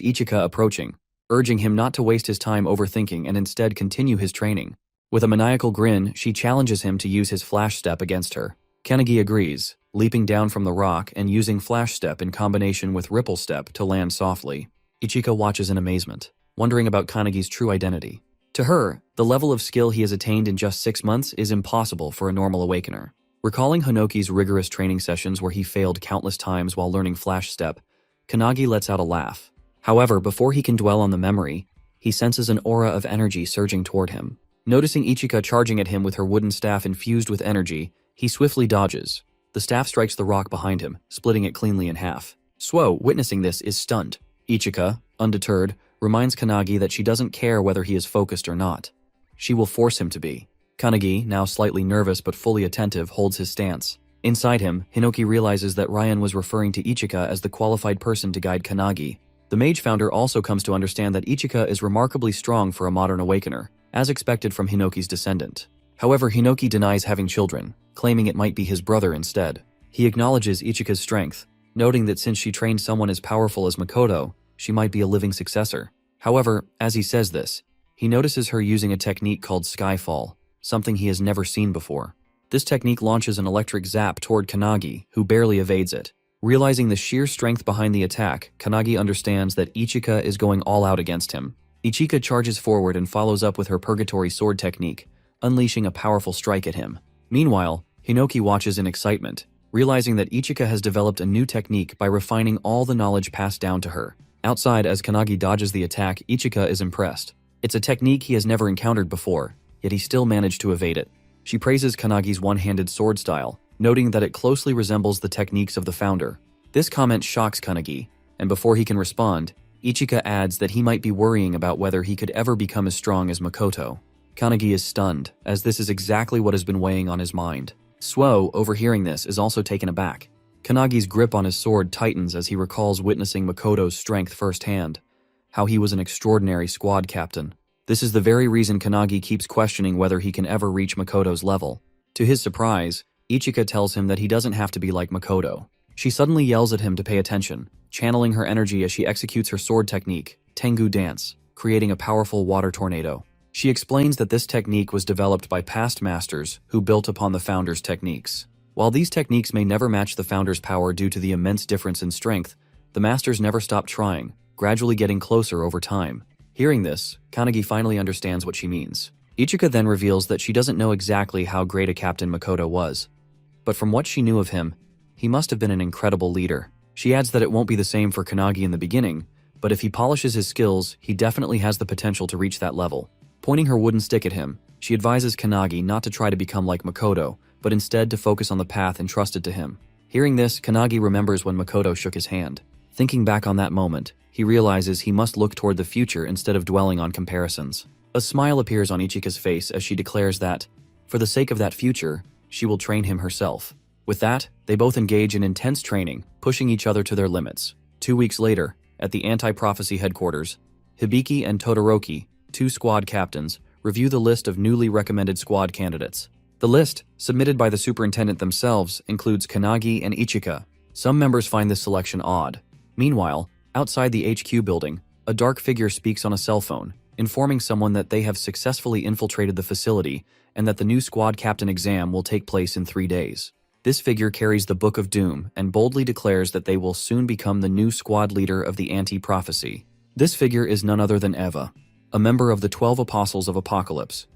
Ichika approaching, urging him not to waste his time overthinking and instead continue his training. With a maniacal grin, she challenges him to use his flash step against her. Kanagi agrees, leaping down from the rock and using flash step in combination with ripple step to land softly. Ichika watches in amazement, wondering about Kanagi's true identity. To her, the level of skill he has attained in just 6 months is impossible for a normal awakener. Recalling Hinoki's rigorous training sessions where he failed countless times while learning flash step, Kanagi lets out a laugh. However, before he can dwell on the memory, he senses an aura of energy surging toward him. Noticing Ichika charging at him with her wooden staff infused with energy, he swiftly dodges. The staff strikes the rock behind him, splitting it cleanly in half. Suo, witnessing this, is stunned. Ichika, undeterred, reminds Kanagi that she doesn't care whether he is focused or not. She will force him to be. Kanagi, now slightly nervous but fully attentive, holds his stance. Inside him, Hinoki realizes that Ryan was referring to Ichika as the qualified person to guide Kanagi. The mage founder also comes to understand that Ichika is remarkably strong for a modern awakener, as expected from Hinoki's descendant. However, Hinoki denies having children, claiming it might be his brother instead. He acknowledges Ichika's strength, noting that since she trained someone as powerful as Makoto, she might be a living successor. However, as he says this, he notices her using a technique called Skyfall, something he has never seen before. This technique launches an electric zap toward Kanagi, who barely evades it. Realizing the sheer strength behind the attack, Kanagi understands that Ichika is going all out against him. Ichika charges forward and follows up with her Purgatory Sword technique, unleashing a powerful strike at him. Meanwhile, Hinoki watches in excitement, realizing that Ichika has developed a new technique by refining all the knowledge passed down to her. Outside, as Kanagi dodges the attack, Ichika is impressed. It's a technique he has never encountered before, yet he still managed to evade it. She praises Kanagi's one-handed sword style, noting that it closely resembles the techniques of the founder. This comment shocks Kanagi, and before he can respond, Ichika adds that he might be worrying about whether he could ever become as strong as Makoto. Kanagi is stunned, as this is exactly what has been weighing on his mind. Suo, overhearing this, is also taken aback. Kanagi's grip on his sword tightens as he recalls witnessing Makoto's strength firsthand, how he was an extraordinary squad captain. This is the very reason Kanagi keeps questioning whether he can ever reach Makoto's level. To his surprise, Ichika tells him that he doesn't have to be like Makoto. She suddenly yells at him to pay attention, channeling her energy as she executes her sword technique, Tengu Dance, creating a powerful water tornado. She explains that this technique was developed by past masters who built upon the founder's techniques. While these techniques may never match the founder's power due to the immense difference in strength, the masters never stop trying, gradually getting closer over time. Hearing this, Kanagi finally understands what she means. Ichika then reveals that she doesn't know exactly how great a captain Makoto was, but from what she knew of him, he must have been an incredible leader. She adds that it won't be the same for Kanagi in the beginning, but if he polishes his skills, he definitely has the potential to reach that level. Pointing her wooden stick at him, she advises Kanagi not to try to become like Makoto, but instead to focus on the path entrusted to him. Hearing this, Kanagi remembers when Makoto shook his hand. Thinking back on that moment, he realizes he must look toward the future instead of dwelling on comparisons. A smile appears on Ichika's face as she declares that, for the sake of that future, she will train him herself. With that, they both engage in intense training, pushing each other to their limits. 2 weeks later, at the Anti-Prophecy headquarters, Hibiki and Todoroki, two squad captains, review the list of newly recommended squad candidates. The list, submitted by the superintendent themselves, includes Kanagi and Ichika. Some members find this selection odd. Meanwhile, outside the HQ building, a dark figure speaks on a cell phone, informing someone that they have successfully infiltrated the facility and that the new squad captain exam will take place in 3 days. This figure carries the Book of Doom and boldly declares that they will soon become the new squad leader of the Anti-Prophecy. This figure is none other than Eva, a member of the 12 Apostles of Apocalypse.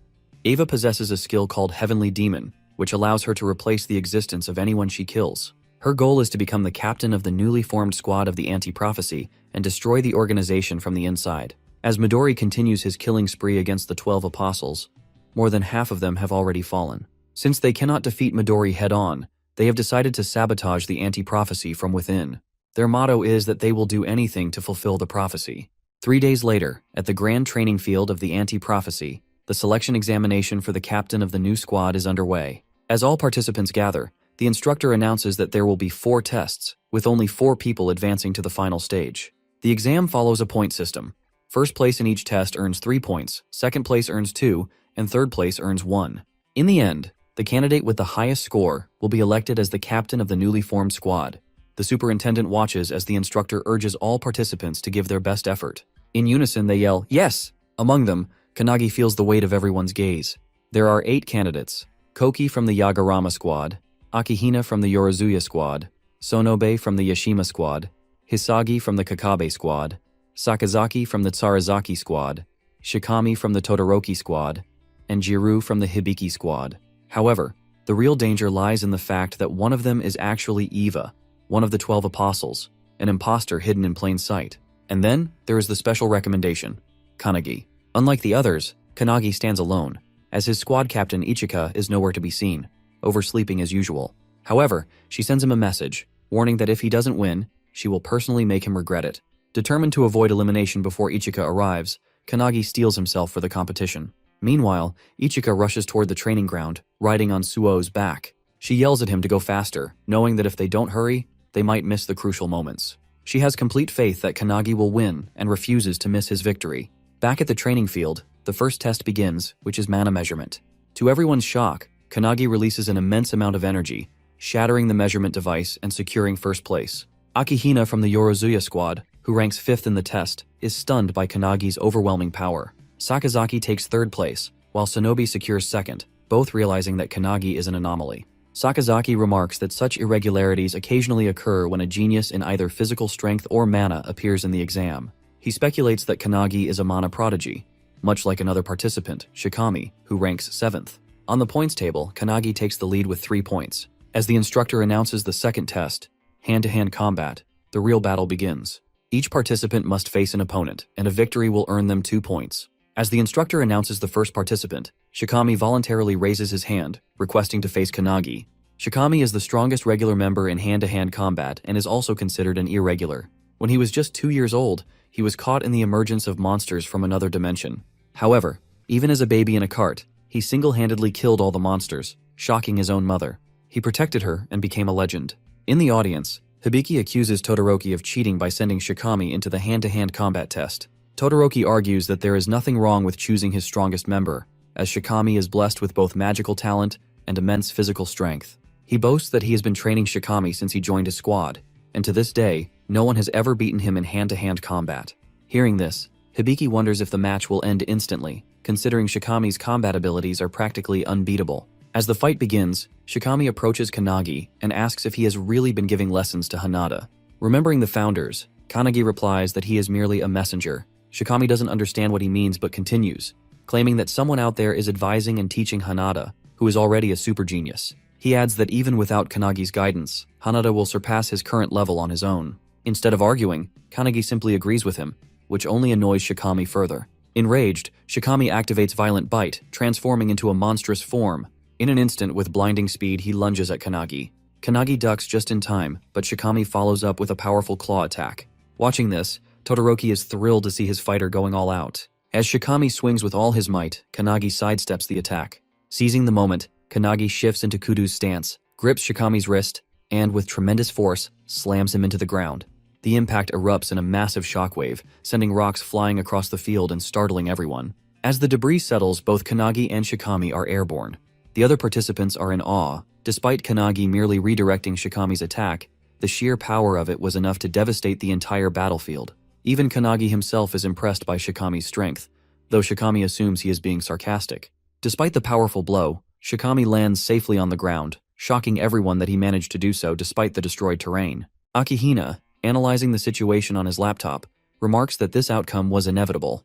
Eva possesses a skill called Heavenly Demon, which allows her to replace the existence of anyone she kills. Her goal is to become the captain of the newly formed squad of the Anti-Prophecy and destroy the organization from the inside. As Midori continues his killing spree against the 12 Apostles, more than half of them have already fallen. Since they cannot defeat Midori head-on, they have decided to sabotage the Anti-Prophecy from within. Their motto is that they will do anything to fulfill the prophecy. 3 days later, at the grand training field of the Anti-Prophecy, the selection examination for the captain of the new squad is underway. As all participants gather, the instructor announces that there will be 4 tests, with only 4 people advancing to the final stage. The exam follows a point system. First place in each test earns 3 points, second place earns 2, and third place earns 1. In the end, the candidate with the highest score will be elected as the captain of the newly formed squad. The superintendent watches as the instructor urges all participants to give their best effort. In unison, they yell, "Yes!" Among them, Kanagi feels the weight of everyone's gaze. There are 8 candidates: Koki from the Yagarama squad, Akihina from the Yorozuya squad, Sonobe from the Yashima squad, Hisagi from the Kakabe squad, Sakazaki from the Tsarazaki squad, Shikami from the Todoroki squad, and Jiru from the Hibiki squad. However, the real danger lies in the fact that one of them is actually Eva, one of the 12 apostles, an imposter hidden in plain sight. And then, there is the special recommendation, Kanagi. Unlike the others, Kanagi stands alone, as his squad captain Ichika is nowhere to be seen, oversleeping as usual. However, she sends him a message, warning that if he doesn't win, she will personally make him regret it. Determined to avoid elimination before Ichika arrives, Kanagi steels himself for the competition. Meanwhile, Ichika rushes toward the training ground, riding on Suo's back. She yells at him to go faster, knowing that if they don't hurry, they might miss the crucial moments. She has complete faith that Kanagi will win and refuses to miss his victory. Back at the training field, the first test begins, which is mana measurement. To everyone's shock, Kanagi releases an immense amount of energy, shattering the measurement device and securing first place. Akihina from the Yorozuya squad, who ranks 5th in the test, is stunned by Kanagi's overwhelming power. Sakazaki takes 3rd place, while Sonobe secures 2nd, both realizing that Kanagi is an anomaly. Sakazaki remarks that such irregularities occasionally occur when a genius in either physical strength or mana appears in the exam. He speculates that Kanagi is a mana prodigy, much like another participant, Shikami, who ranks 7th. On the points table, Kanagi takes the lead with 3 points. As the instructor announces the second test, hand-to-hand combat, the real battle begins. Each participant must face an opponent, and a victory will earn them 2 points. As the instructor announces the first participant, Shikami voluntarily raises his hand, requesting to face Kannagi. Shikami is the strongest regular member in hand-to-hand combat and is also considered an irregular. When he was just 2 years old, he was caught in the emergence of monsters from another dimension. However, even as a baby in a cart, he single-handedly killed all the monsters, shocking his own mother. He protected her and became a legend. In the audience, Hibiki accuses Todoroki of cheating by sending Shikami into the hand-to-hand combat test. Todoroki argues that there is nothing wrong with choosing his strongest member, as Shikami is blessed with both magical talent and immense physical strength. He boasts that he has been training Shikami since he joined his squad, and to this day, no one has ever beaten him in hand-to-hand combat. Hearing this, Hibiki wonders if the match will end instantly, considering Shikami's combat abilities are practically unbeatable. As the fight begins, Shikami approaches Kannagi and asks if he has really been giving lessons to Hanada. Remembering the founders, Kannagi replies that he is merely a messenger. Shikami doesn't understand what he means but continues, claiming that someone out there is advising and teaching Hanada, who is already a super genius. He adds that even without Kannagi's guidance, Hanada will surpass his current level on his own. Instead of arguing, Kannagi simply agrees with him, which only annoys Shikami further. Enraged, Shikami activates Violent Bite, transforming into a monstrous form. In an instant, with blinding speed, he lunges at Kannagi. Kannagi ducks just in time, but Shikami follows up with a powerful claw attack. Watching this, Todoroki is thrilled to see his fighter going all out. As Shikami swings with all his might, Kannagi sidesteps the attack. Seizing the moment, Kannagi shifts into Kudu's stance, grips Shikami's wrist, and with tremendous force, slams him into the ground. The impact erupts in a massive shockwave, sending rocks flying across the field and startling everyone. As the debris settles, both Kannagi and Shikami are airborne. The other participants are in awe. Despite Kannagi merely redirecting Shikami's attack, the sheer power of it was enough to devastate the entire battlefield. Even Kannagi himself is impressed by Shikami's strength, though Shikami assumes he is being sarcastic. Despite the powerful blow, Shikami lands safely on the ground, shocking everyone that he managed to do so despite the destroyed terrain. Akihina, analyzing the situation on his laptop, remarks that this outcome was inevitable.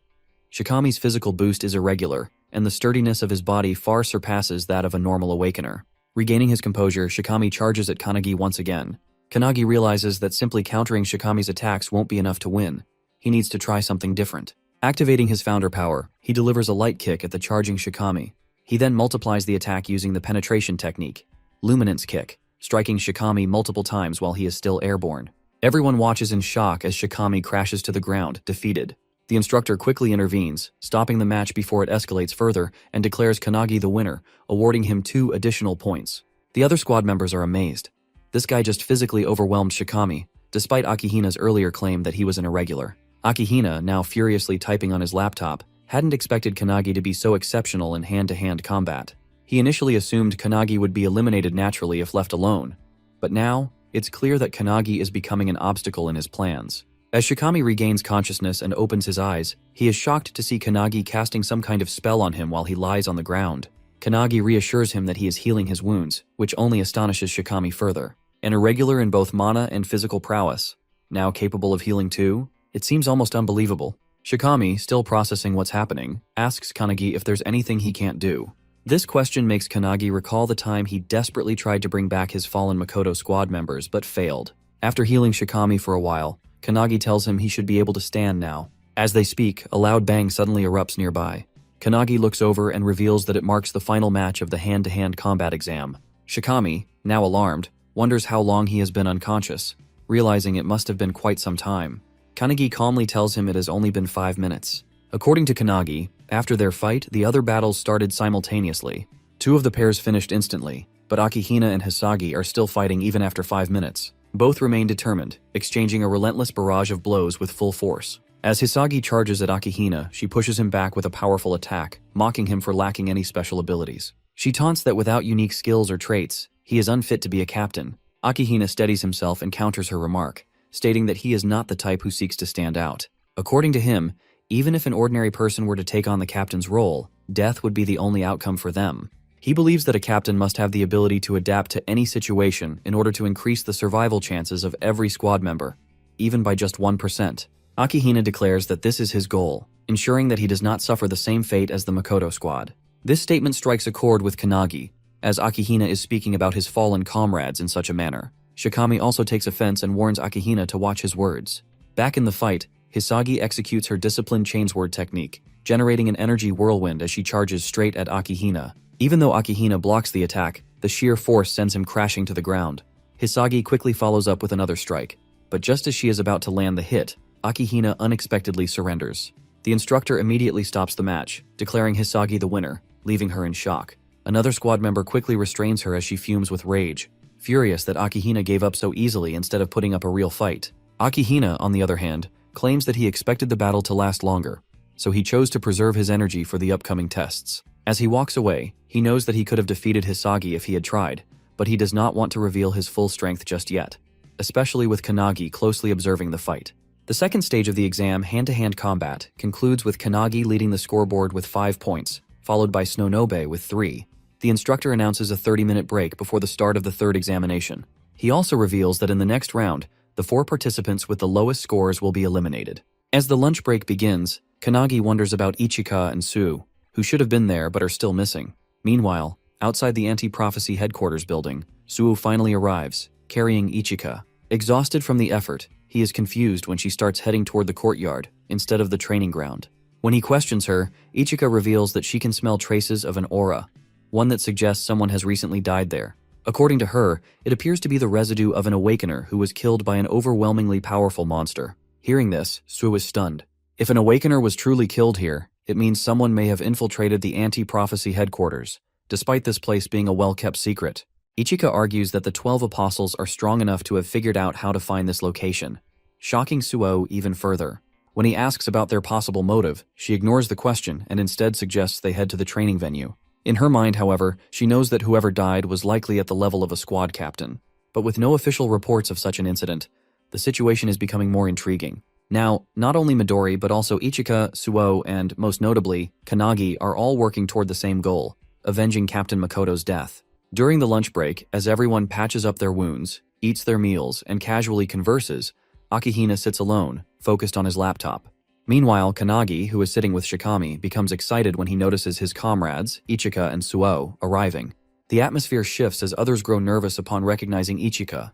Shikami's physical boost is irregular, and the sturdiness of his body far surpasses that of a normal awakener. Regaining his composure, Shikami charges at Kannagi once again. Kannagi realizes that simply countering Shikami's attacks won't be enough to win. He needs to try something different. Activating his founder power, he delivers a light kick at the charging Shikami. He then multiplies the attack using the penetration technique, Luminance Kick, striking Shikami multiple times while he is still airborne. Everyone watches in shock as Shikami crashes to the ground, defeated. The instructor quickly intervenes, stopping the match before it escalates further, and declares Kannagi the winner, awarding him 2 additional points. The other squad members are amazed. This guy just physically overwhelmed Shikami, despite Akihina's earlier claim that he was an irregular. Akihina, now furiously typing on his laptop, hadn't expected Kannagi to be so exceptional in hand-to-hand combat. He initially assumed Kannagi would be eliminated naturally if left alone, but now, it's clear that Kannagi is becoming an obstacle in his plans. As Shikami regains consciousness and opens his eyes, he is shocked to see Kannagi casting some kind of spell on him while he lies on the ground. Kannagi reassures him that he is healing his wounds, which only astonishes Shikami further. An irregular in both mana and physical prowess, now capable of healing too? It seems almost unbelievable. Shikami, still processing what's happening, asks Kannagi if there's anything he can't do. This question makes Kannagi recall the time he desperately tried to bring back his fallen Makoto squad members but failed. After healing Shikami for a while, Kannagi tells him he should be able to stand now. As they speak, a loud bang suddenly erupts nearby. Kannagi looks over and reveals that it marks the final match of the hand-to-hand combat exam. Shikami, now alarmed, wonders how long he has been unconscious, realizing it must have been quite some time. Kannagi calmly tells him it has only been 5 minutes. According to Kannagi, after their fight, the other battles started simultaneously. 2 of the pairs finished instantly, but Akihina and Hisagi are still fighting even after 5 minutes. Both remain determined, exchanging a relentless barrage of blows with full force. As Hisagi charges at Akihina, she pushes him back with a powerful attack, mocking him for lacking any special abilities. She taunts that without unique skills or traits, he is unfit to be a captain. Akihina steadies himself and counters her remark, stating that he is not the type who seeks to stand out. According to him, even if an ordinary person were to take on the captain's role, death would be the only outcome for them. He believes that a captain must have the ability to adapt to any situation in order to increase the survival chances of every squad member, even by just 1%. Akihina declares that this is his goal, ensuring that he does not suffer the same fate as the Makoto squad. This statement strikes a chord with Kannagi, as Akihina is speaking about his fallen comrades in such a manner. Shikami also takes offense and warns Akihina to watch his words. Back in the fight, Hisagi executes her disciplined chainsword technique, generating an energy whirlwind as she charges straight at Akihina. Even though Akihina blocks the attack, the sheer force sends him crashing to the ground. Hisagi quickly follows up with another strike, but just as she is about to land the hit, Akihina unexpectedly surrenders. The instructor immediately stops the match, declaring Hisagi the winner, leaving her in shock. Another squad member quickly restrains her as she fumes with rage, furious that Akihina gave up so easily instead of putting up a real fight. Akihina, on the other hand, claims that he expected the battle to last longer, so he chose to preserve his energy for the upcoming tests. As he walks away, he knows that he could have defeated Hisagi if he had tried, but he does not want to reveal his full strength just yet, especially with Kanagi closely observing the fight. The second stage of the exam, hand-to-hand combat, concludes with Kanagi leading the scoreboard with 5 points, followed by Snonobe with 3. The instructor announces a 30-minute break before the start of the third examination. He also reveals that in the next round, the 4 participants with the lowest scores will be eliminated. As the lunch break begins, Kanagi wonders about Ichika and Su, who should have been there but are still missing. Meanwhile, outside the anti-prophecy headquarters building, Su finally arrives, carrying Ichika. Exhausted from the effort, he is confused when she starts heading toward the courtyard instead of the training ground. When he questions her, Ichika reveals that she can smell traces of an aura, one that suggests someone has recently died there. According to her, it appears to be the residue of an awakener who was killed by an overwhelmingly powerful monster. Hearing this, Su is stunned. If an awakener was truly killed here, it means someone may have infiltrated the anti-prophecy headquarters, despite this place being a well-kept secret. Ichika argues that the 12 apostles are strong enough to have figured out how to find this location, shocking Suo even further. When he asks about their possible motive, she ignores the question and instead suggests they head to the training venue. In her mind, however, she knows that whoever died was likely at the level of a squad captain. But with no official reports of such an incident, the situation is becoming more intriguing. Now, not only Midori but also Ichika, Suo, and, most notably, Kanagi are all working toward the same goal, avenging Captain Makoto's death. During the lunch break, as everyone patches up their wounds, eats their meals, and casually converses, Akihina sits alone, focused on his laptop. Meanwhile, Kanagi, who is sitting with Shikami, becomes excited when he notices his comrades, Ichika and Suo, arriving. The atmosphere shifts as others grow nervous upon recognizing Ichika,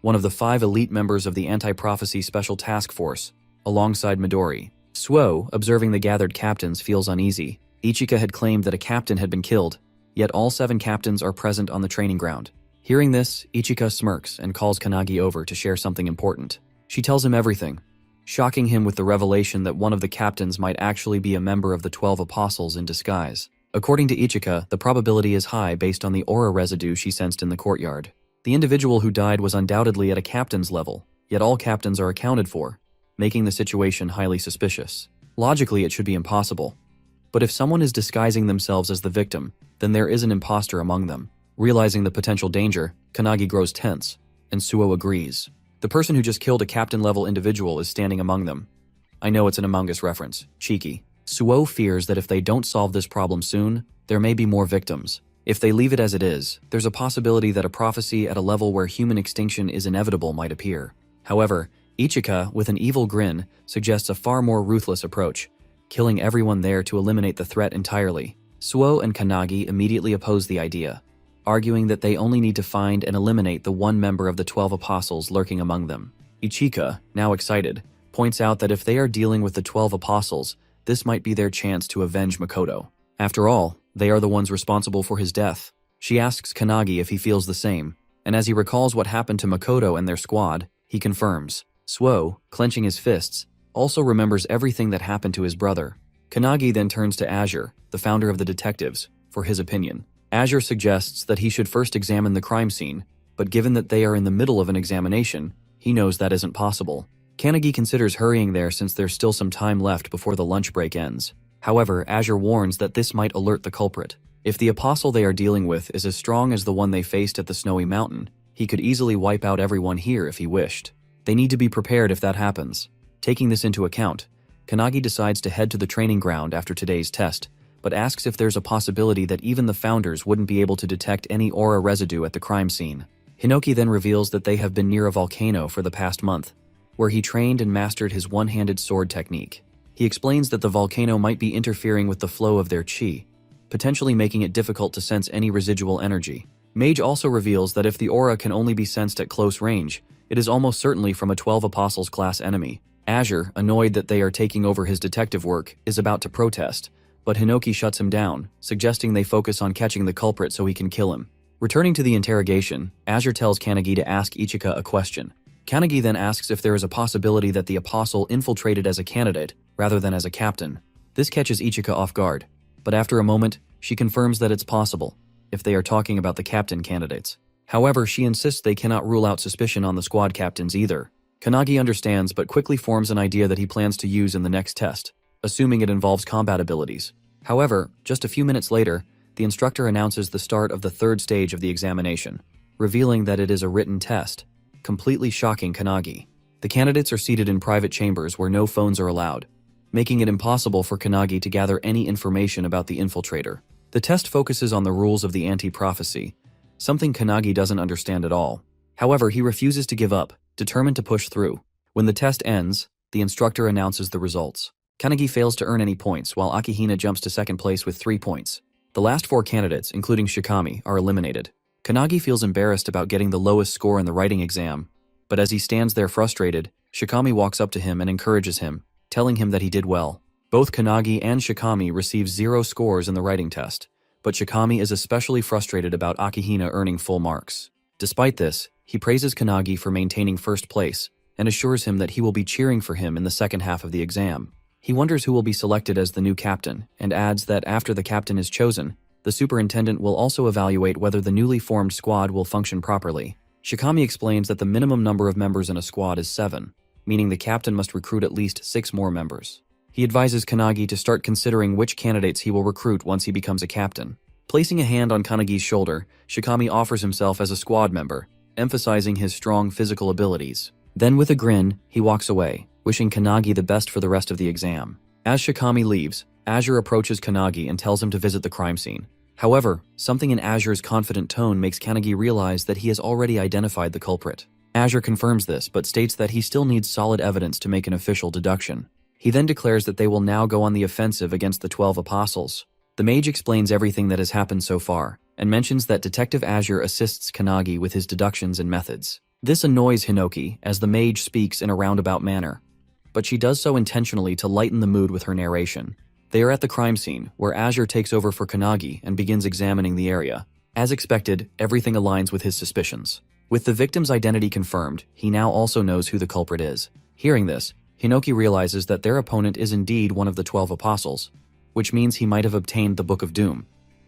one of the 5 elite members of the Anti-Prophecy Special Task Force, alongside Midori. Suo, observing the gathered captains, feels uneasy. Ichika had claimed that a captain had been killed, yet all 7 captains are present on the training ground. Hearing this, Ichika smirks and calls Kanagi over to share something important. She tells him everything, shocking him with the revelation that one of the captains might actually be a member of the 12 apostles in disguise. According to Ichika, the probability is high based on the aura residue she sensed in the courtyard. The individual who died was undoubtedly at a captain's level, yet all captains are accounted for, making the situation highly suspicious. Logically, it should be impossible. But if someone is disguising themselves as the victim, then there is an imposter among them. Realizing the potential danger, Kanagi grows tense, and Suo agrees. The person who just killed a captain-level individual is standing among them. I know it's an Among Us reference. Cheeky. Suo fears that if they don't solve this problem soon, there may be more victims. If they leave it as it is, there's a possibility that a prophecy at a level where human extinction is inevitable might appear. However, Ichika, with an evil grin, suggests a far more ruthless approach, killing everyone there to eliminate the threat entirely. Suo and Kanagi immediately oppose the idea, arguing that they only need to find and eliminate the one member of the 12 apostles lurking among them. Ichika, now excited, points out that if they are dealing with the 12 apostles, this might be their chance to avenge Makoto. After all, they are the ones responsible for his death. She asks Kanagi if he feels the same, and as he recalls what happened to Makoto and their squad, he confirms. Suo, clenching his fists, also remembers everything that happened to his brother. Kanagi then turns to Azure, the founder of the detectives, for his opinion. Azure suggests that he should first examine the crime scene, but given that they are in the middle of an examination, he knows that isn't possible. Kanagi considers hurrying there since there's still some time left before the lunch break ends. However, Azure warns that this might alert the culprit. If the apostle they are dealing with is as strong as the one they faced at the Snowy Mountain, he could easily wipe out everyone here if he wished. They need to be prepared if that happens. Taking this into account, Kanagi decides to head to the training ground after today's test, but asks if there's a possibility that even the founders wouldn't be able to detect any aura residue at the crime scene. Hinoki then reveals that they have been near a volcano for the past month, where he trained and mastered his one-handed sword technique. He explains that the volcano might be interfering with the flow of their chi, potentially making it difficult to sense any residual energy. Mage also reveals that if the aura can only be sensed at close range, it is almost certainly from a 12 Apostles class enemy. Azure, annoyed that they are taking over his detective work, is about to protest, but Hinoki shuts him down, suggesting they focus on catching the culprit so he can kill him. Returning to the interrogation, Azure tells Kanagi to ask Ichika a question. Kanagi then asks if there is a possibility that the apostle infiltrated as a candidate rather than as a captain. This catches Ichika off guard, but after a moment, she confirms that it's possible, if they are talking about the captain candidates. However, she insists they cannot rule out suspicion on the squad captains either. Kanagi understands but quickly forms an idea that he plans to use in the next test, assuming it involves combat abilities. However, just a few minutes later, the instructor announces the start of the third stage of the examination, revealing that it is a written test, completely shocking Kanagi. The candidates are seated in private chambers where no phones are allowed, making it impossible for Kanagi to gather any information about the infiltrator. The test focuses on the rules of the anti-prophecy, something Kanagi doesn't understand at all. However, he refuses to give up, determined to push through. When the test ends, the instructor announces the results. Kanagi fails to earn any points, while Akihina jumps to second place with 3 points. The last 4 candidates, including Shikami, are eliminated. Kanagi feels embarrassed about getting the lowest score in the writing exam, but as he stands there frustrated, Shikami walks up to him and encourages him, telling him that he did well. Both Kanagi and Shikami receive 0 scores in the writing test, but Shikami is especially frustrated about Akihina earning full marks. Despite this, he praises Kanagi for maintaining first place and assures him that he will be cheering for him in the second half of the exam. He wonders who will be selected as the new captain and adds that after the captain is chosen, the superintendent will also evaluate whether the newly formed squad will function properly. Shikami explains that the minimum number of members in a squad is 7, meaning the captain must recruit at least 6 more members. He advises Kanagi to start considering which candidates he will recruit once he becomes a captain. Placing a hand on Kanagi's shoulder, Shikami offers himself as a squad member, emphasizing his strong physical abilities. Then with a grin, he walks away, wishing Kanagi the best for the rest of the exam. As Shikami leaves, Azure approaches Kanagi and tells him to visit the crime scene. However, something in Azure's confident tone makes Kanagi realize that he has already identified the culprit. Azure confirms this, but states that he still needs solid evidence to make an official deduction. He then declares that they will now go on the offensive against the 12 Apostles. The mage explains everything that has happened so far, and mentions that Detective Azure assists Kanagi with his deductions and methods. This annoys Hinoki, as the mage speaks in a roundabout manner, but she does so intentionally to lighten the mood with her narration. They are at the crime scene, where Azure takes over for Kanagi and begins examining the area. As expected, everything aligns with his suspicions. With the victim's identity confirmed, he now also knows who the culprit is. Hearing this, Hinoki realizes that their opponent is indeed one of the 12 Apostles, which means he might have obtained the Book of Doom,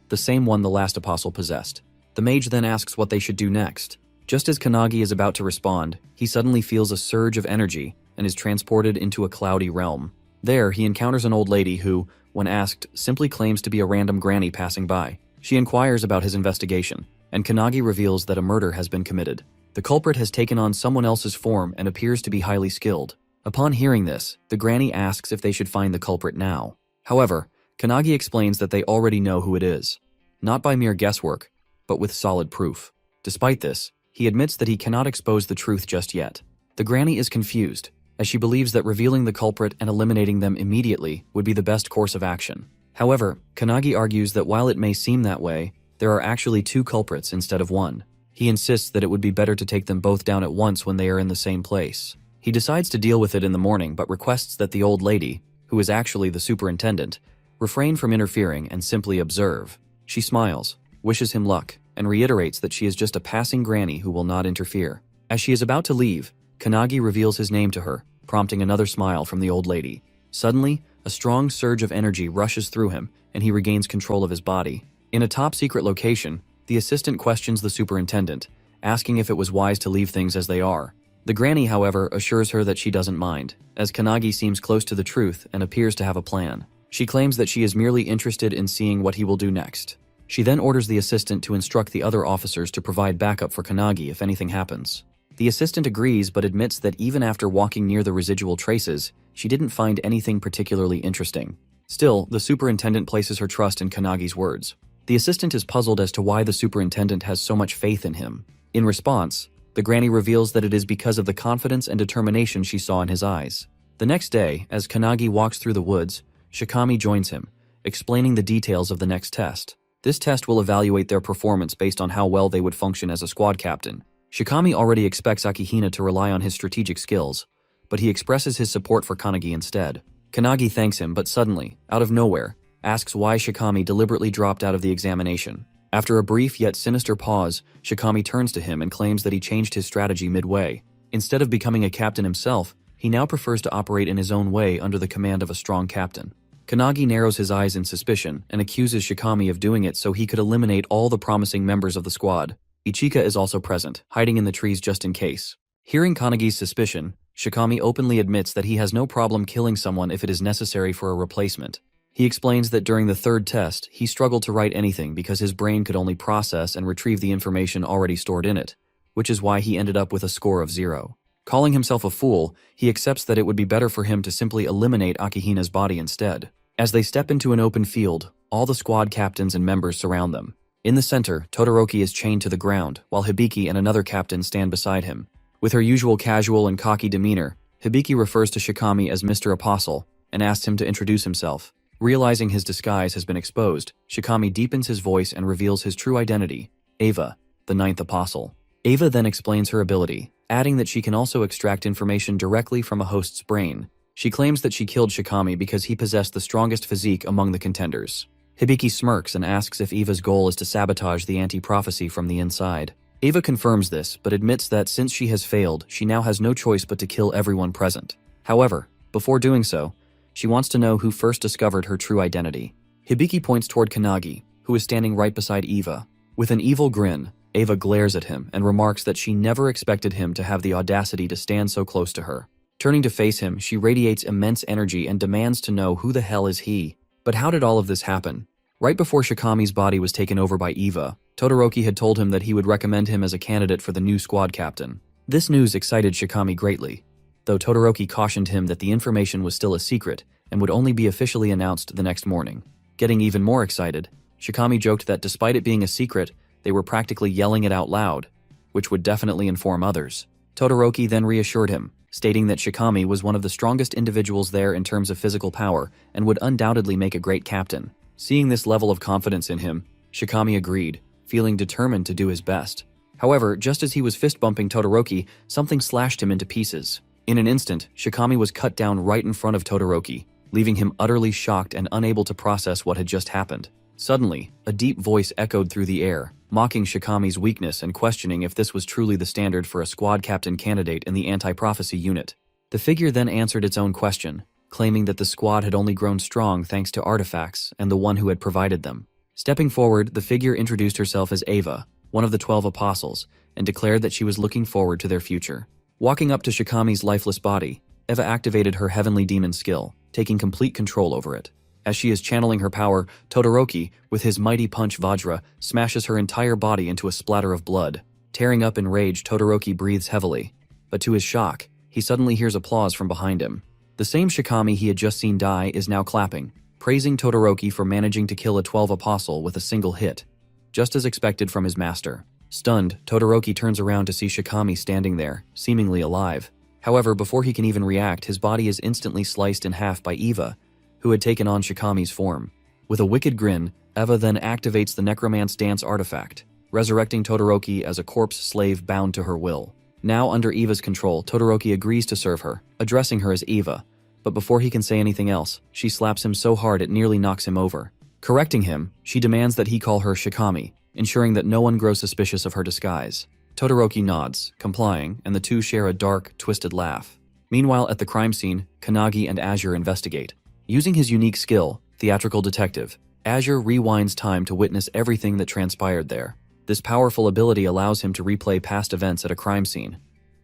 the same one the last apostle possessed. The mage then asks what they should do next. Just as Kanagi is about to respond, he suddenly feels a surge of energy and is transported into a cloudy realm. There, he encounters an old lady who, when asked, simply claims to be a random granny passing by. She inquires about his investigation, and Kanagi reveals that a murder has been committed. The culprit has taken on someone else's form and appears to be highly skilled. Upon hearing this, the granny asks if they should find the culprit now. However, Kanagi explains that they already know who it is, not by mere guesswork, but with solid proof. Despite this, he admits that he cannot expose the truth just yet. The granny is confused, as she believes that revealing the culprit and eliminating them immediately would be the best course of action. However, Kanagi argues that while it may seem that way, there are actually 2 culprits instead of 1. He insists that it would be better to take them both down at once when they are in the same place. He decides to deal with it in the morning, but requests that the old lady, who is actually the superintendent, refrain from interfering and simply observe. She smiles, wishes him luck, and reiterates that she is just a passing granny who will not interfere. As she is about to leave, Kanagi reveals his name to her, prompting another smile from the old lady. Suddenly, a strong surge of energy rushes through him, and he regains control of his body. In a top-secret location, the assistant questions the superintendent, asking if it was wise to leave things as they are. The granny, however, assures her that she doesn't mind, as Kanagi seems close to the truth and appears to have a plan. She claims that she is merely interested in seeing what he will do next. She then orders the assistant to instruct the other officers to provide backup for Kanagi if anything happens. The assistant agrees but admits that even after walking near the residual traces, she didn't find anything particularly interesting. Still, the superintendent places her trust in Kanagi's words. The assistant is puzzled as to why the superintendent has so much faith in him. In response, the granny reveals that it is because of the confidence and determination she saw in his eyes. The next day, as Kanagi walks through the woods, Shikami joins him, explaining the details of the next test. This test will evaluate their performance based on how well they would function as a squad captain. Shikami already expects Akihina to rely on his strategic skills, but he expresses his support for Kanagi instead. Kanagi thanks him, but suddenly, out of nowhere, asks why Shikami deliberately dropped out of the examination. After a brief yet sinister pause, Shikami turns to him and claims that he changed his strategy midway. Instead of becoming a captain himself, he now prefers to operate in his own way under the command of a strong captain. Kanagi narrows his eyes in suspicion and accuses Shikami of doing it so he could eliminate all the promising members of the squad. Ichika is also present, hiding in the trees just in case. Hearing Kanagi's suspicion, Shikami openly admits that he has no problem killing someone if it is necessary for a replacement. He explains that during the third test, he struggled to write anything because his brain could only process and retrieve the information already stored in it, which is why he ended up with a score of 0. Calling himself a fool, he accepts that it would be better for him to simply eliminate Akihina's body instead. As they step into an open field, all the squad captains and members surround them. In the center, Todoroki is chained to the ground, while Hibiki and another captain stand beside him. With her usual casual and cocky demeanor, Hibiki refers to Shikami as Mr. Apostle and asks him to introduce himself. Realizing his disguise has been exposed, Shikami deepens his voice and reveals his true identity, Ava, the 9th Apostle. Ava then explains her ability, adding that she can also extract information directly from a host's brain. She claims that she killed Shikami because he possessed the strongest physique among the contenders. Hibiki smirks and asks if Eva's goal is to sabotage the anti-prophecy from the inside. Ava confirms this, but admits that since she has failed, she now has no choice but to kill everyone present. However, before doing so, she wants to know who first discovered her true identity. Hibiki points toward Kanagi, who is standing right beside Eva. With an evil grin, Ava glares at him and remarks that she never expected him to have the audacity to stand so close to her. Turning to face him, she radiates immense energy and demands to know who the hell is he. But how did all of this happen? Right before Shikami's body was taken over by Eva, Todoroki had told him that he would recommend him as a candidate for the new squad captain. This news excited Shikami greatly, though Todoroki cautioned him that the information was still a secret and would only be officially announced the next morning. Getting even more excited, Shikami joked that despite it being a secret, they were practically yelling it out loud, which would definitely inform others. Todoroki then reassured him, stating that Shikami was one of the strongest individuals there in terms of physical power and would undoubtedly make a great captain. Seeing this level of confidence in him, Shikami agreed, feeling determined to do his best. However, just as he was fist-bumping Todoroki, something slashed him into pieces. In an instant, Shikami was cut down right in front of Todoroki, leaving him utterly shocked and unable to process what had just happened. Suddenly, a deep voice echoed through the air, mocking Shikami's weakness and questioning if this was truly the standard for a squad captain candidate in the anti-prophecy unit. The figure then answered its own question, claiming that the squad had only grown strong thanks to artifacts and the one who had provided them. Stepping forward, the figure introduced herself as Ava, one of the 12 apostles, and declared that she was looking forward to their future. Walking up to Shikami's lifeless body, Eva activated her heavenly demon skill, taking complete control over it. As she is channeling her power, Todoroki, with his mighty punch Vajra, smashes her entire body into a splatter of blood. Tearing up in rage, Todoroki breathes heavily. But to his shock, he suddenly hears applause from behind him. The same Shikami he had just seen die is now clapping, praising Todoroki for managing to kill a 12 apostle with a single hit, just as expected from his master. Stunned, Todoroki turns around to see Shikami standing there, seemingly alive. However, before he can even react, his body is instantly sliced in half by Eva, who had taken on Shikami's form. With a wicked grin, Eva then activates the Necromance Dance artifact, resurrecting Todoroki as a corpse slave bound to her will. Now under Eva's control, Todoroki agrees to serve her, addressing her as Eva, but before he can say anything else, she slaps him so hard it nearly knocks him over. Correcting him, she demands that he call her Shikami, ensuring that no one grows suspicious of her disguise. Todoroki nods, complying, and the two share a dark, twisted laugh. Meanwhile, at the crime scene, Kanagi and Azure investigate. Using his unique skill, Theatrical Detective, Azure rewinds time to witness everything that transpired there. This powerful ability allows him to replay past events at a crime scene,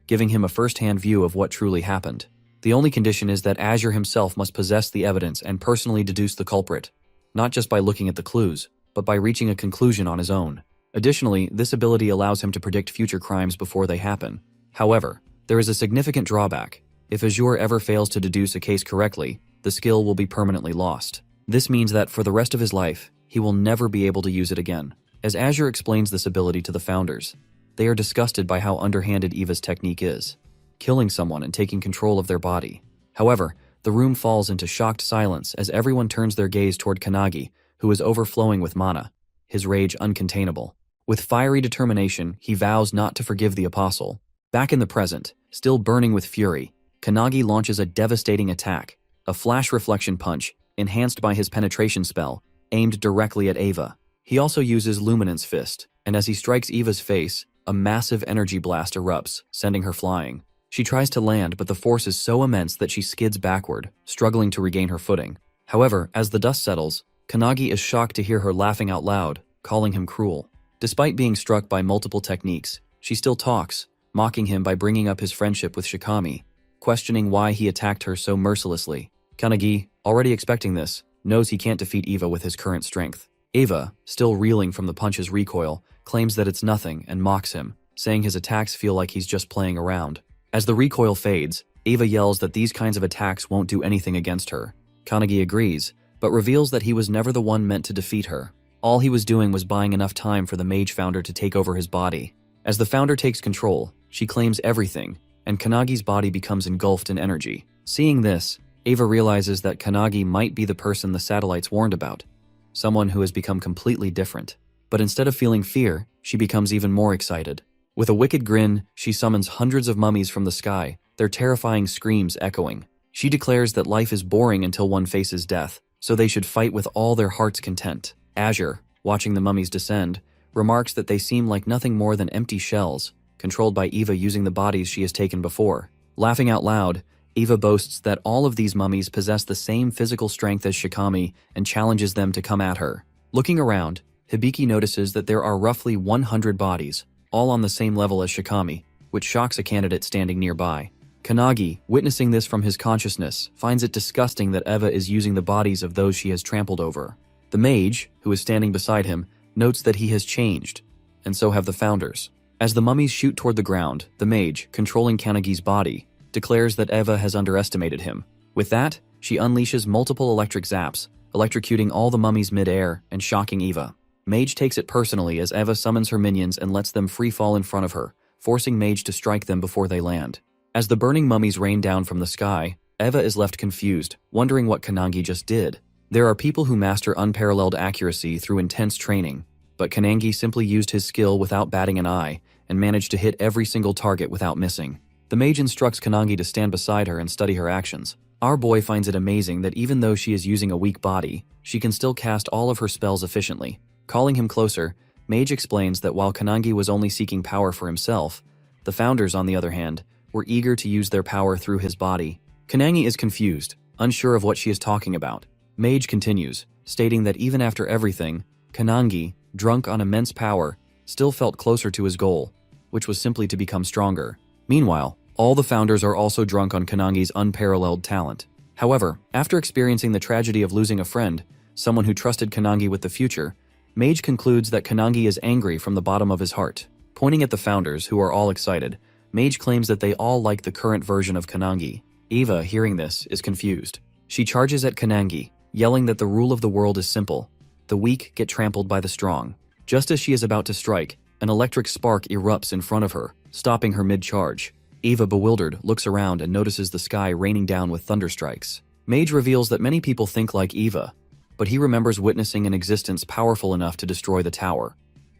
giving him a first-hand view of what truly happened. The only condition is that Azure himself must possess the evidence and personally deduce the culprit, not just by looking at the clues, but by reaching a conclusion on his own. Additionally, this ability allows him to predict future crimes before they happen. However, there is a significant drawback. If Azure ever fails to deduce a case correctly, the skill will be permanently lost. This means that for the rest of his life, he will never be able to use it again. As Azure explains this ability to the founders, they are disgusted by how underhanded Eva's technique is, killing someone and taking control of their body. However, the room falls into shocked silence as everyone turns their gaze toward Kannagi, who is overflowing with mana, his rage uncontainable. With fiery determination, he vows not to forgive the apostle. Back in the present, still burning with fury, Kannagi launches a devastating attack, a flash reflection punch, enhanced by his penetration spell, aimed directly at Eva. He also uses Luminance Fist, and as he strikes Eva's face, a massive energy blast erupts, sending her flying. She tries to land, but the force is so immense that she skids backward, struggling to regain her footing. However, as the dust settles, Kannagi is shocked to hear her laughing out loud, calling him cruel. Despite being struck by multiple techniques, she still talks, mocking him by bringing up his friendship with Shikami, questioning why he attacked her so mercilessly. Kannagi, already expecting this, knows he can't defeat Eva with his current strength. Eva, still reeling from the punch's recoil, claims that it's nothing and mocks him, saying his attacks feel like he's just playing around. As the recoil fades, Eva yells that these kinds of attacks won't do anything against her. Kannagi agrees, but reveals that he was never the one meant to defeat her. All he was doing was buying enough time for the mage founder to take over his body. As the founder takes control, she claims everything, and Kannagi's body becomes engulfed in energy. Seeing this, Eva realizes that Kannagi might be the person the satellites warned about, someone who has become completely different. But instead of feeling fear, she becomes even more excited. With a wicked grin, she summons hundreds of mummies from the sky, their terrifying screams echoing. She declares that life is boring until one faces death, so they should fight with all their heart's content. Azure, watching the mummies descend, remarks that they seem like nothing more than empty shells, controlled by Eva using the bodies she has taken before. Laughing out loud, Eva boasts that all of these mummies possess the same physical strength as Shikami and challenges them to come at her. Looking around, Hibiki notices that there are roughly 100 bodies, all on the same level as Shikami, which shocks a candidate standing nearby. Kannagi, witnessing this from his consciousness, finds it disgusting that Eva is using the bodies of those she has trampled over. The mage, who is standing beside him, notes that he has changed, and so have the founders. As the mummies shoot toward the ground, the mage, controlling Kannagi's body, declares that Eva has underestimated him. With that, she unleashes multiple electric zaps, electrocuting all the mummies mid-air and shocking Eva. Mage takes it personally as Eva summons her minions and lets them free fall in front of her, forcing Mage to strike them before they land. As the burning mummies rain down from the sky, Eva is left confused, wondering what Kannagi just did. There are people who master unparalleled accuracy through intense training, but Kannagi simply used his skill without batting an eye and managed to hit every single target without missing. The mage instructs Kannagi to stand beside her and study her actions. Our boy finds it amazing that even though she is using a weak body, she can still cast all of her spells efficiently. Calling him closer, Mage explains that while Kannagi was only seeking power for himself, the founders, on the other hand, were eager to use their power through his body. Kannagi is confused, unsure of what she is talking about. Mage continues, stating that even after everything, Kannagi, drunk on immense power, still felt closer to his goal, which was simply to become stronger. Meanwhile, all the founders are also drunk on Kannagi's unparalleled talent. However, after experiencing the tragedy of losing a friend, someone who trusted Kannagi with the future, Mage concludes that Kannagi is angry from the bottom of his heart. Pointing at the founders, who are all excited, Mage claims that they all like the current version of Kannagi. Eva, hearing this, is confused. She charges at Kannagi, yelling that the rule of the world is simple: the weak get trampled by the strong. Just as she is about to strike, an electric spark erupts in front of her, stopping her mid-charge. Eva, bewildered, looks around and notices the sky raining down with thunderstrikes. Mage reveals that many people think like Eva, but he remembers witnessing an existence powerful enough to destroy the tower,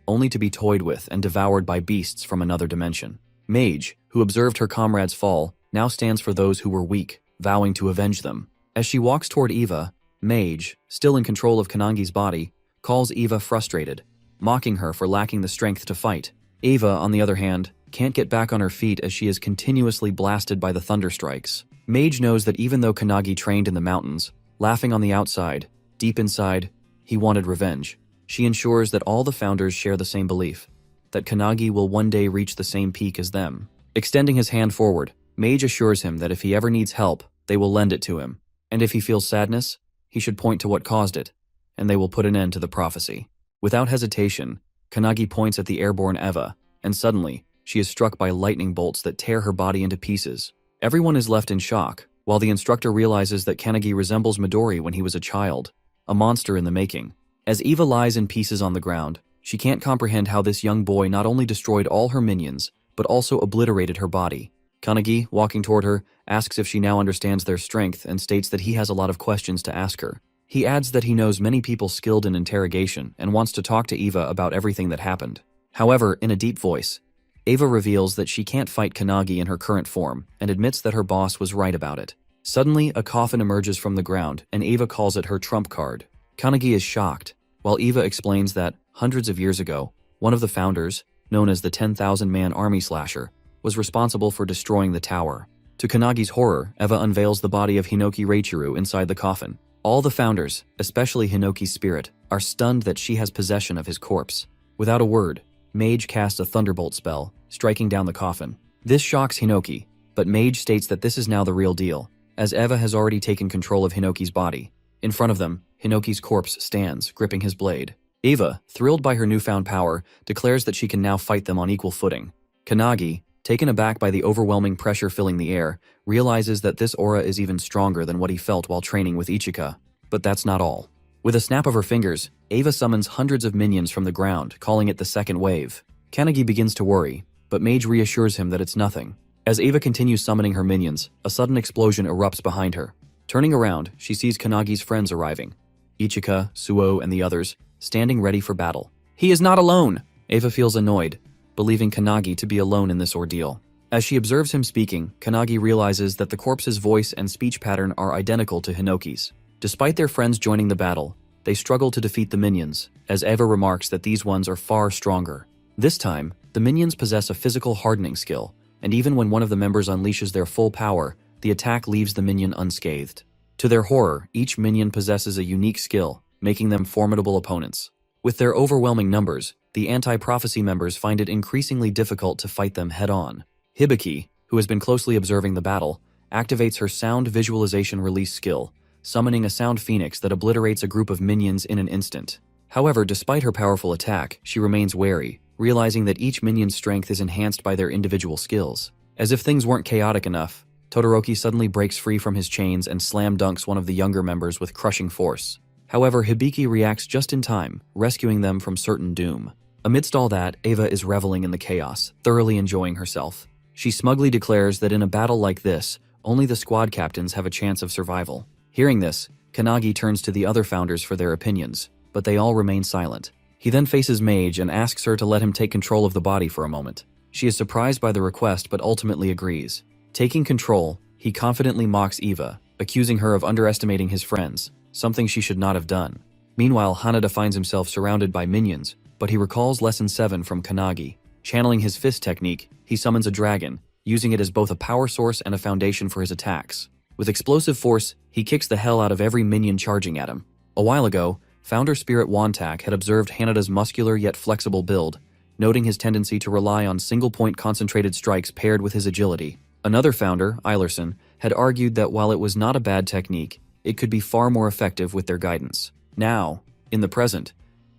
only to be toyed with and devoured by beasts from another dimension. Mage, who observed her comrades fall, now stands for those who were weak, vowing to avenge them. As she walks toward Eva, Mage, still in control of Kannagi's body, calls Eva frustrated, mocking her for lacking the strength to fight. Eva, on the other hand, can't get back on her feet as she is continuously blasted by the thunderstrikes. Mage knows that even though Kannagi trained in the mountains, laughing on the outside, deep inside, he wanted revenge. She ensures that all the founders share the same belief, that Kannagi will one day reach the same peak as them. Extending his hand forward, Mage assures him that if he ever needs help, they will lend it to him, and if he feels sadness, he should point to what caused it, and they will put an end to the prophecy. Without hesitation, Kannagi points at the airborne Eva, and suddenly, she is struck by lightning bolts that tear her body into pieces. Everyone is left in shock, while the instructor realizes that Kannagi resembles Midori when he was a child, a monster in the making. As Eva lies in pieces on the ground, she can't comprehend how this young boy not only destroyed all her minions, but also obliterated her body. Kanagi, walking toward her, asks if she now understands their strength and states that he has a lot of questions to ask her. He adds that he knows many people skilled in interrogation and wants to talk to Eva about everything that happened. However, in a deep voice, Eva reveals that she can't fight Kanagi in her current form and admits that her boss was right about it. Suddenly, a coffin emerges from the ground and Eva calls it her trump card. Kanagi is shocked, while Eva explains that, hundreds of years ago, one of the founders, known as the 10,000-man army slasher, was responsible for destroying the tower. To Kanagi's horror, Eva unveils the body of Hinoki Reichiru inside the coffin. All the founders, especially Hinoki's spirit, are stunned that she has possession of his corpse. Without a word, Mage casts a thunderbolt spell, striking down the coffin. This shocks Hinoki, but Mage states that this is now the real deal, as Eva has already taken control of Hinoki's body. In front of them, Hinoki's corpse stands, gripping his blade. Eva, thrilled by her newfound power, declares that she can now fight them on equal footing. Kanagi, taken aback by the overwhelming pressure filling the air, realizes that this aura is even stronger than what he felt while training with Ichika. But that's not all. With a snap of her fingers, Eva summons hundreds of minions from the ground, calling it the second wave. Kanagi begins to worry, but Mage reassures him that it's nothing. As Eva continues summoning her minions, a sudden explosion erupts behind her. Turning around, she sees Kanagi's friends arriving. Ichika, Suo, and the others, standing ready for battle. He is not alone! Eva feels annoyed, believing Kanagi to be alone in this ordeal. As she observes him speaking, Kanagi realizes that the corpse's voice and speech pattern are identical to Hinoki's. Despite their friends joining the battle, they struggle to defeat the minions, as Eva remarks that these ones are far stronger. This time, the minions possess a physical hardening skill, and even when one of the members unleashes their full power, the attack leaves the minion unscathed. To their horror, each minion possesses a unique skill, making them formidable opponents. With their overwhelming numbers, the anti-prophecy members find it increasingly difficult to fight them head-on. Hibiki, who has been closely observing the battle, activates her sound visualization release skill, summoning a sound phoenix that obliterates a group of minions in an instant. However, despite her powerful attack, she remains wary, realizing that each minion's strength is enhanced by their individual skills. As if things weren't chaotic enough, Todoroki suddenly breaks free from his chains and slam dunks one of the younger members with crushing force. However, Hibiki reacts just in time, rescuing them from certain doom. Amidst all that, Eva is reveling in the chaos, thoroughly enjoying herself. She smugly declares that in a battle like this, only the squad captains have a chance of survival. Hearing this, Kanagi turns to the other founders for their opinions, but they all remain silent. He then faces Mage and asks her to let him take control of the body for a moment. She is surprised by the request but ultimately agrees. Taking control, he confidently mocks Eva, accusing her of underestimating his friends, something she should not have done. Meanwhile, Hanada finds himself surrounded by minions, but he recalls Lesson 7 from Kanagi. Channeling his fist technique, he summons a dragon, using it as both a power source and a foundation for his attacks. With explosive force, he kicks the hell out of every minion charging at him. A while ago, Founder Spirit Wantak had observed Hanada's muscular yet flexible build, noting his tendency to rely on single-point concentrated strikes paired with his agility. Another founder, Eilerson, had argued that while it was not a bad technique, it could be far more effective with their guidance. Now, in the present,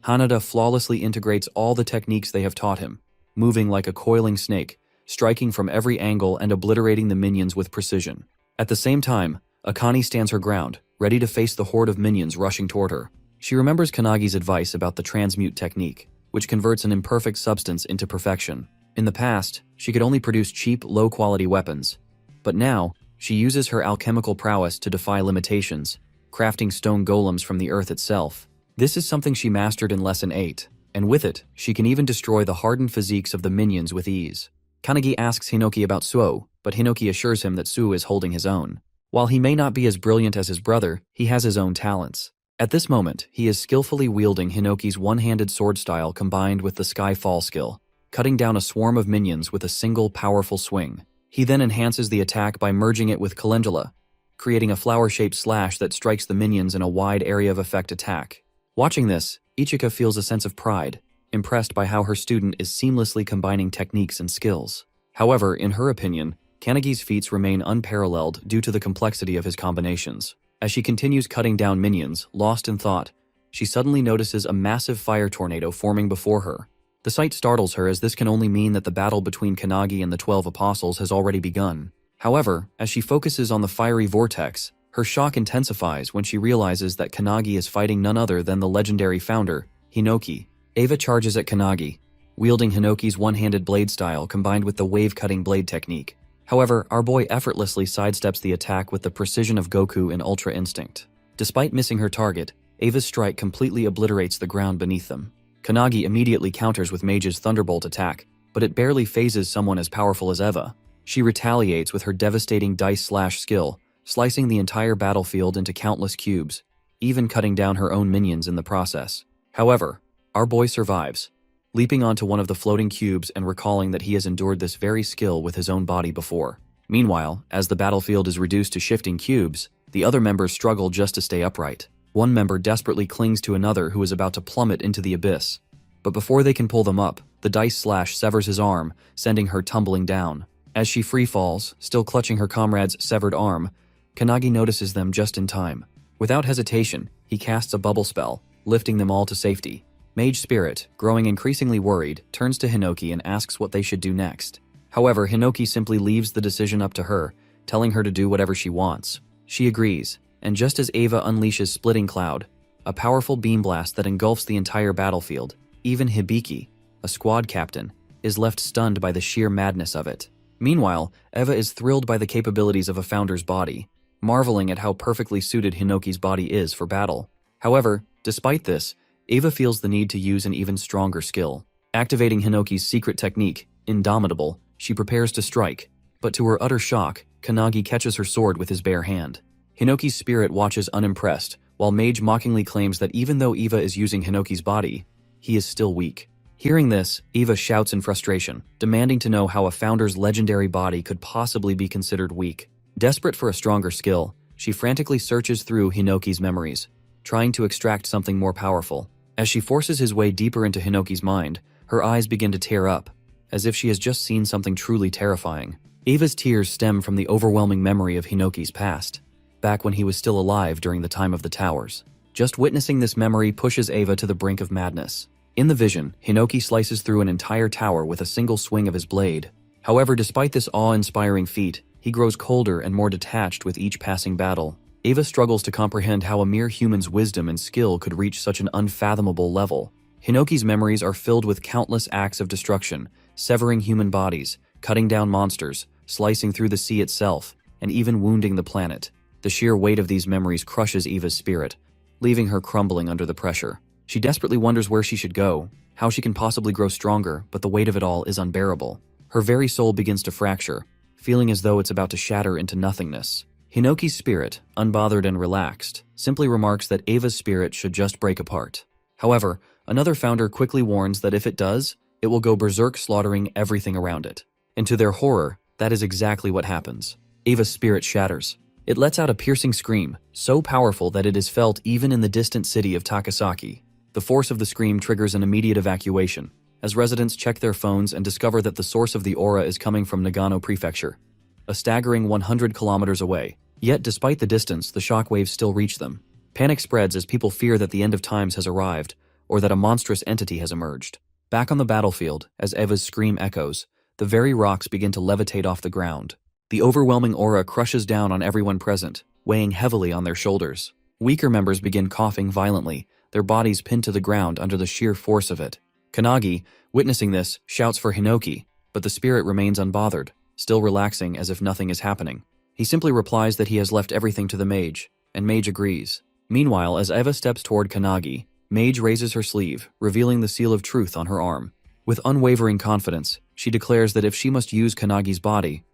Hanada flawlessly integrates all the techniques they have taught him, moving like a coiling snake, striking from every angle and obliterating the minions with precision. At the same time, Akane stands her ground, ready to face the horde of minions rushing toward her. She remembers Kanagi's advice about the transmute technique, which converts an imperfect substance into perfection. In the past, she could only produce cheap, low-quality weapons, but now, she uses her alchemical prowess to defy limitations, crafting stone golems from the earth itself. This is something she mastered in Lesson 8, and with it, she can even destroy the hardened physiques of the minions with ease. Kanagi asks Hinoki about Suo, but Hinoki assures him that Suo is holding his own. While he may not be as brilliant as his brother, he has his own talents. At this moment, he is skillfully wielding Hinoki's one-handed sword style combined with the Sky Fall skill, cutting down a swarm of minions with a single powerful swing. He then enhances the attack by merging it with Calendula, creating a flower-shaped slash that strikes the minions in a wide area of effect attack. Watching this, Ichika feels a sense of pride, impressed by how her student is seamlessly combining techniques and skills. However, in her opinion, Kanagi's feats remain unparalleled due to the complexity of his combinations. As she continues cutting down minions, lost in thought, she suddenly notices a massive fire tornado forming before her. The sight startles her as this can only mean that the battle between Kanagi and the 12 Apostles has already begun. However, as she focuses on the fiery vortex, her shock intensifies when she realizes that Kanagi is fighting none other than the legendary founder, Hinoki. Eva charges at Kanagi, wielding Hinoki's one-handed blade style combined with the wave-cutting blade technique. However, our boy effortlessly sidesteps the attack with the precision of Goku in Ultra Instinct. Despite missing her target, Ava's strike completely obliterates the ground beneath them. Kannagi immediately counters with Mage's Thunderbolt attack, but it barely phases someone as powerful as Eva. She retaliates with her devastating Dice Slash skill, slicing the entire battlefield into countless cubes, even cutting down her own minions in the process. However, our boy survives, leaping onto one of the floating cubes and recalling that he has endured this very skill with his own body before. Meanwhile, as the battlefield is reduced to shifting cubes, the other members struggle just to stay upright. One member desperately clings to another who is about to plummet into the abyss. But before they can pull them up, the Dice Slash severs his arm, sending her tumbling down. As she free falls, still clutching her comrade's severed arm, Kannagi notices them just in time. Without hesitation, he casts a bubble spell, lifting them all to safety. Mage Spirit, growing increasingly worried, turns to Hinoki and asks what they should do next. However, Hinoki simply leaves the decision up to her, telling her to do whatever she wants. She agrees, and just as Eva unleashes Splitting Cloud, a powerful beam blast that engulfs the entire battlefield, even Hibiki, a squad captain, is left stunned by the sheer madness of it. Meanwhile, Eva is thrilled by the capabilities of a founder's body, marveling at how perfectly suited Hinoki's body is for battle. However, despite this, Eva feels the need to use an even stronger skill. Activating Hinoki's secret technique, Indomitable, she prepares to strike, but to her utter shock, Kannagi catches her sword with his bare hand. Hinoki's spirit watches unimpressed, while Mage mockingly claims that even though Eva is using Hinoki's body, he is still weak. Hearing this, Eva shouts in frustration, demanding to know how a founder's legendary body could possibly be considered weak. Desperate for a stronger skill, she frantically searches through Hinoki's memories, trying to extract something more powerful. As she forces his way deeper into Hinoki's mind, her eyes begin to tear up, as if she has just seen something truly terrifying. Eva's tears stem from the overwhelming memory of Hinoki's past, back when he was still alive during the time of the towers. Just witnessing this memory pushes Eva to the brink of madness. In the vision, Hinoki slices through an entire tower with a single swing of his blade. However, despite this awe-inspiring feat, he grows colder and more detached with each passing battle. Eva struggles to comprehend how a mere human's wisdom and skill could reach such an unfathomable level. Hinoki's memories are filled with countless acts of destruction, severing human bodies, cutting down monsters, slicing through the sea itself, and even wounding the planet. The sheer weight of these memories crushes Eva's spirit, leaving her crumbling under the pressure. She desperately wonders where she should go, how she can possibly grow stronger, but the weight of it all is unbearable. Her very soul begins to fracture, feeling as though it's about to shatter into nothingness. Hinoki's spirit, unbothered and relaxed, simply remarks that Eva's spirit should just break apart. However, another founder quickly warns that if it does, it will go berserk, slaughtering everything around it. And to their horror, that is exactly what happens. Eva's spirit shatters. It lets out a piercing scream, so powerful that it is felt even in the distant city of Takasaki. The force of the scream triggers an immediate evacuation, as residents check their phones and discover that the source of the aura is coming from Nagano Prefecture, a staggering 100 kilometers away. Yet despite the distance, the shockwaves still reach them. Panic spreads as people fear that the end of times has arrived, or that a monstrous entity has emerged. Back on the battlefield, as Eva's scream echoes, the very rocks begin to levitate off the ground. The overwhelming aura crushes down on everyone present, weighing heavily on their shoulders. Weaker members begin coughing violently, their bodies pinned to the ground under the sheer force of it. Kannagi, witnessing this, shouts for Hinoki, but the spirit remains unbothered, still relaxing as if nothing is happening. He simply replies that he has left everything to the mage, and Mage agrees. Meanwhile, as Eva steps toward Kannagi, Mage raises her sleeve, revealing the seal of truth on her arm. With unwavering confidence, she declares that if she must use Kannagi's body,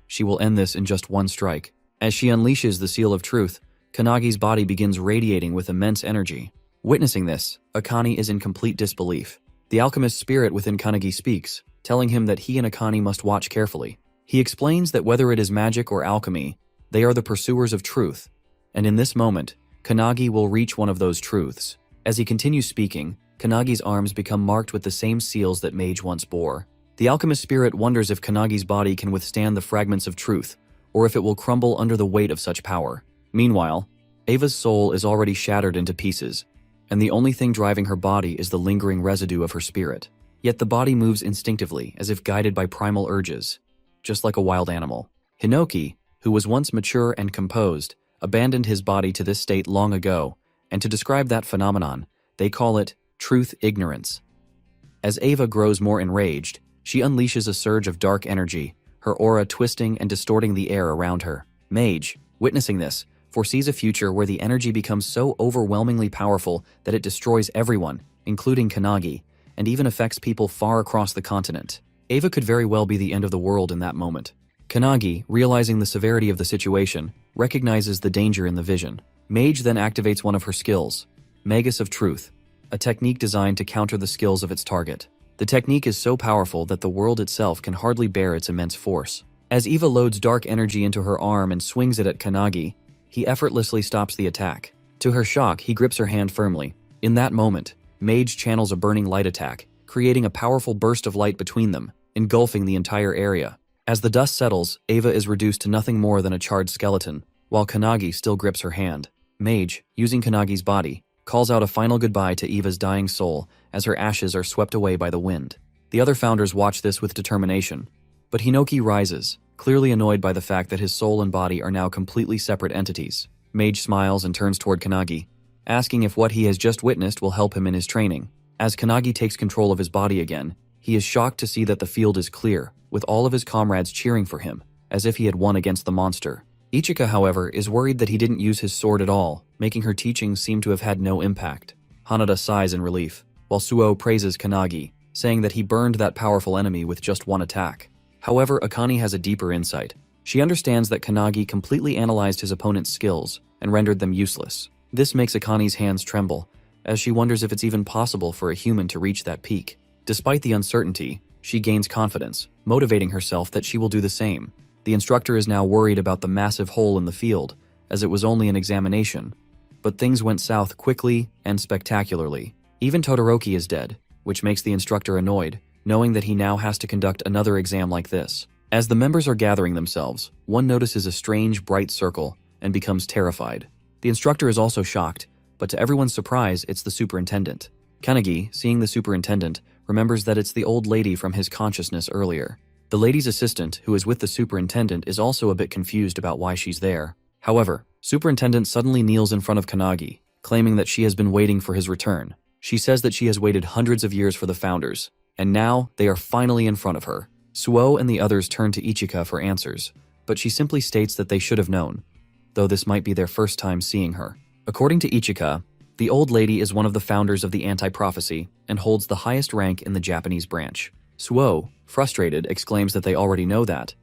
she will end this in just one strike. As she unleashes the seal of truth, Kannagi's body begins radiating with immense energy. Witnessing this, Akane is in complete disbelief. The alchemist spirit within Kannagi speaks, telling him that he and Akane must watch carefully. He explains that whether it is magic or alchemy, they are the pursuers of truth, and in this moment, Kannagi will reach one of those truths. As he continues speaking, Kannagi's arms become marked with the same seals that Mage once bore. The alchemist spirit wonders if Kannagi's body can withstand the fragments of truth, or if it will crumble under the weight of such power. Meanwhile, Eva's soul is already shattered into pieces, and the only thing driving her body is the lingering residue of her spirit. Yet the body moves instinctively, as if guided by primal urges, just like a wild animal. Hinoki, who was once mature and composed, abandoned his body to this state long ago, and to describe that phenomenon, they call it truth ignorance. As Eva grows more enraged, she unleashes a surge of dark energy, her aura twisting and distorting the air around her. Mage, witnessing this, foresees a future where the energy becomes so overwhelmingly powerful that it destroys everyone, including Kannagi, and even affects people far across the continent. Eva could very well be the end of the world in that moment. Kannagi, realizing the severity of the situation, recognizes the danger in the vision. Mage then activates one of her skills, Magus of Truth, a technique designed to counter the skills of its target. The technique is so powerful that the world itself can hardly bear its immense force. As Eva loads dark energy into her arm and swings it at Kannagi, he effortlessly stops the attack. To her shock, he grips her hand firmly. In that moment, Mage channels a burning light attack, creating a powerful burst of light between them, engulfing the entire area. As the dust settles, Eva is reduced to nothing more than a charred skeleton, while Kannagi still grips her hand. Mage, using Kannagi's body, calls out a final goodbye to Eva's dying soul as her ashes are swept away by the wind. The other founders watch this with determination, but Hinoki rises, clearly annoyed by the fact that his soul and body are now completely separate entities. Mage smiles and turns toward Kannagi, asking if what he has just witnessed will help him in his training. As Kannagi takes control of his body again, he is shocked to see that the field is clear, with all of his comrades cheering for him, as if he had won against the monster. Ichika, however, is worried that he didn't use his sword at all, making her teachings seem to have had no impact. Hanada sighs in relief, while Suo praises Kannagi, saying that he burned that powerful enemy with just one attack. However, Akane has a deeper insight. She understands that Kannagi completely analyzed his opponent's skills and rendered them useless. This makes Akane's hands tremble, as she wonders if it's even possible for a human to reach that peak. Despite the uncertainty, she gains confidence, motivating herself that she will do the same. The instructor is now worried about the massive hole in the field, as it was only an examination. But things went south quickly and spectacularly. Even Todoroki is dead, which makes the instructor annoyed, knowing that he now has to conduct another exam like this. As the members are gathering themselves, one notices a strange, bright circle and becomes terrified. The instructor is also shocked, but to everyone's surprise, it's the superintendent. Kannagi, seeing the superintendent, remembers that it's the old lady from his consciousness earlier. The lady's assistant, who is with the superintendent, is also a bit confused about why she's there. However, superintendent suddenly kneels in front of Kannagi, claiming that she has been waiting for his return. She says that she has waited hundreds of years for the founders, and now they are finally in front of her. Suo and the others turn to Ichika for answers, but she simply states that they should have known, though this might be their first time seeing her. According to Ichika, the old lady is one of the founders of the anti-prophecy and holds the highest rank in the Japanese branch. Suo, frustrated, exclaims that they already know that.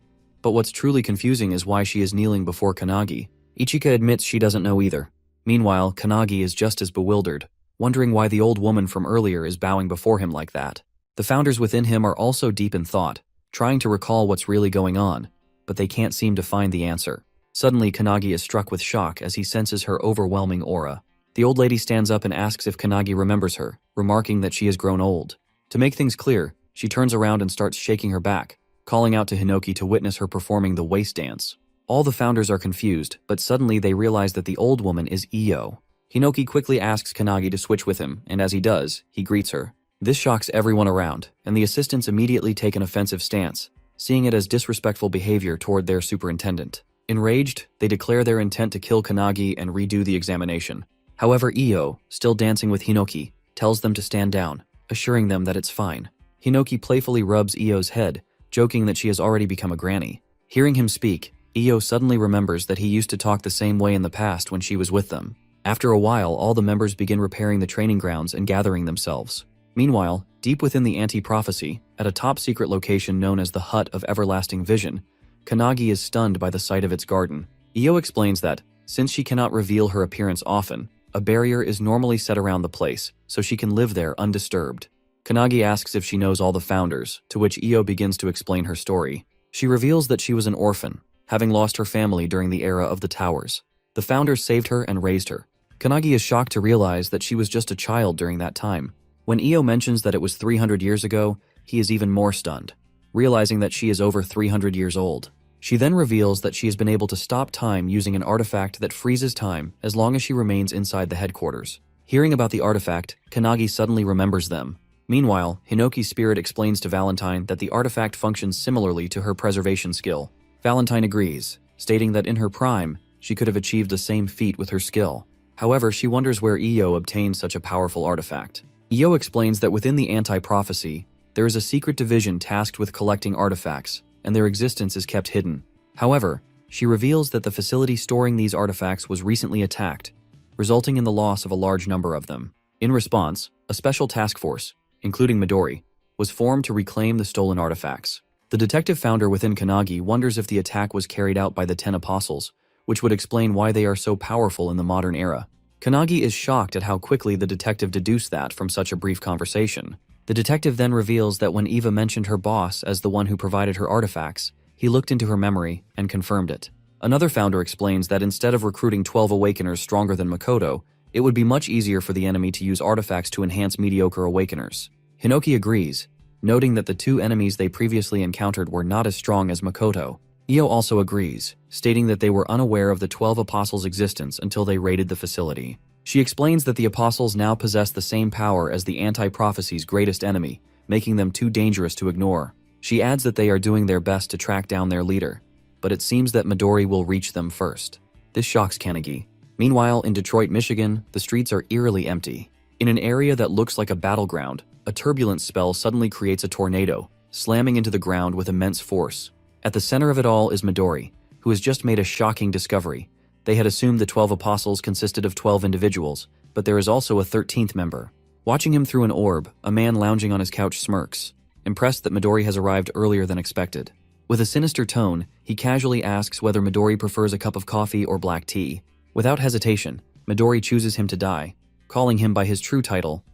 But what's truly confusing is why she is kneeling before Kannagi. Ichika admits she doesn't know either. Meanwhile, Kannagi is just as bewildered, wondering why the old woman from earlier is bowing before him like that. The founders within him are also deep in thought, trying to recall what's really going on, but they can't seem to find the answer. Suddenly, Kannagi is struck with shock as he senses her overwhelming aura. The old lady stands up and asks if Kannagi remembers her, remarking that she has grown old. To make things clear, she turns around and starts shaking her back, calling out to Hinoki to witness her performing the waist dance. All the founders are confused, but suddenly they realize that the old woman is Io. Hinoki quickly asks Kannagi to switch with him, and as he does, he greets her. This shocks everyone around, and the assistants immediately take an offensive stance, seeing it as disrespectful behavior toward their superintendent. Enraged, they declare their intent to kill Kannagi and redo the examination. However, Io, still dancing with Hinoki, tells them to stand down, assuring them that it's fine. Hinoki playfully rubs Io's head, joking that she has already become a granny. Hearing him speak, Io suddenly remembers that he used to talk the same way in the past when she was with them. After a while, all the members begin repairing the training grounds and gathering themselves. Meanwhile, deep within the anti-prophecy, at a top-secret location known as the Hut of Everlasting Vision, Kannagi is stunned by the sight of its garden. Io explains that, since she cannot reveal her appearance often, a barrier is normally set around the place, so she can live there undisturbed. Kannagi asks if she knows all the founders, to which Io begins to explain her story. She reveals that she was an orphan, having lost her family during the era of the towers. The founders saved her and raised her. Kannagi is shocked to realize that she was just a child during that time. When Io mentions that it was 300 years ago, he is even more stunned, realizing that she is over 300 years old. She then reveals that she has been able to stop time using an artifact that freezes time as long as she remains inside the headquarters. Hearing about the artifact, Kannagi suddenly remembers them. Meanwhile, Hinoki's spirit explains to Valentine that the artifact functions similarly to her preservation skill. Valentine agrees, stating that in her prime, she could have achieved the same feat with her skill. However, she wonders where Io obtained such a powerful artifact. Io explains that within the anti-prophecy, there is a secret division tasked with collecting artifacts and their existence is kept hidden. However, she reveals that the facility storing these artifacts was recently attacked, resulting in the loss of a large number of them. In response, a special task force, including Midori, was formed to reclaim the stolen artifacts. The detective founder within Kannagi wonders if the attack was carried out by the 10 apostles, which would explain why they are so powerful in the modern era. Kannagi is shocked at how quickly the detective deduced that from such a brief conversation. The detective then reveals that when Eva mentioned her boss as the one who provided her artifacts, he looked into her memory and confirmed it. Another founder explains that instead of recruiting 12 awakeners stronger than Makoto, it would be much easier for the enemy to use artifacts to enhance mediocre awakeners. Hinoki agrees, noting that the two enemies they previously encountered were not as strong as Makoto. Io also agrees, stating that they were unaware of the 12 apostles' existence until they raided the facility. She explains that the apostles now possess the same power as the anti-prophecy's greatest enemy, making them too dangerous to ignore. She adds that they are doing their best to track down their leader, but it seems that Midori will reach them first. This shocks Kannagi. Meanwhile, in Detroit, Michigan, the streets are eerily empty. In an area that looks like a battleground, a turbulence spell suddenly creates a tornado, slamming into the ground with immense force. At the center of it all is Midori, who has just made a shocking discovery. They had assumed the 12 apostles consisted of 12 individuals, but there is also a 13th member. Watching him through an orb, a man lounging on his couch smirks, impressed that Midori has arrived earlier than expected. With a sinister tone, he casually asks whether Midori prefers a cup of coffee or black tea. Without hesitation, Midori chooses him to die, calling him by his true title,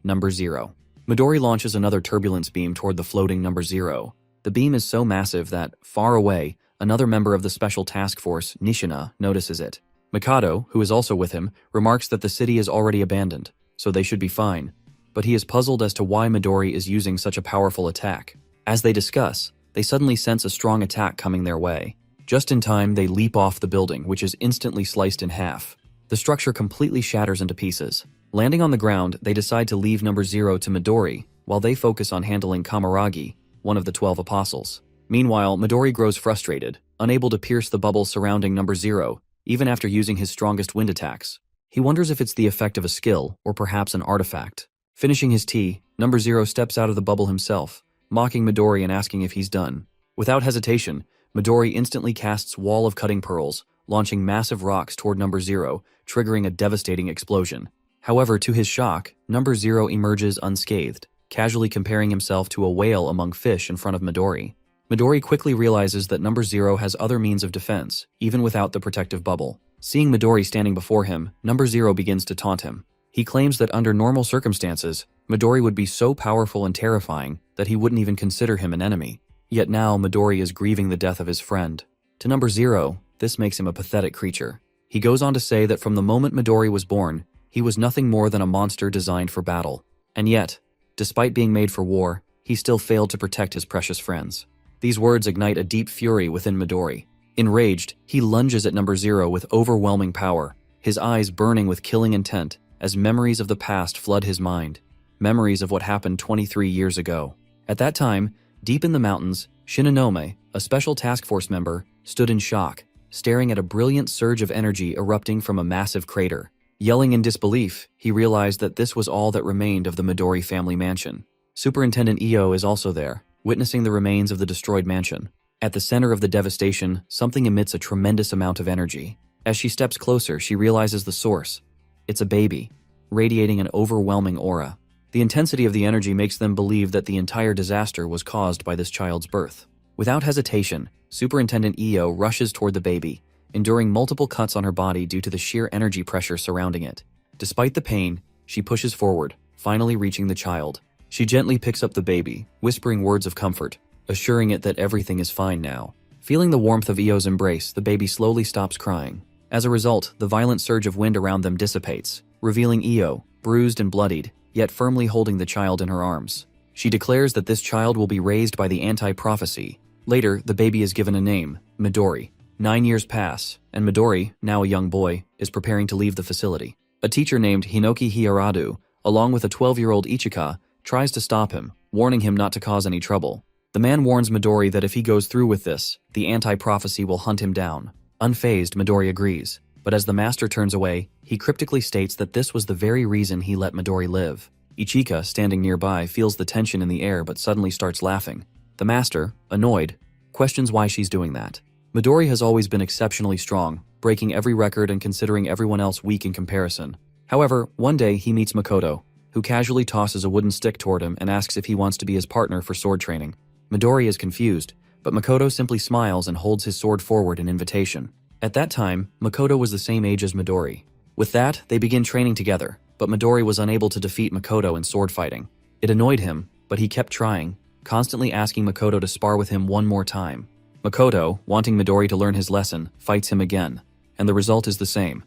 Number Zero. Midori launches another turbulence beam toward the floating Number Zero. The beam is so massive that, far away, another member of the special task force, Nishina, notices it. Mikado, who is also with him, remarks that the city is already abandoned, so they should be fine, but he is puzzled as to why Midori is using such a powerful attack. As they discuss, they suddenly sense a strong attack coming their way. Just in time, they leap off the building, which is instantly sliced in half. The structure completely shatters into pieces. Landing on the ground, they decide to leave Number Zero to Midori, while they focus on handling Kamaragi, one of the 12 apostles. Meanwhile, Midori grows frustrated, unable to pierce the bubble surrounding Number Zero, even after using his strongest wind attacks. He wonders if it's the effect of a skill, or perhaps an artifact. Finishing his tea, Number Zero steps out of the bubble himself, mocking Midori and asking if he's done. Without hesitation, Midori instantly casts Wall of Cutting Pearls, launching massive rocks toward Number Zero, triggering a devastating explosion. However, to his shock, Number Zero emerges unscathed, casually comparing himself to a whale among fish in front of Midori. Midori quickly realizes that Number Zero has other means of defense, even without the protective bubble. Seeing Midori standing before him, Number Zero begins to taunt him. He claims that under normal circumstances, Midori would be so powerful and terrifying that he wouldn't even consider him an enemy. Yet now Midori is grieving the death of his friend. To Number Zero, this makes him a pathetic creature. He goes on to say that from the moment Midori was born, he was nothing more than a monster designed for battle. And yet, despite being made for war, he still failed to protect his precious friends. These words ignite a deep fury within Midori. Enraged, he lunges at Number Zero with overwhelming power, his eyes burning with killing intent as memories of the past flood his mind. Memories of what happened 23 years ago. At that time, deep in the mountains, Shinonome, a special task force member, stood in shock, staring at a brilliant surge of energy erupting from a massive crater. Yelling in disbelief, he realized that this was all that remained of the Midori family mansion. Superintendent Io is also there, witnessing the remains of the destroyed mansion. At the center of the devastation, something emits a tremendous amount of energy. As she steps closer, she realizes the source. It's a baby, radiating an overwhelming aura. The intensity of the energy makes them believe that the entire disaster was caused by this child's birth. Without hesitation, Superintendent Io rushes toward the baby, enduring multiple cuts on her body due to the sheer energy pressure surrounding it. Despite the pain, she pushes forward, finally reaching the child. She gently picks up the baby, whispering words of comfort, assuring it that everything is fine now. Feeling the warmth of Io's embrace, the baby slowly stops crying. As a result, the violent surge of wind around them dissipates, revealing Io, bruised and bloodied, yet firmly holding the child in her arms. She declares that this child will be raised by the anti-prophecy. Later, the baby is given a name, Midori. 9 years pass, and Midori, now a young boy, is preparing to leave the facility. A teacher named Hinoki Hiaradu, along with a 12-year-old Ichika, tries to stop him, warning him not to cause any trouble. The man warns Midori that if he goes through with this, the anti-prophecy will hunt him down. Unfazed, Midori agrees, but as the master turns away, he cryptically states that this was the very reason he let Midori live. Ichika, standing nearby, feels the tension in the air but suddenly starts laughing. The master, annoyed, questions why she's doing that. Midori has always been exceptionally strong, breaking every record and considering everyone else weak in comparison. However, one day he meets Makoto, who casually tosses a wooden stick toward him and asks if he wants to be his partner for sword training. Midori is confused, but Makoto simply smiles and holds his sword forward in invitation. At that time, Makoto was the same age as Midori. With that, they begin training together, but Midori was unable to defeat Makoto in sword fighting. It annoyed him, but he kept trying, constantly asking Makoto to spar with him one more time. Makoto, wanting Midori to learn his lesson, fights him again, and the result is the same.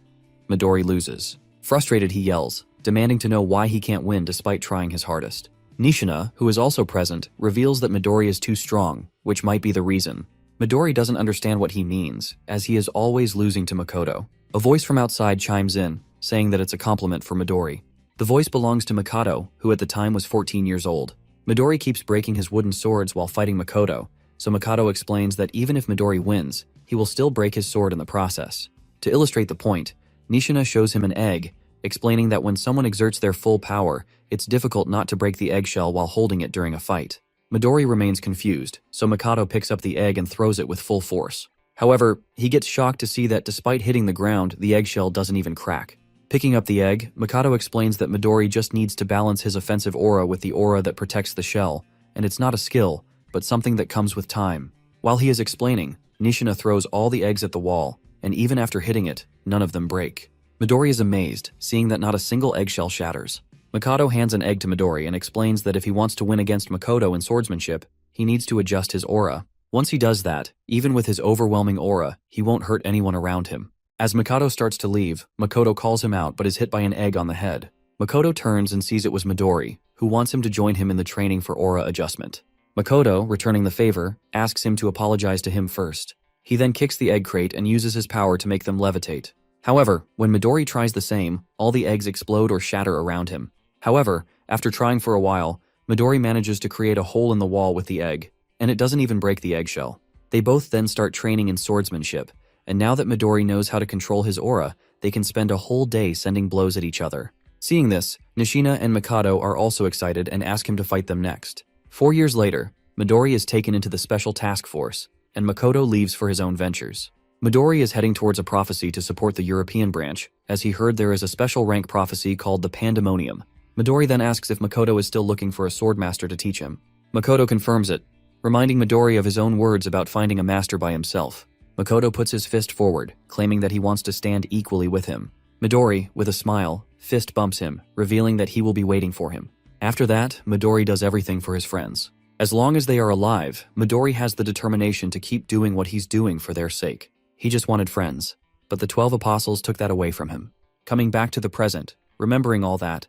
Midori loses. Frustrated, he yells, demanding to know why he can't win despite trying his hardest. Nishina, who is also present, reveals that Midori is too strong, which might be the reason. Midori doesn't understand what he means, as he is always losing to Makoto. A voice from outside chimes in, saying that it's a compliment for Midori. The voice belongs to Makoto, who at the time was 14 years old. Midori keeps breaking his wooden swords while fighting Makoto, so Makoto explains that even if Midori wins, he will still break his sword in the process. To illustrate the point, Nishina shows him an egg, explaining that when someone exerts their full power, it's difficult not to break the eggshell while holding it during a fight. Midori remains confused, so Makoto picks up the egg and throws it with full force. However, he gets shocked to see that despite hitting the ground, the eggshell doesn't even crack. Picking up the egg, Makoto explains that Midori just needs to balance his offensive aura with the aura that protects the shell, and it's not a skill, but something that comes with time. While he is explaining, Nishina throws all the eggs at the wall, and even after hitting it, none of them break. Midori is amazed, seeing that not a single eggshell shatters. Makoto hands an egg to Midori and explains that if he wants to win against Makoto in swordsmanship, he needs to adjust his aura. Once he does that, even with his overwhelming aura, he won't hurt anyone around him. As Makoto starts to leave, Makoto calls him out but is hit by an egg on the head. Makoto turns and sees it was Midori, who wants him to join him in the training for aura adjustment. Makoto, returning the favor, asks him to apologize to him first. He then kicks the egg crate and uses his power to make them levitate. However, when Midori tries the same, all the eggs explode or shatter around him. However, after trying for a while, Midori manages to create a hole in the wall with the egg, and it doesn't even break the eggshell. They both then start training in swordsmanship, and now that Midori knows how to control his aura, they can spend a whole day sending blows at each other. Seeing this, Nishina and Makoto are also excited and ask him to fight them next. 4 years later, Midori is taken into the special task force, and Makoto leaves for his own ventures. Midori is heading towards a prophecy to support the European branch, as he heard there is a special rank prophecy called the Pandemonium. Midori then asks if Makoto is still looking for a swordmaster to teach him. Makoto confirms it, reminding Midori of his own words about finding a master by himself. Makoto puts his fist forward, claiming that he wants to stand equally with him. Midori, with a smile, fist bumps him, revealing that he will be waiting for him. After that, Midori does everything for his friends. As long as they are alive, Midori has the determination to keep doing what he's doing for their sake. He just wanted friends, but the 12 apostles took that away from him. Coming back to the present, remembering all that,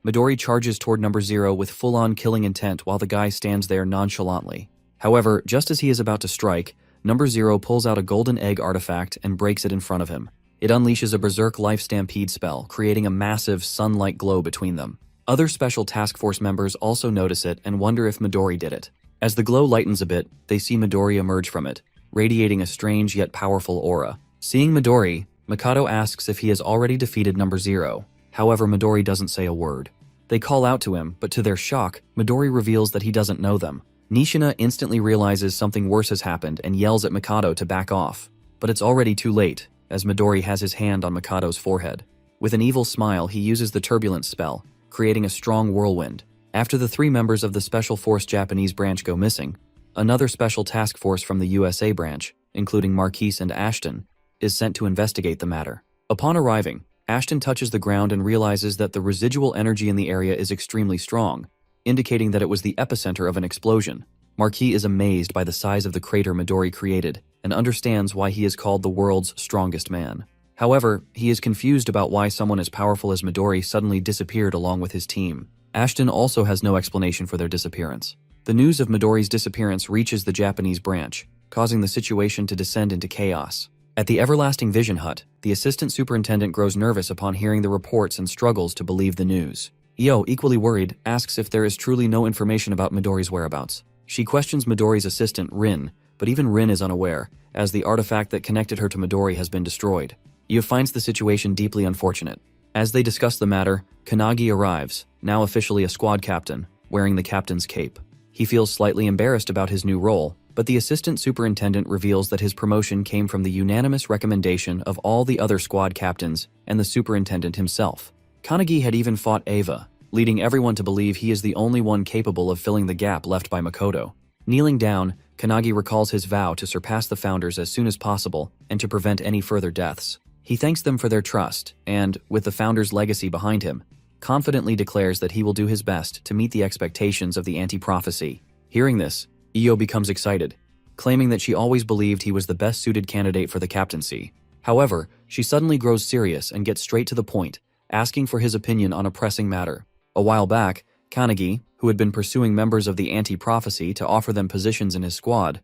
Midori charges toward number 0 with full-on killing intent while the guy stands there nonchalantly. However, just as he is about to strike, number 0 pulls out a golden egg artifact and breaks it in front of him. It unleashes a berserk life stampede spell, creating a massive sun-like glow between them. Other special task force members also notice it and wonder if Midori did it. As the glow lightens a bit, they see Midori emerge from it, radiating a strange yet powerful aura. Seeing Midori, Makoto asks if he has already defeated number 0. However, Midori doesn't say a word. They call out to him, but to their shock, Midori reveals that he doesn't know them. Nishina instantly realizes something worse has happened and yells at Makoto to back off. But it's already too late, as Midori has his hand on Makoto's forehead. With an evil smile, he uses the turbulence spell, creating a strong whirlwind. After the 3 members of the Special Force Japanese branch go missing, another special task force from the USA branch, including Marquise and Ashton, is sent to investigate the matter. Upon arriving, Ashton touches the ground and realizes that the residual energy in the area is extremely strong, indicating that it was the epicenter of an explosion. Marquis is amazed by the size of the crater Midori created and understands why he is called the world's strongest man. However, he is confused about why someone as powerful as Midori suddenly disappeared along with his team. Ashton also has no explanation for their disappearance. The news of Midori's disappearance reaches the Japanese branch, causing the situation to descend into chaos. At the Everlasting Vision Hut, the assistant superintendent grows nervous upon hearing the reports and struggles to believe the news. Io, equally worried, asks if there is truly no information about Midori's whereabouts. She questions Midori's assistant, Rin, but even Rin is unaware, as the artifact that connected her to Midori has been destroyed. Io finds the situation deeply unfortunate. As they discuss the matter, Kanagi arrives, now officially a squad captain, wearing the captain's cape. He feels slightly embarrassed about his new role, but the assistant superintendent reveals that his promotion came from the unanimous recommendation of all the other squad captains and the superintendent himself. Kanagi had even fought Eva, leading everyone to believe he is the only one capable of filling the gap left by Makoto. Kneeling down, Kanagi recalls his vow to surpass the founders as soon as possible and to prevent any further deaths. He thanks them for their trust and, with the founders' legacy behind him, confidently declares that he will do his best to meet the expectations of the anti-prophecy. Hearing this, Io becomes excited, claiming that she always believed he was the best-suited candidate for the captaincy. However, she suddenly grows serious and gets straight to the point, asking for his opinion on a pressing matter. A while back, Kanagi, who had been pursuing members of the anti-prophecy to offer them positions in his squad,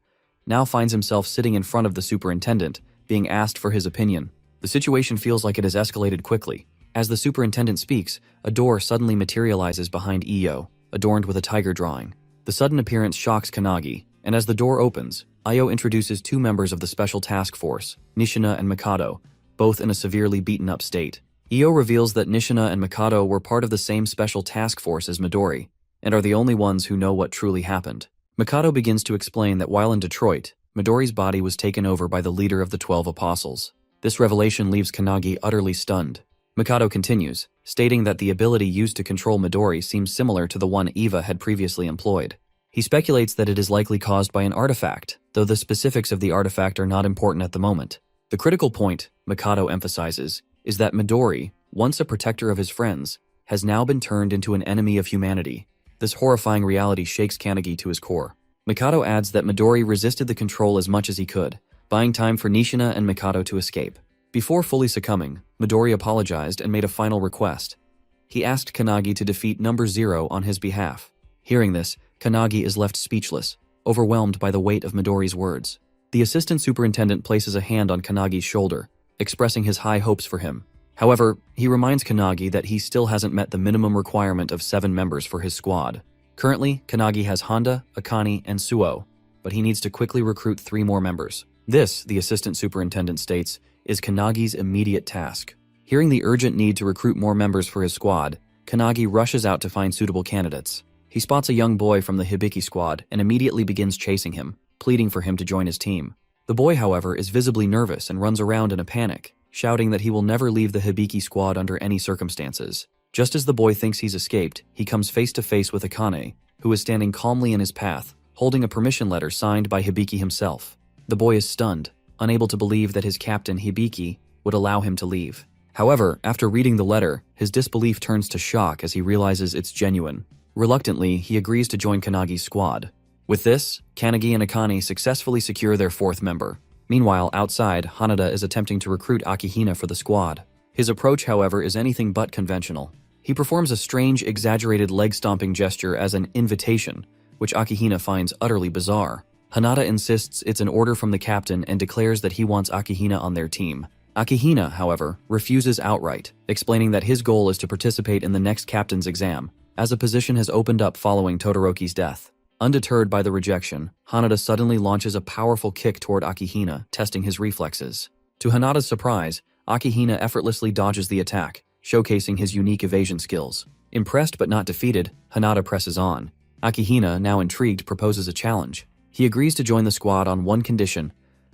now finds himself sitting in front of the superintendent, being asked for his opinion. The situation feels like it has escalated quickly. As the superintendent speaks, a door suddenly materializes behind Io, adorned with a tiger drawing. The sudden appearance shocks Kanagi, and as the door opens, Io introduces two members of the special task force, Nishina and Mikado, both in a severely beaten-up state. Io reveals that Nishina and Mikado were part of the same special task force as Midori, and are the only ones who know what truly happened. Mikado begins to explain that while in Detroit, Midori's body was taken over by the leader of the 12 Apostles. This revelation leaves Kanagi utterly stunned. Mikado continues, stating that the ability used to control Midori seems similar to the one Eva had previously employed. He speculates that it is likely caused by an artifact, though the specifics of the artifact are not important at the moment. The critical point, Mikado emphasizes, is that Midori, once a protector of his friends, has now been turned into an enemy of humanity. This horrifying reality shakes Kanagi to his core. Mikado adds that Midori resisted the control as much as he could, buying time for Nishina and Mikado to escape. Before fully succumbing, Midori apologized and made a final request. He asked Kanagi to defeat Number 0 on his behalf. Hearing this, Kanagi is left speechless, overwhelmed by the weight of Midori's words. The assistant superintendent places a hand on Kanagi's shoulder, expressing his high hopes for him. However, he reminds Kanagi that he still hasn't met the minimum requirement of 7 members for his squad. Currently, Kanagi has Honda, Akane, and Suo, but he needs to quickly recruit 3 more members. This, the assistant superintendent states, is Kanagi's immediate task. Hearing the urgent need to recruit more members for his squad, Kanagi rushes out to find suitable candidates. He spots a young boy from the Hibiki squad and immediately begins chasing him, pleading for him to join his team. The boy, however, is visibly nervous and runs around in a panic, shouting that he will never leave the Hibiki squad under any circumstances. Just as the boy thinks he's escaped, he comes face to face with Akane, who is standing calmly in his path, holding a permission letter signed by Hibiki himself. The boy is stunned, unable to believe that his captain, Hibiki, would allow him to leave. However, after reading the letter, his disbelief turns to shock as he realizes it's genuine. Reluctantly, he agrees to join Kanagi's squad. With this, Kanagi and Akane successfully secure their 4th member. Meanwhile, outside, Hanada is attempting to recruit Akihina for the squad. His approach, however, is anything but conventional. He performs a strange, exaggerated leg-stomping gesture as an invitation, which Akihina finds utterly bizarre. Hanada insists it's an order from the captain and declares that he wants Akihina on their team. Akihina, however, refuses outright, explaining that his goal is to participate in the next captain's exam, as a position has opened up following Todoroki's death. Undeterred by the rejection, Hanada suddenly launches a powerful kick toward Akihina, testing his reflexes. To Hanada's surprise, Akihina effortlessly dodges the attack, showcasing his unique evasion skills. Impressed but not defeated, Hanada presses on. Akihina, now intrigued, proposes a challenge. He agrees to join the squad on one condition: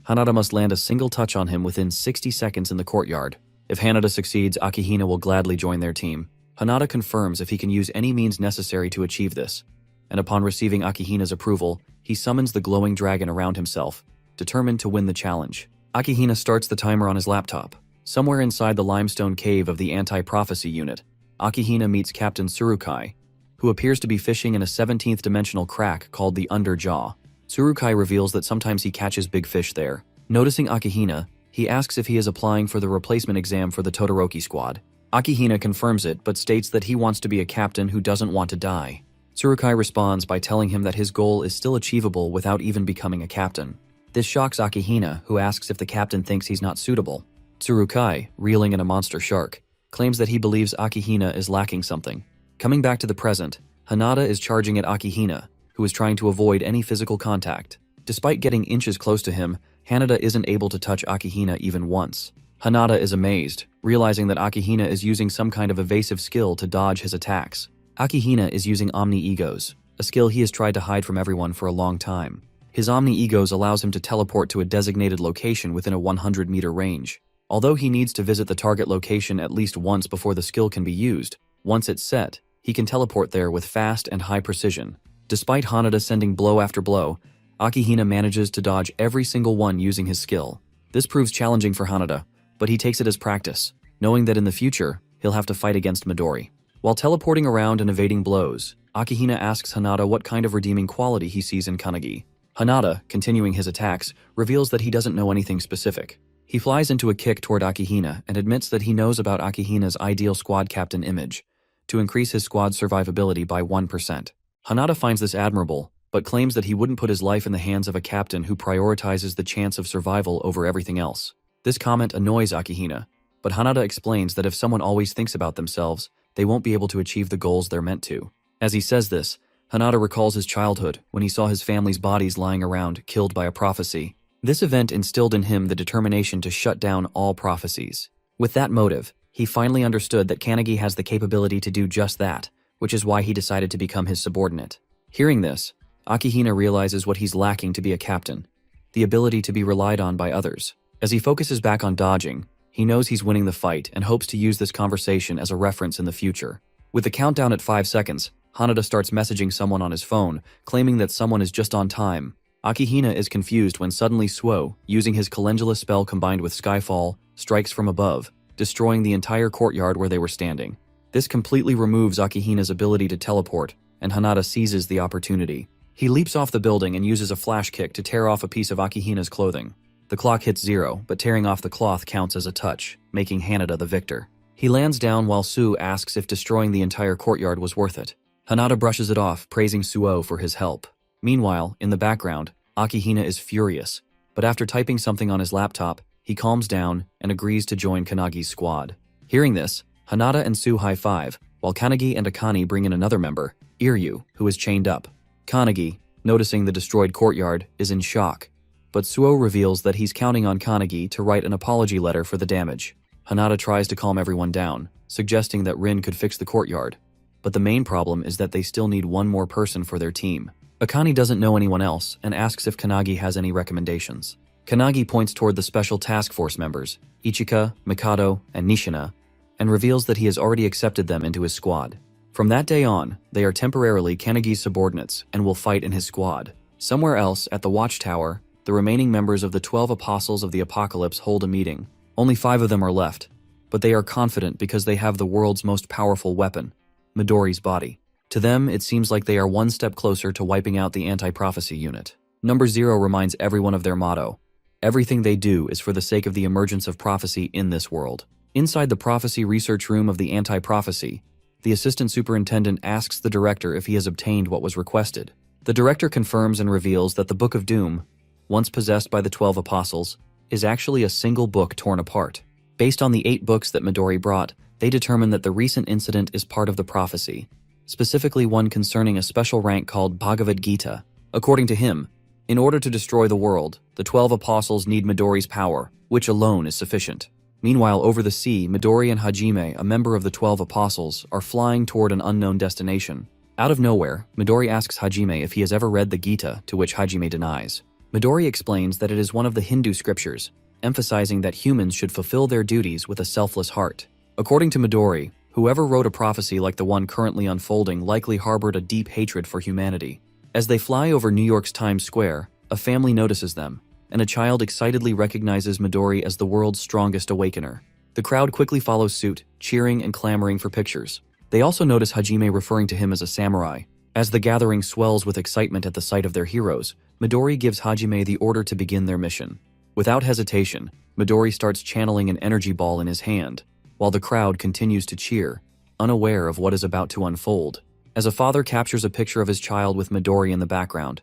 Hanada must land a single touch on him within 60 seconds in the courtyard. If Hanada succeeds, Akihina will gladly join their team. Hanada confirms if he can use any means necessary to achieve this, and upon receiving Akihina's approval, he summons the glowing dragon around himself, determined to win the challenge. Akihina starts the timer on his laptop. Somewhere inside the limestone cave of the anti-prophecy unit, Akihina meets Captain Tsurukai, who appears to be fishing in a 17th dimensional crack called the Underjaw. Tsurukai reveals that sometimes he catches big fish there. Noticing Akihina, he asks if he is applying for the replacement exam for the Todoroki squad. Akihina confirms it, but states that he wants to be a captain who doesn't want to die. Tsurukai responds by telling him that his goal is still achievable without even becoming a captain. This shocks Akihina, who asks if the captain thinks he's not suitable. Tsurukai, reeling in a monster shark, claims that he believes Akihina is lacking something. Coming back to the present, Hanada is charging at Akihina, who is trying to avoid any physical contact. Despite getting inches close to him, Hanada isn't able to touch Akihina even once. Hanada is amazed, realizing that Akihina is using some kind of evasive skill to dodge his attacks. Akihina is using Omni-Egos, a skill he has tried to hide from everyone for a long time. His omni-egos allows him to teleport to a designated location within a 100-meter range. Although he needs to visit the target location at least once before the skill can be used, once it's set, he can teleport there with fast and high precision. Despite Hanada sending blow after blow, Akihina manages to dodge every single one using his skill. This proves challenging for Hanada, but he takes it as practice, knowing that in the future, he'll have to fight against Midori. While teleporting around and evading blows, Akihina asks Hanada what kind of redeeming quality he sees in Kanagi. Hanada, continuing his attacks, reveals that he doesn't know anything specific. He flies into a kick toward Akihina and admits that he knows about Akihina's ideal squad captain image, to increase his squad's survivability by 1%. Hanada finds this admirable, but claims that he wouldn't put his life in the hands of a captain who prioritizes the chance of survival over everything else. This comment annoys Akihina, but Hanada explains that if someone always thinks about themselves, they won't be able to achieve the goals they're meant to. As he says this, Hanada recalls his childhood when he saw his family's bodies lying around, killed by a prophecy. This event instilled in him the determination to shut down all prophecies. With that motive, he finally understood that Kanagi has the capability to do just that, which is why he decided to become his subordinate. Hearing this, Akihina realizes what he's lacking to be a captain, the ability to be relied on by others. As he focuses back on dodging, he knows he's winning the fight and hopes to use this conversation as a reference in the future. With the countdown at 5 seconds, Hanada starts messaging someone on his phone, claiming that someone is just on time. Akihina is confused when suddenly Suo, using his calendula spell combined with Skyfall, strikes from above, destroying the entire courtyard where they were standing. This completely removes Akihina's ability to teleport, and Hanada seizes the opportunity. He leaps off the building and uses a flash kick to tear off a piece of Akihina's clothing. The clock hits 0, but tearing off the cloth counts as a touch, making Hanada the victor. He lands down while Su asks if destroying the entire courtyard was worth it. Hanada brushes it off, praising Suo for his help. Meanwhile, in the background, Akihina is furious, but after typing something on his laptop, he calms down and agrees to join Kanagi's squad. Hearing this, Hanada and Su high-five, while Kanagi and Akane bring in another member, Iryu, who is chained up. Kanagi, noticing the destroyed courtyard, is in shock, but Suo reveals that he's counting on Kanagi to write an apology letter for the damage. Hanada tries to calm everyone down, suggesting that Rin could fix the courtyard. But the main problem is that they still need one more person for their team. Akane doesn't know anyone else and asks if Kanagi has any recommendations. Kanagi points toward the special task force members, Ichika, Mikado, and Nishina, and reveals that he has already accepted them into his squad. From that day on, they are temporarily Kanagi's subordinates and will fight in his squad. Somewhere else, at the Watchtower, the remaining members of the 12 Apostles of the Apocalypse hold a meeting. Only 5 of them are left, but they are confident because they have the world's most powerful weapon, Midori's body. To them, it seems like they are one step closer to wiping out the anti-prophecy unit. Number 0 reminds everyone of their motto. Everything they do is for the sake of the emergence of prophecy in this world. Inside the prophecy research room of the anti-prophecy, the assistant superintendent asks the director if he has obtained what was requested. The director confirms and reveals that the Book of Doom, once possessed by the 12 apostles, is actually a single book torn apart. Based on the 8 books that Midori brought, they determine that the recent incident is part of the prophecy, specifically one concerning a special rank called Bhagavad Gita. According to him, in order to destroy the world, the 12 apostles need Midori's power, which alone is sufficient. Meanwhile, over the sea, Midori and Hajime, a member of the 12 apostles, are flying toward an unknown destination. Out of nowhere, Midori asks Hajime if he has ever read the Gita, to which Hajime denies. Midori explains that it is one of the Hindu scriptures, emphasizing that humans should fulfill their duties with a selfless heart. According to Midori, whoever wrote a prophecy like the one currently unfolding likely harbored a deep hatred for humanity. As they fly over New York's Times Square, a family notices them, and a child excitedly recognizes Midori as the world's strongest awakener. The crowd quickly follows suit, cheering and clamoring for pictures. They also notice Hajime referring to him as a samurai. As the gathering swells with excitement at the sight of their heroes, Midori gives Hajime the order to begin their mission. Without hesitation, Midori starts channeling an energy ball in his hand, while the crowd continues to cheer, unaware of what is about to unfold. As a father captures a picture of his child with Midori in the background,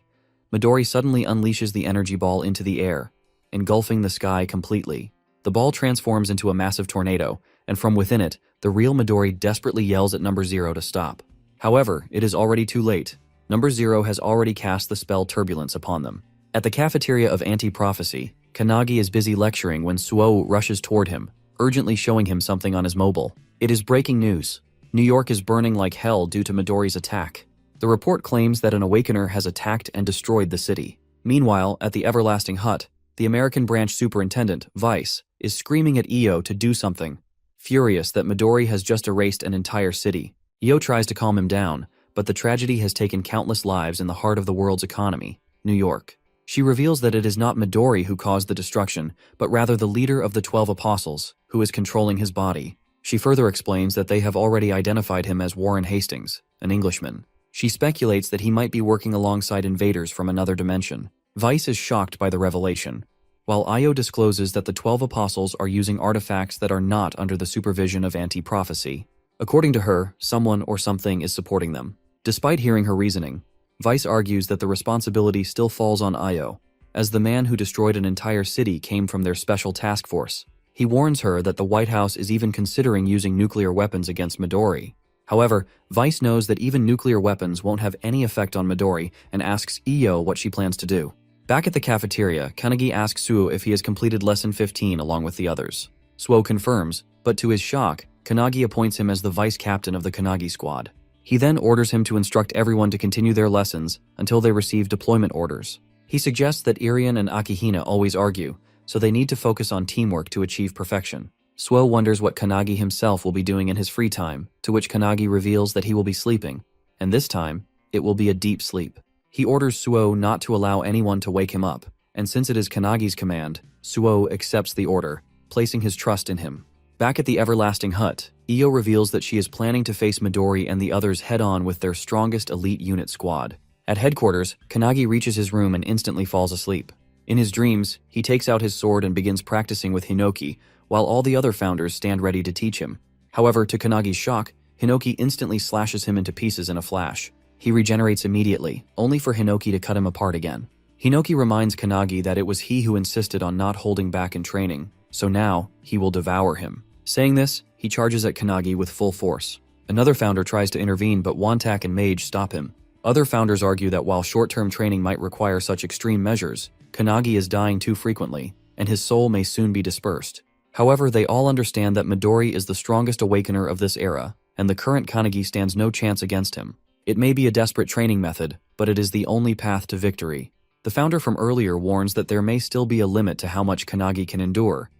Midori suddenly unleashes the energy ball into the air, engulfing the sky completely. The ball transforms into a massive tornado, and from within it, the real Midori desperately yells at Number 0 to stop. However, it is already too late. Number 0 has already cast the spell Turbulence upon them. At the cafeteria of Anti-Prophecy, Kanagi is busy lecturing when Suo rushes toward him, urgently showing him something on his mobile. It is breaking news. New York is burning like hell due to Midori's attack. The report claims that an awakener has attacked and destroyed the city. Meanwhile, at the Everlasting Hut, the American branch superintendent, Vice, is screaming at Io to do something, furious that Midori has just erased an entire city. Io tries to calm him down, but the tragedy has taken countless lives in the heart of the world's economy, New York. She reveals that it is not Midori who caused the destruction, but rather the leader of the 12 apostles, who is controlling his body. She further explains that they have already identified him as Warren Hastings, an Englishman. She speculates that he might be working alongside invaders from another dimension. Vice is shocked by the revelation, while Io discloses that the 12 apostles are using artifacts that are not under the supervision of anti-prophecy. According to her, someone or something is supporting them. Despite hearing her reasoning, Vice argues that the responsibility still falls on Io, as the man who destroyed an entire city came from their special task force. He warns her that the White House is even considering using nuclear weapons against Midori. However, Vice knows that even nuclear weapons won't have any effect on Midori and asks Io what she plans to do. Back at the cafeteria, Kanagi asks Suo if he has completed Lesson 15 along with the others. Suo confirms, but to his shock, Kanagi appoints him as the vice captain of the Kanagi squad. He then orders him to instruct everyone to continue their lessons until they receive deployment orders. He suggests that Irian and Akihina always argue, so they need to focus on teamwork to achieve perfection. Suo wonders what Kanagi himself will be doing in his free time, to which Kanagi reveals that he will be sleeping, and this time, it will be a deep sleep. He orders Suo not to allow anyone to wake him up, and since it is Kanagi's command, Suo accepts the order, placing his trust in him. Back at the Everlasting Hut, Io reveals that she is planning to face Midori and the others head-on with their strongest elite unit squad. At headquarters, Kanagi reaches his room and instantly falls asleep. In his dreams, he takes out his sword and begins practicing with Hinoki, while all the other founders stand ready to teach him. However, to Kanagi's shock, Hinoki instantly slashes him into pieces in a flash. He regenerates immediately, only for Hinoki to cut him apart again. Hinoki reminds Kanagi that it was he who insisted on not holding back in training, so now he will devour him. Saying this, he charges at Kanagi with full force. Another founder tries to intervene, but Wantak and Mage stop him. Other founders argue that while short-term training might require such extreme measures, Kanagi is dying too frequently, and his soul may soon be dispersed. However, they all understand that Midori is the strongest awakener of this era, and the current Kanagi stands no chance against him. It may be a desperate training method, but it is the only path to victory. The founder from earlier warns that there may still be a limit to how much Kanagi can endure,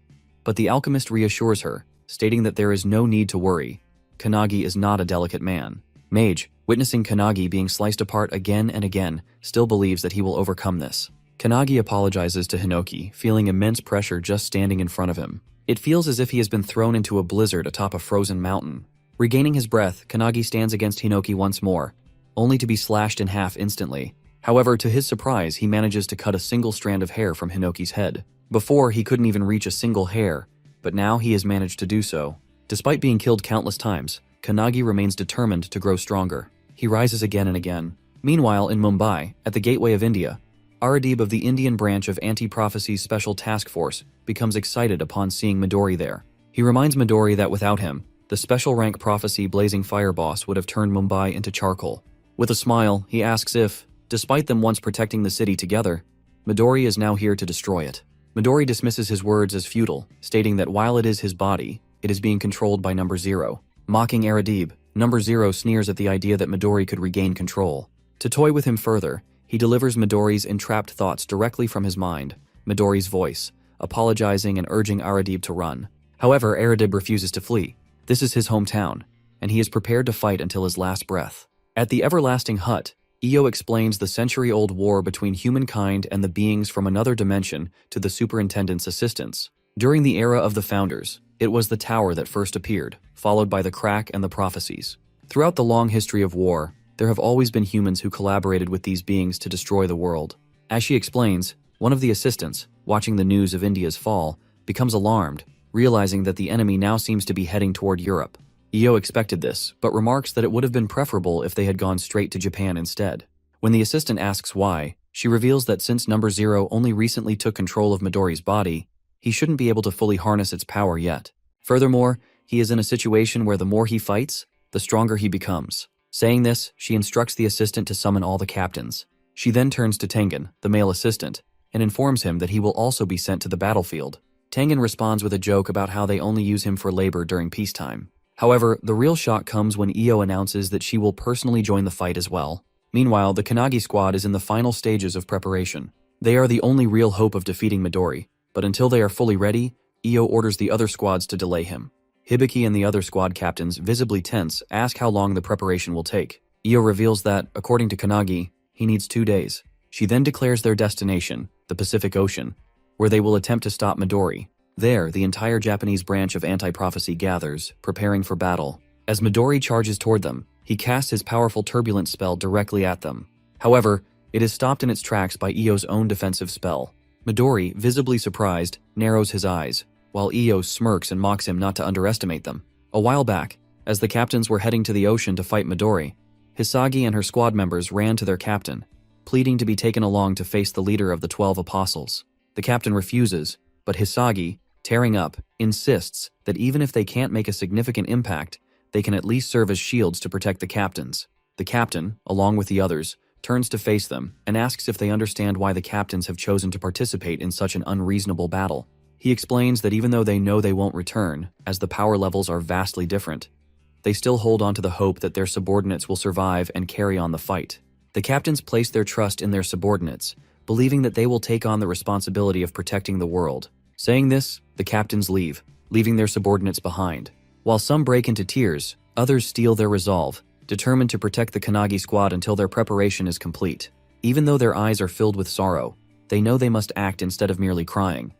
but the alchemist reassures her, stating that there is no need to worry. Kanagi is not a delicate man. Mage, witnessing Kanagi being sliced apart again and again, still believes that he will overcome this. Kanagi apologizes to Hinoki, feeling immense pressure just standing in front of him. It feels as if he has been thrown into a blizzard atop a frozen mountain. Regaining his breath, Kanagi stands against Hinoki once more, only to be slashed in half instantly. However, to his surprise, he manages to cut a single strand of hair from Hinoki's head. Before, he couldn't even reach a single hair, but now he has managed to do so. Despite being killed countless times, Kanagi remains determined to grow stronger. He rises again and again. Meanwhile, in Mumbai, at the gateway of India, Aradib of the Indian branch of Anti-Prophecy's Special Task Force becomes excited upon seeing Midori there. He reminds Midori that without him, the special rank Prophecy Blazing Fire boss would have turned Mumbai into charcoal. With a smile, he asks if, despite them once protecting the city together, Midori is now here to destroy it. Midori dismisses his words as futile, stating that while it is his body, it is being controlled by Number Zero. Mocking Aradib, Number Zero sneers at the idea that Midori could regain control. To toy with him further, he delivers Midori's entrapped thoughts directly from his mind, Midori's voice, apologizing and urging Aradib to run. However, Aradib refuses to flee. This is his hometown, and he is prepared to fight until his last breath. At the Everlasting Hut, Io explains the century-old war between humankind and the beings from another dimension to the superintendent's assistants. During the era of the Founders, it was the Tower that first appeared, followed by the Crack and the Prophecies. Throughout the long history of war, there have always been humans who collaborated with these beings to destroy the world. As she explains, one of the assistants, watching the news of India's fall, becomes alarmed, realizing that the enemy now seems to be heading toward Europe. Io expected this, but remarks that it would have been preferable if they had gone straight to Japan instead. When the assistant asks why, she reveals that since Number Zero only recently took control of Midori's body, he shouldn't be able to fully harness its power yet. Furthermore, he is in a situation where the more he fights, the stronger he becomes. Saying this, she instructs the assistant to summon all the captains. She then turns to Tengen, the male assistant, and informs him that he will also be sent to the battlefield. Tengen responds with a joke about how they only use him for labor during peacetime. However, the real shock comes when Io announces that she will personally join the fight as well. Meanwhile, the Kanagi squad is in the final stages of preparation. They are the only real hope of defeating Midori, but until they are fully ready, Io orders the other squads to delay him. Hibiki and the other squad captains, visibly tense, ask how long the preparation will take. Io reveals that, according to Kanagi, he needs 2 days. She then declares their destination, the Pacific Ocean, where they will attempt to stop Midori. There, the entire Japanese branch of Anti-Prophecy gathers, preparing for battle. As Midori charges toward them, he casts his powerful turbulent spell directly at them. However, it is stopped in its tracks by Io's own defensive spell. Midori, visibly surprised, narrows his eyes, while Io smirks and mocks him not to underestimate them. A while back, as the captains were heading to the ocean to fight Midori, Hisagi and her squad members ran to their captain, pleading to be taken along to face the leader of the 12 apostles. The captain refuses, but Hisagi, tearing up, insists that even if they can't make a significant impact, they can at least serve as shields to protect the captains. The captain, along with the others, turns to face them and asks if they understand why the captains have chosen to participate in such an unreasonable battle. He explains that even though they know they won't return, as the power levels are vastly different, they still hold on to the hope that their subordinates will survive and carry on the fight. The captains place their trust in their subordinates, believing that they will take on the responsibility of protecting the world. Saying this, the captains leave, leaving their subordinates behind. While some break into tears, others steel their resolve, determined to protect the Kanagi squad until their preparation is complete. Even though their eyes are filled with sorrow, they know they must act instead of merely crying.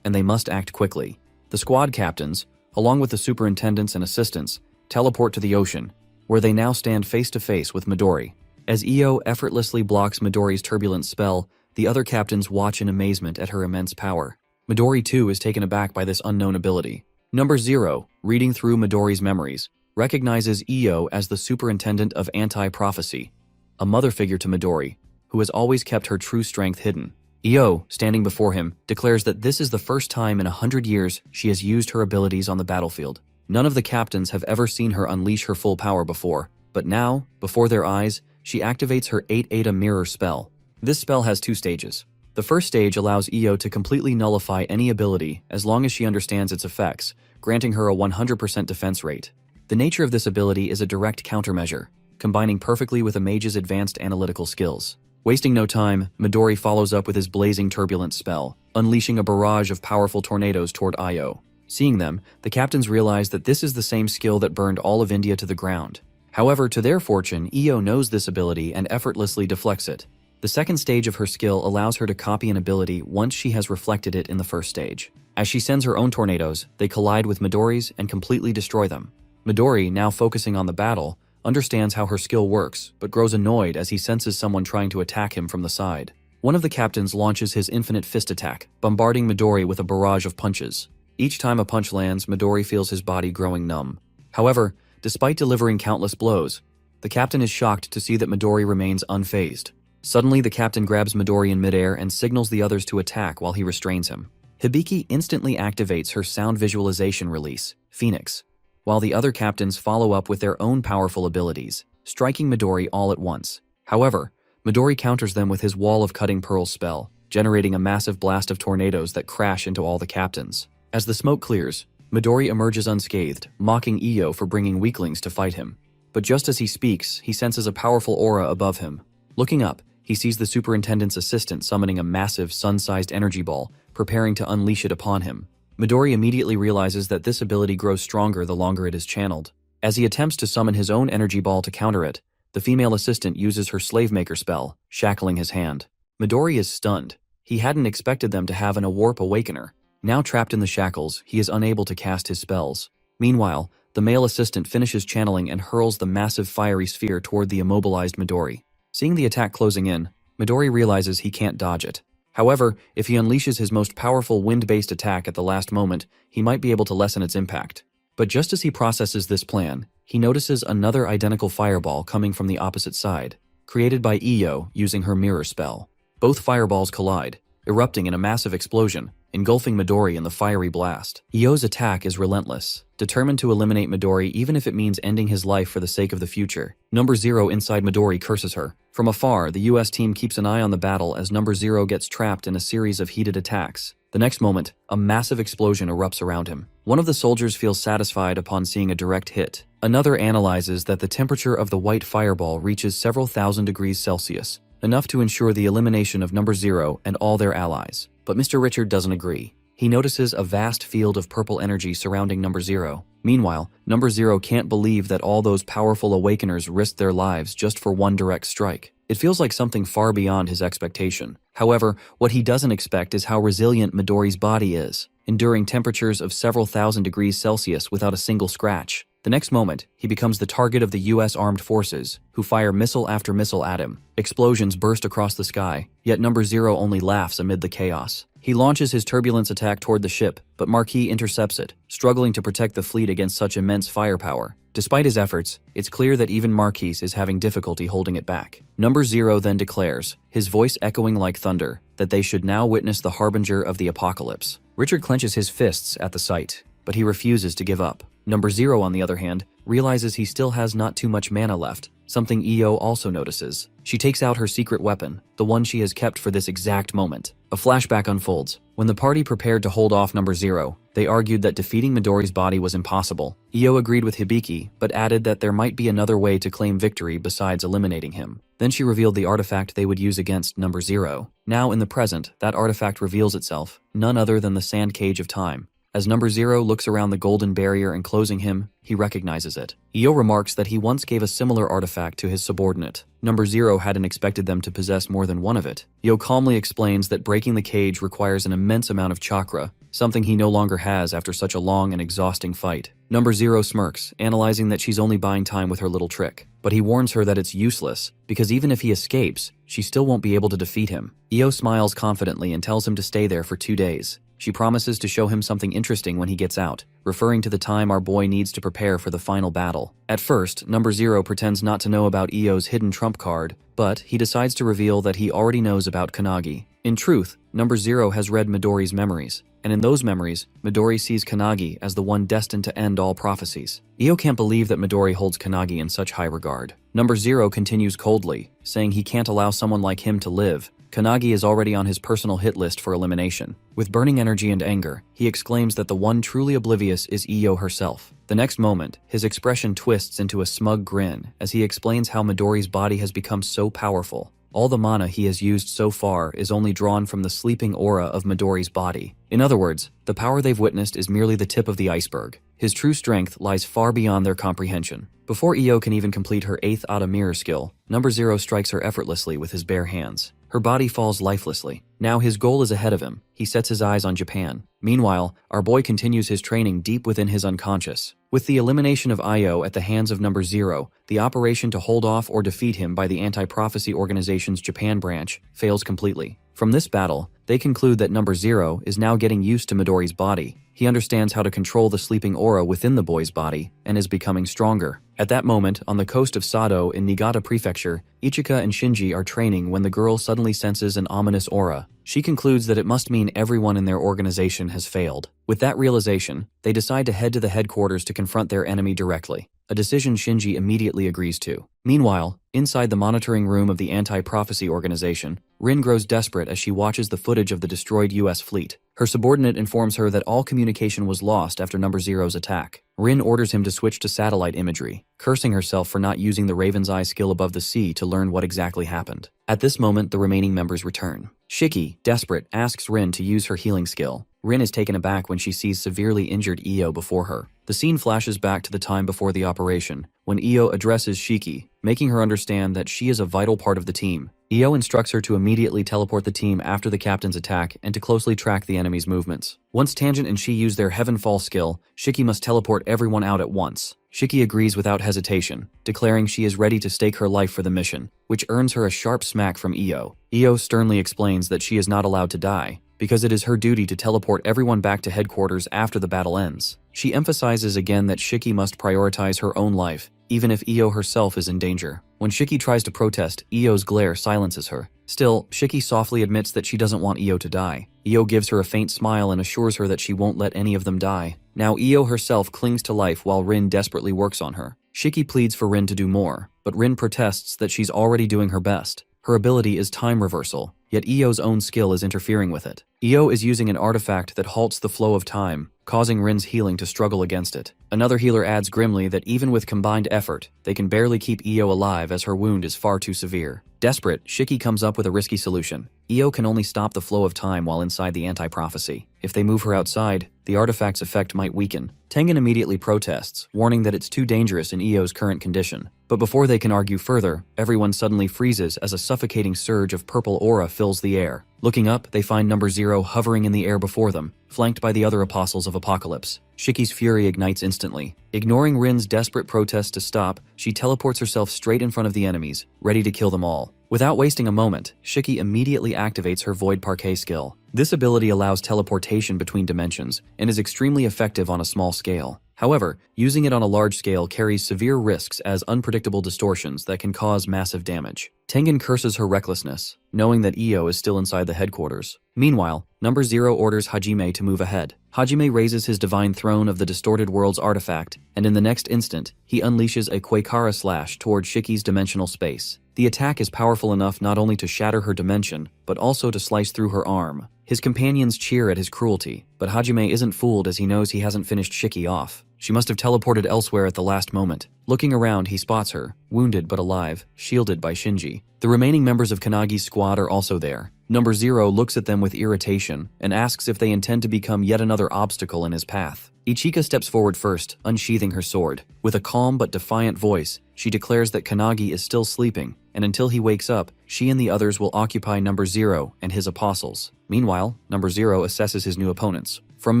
And they must act quickly. The squad captains, along with the superintendents and assistants, teleport to the ocean, where they now stand face to face with Midori. As Io effortlessly blocks Midori's turbulent spell, the other captains watch in amazement at her immense power. Midori too is taken aback by this unknown ability. Number 0, reading through Midori's memories, recognizes Io as the superintendent of Anti-Prophecy, a mother figure to Midori, who has always kept her true strength hidden. Io, standing before him, declares that this is the first time in 100 years she has used her abilities on the battlefield. None of the captains have ever seen her unleash her full power before, but now, before their eyes, she activates her 8-Eta mirror spell. This spell has 2 stages. The first stage allows Io to completely nullify any ability as long as she understands its effects, granting her a 100% defense rate. The nature of this ability is a direct countermeasure, combining perfectly with a mage's advanced analytical skills. Wasting no time, Midori follows up with his blazing turbulent spell, unleashing a barrage of powerful tornadoes toward Io. Seeing them, the captains realize that this is the same skill that burned all of India to the ground. However, to their fortune, Io knows this ability and effortlessly deflects it. The second stage of her skill allows her to copy an ability once she has reflected it in the first stage. As she sends her own tornadoes, they collide with Midori's and completely destroy them. Midori, now focusing on the battle, understands how her skill works, but grows annoyed as he senses someone trying to attack him from the side. One of the captains launches his infinite fist attack, bombarding Midori with a barrage of punches. Each time a punch lands, Midori feels his body growing numb. However, despite delivering countless blows, the captain is shocked to see that Midori remains unfazed. Suddenly, the captain grabs Midori in midair and signals the others to attack while he restrains him. Hibiki instantly activates her sound visualization release, Phoenix, while the other captains follow up with their own powerful abilities, striking Midori all at once. However, Midori counters them with his Wall of Cutting Pearls spell, generating a massive blast of tornadoes that crash into all the captains. As the smoke clears, Midori emerges unscathed, mocking Io for bringing weaklings to fight him. But just as he speaks, he senses a powerful aura above him. Looking up, he sees the superintendent's assistant summoning a massive, sun-sized energy ball, preparing to unleash it upon him. Midori immediately realizes that this ability grows stronger the longer it is channeled. As he attempts to summon his own energy ball to counter it, the female assistant uses her Slavemaker spell, shackling his hand. Midori is stunned. He hadn't expected them to have an Awarp Awakener. Now trapped in the shackles, he is unable to cast his spells. Meanwhile, the male assistant finishes channeling and hurls the massive fiery sphere toward the immobilized Midori. Seeing the attack closing in, Midori realizes he can't dodge it. However, if he unleashes his most powerful wind-based attack at the last moment, he might be able to lessen its impact. But just as he processes this plan, he notices another identical fireball coming from the opposite side, created by Io using her mirror spell. Both fireballs collide, erupting in a massive explosion, engulfing Midori in the fiery blast. Io's attack is relentless, determined to eliminate Midori even if it means ending his life for the sake of the future. Number 0 inside Midori curses her. From afar, the US team keeps an eye on the battle as Number 0 gets trapped in a series of heated attacks. The next moment, a massive explosion erupts around him. One of the soldiers feels satisfied upon seeing a direct hit. Another analyzes that the temperature of the white fireball reaches several thousand degrees Celsius, enough to ensure the elimination of number 0 and all their allies. But Mr. Richard doesn't agree. He notices a vast field of purple energy surrounding number 0. Meanwhile, number 0 can't believe that all those powerful awakeners risked their lives just for one direct strike. It feels like something far beyond his expectation. However, what he doesn't expect is how resilient Midori's body is, enduring temperatures of several thousand degrees Celsius without a single scratch. The next moment, he becomes the target of the US Armed Forces, who fire missile after missile at him. Explosions burst across the sky, yet number 0 only laughs amid the chaos. He launches his turbulence attack toward the ship, but Marquis intercepts it, struggling to protect the fleet against such immense firepower. Despite his efforts, it's clear that even Marquis is having difficulty holding it back. Number 0 then declares, his voice echoing like thunder, that they should now witness the harbinger of the apocalypse. Richard clenches his fists at the sight, but he refuses to give up. Number 0, on the other hand, realizes he still has not too much mana left, something Io also notices. She takes out her secret weapon, the one she has kept for this exact moment. A flashback unfolds. When the party prepared to hold off number 0, they argued that defeating Midori's body was impossible. Io agreed with Hibiki, but added that there might be another way to claim victory besides eliminating him. Then she revealed the artifact they would use against number 0. Now in the present, that artifact reveals itself, none other than the sand cage of time. As number 0 looks around the golden barrier enclosing him, he recognizes it. Io remarks that he once gave a similar artifact to his subordinate. Number 0 hadn't expected them to possess more than one of it. Io calmly explains that breaking the cage requires an immense amount of chakra, something he no longer has after such a long and exhausting fight. Number 0 smirks, analyzing that she's only buying time with her little trick. But he warns her that it's useless, because even if he escapes, she still won't be able to defeat him. Io smiles confidently and tells him to stay there for 2 days. She promises to show him something interesting when he gets out, referring to the time our boy needs to prepare for the final battle. At first, number 0 pretends not to know about Io's hidden trump card, but he decides to reveal that he already knows about Kanagi. In truth, number 0 has read Midori's memories, and in those memories, Midori sees Kanagi as the one destined to end all prophecies. Io can't believe that Midori holds Kanagi in such high regard. Number 0 continues coldly, saying he can't allow someone like him to live. Kanagi is already on his personal hit list for elimination. With burning energy and anger, he exclaims that the one truly oblivious is Io herself. The next moment, his expression twists into a smug grin as he explains how Midori's body has become so powerful. All the mana he has used so far is only drawn from the sleeping aura of Midori's body. In other words, the power they've witnessed is merely the tip of the iceberg. His true strength lies far beyond their comprehension. Before Io can even complete her 8th Ada mirror skill, number 0 strikes her effortlessly with his bare hands. Her body falls lifelessly. Now his goal is ahead of him. He sets his eyes on Japan. Meanwhile, our boy continues his training deep within his unconscious. With the elimination of Io at the hands of number 0, the operation to hold off or defeat him by the Anti-Prophecy Organization's Japan branch fails completely. From this battle, they conclude that number 0 is now getting used to Midori's body. He understands how to control the sleeping aura within the boy's body and is becoming stronger. At that moment, on the coast of Sado in Niigata Prefecture, Ichika and Shinji are training when the girl suddenly senses an ominous aura. She concludes that it must mean everyone in their organization has failed. With that realization, they decide to head to the headquarters to confront their enemy directly, a decision Shinji immediately agrees to. Meanwhile, inside the monitoring room of the Anti-Prophecy Organization, Rin grows desperate as she watches the footage of the destroyed US fleet. Her subordinate informs her that all communication was lost after number 0's attack. Rin orders him to switch to satellite imagery, cursing herself for not using the Raven's Eye skill above the sea to learn what exactly happened. At this moment, the remaining members return. Shiki, desperate, asks Rin to use her healing skill. Rin is taken aback when she sees severely injured Io before her. The scene flashes back to the time before the operation, when Io addresses Shiki, making her understand that she is a vital part of the team. Io instructs her to immediately teleport the team after the captain's attack and to closely track the enemy's movements. Once Tangent and she use their Heavenfall skill, Shiki must teleport everyone out at once. Shiki agrees without hesitation, declaring she is ready to stake her life for the mission, which earns her a sharp smack from Io. Io sternly explains that she is not allowed to die, because it is her duty to teleport everyone back to headquarters after the battle ends. She emphasizes again that Shiki must prioritize her own life, even if Io herself is in danger. When Shiki tries to protest, Io's glare silences her. Still, Shiki softly admits that she doesn't want Io to die. Io gives her a faint smile and assures her that she won't let any of them die. Now Io herself clings to life while Rin desperately works on her. Shiki pleads for Rin to do more, but Rin protests that she's already doing her best. Her ability is time reversal, yet Io's own skill is interfering with it. Io is using an artifact that halts the flow of time, causing Rin's healing to struggle against it. Another healer adds grimly that even with combined effort, they can barely keep Io alive as her wound is far too severe. Desperate, Shiki comes up with a risky solution. Io can only stop the flow of time while inside the anti-prophecy. If they move her outside, the artifact's effect might weaken. Tengen immediately protests, warning that it's too dangerous in Io's current condition. But before they can argue further, everyone suddenly freezes as a suffocating surge of purple aura fills the air. Looking up, they find Number Zero hovering in the air before them, flanked by the other apostles of Apocalypse. Shiki's fury ignites instantly. Ignoring Rin's desperate protest to stop, she teleports herself straight in front of the enemies, ready to kill them all. Without wasting a moment, Shiki immediately activates her Void Parquet skill. This ability allows teleportation between dimensions and is extremely effective on a small scale. However, using it on a large scale carries severe risks as unpredictable distortions that can cause massive damage. Tengen curses her recklessness, knowing that Io is still inside the headquarters. Meanwhile, Number Zero orders Hajime to move ahead. Hajime raises his divine throne of the distorted world's artifact, and in the next instant, he unleashes a Quakara slash toward Shiki's dimensional space. The attack is powerful enough not only to shatter her dimension, but also to slice through her arm. His companions cheer at his cruelty, but Hajime isn't fooled as he knows he hasn't finished Shiki off. She must have teleported elsewhere at the last moment. Looking around, he spots her, wounded but alive, shielded by Shinji. The remaining members of Kanagi's squad are also there. Number Zero looks at them with irritation and asks if they intend to become yet another obstacle in his path. Ichika steps forward first, unsheathing her sword. With a calm but defiant voice, she declares that Kanagi is still sleeping, and until he wakes up, she and the others will occupy Number Zero and his apostles. Meanwhile, Number Zero assesses his new opponents. From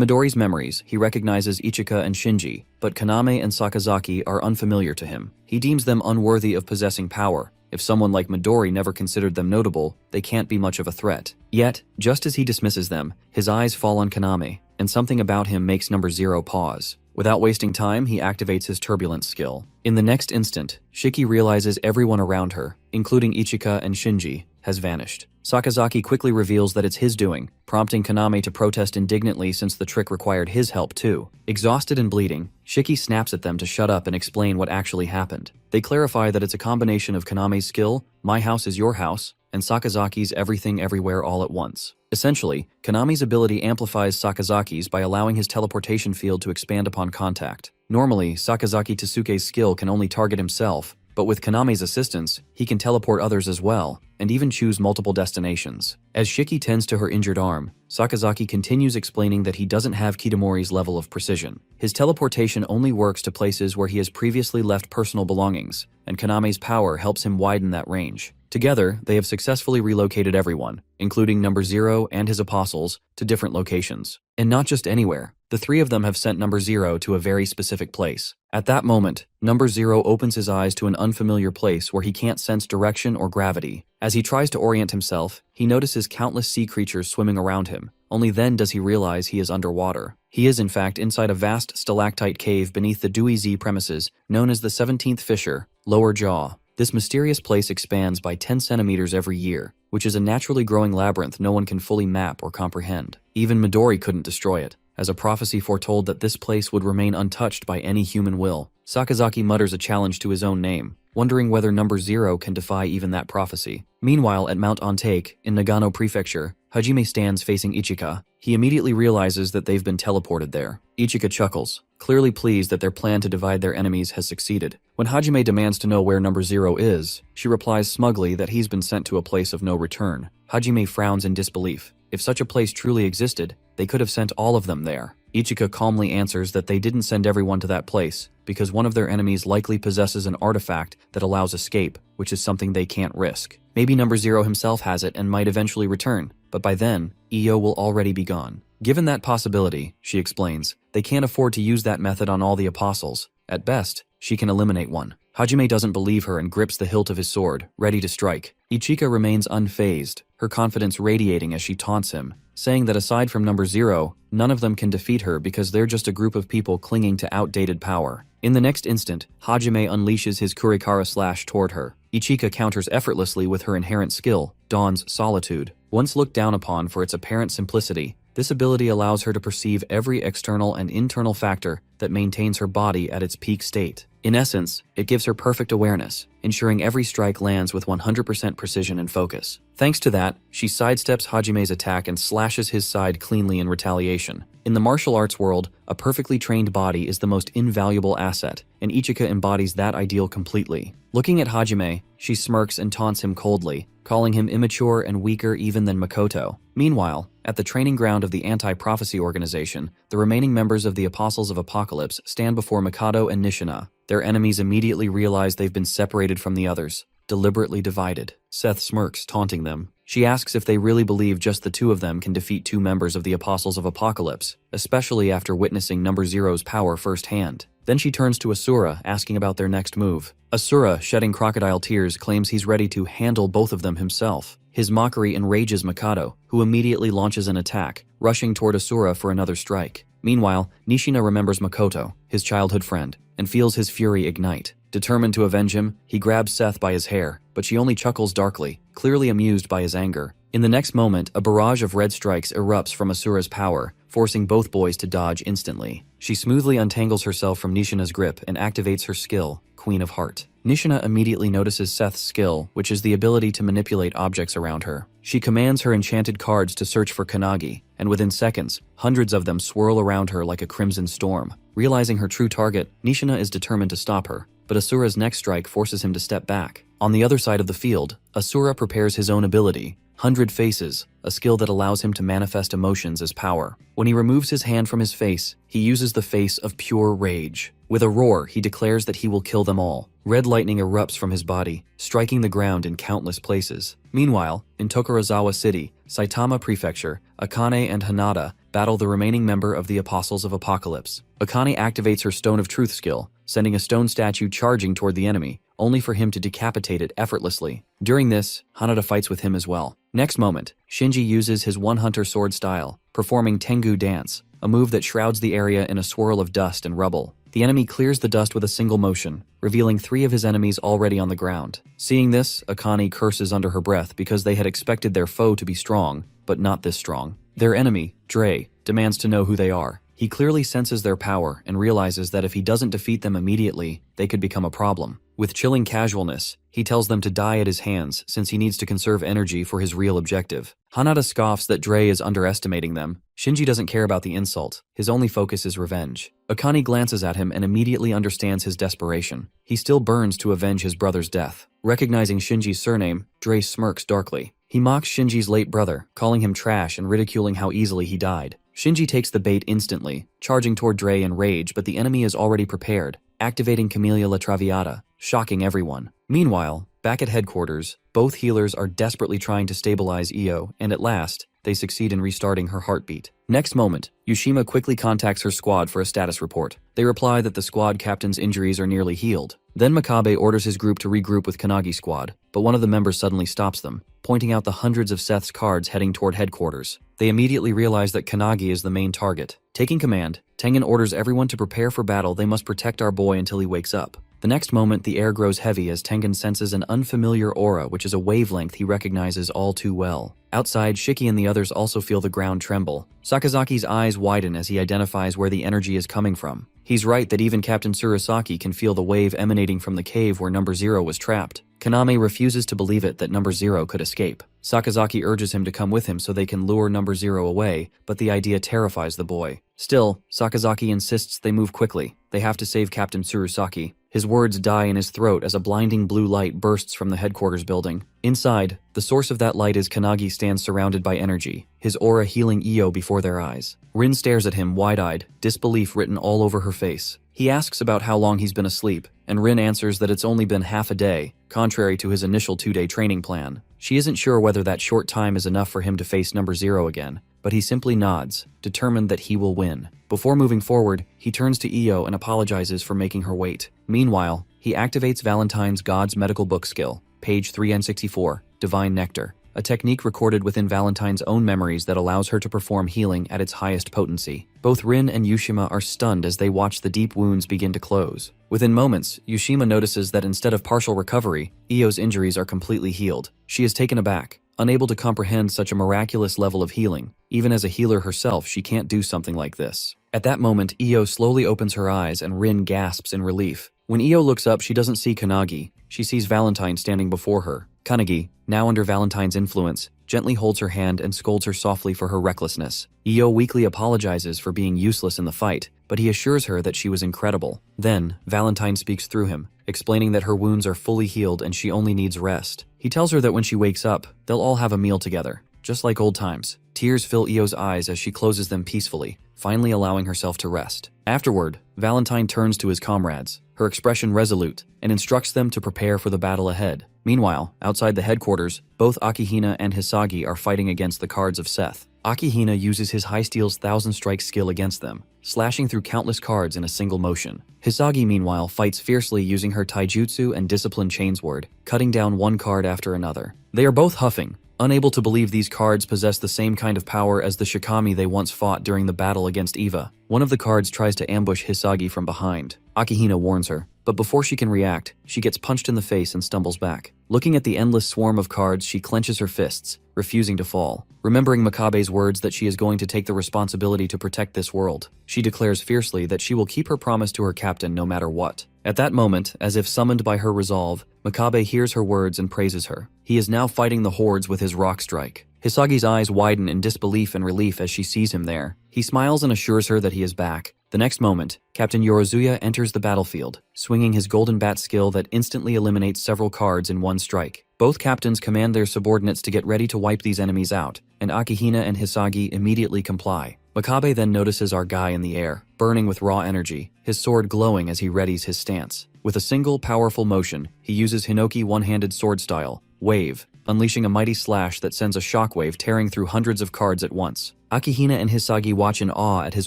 Midori's memories, he recognizes Ichika and Shinji, but Kaname and Sakazaki are unfamiliar to him. He deems them unworthy of possessing power. If someone like Midori never considered them notable, they can't be much of a threat. Yet, just as he dismisses them, his eyes fall on Kaname, and something about him makes Number Zero pause. Without wasting time, he activates his turbulence skill. In the next instant, Shiki realizes everyone around her, including Ichika and Shinji, has vanished. Sakazaki quickly reveals that it's his doing, prompting Kaname to protest indignantly since the trick required his help too. Exhausted and bleeding, Shiki snaps at them to shut up and explain what actually happened. They clarify that it's a combination of Kaname's skill, my house is your house, and Sakazaki's everything everywhere all at once. Essentially, Kaname's ability amplifies Sakazaki's by allowing his teleportation field to expand upon contact. Normally, Sakazaki Tsuke's skill can only target himself, but with Kaname's assistance, he can teleport others as well, and even choose multiple destinations. As Shiki tends to her injured arm, Sakazaki continues explaining that he doesn't have Kitamori's level of precision. His teleportation only works to places where he has previously left personal belongings, and Kaname's power helps him widen that range. Together, they have successfully relocated everyone, including Number Zero and his apostles, to different locations. And not just anywhere. The three of them have sent Number Zero to a very specific place. At that moment, Number Zero opens his eyes to an unfamiliar place where he can't sense direction or gravity. As he tries to orient himself, he notices countless sea creatures swimming around him. Only then does he realize he is underwater. He is in fact inside a vast stalactite cave beneath the Dewey Z premises, known as the 17th Fissure, Lower Jaw. This mysterious place expands by 10 centimeters every year, which is a naturally growing labyrinth no one can fully map or comprehend. Even Midori couldn't destroy it, as a prophecy foretold that this place would remain untouched by any human will. Sakazaki mutters a challenge to his own name, wondering whether Number Zero can defy even that prophecy. Meanwhile, at Mount Ontake, in Nagano Prefecture, Hajime stands facing Ichika. He immediately realizes that they've been teleported there. Ichika chuckles, clearly pleased that their plan to divide their enemies has succeeded. When Hajime demands to know where Number Zero is, she replies smugly that he's been sent to a place of no return. Hajime frowns in disbelief. If such a place truly existed, they could have sent all of them there. Ichika calmly answers that they didn't send everyone to that place, because one of their enemies likely possesses an artifact that allows escape, which is something they can't risk. Maybe Number Zero himself has it and might eventually return, but by then, Io will already be gone. Given that possibility, she explains, they can't afford to use that method on all the apostles. At best, she can eliminate one. Hajime doesn't believe her and grips the hilt of his sword, ready to strike. Ichika remains unfazed, her confidence radiating as she taunts him, saying that aside from Number Zero, none of them can defeat her because they're just a group of people clinging to outdated power. In the next instant, Hajime unleashes his Kurikara slash toward her. Ichika counters effortlessly with her inherent skill, Dawn's Solitude. Once looked down upon for its apparent simplicity, This ability allows her to perceive every external and internal factor that maintains her body at its peak state. In essence, it gives her perfect awareness, ensuring every strike lands with 100% precision and focus. Thanks to that, she sidesteps Hajime's attack and slashes his side cleanly in retaliation. In the martial arts world, a perfectly trained body is the most invaluable asset, and Ichika embodies that ideal completely. Looking at Hajime, she smirks and taunts him coldly, calling him immature and weaker even than Makoto. Meanwhile, at the training ground of the Anti-Prophecy Organization, the remaining members of the Apostles of Apocalypse stand before Mikado and Nishina. Their enemies immediately realize they've been separated from the others, deliberately divided. Seth smirks, taunting them. She asks if they really believe just the two of them can defeat two members of the Apostles of Apocalypse, especially after witnessing Number Zero's power firsthand. Then she turns to Asura, asking about their next move. Asura, shedding crocodile tears, claims he's ready to handle both of them himself. His mockery enrages Mikado, who immediately launches an attack, rushing toward Asura for another strike. Meanwhile, Nishina remembers Makoto, his childhood friend, and feels his fury ignite. Determined to avenge him, he grabs Seth by his hair, but she only chuckles darkly, clearly amused by his anger. In the next moment, a barrage of red strikes erupts from Asura's power, forcing both boys to dodge instantly. She smoothly untangles herself from Nishina's grip and activates her skill, Queen of Heart. Nishina immediately notices Seth's skill, which is the ability to manipulate objects around her. She commands her enchanted cards to search for Kanagi, and within seconds, hundreds of them swirl around her like a crimson storm. Realizing her true target, Nishina is determined to stop her, but Asura's next strike forces him to step back. On the other side of the field, Asura prepares his own ability, 100 Faces, a skill that allows him to manifest emotions as power. When he removes his hand from his face, he uses the face of pure rage. With a roar, he declares that he will kill them all. Red lightning erupts from his body, striking the ground in countless places. Meanwhile, in Tokorozawa City, Saitama Prefecture, Akane and Hanada battle the remaining member of the Apostles of Apocalypse. Akane activates her Stone of Truth skill, sending a stone statue charging toward the enemy, only for him to decapitate it effortlessly. During this, Hanada fights with him as well. Next moment, Shinji uses his one-hunter sword style, performing Tengu Dance, a move that shrouds the area in a swirl of dust and rubble. The enemy clears the dust with a single motion, revealing 3 of his enemies already on the ground. Seeing this, Akane curses under her breath because they had expected their foe to be strong, but not this strong. Their enemy, Dre, demands to know who they are. He clearly senses their power and realizes that if he doesn't defeat them immediately, they could become a problem. With chilling casualness, he tells them to die at his hands since he needs to conserve energy for his real objective. Hanada scoffs that Dre is underestimating them. Shinji doesn't care about the insult. His only focus is revenge. Akane glances at him and immediately understands his desperation. He still burns to avenge his brother's death. Recognizing Shinji's surname, Dre smirks darkly. He mocks Shinji's late brother, calling him trash and ridiculing how easily he died. Shinji takes the bait instantly, charging toward Dre in rage, but the enemy is already prepared, activating Camellia La Traviata, shocking everyone. Meanwhile, back at headquarters, both healers are desperately trying to stabilize Io, and at last, they succeed in restarting her heartbeat. Next moment, Yushima quickly contacts her squad for a status report. They reply that the squad captain's injuries are nearly healed. Then Makabe orders his group to regroup with Kanagi's squad, but one of the members suddenly stops them, pointing out the hundreds of Seth's cards heading toward headquarters. They immediately realize that Kanagi is the main target. Taking command, Tengen orders everyone to prepare for battle. They must protect our boy until he wakes up. The next moment, the air grows heavy as Tengen senses an unfamiliar aura, which is a wavelength he recognizes all too well. Outside, Shiki and the others also feel the ground tremble. Sakazaki's eyes widen as he identifies where the energy is coming from. He's right that even Captain Tsurasaki can feel the wave emanating from the cave where Number Zero was trapped. Kaname refuses to believe it that Number Zero could escape. Sakazaki urges him to come with him so they can lure Number Zero away, but the idea terrifies the boy. Still, Sakazaki insists they move quickly. They have to save Captain Tsurasaki. His words die in his throat as a blinding blue light bursts from the headquarters building. Inside, the source of that light is Kanagi stands surrounded by energy, his aura healing Io before their eyes. Rin stares at him wide-eyed, disbelief written all over her face. He asks about how long he's been asleep, and Rin answers that it's only been half a day, contrary to his initial 2-day training plan. She isn't sure whether that short time is enough for him to face Number Zero again, but he simply nods, determined that he will win. Before moving forward, he turns to Io and apologizes for making her wait. Meanwhile, he activates Valentine's God's medical book skill, page 3N64, Divine Nectar, a technique recorded within Valentine's own memories that allows her to perform healing at its highest potency. Both Rin and Yushima are stunned as they watch the deep wounds begin to close. Within moments, Yushima notices that instead of partial recovery, Io's injuries are completely healed. She is taken aback. unable to comprehend such a miraculous level of healing. Even as a healer herself, she can't do something like this. At that moment, Io slowly opens her eyes and Rin gasps in relief. When Io looks up, she doesn't see Kanagi. She sees Valentine standing before her. Kanagi, now under Valentine's influence, gently holds her hand and scolds her softly for her recklessness. Io weakly apologizes for being useless in the fight, but he assures her that she was incredible. Then, Valentine speaks through him, explaining that her wounds are fully healed and she only needs rest. He tells her that when she wakes up, they'll all have a meal together, just like old times. Tears fill Io's eyes as she closes them peacefully, finally allowing herself to rest. Afterward, Valentine turns to his comrades, her expression resolute, and instructs them to prepare for the battle ahead. Meanwhile, outside the headquarters, both Akihina and Hisagi are fighting against the cards of Seth. Akihina uses his High Steel's Thousand Strike skill against them, slashing through countless cards in a single motion. Hisagi, meanwhile, fights fiercely using her taijutsu and discipline chainsword, cutting down one card after another. They are both huffing, unable to believe these cards possess the same kind of power as the Shikami they once fought during the battle against Eva. One of the cards tries to ambush Hisagi from behind. Akihina warns her, but before she can react, she gets punched in the face and stumbles back. Looking at the endless swarm of cards, she clenches her fists, refusing to fall. Remembering Makabe's words that she is going to take the responsibility to protect this world, she declares fiercely that she will keep her promise to her captain no matter what. At that moment, as if summoned by her resolve, Makabe hears her words and praises her. He is now fighting the hordes with his rock strike. Hisagi's eyes widen in disbelief and relief as she sees him there. He smiles and assures her that he is back. The next moment, Captain Yorozuya enters the battlefield, swinging his golden bat skill that instantly eliminates several cards in one strike. Both captains command their subordinates to get ready to wipe these enemies out, and Akihina and Hisagi immediately comply. Makabe then notices our guy in the air, burning with raw energy, his sword glowing as he readies his stance. With a single powerful motion, he uses Hinoki one-handed sword style, Wave, unleashing a mighty slash that sends a shockwave tearing through hundreds of cards at once. Akihina and Hisagi watch in awe at his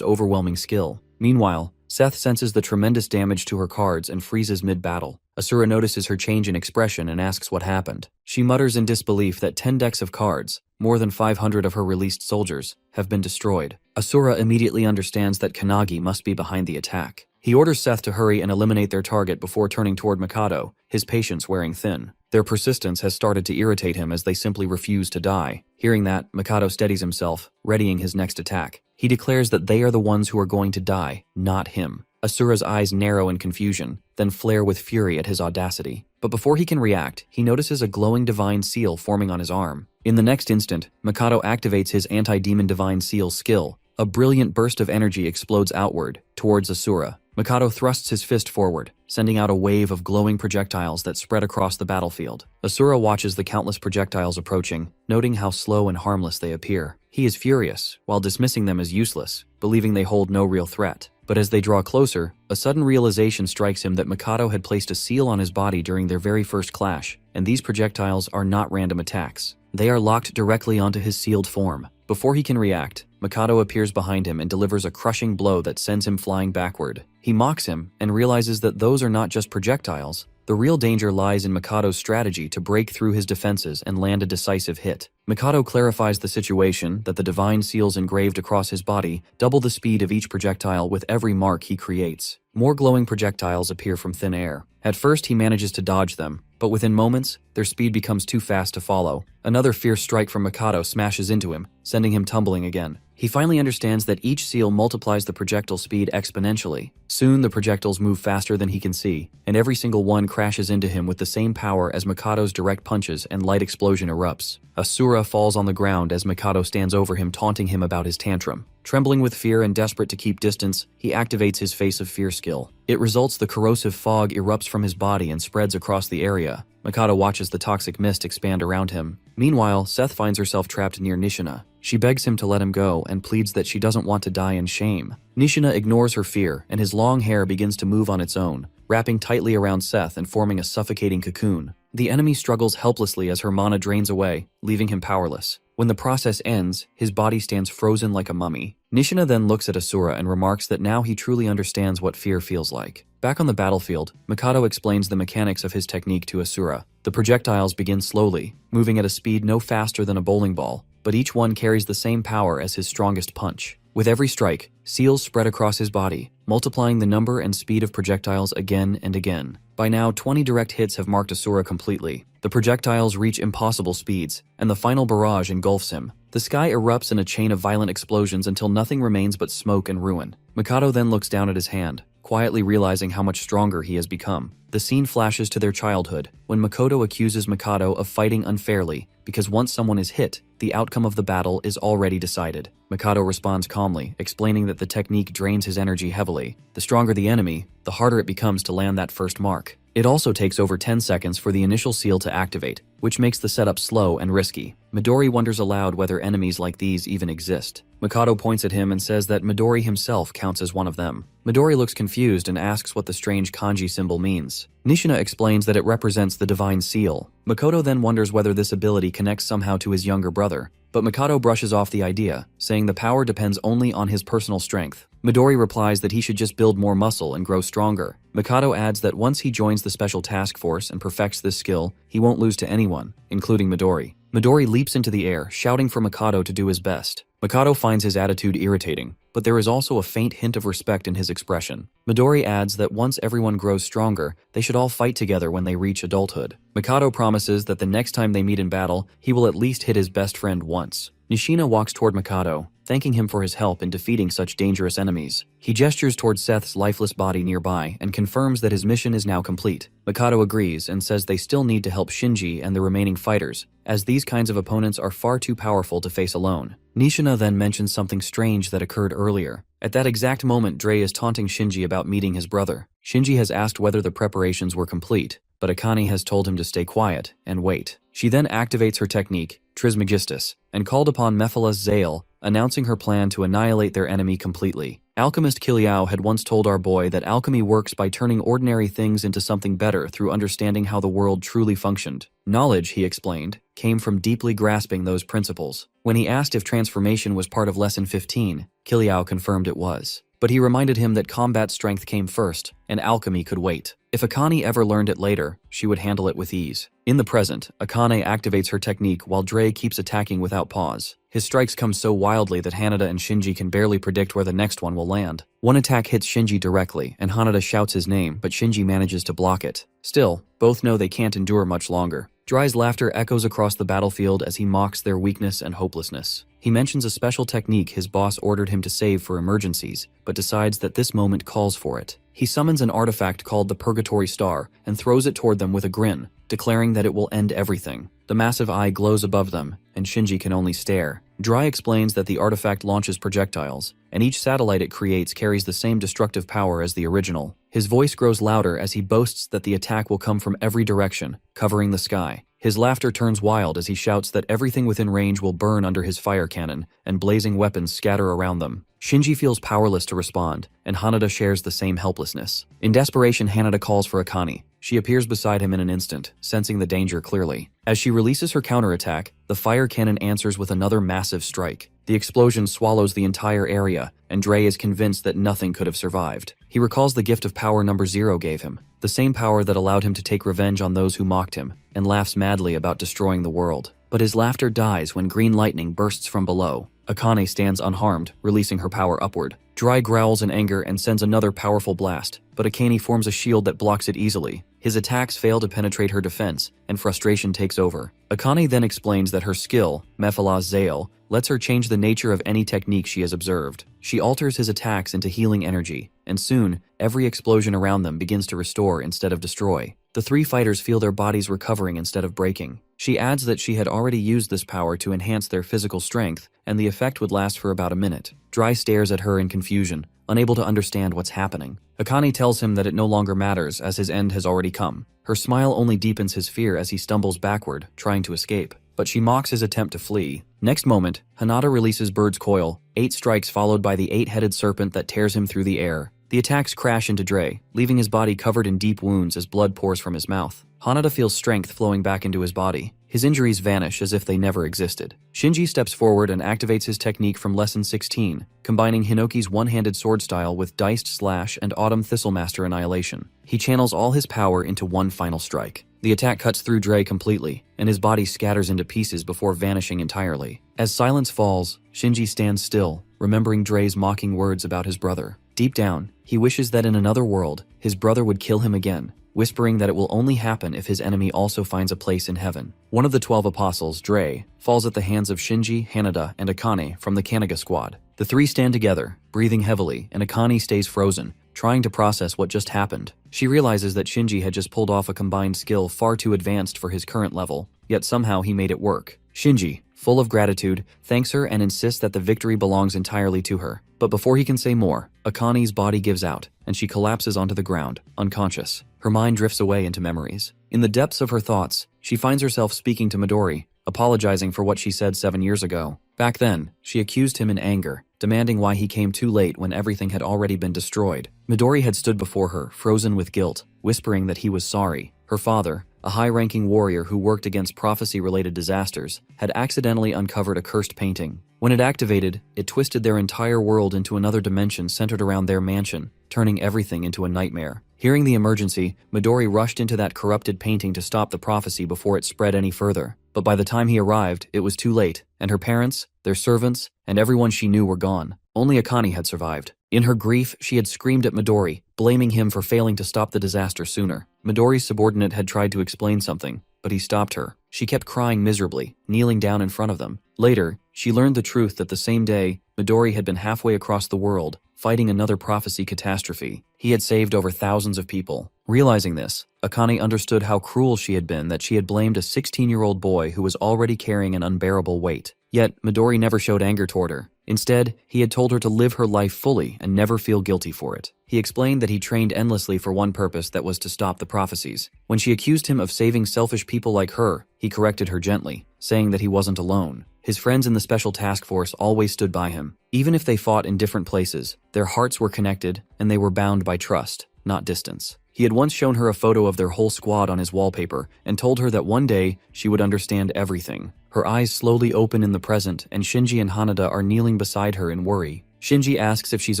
overwhelming skill. Meanwhile, Seth senses the tremendous damage to her cards and freezes mid-battle. Asura notices her change in expression and asks what happened. She mutters in disbelief that 10 decks of cards, more than 500 of her released soldiers, have been destroyed. Asura immediately understands that Kanagi must be behind the attack. He orders Seth to hurry and eliminate their target before turning toward Mikado, his patience wearing thin. Their persistence has started to irritate him as they simply refuse to die. Hearing that, Mikado steadies himself, readying his next attack. He declares that they are the ones who are going to die, not him. Asura's eyes narrow in confusion, then flare with fury at his audacity. But before he can react, he notices a glowing divine seal forming on his arm. In the next instant, Mikado activates his anti-demon divine seal skill. A brilliant burst of energy explodes outward, towards Asura. Mikado thrusts his fist forward, sending out a wave of glowing projectiles that spread across the battlefield. Asura watches the countless projectiles approaching, noting how slow and harmless they appear. He is furious, while dismissing them as useless, believing they hold no real threat. But as they draw closer, a sudden realization strikes him that Mikado had placed a seal on his body during their very first clash, and these projectiles are not random attacks. They are locked directly onto his sealed form. Before he can react, Mikado appears behind him and delivers a crushing blow that sends him flying backward. He mocks him and realizes that those are not just projectiles. The real danger lies in Mikado's strategy to break through his defenses and land a decisive hit. Mikado clarifies the situation that the divine seals engraved across his body double the speed of each projectile with every mark he creates. More glowing projectiles appear from thin air. At first he manages to dodge them, but within moments, their speed becomes too fast to follow. Another fierce strike from Mikado smashes into him, sending him tumbling again. He finally understands that each seal multiplies the projectile speed exponentially. Soon the projectiles move faster than he can see, and every single one crashes into him with the same power as Mikado's direct punches and light explosion erupts. Asura falls on the ground as Mikado stands over him, taunting him about his tantrum. Trembling with fear and desperate to keep distance, he activates his Face of Fear skill. It results the corrosive fog erupts from his body and spreads across the area. Mikado watches the toxic mist expand around him. Meanwhile, Seth finds herself trapped near Nishina. She begs him to let him go and pleads that she doesn't want to die in shame. Nishina ignores her fear, and his long hair begins to move on its own, wrapping tightly around Seth and forming a suffocating cocoon. The enemy struggles helplessly as her mana drains away, leaving him powerless. When the process ends, his body stands frozen like a mummy. Nishina then looks at Asura and remarks that now he truly understands what fear feels like. Back on the battlefield, Mikado explains the mechanics of his technique to Asura. The projectiles begin slowly, moving at a speed no faster than a bowling ball, but each one carries the same power as his strongest punch. With every strike, seals spread across his body, multiplying the number and speed of projectiles again and again. By now, 20 direct hits have marked Asura completely. The projectiles reach impossible speeds, and the final barrage engulfs him. The sky erupts in a chain of violent explosions until nothing remains but smoke and ruin. Mikado then looks down at his hand, quietly realizing how much stronger he has become. The scene flashes to their childhood, when Makoto accuses Mikado of fighting unfairly, because once someone is hit, the outcome of the battle is already decided. Mikado responds calmly, explaining that the technique drains his energy heavily. The stronger the enemy, the harder it becomes to land that first mark. It also takes over 10 seconds for the initial seal to activate, which makes the setup slow and risky. Midori wonders aloud whether enemies like these even exist. Mikado points at him and says that Midori himself counts as one of them. Midori looks confused and asks what the strange kanji symbol means. Nishina explains that it represents the divine seal. Makoto then wonders whether this ability connects somehow to his younger brother, but Mikado brushes off the idea, saying the power depends only on his personal strength. Midori replies that he should just build more muscle and grow stronger. Mikado adds that once he joins the special task force and perfects this skill, he won't lose to anyone, including Midori. Midori leaps into the air, shouting for Mikado to do his best. Mikado finds his attitude irritating, but there is also a faint hint of respect in his expression. Midori adds that once everyone grows stronger, they should all fight together when they reach adulthood. Mikado promises that the next time they meet in battle, he will at least hit his best friend once. Nishina walks toward Mikado, thanking him for his help in defeating such dangerous enemies. He gestures toward Seth's lifeless body nearby and confirms that his mission is now complete. Mikado agrees and says they still need to help Shinji and the remaining fighters, as these kinds of opponents are far too powerful to face alone. Nishina then mentions something strange that occurred earlier. At that exact moment, Dre is taunting Shinji about meeting his brother. Shinji has asked whether the preparations were complete, but Akane has told him to stay quiet and wait. She then activates her technique, Trismegistus, and called upon Mephilas Zale, announcing her plan to annihilate their enemy completely. Alchemist Kiliao had once told our boy that alchemy works by turning ordinary things into something better through understanding how the world truly functioned. Knowledge, he explained, came from deeply grasping those principles. When he asked if transformation was part of Lesson 15, Kiliao confirmed it was. But he reminded him that combat strength came first, and alchemy could wait. If Akane ever learned it later, she would handle it with ease. In the present, Akane activates her technique while Dre keeps attacking without pause. His strikes come so wildly that Hanada and Shinji can barely predict where the next one will land. One attack hits Shinji directly, and Hanada shouts his name, but Shinji manages to block it. Still, both know they can't endure much longer. Dry's laughter echoes across the battlefield as he mocks their weakness and hopelessness. He mentions a special technique his boss ordered him to save for emergencies, but decides that this moment calls for it. He summons an artifact called the Purgatory Star and throws it toward them with a grin, declaring that it will end everything. The massive eye glows above them, and Shinji can only stare. Dry explains that the artifact launches projectiles, and each satellite it creates carries the same destructive power as the original. His voice grows louder as he boasts that the attack will come from every direction, covering the sky. His laughter turns wild as he shouts that everything within range will burn under his fire cannon, and blazing weapons scatter around them. Shinji feels powerless to respond, and Hanada shares the same helplessness. In desperation, Hanada calls for Akane. She appears beside him in an instant, sensing the danger clearly. As she releases her counterattack, the fire cannon answers with another massive strike. The explosion swallows the entire area, and Dre is convinced that nothing could have survived. He recalls the gift of power number 0 gave him, the same power that allowed him to take revenge on those who mocked him, and laughs madly about destroying the world. But his laughter dies when green lightning bursts from below. Akane stands unharmed, releasing her power upward. Dry growls in anger and sends another powerful blast, but Akane forms a shield that blocks it easily. His attacks fail to penetrate her defense, and frustration takes over. Akane then explains that her skill, Mephilas Zale, lets her change the nature of any technique she has observed. She alters his attacks into healing energy, and soon, every explosion around them begins to restore instead of destroy. The three fighters feel their bodies recovering instead of breaking. She adds that she had already used this power to enhance their physical strength, and the effect would last for about a minute. Dry stares at her in confusion, unable to understand what's happening. Akane tells him that it no longer matters as his end has already come. Her smile only deepens his fear as he stumbles backward, trying to escape. But she mocks his attempt to flee. Next moment, Hanada releases Bird's Coil, 8 strikes followed by the 8-headed serpent that tears him through the air. The attacks crash into Dre, leaving his body covered in deep wounds as blood pours from his mouth. Hanada feels strength flowing back into his body. His injuries vanish as if they never existed. Shinji steps forward and activates his technique from Lesson 16, combining Hinoki's one-handed sword style with Diced Slash and Autumn Thistlemaster Annihilation. He channels all his power into one final strike. The attack cuts through Dre completely, and his body scatters into pieces before vanishing entirely. As silence falls, Shinji stands still, remembering Dre's mocking words about his brother. Deep down, he wishes that in another world, his brother would kill him again, whispering that it will only happen if his enemy also finds a place in heaven. One of the 12 apostles, Dre, falls at the hands of Shinji, Hanada, and Akane from the Kanaga squad. The three stand together, breathing heavily, and Akane stays frozen, trying to process what just happened. She realizes that Shinji had just pulled off a combined skill far too advanced for his current level, yet somehow he made it work. Shinji, full of gratitude, thanks her and insists that the victory belongs entirely to her. But before he can say more, Akane's body gives out, and she collapses onto the ground, unconscious. Her mind drifts away into memories. In the depths of her thoughts, she finds herself speaking to Midori, apologizing for what she said 7 years ago. Back then, she accused him in anger, demanding why he came too late when everything had already been destroyed. Midori had stood before her, frozen with guilt, whispering that he was sorry. Her father, a high-ranking warrior who worked against prophecy-related disasters, had accidentally uncovered a cursed painting. When it activated, it twisted their entire world into another dimension centered around their mansion, turning everything into a nightmare. Hearing the emergency, Midori rushed into that corrupted painting to stop the prophecy before it spread any further. But by the time he arrived, it was too late, and her parents, their servants, and everyone she knew were gone. Only Akane had survived. In her grief, she had screamed at Midori, blaming him for failing to stop the disaster sooner. Midori's subordinate had tried to explain something, but he stopped her. She kept crying miserably, kneeling down in front of them. Later, she learned the truth that the same day, Midori had been halfway across the world, fighting another prophecy catastrophe. He had saved over thousands of people. Realizing this, Akane understood how cruel she had been that she had blamed a 16-year-old boy who was already carrying an unbearable weight. Yet, Midori never showed anger toward her. Instead, he had told her to live her life fully and never feel guilty for it. He explained that he trained endlessly for one purpose, that was to stop the prophecies. When she accused him of saving selfish people like her, he corrected her gently, saying that he wasn't alone. His friends in the special task force always stood by him. Even if they fought in different places, their hearts were connected and they were bound by trust, not distance. He had once shown her a photo of their whole squad on his wallpaper and told her that one day she would understand everything. Her eyes slowly open in the present, and Shinji and Hanada are kneeling beside her in worry. Shinji asks if she's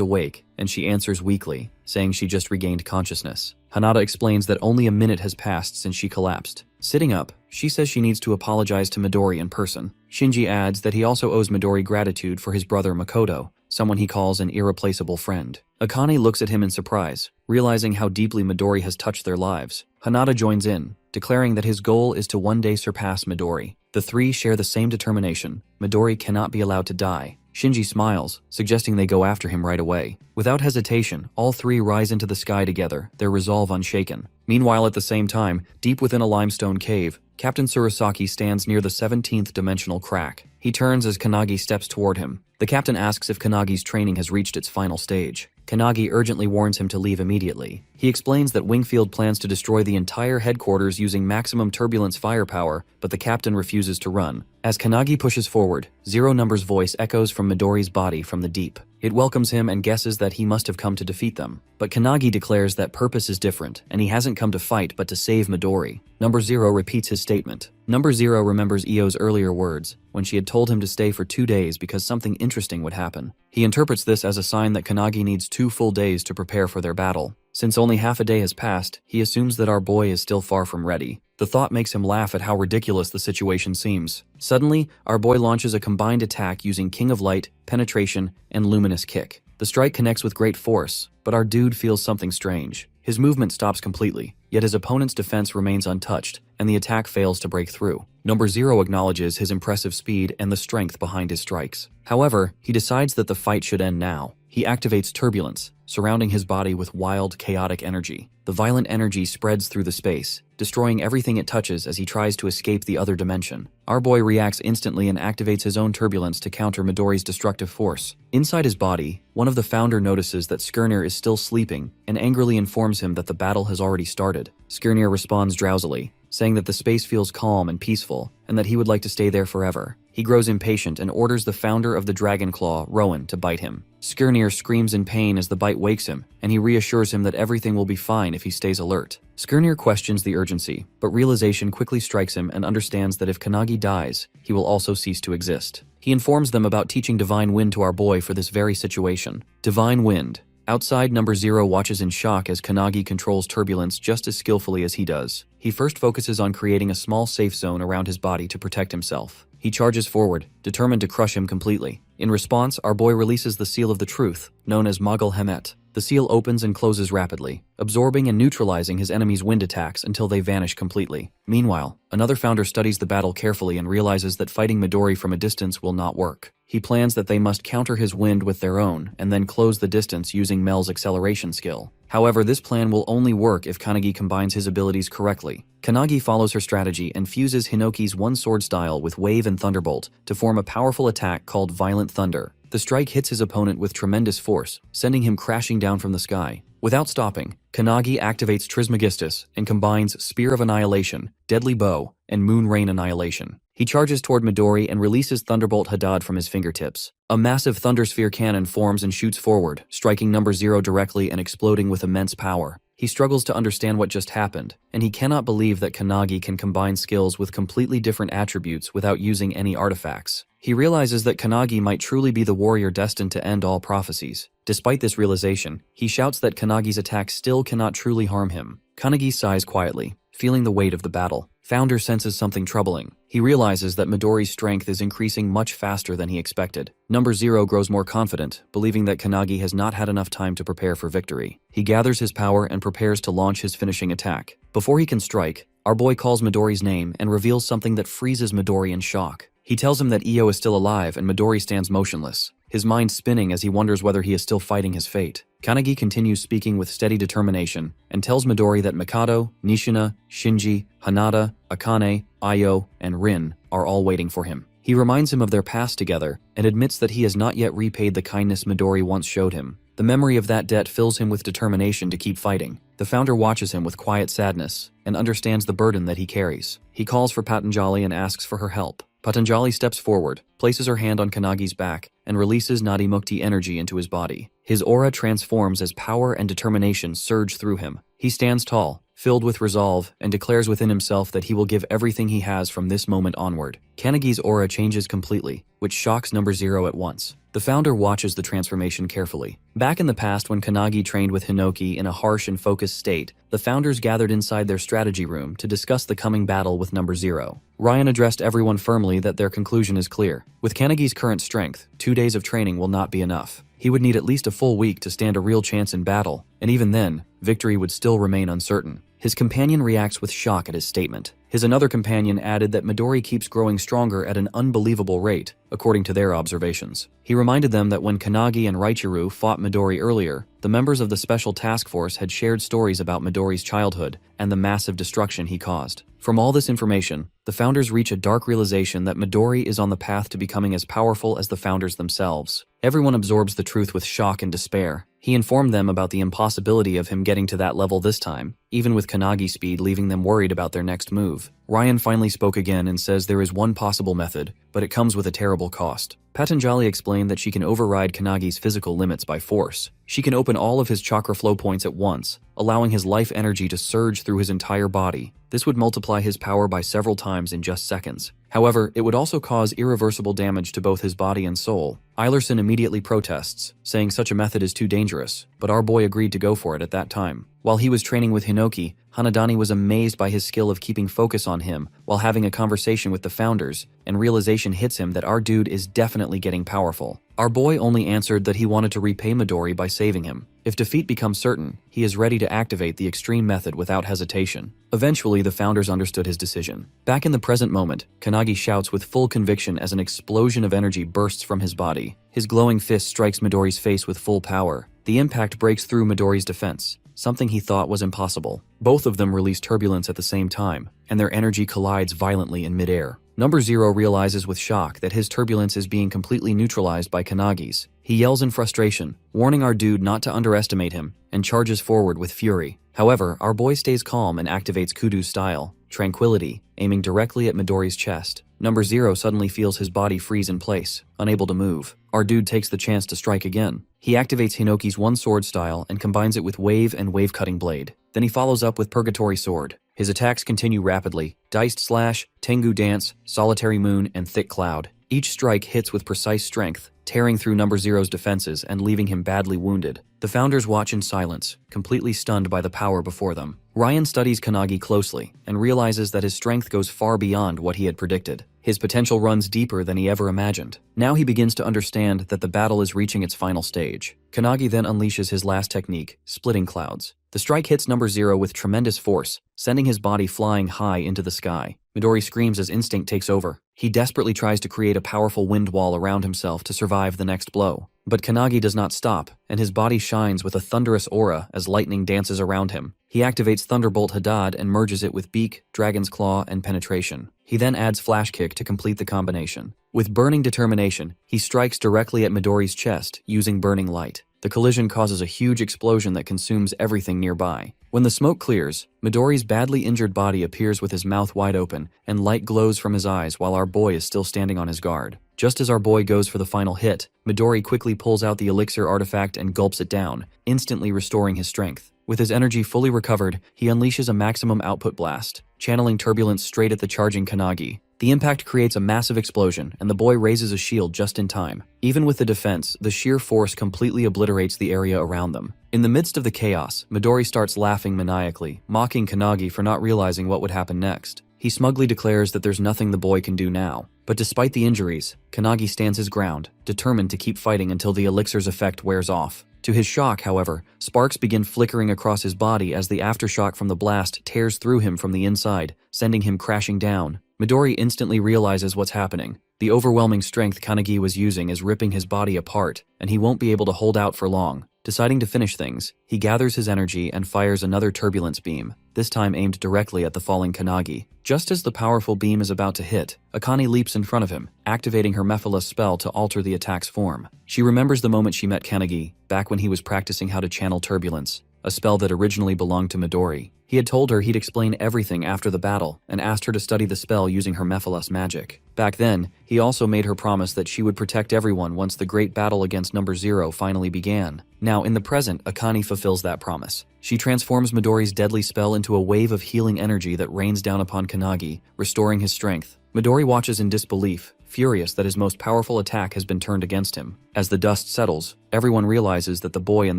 awake, and she answers weakly, saying she just regained consciousness. Hanada explains that only a minute has passed since she collapsed. Sitting up, she says she needs to apologize to Midori in person. Shinji adds that he also owes Midori gratitude for his brother Makoto, someone he calls an irreplaceable friend. Akane looks at him in surprise, realizing how deeply Midori has touched their lives. Hanada joins in, declaring that his goal is to one day surpass Midori. The three share the same determination. Midori cannot be allowed to die. Shinji smiles, suggesting they go after him right away. Without hesitation, all three rise into the sky together, their resolve unshaken. Meanwhile, at the same time, deep within a limestone cave, Captain Surasaki stands near the 17th dimensional crack. He turns as Kanagi steps toward him. The captain asks if Kanagi's training has reached its final stage. Kanagi urgently warns him to leave immediately. He explains that Wingfield plans to destroy the entire headquarters using maximum turbulence firepower, but the captain refuses to run. As Kanagi pushes forward, Zero Number's voice echoes from Midori's body from the deep. It welcomes him and guesses that he must have come to defeat them. But Kanagi declares that purpose is different, and he hasn't come to fight but to save Midori. Number Zero repeats his statement. Number Zero remembers Io's earlier words, when she had told him to stay for 2 days because something interesting would happen. He interprets this as a sign that Kanagi needs 2 full days to prepare for their battle. Since only half a day has passed, he assumes that our boy is still far from ready. The thought makes him laugh at how ridiculous the situation seems. Suddenly, our boy launches a combined attack using King of Light, Penetration, and Luminous Kick. The strike connects with great force, but our dude feels something strange. His movement stops completely, yet his opponent's defense remains untouched, and the attack fails to break through. Number Zero acknowledges his impressive speed and the strength behind his strikes. However, he decides that the fight should end now. He activates Turbulence, surrounding his body with wild, chaotic energy. The violent energy spreads through the space, destroying everything it touches as he tries to escape the other dimension. Our boy reacts instantly and activates his own turbulence to counter Midori's destructive force. Inside his body, one of the founder notices that Skirnir is still sleeping and angrily informs him that the battle has already started. Skirnir responds drowsily, saying that the space feels calm and peaceful, and that he would like to stay there forever. He grows impatient and orders the founder of the Dragon Claw, Rowan, to bite him. Skirnir screams in pain as the bite wakes him, and he reassures him that everything will be fine if he stays alert. Skirnir questions the urgency, but realization quickly strikes him and understands that if Kanagi dies, he will also cease to exist. He informs them about teaching Divine Wind to our boy for this very situation. Divine Wind. Outside, Number Zero watches in shock as Kanagi controls turbulence just as skillfully as he does. He first focuses on creating a small safe zone around his body to protect himself. He charges forward, determined to crush him completely. In response, our boy releases the Seal of the Truth, known as Magal Hemet. The seal opens and closes rapidly, absorbing and neutralizing his enemy's wind attacks until they vanish completely. Meanwhile, another founder studies the battle carefully and realizes that fighting Midori from a distance will not work. He plans that they must counter his wind with their own and then close the distance using Mel's acceleration skill. However, this plan will only work if Kanagi combines his abilities correctly. Kanagi follows her strategy and fuses Hinoki's one-sword style with Wave and Thunderbolt to form a powerful attack called Violent Thunder. The strike hits his opponent with tremendous force, sending him crashing down from the sky. Without stopping, Kanagi activates Trismegistus and combines Spear of Annihilation, Deadly Bow, and Moon Rain Annihilation. He charges toward Midori and releases Thunderbolt Hadad from his fingertips. A massive Thunder Sphere cannon forms and shoots forward, striking number 0 directly and exploding with immense power. He struggles to understand what just happened, and he cannot believe that Kanagi can combine skills with completely different attributes without using any artifacts. He realizes that Kanagi might truly be the warrior destined to end all prophecies. Despite this realization, he shouts that Kanagi's attack still cannot truly harm him. Kanagi sighs quietly, feeling the weight of the battle. Founder senses something troubling. He realizes that Midori's strength is increasing much faster than he expected. Number 0 grows more confident, believing that Kanagi has not had enough time to prepare for victory. He gathers his power and prepares to launch his finishing attack. Before he can strike, our boy calls Midori's name and reveals something that freezes Midori in shock. He tells him that Io is still alive and Midori stands motionless, his mind spinning as he wonders whether he is still fighting his fate. Kanagi continues speaking with steady determination and tells Midori that Mikado, Nishina, Shinji, Hanada, Akane, Io, and Rin are all waiting for him. He reminds him of their past together and admits that he has not yet repaid the kindness Midori once showed him. The memory of that debt fills him with determination to keep fighting. The founder watches him with quiet sadness and understands the burden that he carries. He calls for Patanjali and asks for her help. Patanjali steps forward, places her hand on Kanagi's back, and releases Nadi Mukti energy into his body. His aura transforms as power and determination surge through him. He stands tall, filled with resolve, and declares within himself that he will give everything he has from this moment onward. Kanagi's aura changes completely, which shocks number 0 at once. The founder watches the transformation carefully. Back in the past, when Kanagi trained with Hinoki in a harsh and focused state, the founders gathered inside their strategy room to discuss the coming battle with number 0. Ryan addressed everyone firmly that their conclusion is clear. With Kanagi's current strength, 2 days of training will not be enough. He would need at least a full week to stand a real chance in battle, and even then, victory would still remain uncertain. His companion reacts with shock at his statement. His another companion added that Midori keeps growing stronger at an unbelievable rate, according to their observations. He reminded them that when Kanagi and Raichiro fought Midori earlier, the members of the Special Task Force had shared stories about Midori's childhood and the massive destruction he caused. From all this information, the founders reach a dark realization that Midori is on the path to becoming as powerful as the founders themselves. Everyone absorbs the truth with shock and despair. He informed them about the impossibility of him getting to that level this time, even with Kanagi's speed leaving them worried about their next move. Ryan finally spoke again and says there is one possible method, but it comes with a terrible cost. Patanjali explained that she can override Kanagi's physical limits by force. She can open all of his chakra flow points at once, allowing his life energy to surge through his entire body. This would multiply his power by several times in just seconds. However, it would also cause irreversible damage to both his body and soul. Eilerson immediately protests, saying such a method is too dangerous, but our boy agreed to go for it at that time. While he was training with Hinoki, Hanadani was amazed by his skill of keeping focus on him while having a conversation with the founders, and realization hits him that our dude is definitely getting powerful. Our boy only answered that he wanted to repay Midori by saving him. If defeat becomes certain, he is ready to activate the extreme method without hesitation. Eventually, the founders understood his decision. Back in the present moment, Kanagi shouts with full conviction as an explosion of energy bursts from his body. His glowing fist strikes Midori's face with full power. The impact breaks through Midori's defense, something he thought was impossible. Both of them release turbulence at the same time, and their energy collides violently in midair. Number 0 realizes with shock that his turbulence is being completely neutralized by Kanagi's. He yells in frustration, warning our dude not to underestimate him, and charges forward with fury. However, our boy stays calm and activates Kudu's style, Tranquility, aiming directly at Midori's chest. Number 0 suddenly feels his body freeze in place, unable to move. Our dude takes the chance to strike again. He activates Hinoki's one-sword style and combines it with Wave and Wave-cutting blade. Then he follows up with Purgatory Sword. His attacks continue rapidly: Diced Slash, Tengu Dance, Solitary Moon, and Thick Cloud. Each strike hits with precise strength, tearing through Number 0's defenses and leaving him badly wounded. The founders watch in silence, completely stunned by the power before them. Ryan studies Kanagi closely and realizes that his strength goes far beyond what he had predicted. His potential runs deeper than he ever imagined. Now he begins to understand that the battle is reaching its final stage. Kanagi then unleashes his last technique, splitting clouds. The strike hits number 0 with tremendous force, sending his body flying high into the sky. Midori screams as instinct takes over. He desperately tries to create a powerful wind wall around himself to survive the next blow. But Kanagi does not stop, and his body shines with a thunderous aura as lightning dances around him. He activates Thunderbolt Hadad and merges it with Beak, Dragon's Claw, and Penetration. He then adds Flash Kick to complete the combination. With burning determination, he strikes directly at Midori's chest using Burning Light. The collision causes a huge explosion that consumes everything nearby. When the smoke clears, Midori's badly injured body appears with his mouth wide open, and light glows from his eyes while our boy is still standing on his guard. Just as our boy goes for the final hit, Midori quickly pulls out the elixir artifact and gulps it down, instantly restoring his strength. With his energy fully recovered, he unleashes a maximum output blast, channeling turbulence straight at the charging Kanagi. The impact creates a massive explosion, and the boy raises a shield just in time. Even with the defense, the sheer force completely obliterates the area around them. In the midst of the chaos, Midori starts laughing maniacally, mocking Kanagi for not realizing what would happen next. He smugly declares that there's nothing the boy can do now. But despite the injuries, Kanagi stands his ground, determined to keep fighting until the elixir's effect wears off. To his shock, however, sparks begin flickering across his body as the aftershock from the blast tears through him from the inside, sending him crashing down. Midori instantly realizes what's happening. The overwhelming strength Kanagi was using is ripping his body apart, and he won't be able to hold out for long. Deciding to finish things, he gathers his energy and fires another turbulence beam, this time aimed directly at the falling Kanagi. Just as the powerful beam is about to hit, Akane leaps in front of him, activating her Mephiles spell to alter the attack's form. She remembers the moment she met Kanagi, back when he was practicing how to channel turbulence, a spell that originally belonged to Midori. He had told her he'd explain everything after the battle and asked her to study the spell using her Mephiles magic. Back then, he also made her promise that she would protect everyone once the great battle against number 0 finally began. Now, in the present, Akane fulfills that promise. She transforms Midori's deadly spell into a wave of healing energy that rains down upon Kanagi, restoring his strength. Midori watches in disbelief, furious that his most powerful attack has been turned against him. As the dust settles, everyone realizes that the boy and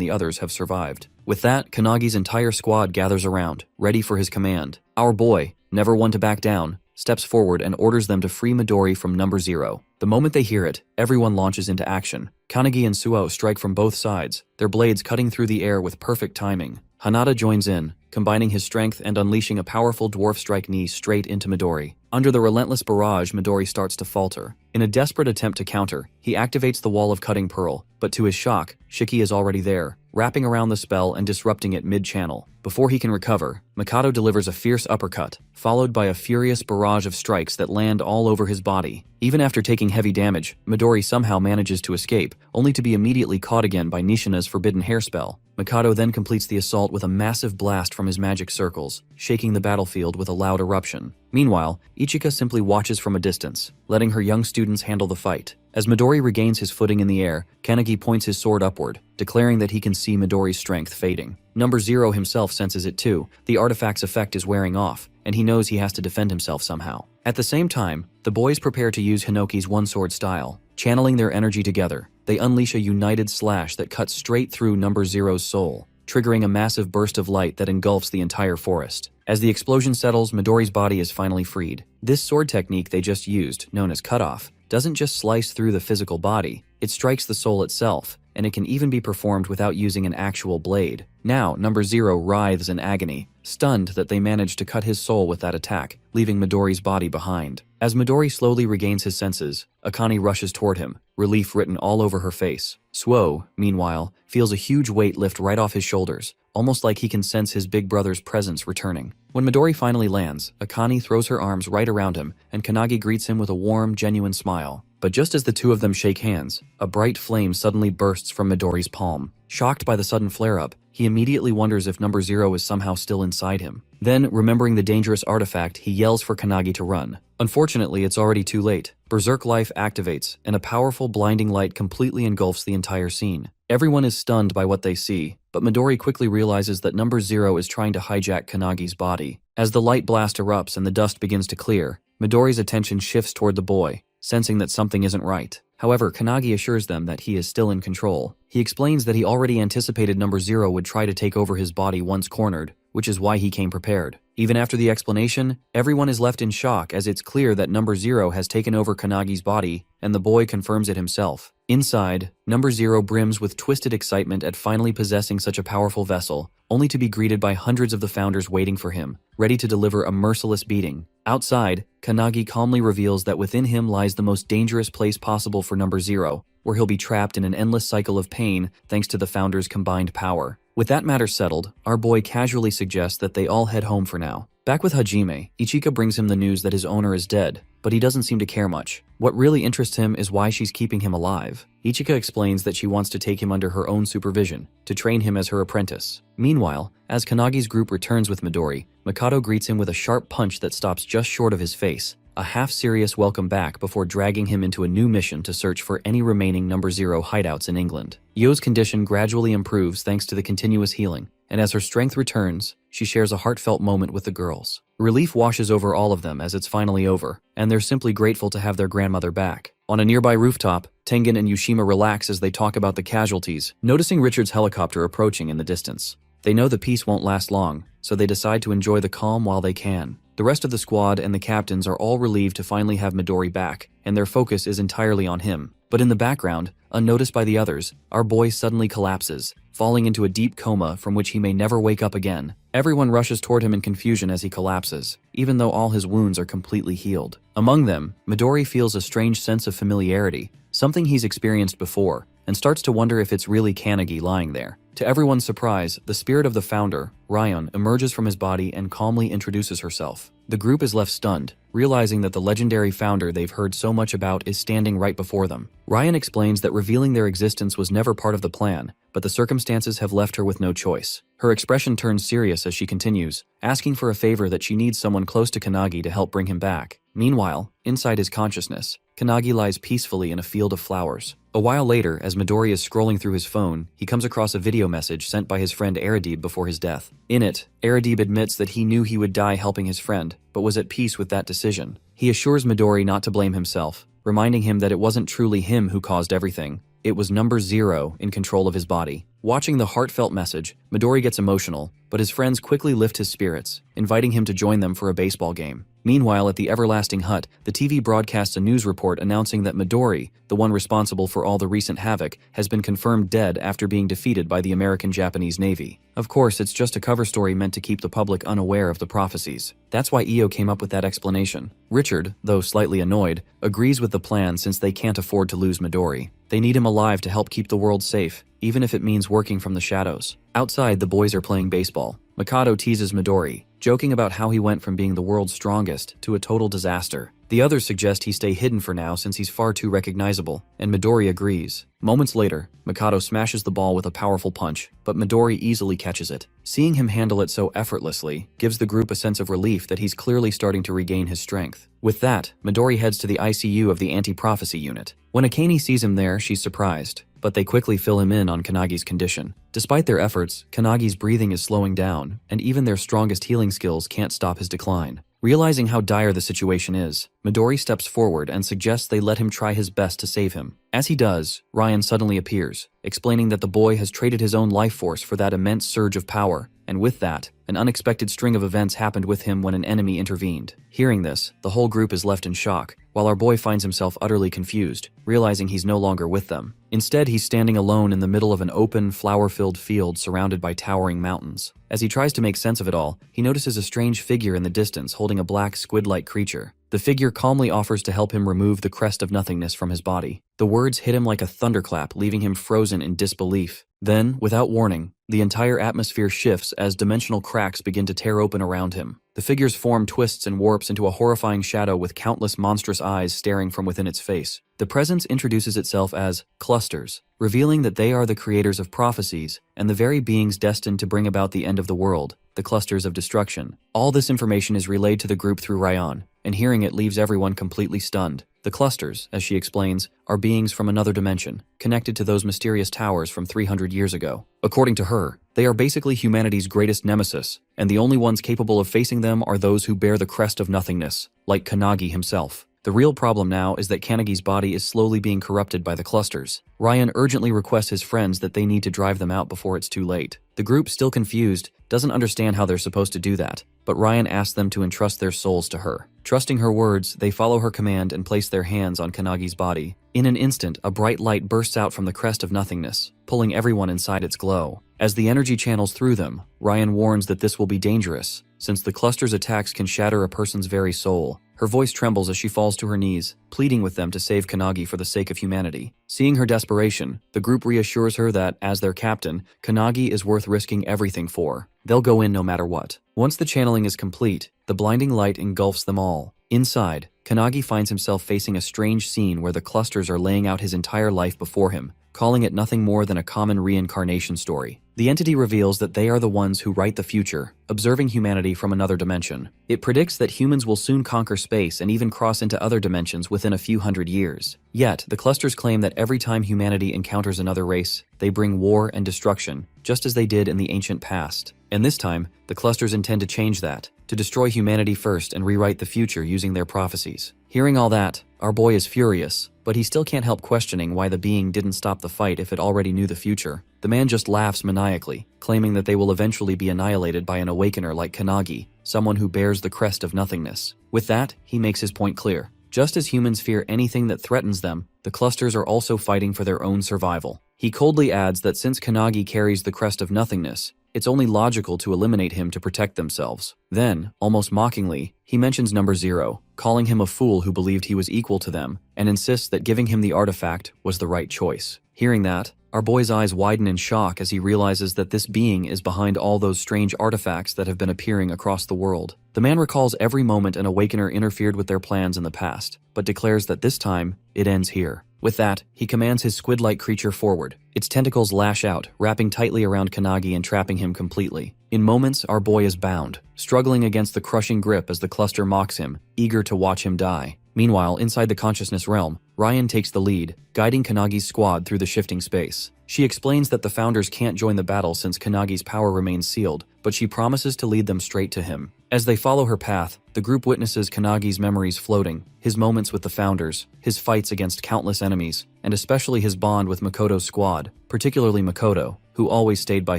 the others have survived. With that, Kanagi's entire squad gathers around, ready for his command. Our boy, never one to back down, steps forward and orders them to free Midori from number 0. The moment they hear it, everyone launches into action. Kanagi and Suo strike from both sides, their blades cutting through the air with perfect timing. Hanada joins in, combining his strength and unleashing a powerful dwarf strike knee straight into Midori. Under the relentless barrage, Midori starts to falter. In a desperate attempt to counter, he activates the wall of cutting pearl, but to his shock, Shiki is already there, wrapping around the spell and disrupting it mid-channel. Before he can recover, Mikado delivers a fierce uppercut, followed by a furious barrage of strikes that land all over his body. Even after taking heavy damage, Midori somehow manages to escape, only to be immediately caught again by Nishina's forbidden hair spell. Mikado then completes the assault with a massive blast from his magic circles, shaking the battlefield with a loud eruption. Meanwhile, Ichika simply watches from a distance, letting her young students handle the fight. As Midori regains his footing in the air, Kanagi points his sword upward, declaring that he can see Midori's strength fading. Number 0 himself senses it too. The artifact's effect is wearing off, and he knows he has to defend himself somehow. At the same time, the boys prepare to use Hinoki's one-sword style. Channeling their energy together, they unleash a united slash that cuts straight through number 0's soul, triggering a massive burst of light that engulfs the entire forest. As the explosion settles, Midori's body is finally freed. This sword technique they just used, known as cutoff, doesn't just slice through the physical body, it strikes the soul itself, and it can even be performed without using an actual blade. Now, number 0 writhes in agony, stunned that they managed to cut his soul with that attack, leaving Midori's body behind. As Midori slowly regains his senses, Akane rushes toward him, relief written all over her face. Suo, meanwhile, feels a huge weight lift right off his shoulders, almost like he can sense his big brother's presence returning. When Midori finally lands, Akane throws her arms right around him, and Kanagi greets him with a warm, genuine smile. But just as the two of them shake hands, a bright flame suddenly bursts from Midori's palm. Shocked by the sudden flare-up, he immediately wonders if number 0 is somehow still inside him. Then, remembering the dangerous artifact, he yells for Kanagi to run. Unfortunately, it's already too late. Berserk Life activates, and a powerful blinding light completely engulfs the entire scene. Everyone is stunned by what they see, but Midori quickly realizes that number 0 is trying to hijack Kanagi's body. As the light blast erupts and the dust begins to clear, Midori's attention shifts toward the boy, sensing that something isn't right. However, Kanagi assures them that he is still in control. He explains that he already anticipated number 0 would try to take over his body once cornered, which is why he came prepared. Even after the explanation, everyone is left in shock as it's clear that number 0 has taken over Kanagi's body, and the boy confirms it himself. Inside, number 0 brims with twisted excitement at finally possessing such a powerful vessel, only to be greeted by hundreds of the founders waiting for him, ready to deliver a merciless beating. Outside, Kanagi calmly reveals that within him lies the most dangerous place possible for number 0, where he'll be trapped in an endless cycle of pain thanks to the founders' combined power. With that matter settled, our boy casually suggests that they all head home for now. Back with Hajime, Ichika brings him the news that his owner is dead, but he doesn't seem to care much. What really interests him is why she's keeping him alive. Ichika explains that she wants to take him under her own supervision, to train him as her apprentice. Meanwhile, as Kanagi's group returns with Midori, Mikado greets him with a sharp punch that stops just short of his face, a half-serious welcome back before dragging him into a new mission to search for any remaining number 0 hideouts in England. Yo's condition gradually improves thanks to the continuous healing, and as her strength returns, she shares a heartfelt moment with the girls. Relief washes over all of them as it's finally over, and they're simply grateful to have their grandmother back. On a nearby rooftop, Tengen and Yushima relax as they talk about the casualties, noticing Richard's helicopter approaching in the distance. They know the peace won't last long, so they decide to enjoy the calm while they can. The rest of the squad and the captains are all relieved to finally have Midori back, and their focus is entirely on him. But in the background, unnoticed by the others, our boy suddenly collapses, falling into a deep coma from which he may never wake up again. Everyone rushes toward him in confusion as he collapses, even though all his wounds are completely healed. Among them, Midori feels a strange sense of familiarity, something he's experienced before, and starts to wonder if it's really Kanagi lying there. To everyone's surprise, the spirit of the founder, Ryan, emerges from his body and calmly introduces herself. The group is left stunned, realizing that the legendary founder they've heard so much about is standing right before them. Ryan explains that revealing their existence was never part of the plan, but the circumstances have left her with no choice. Her expression turns serious as she continues, asking for a favor that she needs someone close to Kanagi to help bring him back. Meanwhile, inside his consciousness, Kanagi lies peacefully in a field of flowers. A while later, as Midori is scrolling through his phone, he comes across a video message sent by his friend Aradib before his death. In it, Aradib admits that he knew he would die helping his friend, but was at peace with that decision. He assures Midori not to blame himself, reminding him that it wasn't truly him who caused everything. It was number 0 in control of his body. Watching the heartfelt message, Midori gets emotional, but his friends quickly lift his spirits, inviting him to join them for a baseball game. Meanwhile, at the Everlasting Hut, the TV broadcasts a news report announcing that Midori, the one responsible for all the recent havoc, has been confirmed dead after being defeated by the American-Japanese Navy. Of course, it's just a cover story meant to keep the public unaware of the prophecies. That's why Io came up with that explanation. Richard, though slightly annoyed, agrees with the plan since they can't afford to lose Midori. They need him alive to help keep the world safe, even if it means working from the shadows. Outside, the boys are playing baseball. Mikado teases Midori, joking about how he went from being the world's strongest to a total disaster. The others suggest he stay hidden for now since he's far too recognizable, and Midori agrees. Moments later, Mikado smashes the ball with a powerful punch, but Midori easily catches it. Seeing him handle it so effortlessly gives the group a sense of relief that he's clearly starting to regain his strength. With that, Midori heads to the ICU of the anti-prophecy unit. When Akane sees him there, she's surprised, but they quickly fill him in on Kanagi's condition. Despite their efforts, Kanagi's breathing is slowing down, and even their strongest healing skills can't stop his decline. Realizing how dire the situation is, Midori steps forward and suggests they let him try his best to save him. As he does, Ryan suddenly appears, explaining that the boy has traded his own life force for that immense surge of power, and with that, an unexpected string of events happened with him when an enemy intervened. Hearing this, the whole group is left in shock, while our boy finds himself utterly confused, realizing he's no longer with them. Instead, he's standing alone in the middle of an open, flower-filled field surrounded by towering mountains. As he tries to make sense of it all, he notices a strange figure in the distance holding a black squid-like creature. The figure calmly offers to help him remove the crest of nothingness from his body. The words hit him like a thunderclap, leaving him frozen in disbelief. Then, without warning, the entire atmosphere shifts as dimensional cracks begin to tear open around him. The figure's form twists and warps into a horrifying shadow with countless monstrous eyes staring from within its face. The presence introduces itself as clusters, revealing that they are the creators of prophecies and the very beings destined to bring about the end of the world, the clusters of destruction. All this information is relayed to the group through Ryan, and hearing it leaves everyone completely stunned. The clusters, as she explains, are beings from another dimension, connected to those mysterious towers from 300 years ago. According to her, they are basically humanity's greatest nemesis, and the only ones capable of facing them are those who bear the crest of nothingness, like Kanagi himself. The real problem now is that Kanagi's body is slowly being corrupted by the clusters. Ryan urgently requests his friends that they need to drive them out before it's too late. The group, still confused, doesn't understand how they're supposed to do that, but Ryan asks them to entrust their souls to her. Trusting her words, they follow her command and place their hands on Kanagi's body. In an instant, a bright light bursts out from the crest of nothingness, pulling everyone inside its glow. As the energy channels through them, Ryan warns that this will be dangerous, since the cluster's attacks can shatter a person's very soul. Her voice trembles as she falls to her knees, pleading with them to save Kanagi for the sake of humanity. Seeing her desperation, the group reassures her that, as their captain, Kanagi is worth risking everything for. They'll go in no matter what. Once the channeling is complete, the blinding light engulfs them all. Inside, Kanagi finds himself facing a strange scene where the clusters are laying out his entire life before him, calling it nothing more than a common reincarnation story. The entity reveals that they are the ones who write the future, observing humanity from another dimension. It predicts that humans will soon conquer space and even cross into other dimensions within a few hundred years. Yet, the clusters claim that every time humanity encounters another race, they bring war and destruction, just as they did in the ancient past. And this time, the clusters intend to change that, to destroy humanity first and rewrite the future using their prophecies. Hearing all that, our boy is furious, but he still can't help questioning why the being didn't stop the fight if it already knew the future. The man just laughs maniacally, claiming that they will eventually be annihilated by an awakener like Kanagi, someone who bears the crest of nothingness. With that, he makes his point clear. Just as humans fear anything that threatens them, the clusters are also fighting for their own survival. He coldly adds that since Kanagi carries the crest of nothingness, it's only logical to eliminate him to protect themselves. Then, almost mockingly, he mentions number 0, calling him a fool who believed he was equal to them, and insists that giving him the artifact was the right choice. Hearing that, our boy's eyes widen in shock as he realizes that this being is behind all those strange artifacts that have been appearing across the world. The man recalls every moment an awakener interfered with their plans in the past, but declares that this time, it ends here. With that, he commands his squid-like creature forward. Its tentacles lash out, wrapping tightly around Kanagi and trapping him completely. In moments, our boy is bound, struggling against the crushing grip as the cluster mocks him, eager to watch him die. Meanwhile, inside the consciousness realm, Ryan takes the lead, guiding Kanagi's squad through the shifting space. She explains that the founders can't join the battle since Kanagi's power remains sealed, but she promises to lead them straight to him. As they follow her path, the group witnesses Kanagi's memories floating, his moments with the founders, his fights against countless enemies, and especially his bond with Makoto's squad, particularly Makoto, who always stayed by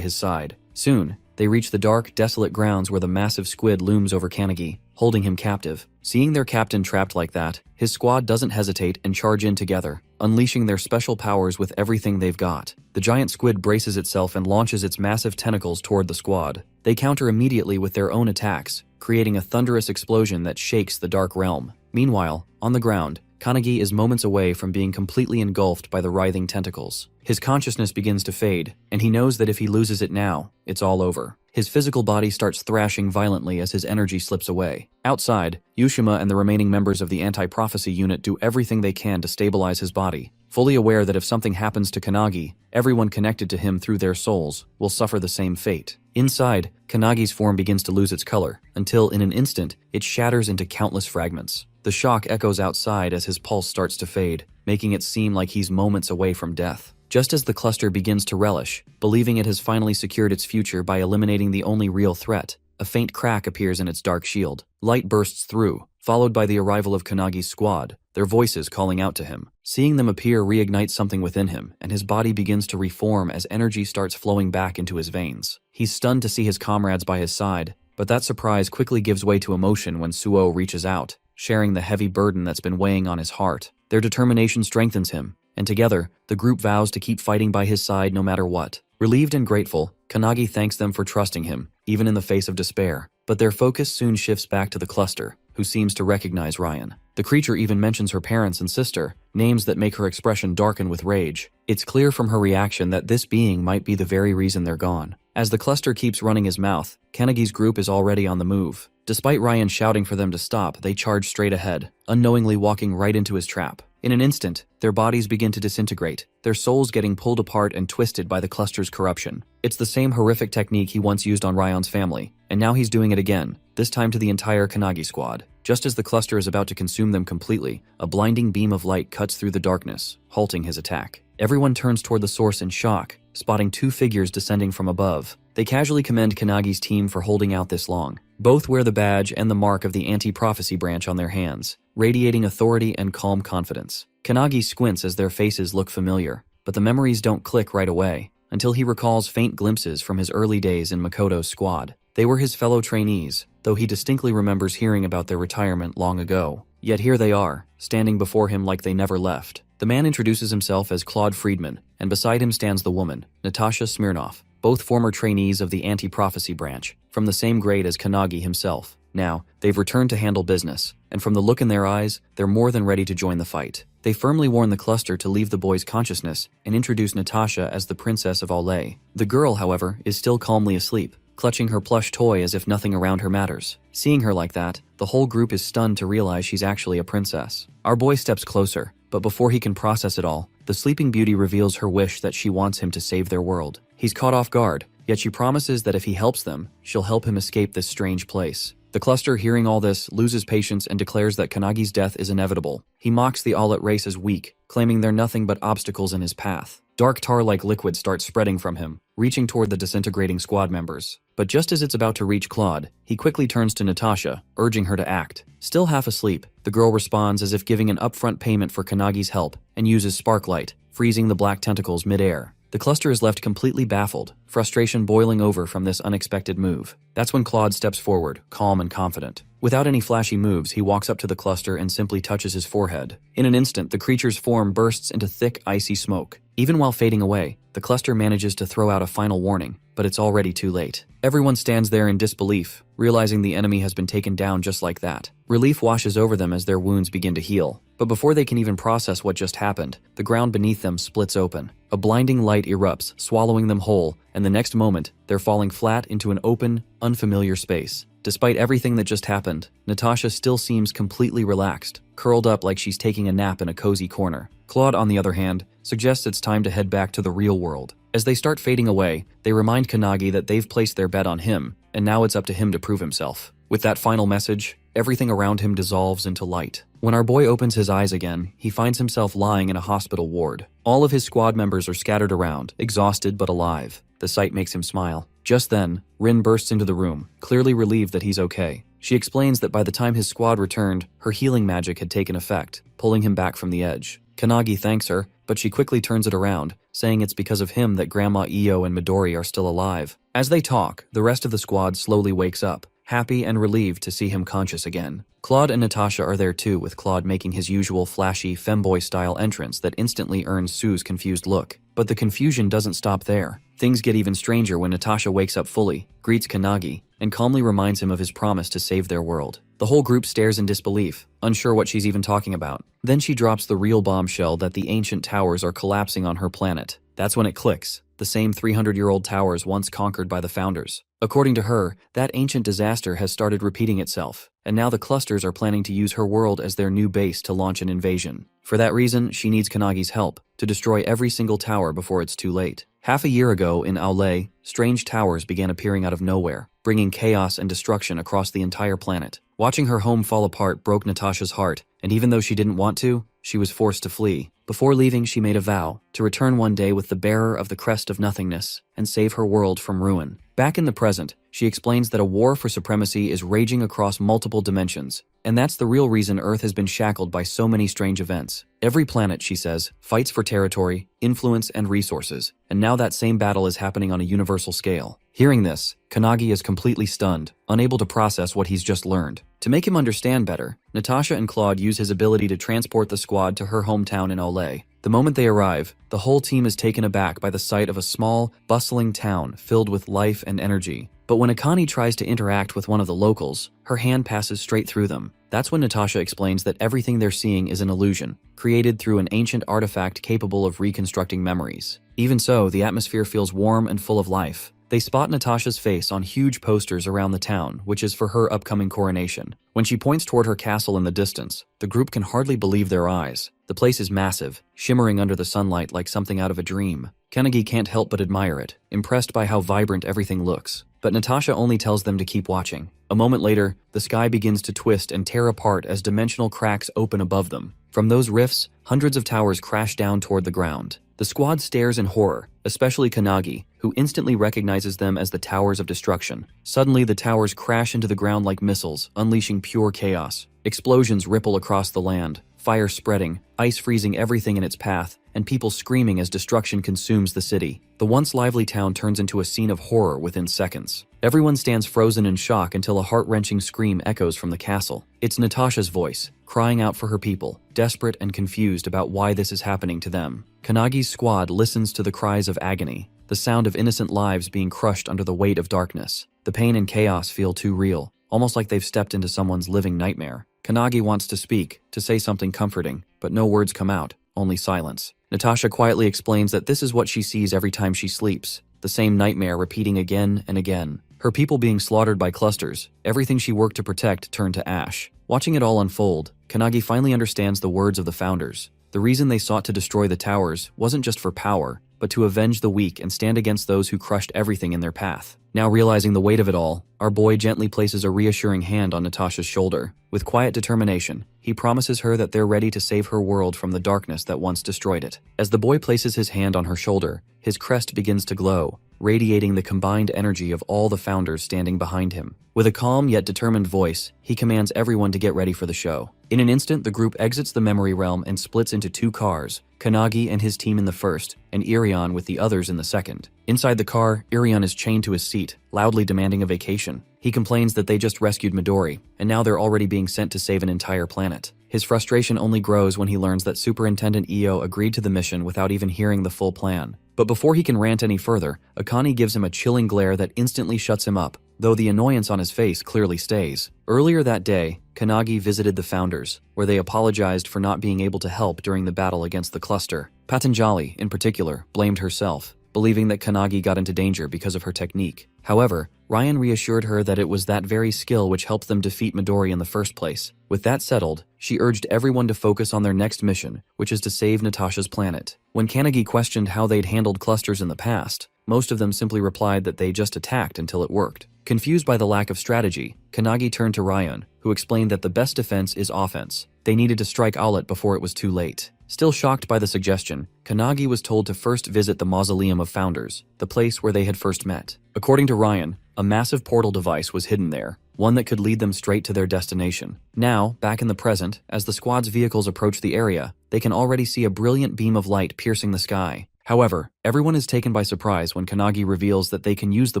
his side. Soon, they reach the dark, desolate grounds where the massive squid looms over Kanagi, holding him captive. Seeing their captain trapped like that, his squad doesn't hesitate and charge in together, unleashing their special powers with everything they've got. The giant squid braces itself and launches its massive tentacles toward the squad. They counter immediately with their own attacks, creating a thunderous explosion that shakes the dark realm. Meanwhile, on the ground, Kanagi is moments away from being completely engulfed by the writhing tentacles. His consciousness begins to fade, and he knows that if he loses it now, it's all over. His physical body starts thrashing violently as his energy slips away. Outside, Yushima and the remaining members of the anti-prophecy unit do everything they can to stabilize his body, fully aware that if something happens to Kanagi, everyone connected to him through their souls will suffer the same fate. Inside, Kanagi's form begins to lose its color, until in an instant, it shatters into countless fragments. The shock echoes outside as his pulse starts to fade, making it seem like he's moments away from death. Just as the cluster begins to relish, believing it has finally secured its future by eliminating the only real threat, a faint crack appears in its dark shield. Light bursts through, followed by the arrival of Kanagi's squad, their voices calling out to him. Seeing them appear reignites something within him, and his body begins to reform as energy starts flowing back into his veins. He's stunned to see his comrades by his side, but that surprise quickly gives way to emotion when Suo reaches out, sharing the heavy burden that's been weighing on his heart. Their determination strengthens him, and together, the group vows to keep fighting by his side no matter what. Relieved and grateful, Kanagi thanks them for trusting him, even in the face of despair. But their focus soon shifts back to the cluster, who seems to recognize Ryan. The creature even mentions her parents and sister, names that make her expression darken with rage. It's clear from her reaction that this being might be the very reason they're gone. As the cluster keeps running his mouth, Kanagi's group is already on the move. Despite Ryan shouting for them to stop, they charge straight ahead, unknowingly walking right into his trap. In an instant, their bodies begin to disintegrate, their souls getting pulled apart and twisted by the cluster's corruption. It's the same horrific technique he once used on Ryan's family, and now he's doing it again, this time to the entire Kanagi squad. Just as the cluster is about to consume them completely, a blinding beam of light cuts through the darkness, halting his attack. Everyone turns toward the source in shock, spotting two figures descending from above. They casually commend Kanagi's team for holding out this long. Both wear the badge and the mark of the anti-prophecy branch on their hands, radiating authority and calm confidence. Kanagi squints as their faces look familiar, but the memories don't click right away, until he recalls faint glimpses from his early days in Makoto's squad. They were his fellow trainees, though he distinctly remembers hearing about their retirement long ago. Yet here they are, standing before him like they never left. The man introduces himself as Claude Friedman, and beside him stands the woman, Natasha Smirnov, both former trainees of the anti-prophecy branch, from the same grade as Kanagi himself. Now, they've returned to handle business, and from the look in their eyes, they're more than ready to join the fight. They firmly warn the cluster to leave the boy's consciousness and introduce Natasha as the Princess of Aulay. The girl, however, is still calmly asleep, clutching her plush toy as if nothing around her matters. Seeing her like that, the whole group is stunned to realize she's actually a princess. Our boy steps closer, but before he can process it all, the Sleeping Beauty reveals her wish that she wants him to save their world. He's caught off guard, yet she promises that if he helps them, she'll help him escape this strange place. The cluster, hearing all this, loses patience and declares that Kanagi's death is inevitable. He mocks the Aulet race as weak, claiming they're nothing but obstacles in his path. Dark tar-like liquid starts spreading from him, reaching toward the disintegrating squad members. But just as it's about to reach Claude, he quickly turns to Natasha, urging her to act. Still half asleep, the girl responds as if giving an upfront payment for Kanagi's help, and uses Sparklight, freezing the black tentacles mid-air. The cluster is left completely baffled, frustration boiling over from this unexpected move. That's when Claude steps forward, calm and confident. Without any flashy moves, he walks up to the cluster and simply touches his forehead. In an instant, the creature's form bursts into thick, icy smoke. Even while fading away, the cluster manages to throw out a final warning, but it's already too late. Everyone stands there in disbelief, realizing the enemy has been taken down just like that. Relief washes over them as their wounds begin to heal. But before they can even process what just happened, the ground beneath them splits open. A blinding light erupts, swallowing them whole, and the next moment, they're falling flat into an open, unfamiliar space. Despite everything that just happened, Natasha still seems completely relaxed, curled up like she's taking a nap in a cozy corner. Claude, on the other hand, suggests it's time to head back to the real world. As they start fading away, they remind Kanagi that they've placed their bet on him, and now it's up to him to prove himself. With that final message, everything around him dissolves into light. When our boy opens his eyes again, he finds himself lying in a hospital ward. All of his squad members are scattered around, exhausted but alive. The sight makes him smile. Just then, Rin bursts into the room, clearly relieved that he's okay. She explains that by the time his squad returned, her healing magic had taken effect, pulling him back from the edge. Kanagi thanks her, but she quickly turns it around, saying it's because of him that Grandma Io and Midori are still alive. As they talk, the rest of the squad slowly wakes up, happy and relieved to see him conscious again. Claude and Natasha are there too, with Claude making his usual flashy femboy-style entrance that instantly earns Sue's confused look. But the confusion doesn't stop there. Things get even stranger when Natasha wakes up fully, greets Kanagi, and calmly reminds him of his promise to save their world. The whole group stares in disbelief, unsure what she's even talking about. Then she drops the real bombshell that the ancient towers are collapsing on her planet. That's when it clicks. The same 300-year-old towers once conquered by the founders. According to her, that ancient disaster has started repeating itself, and now the clusters are planning to use her world as their new base to launch an invasion. For that reason, she needs Kanagi's help to destroy every single tower before it's too late. Half a year ago in Aulay, strange towers began appearing out of nowhere, bringing chaos and destruction across the entire planet. Watching her home fall apart broke Natasha's heart, and even though she didn't want to, she was forced to flee. Before leaving, she made a vow to return one day with the bearer of the crest of nothingness and save her world from ruin. Back in the present, she explains that a war for supremacy is raging across multiple dimensions, and that's the real reason Earth has been shackled by so many strange events. Every planet, she says, fights for territory, influence, and resources, and now that same battle is happening on a universal scale. Hearing this, Kanagi is completely stunned, unable to process what he's just learned. To make him understand better, Natasha and Claude use his ability to transport the squad to her hometown in Aulay. The moment they arrive, the whole team is taken aback by the sight of a small, bustling town filled with life and energy. But when Akane tries to interact with one of the locals, her hand passes straight through them. That's when Natasha explains that everything they're seeing is an illusion, created through an ancient artifact capable of reconstructing memories. Even so, the atmosphere feels warm and full of life. They spot Natasha's face on huge posters around the town, which is for her upcoming coronation. When she points toward her castle in the distance, the group can hardly believe their eyes. The place is massive, shimmering under the sunlight like something out of a dream. Kanagi can't help but admire it, impressed by how vibrant everything looks. But Natasha only tells them to keep watching. A moment later, the sky begins to twist and tear apart as dimensional cracks open above them. From those rifts, hundreds of towers crash down toward the ground. The The squad stares in horror, especially Kanagi, who instantly recognizes them as the Towers of Destruction. Suddenly, the towers crash into the ground like missiles, unleashing pure chaos. Explosions ripple across the land, fire spreading, ice freezing everything in its path, and people screaming as destruction consumes the city. The once lively town turns into a scene of horror within seconds. Everyone stands frozen in shock until a heart-wrenching scream echoes from the castle. It's Natasha's voice, crying out for her people, desperate and confused about why this is happening to them. Kanagi's squad listens to the cries of agony, the sound of innocent lives being crushed under the weight of darkness. The pain and chaos feel too real, almost like they've stepped into someone's living nightmare. Kanagi wants to speak, to say something comforting, but no words come out, only silence. Natasha quietly explains that this is what she sees every time she sleeps, the same nightmare repeating again and again. Her people being slaughtered by clusters, everything she worked to protect turned to ash. Watching it all unfold, Kanagi finally understands the words of the founders. The reason they sought to destroy the towers wasn't just for power, but to avenge the weak and stand against those who crushed everything in their path. Now realizing the weight of it all, our boy gently places a reassuring hand on Natasha's shoulder. With quiet determination, he promises her that they're ready to save her world from the darkness that once destroyed it. As the boy places his hand on her shoulder, his crest begins to glow, radiating the combined energy of all the founders standing behind him. With a calm yet determined voice, he commands everyone to get ready for the show. In an instant, the group exits the memory realm and splits into two cars, Kanagi and his team in the first, and Irion with the others in the second. Inside the car, Irion is chained to his seat, loudly demanding a vacation. He complains that they just rescued Midori, and now they're already being sent to save an entire planet. His frustration only grows when he learns that Superintendent Io agreed to the mission without even hearing the full plan. But before he can rant any further, Akane gives him a chilling glare that instantly shuts him up, though the annoyance on his face clearly stays. Earlier that day, Kanagi visited the founders, where they apologized for not being able to help during the battle against the cluster. Patanjali, in particular, blamed herself, believing that Kanagi got into danger because of her technique. However, Ryan reassured her that it was that very skill which helped them defeat Midori in the first place. With that settled, she urged everyone to focus on their next mission, which is to save Natasha's planet. When Kanagi questioned how they'd handled clusters in the past, most of them simply replied that they just attacked until it worked. Confused by the lack of strategy, Kanagi turned to Ryan, who explained that the best defense is offense. They needed to strike Owlet before it was too late. Still shocked by the suggestion, Kanagi was told to first visit the Mausoleum of Founders, the place where they had first met. According to Ryan, a massive portal device was hidden there, one that could lead them straight to their destination. Now, back in the present, as the squad's vehicles approach the area, they can already see a brilliant beam of light piercing the sky. However, everyone is taken by surprise when Kanagi reveals that they can use the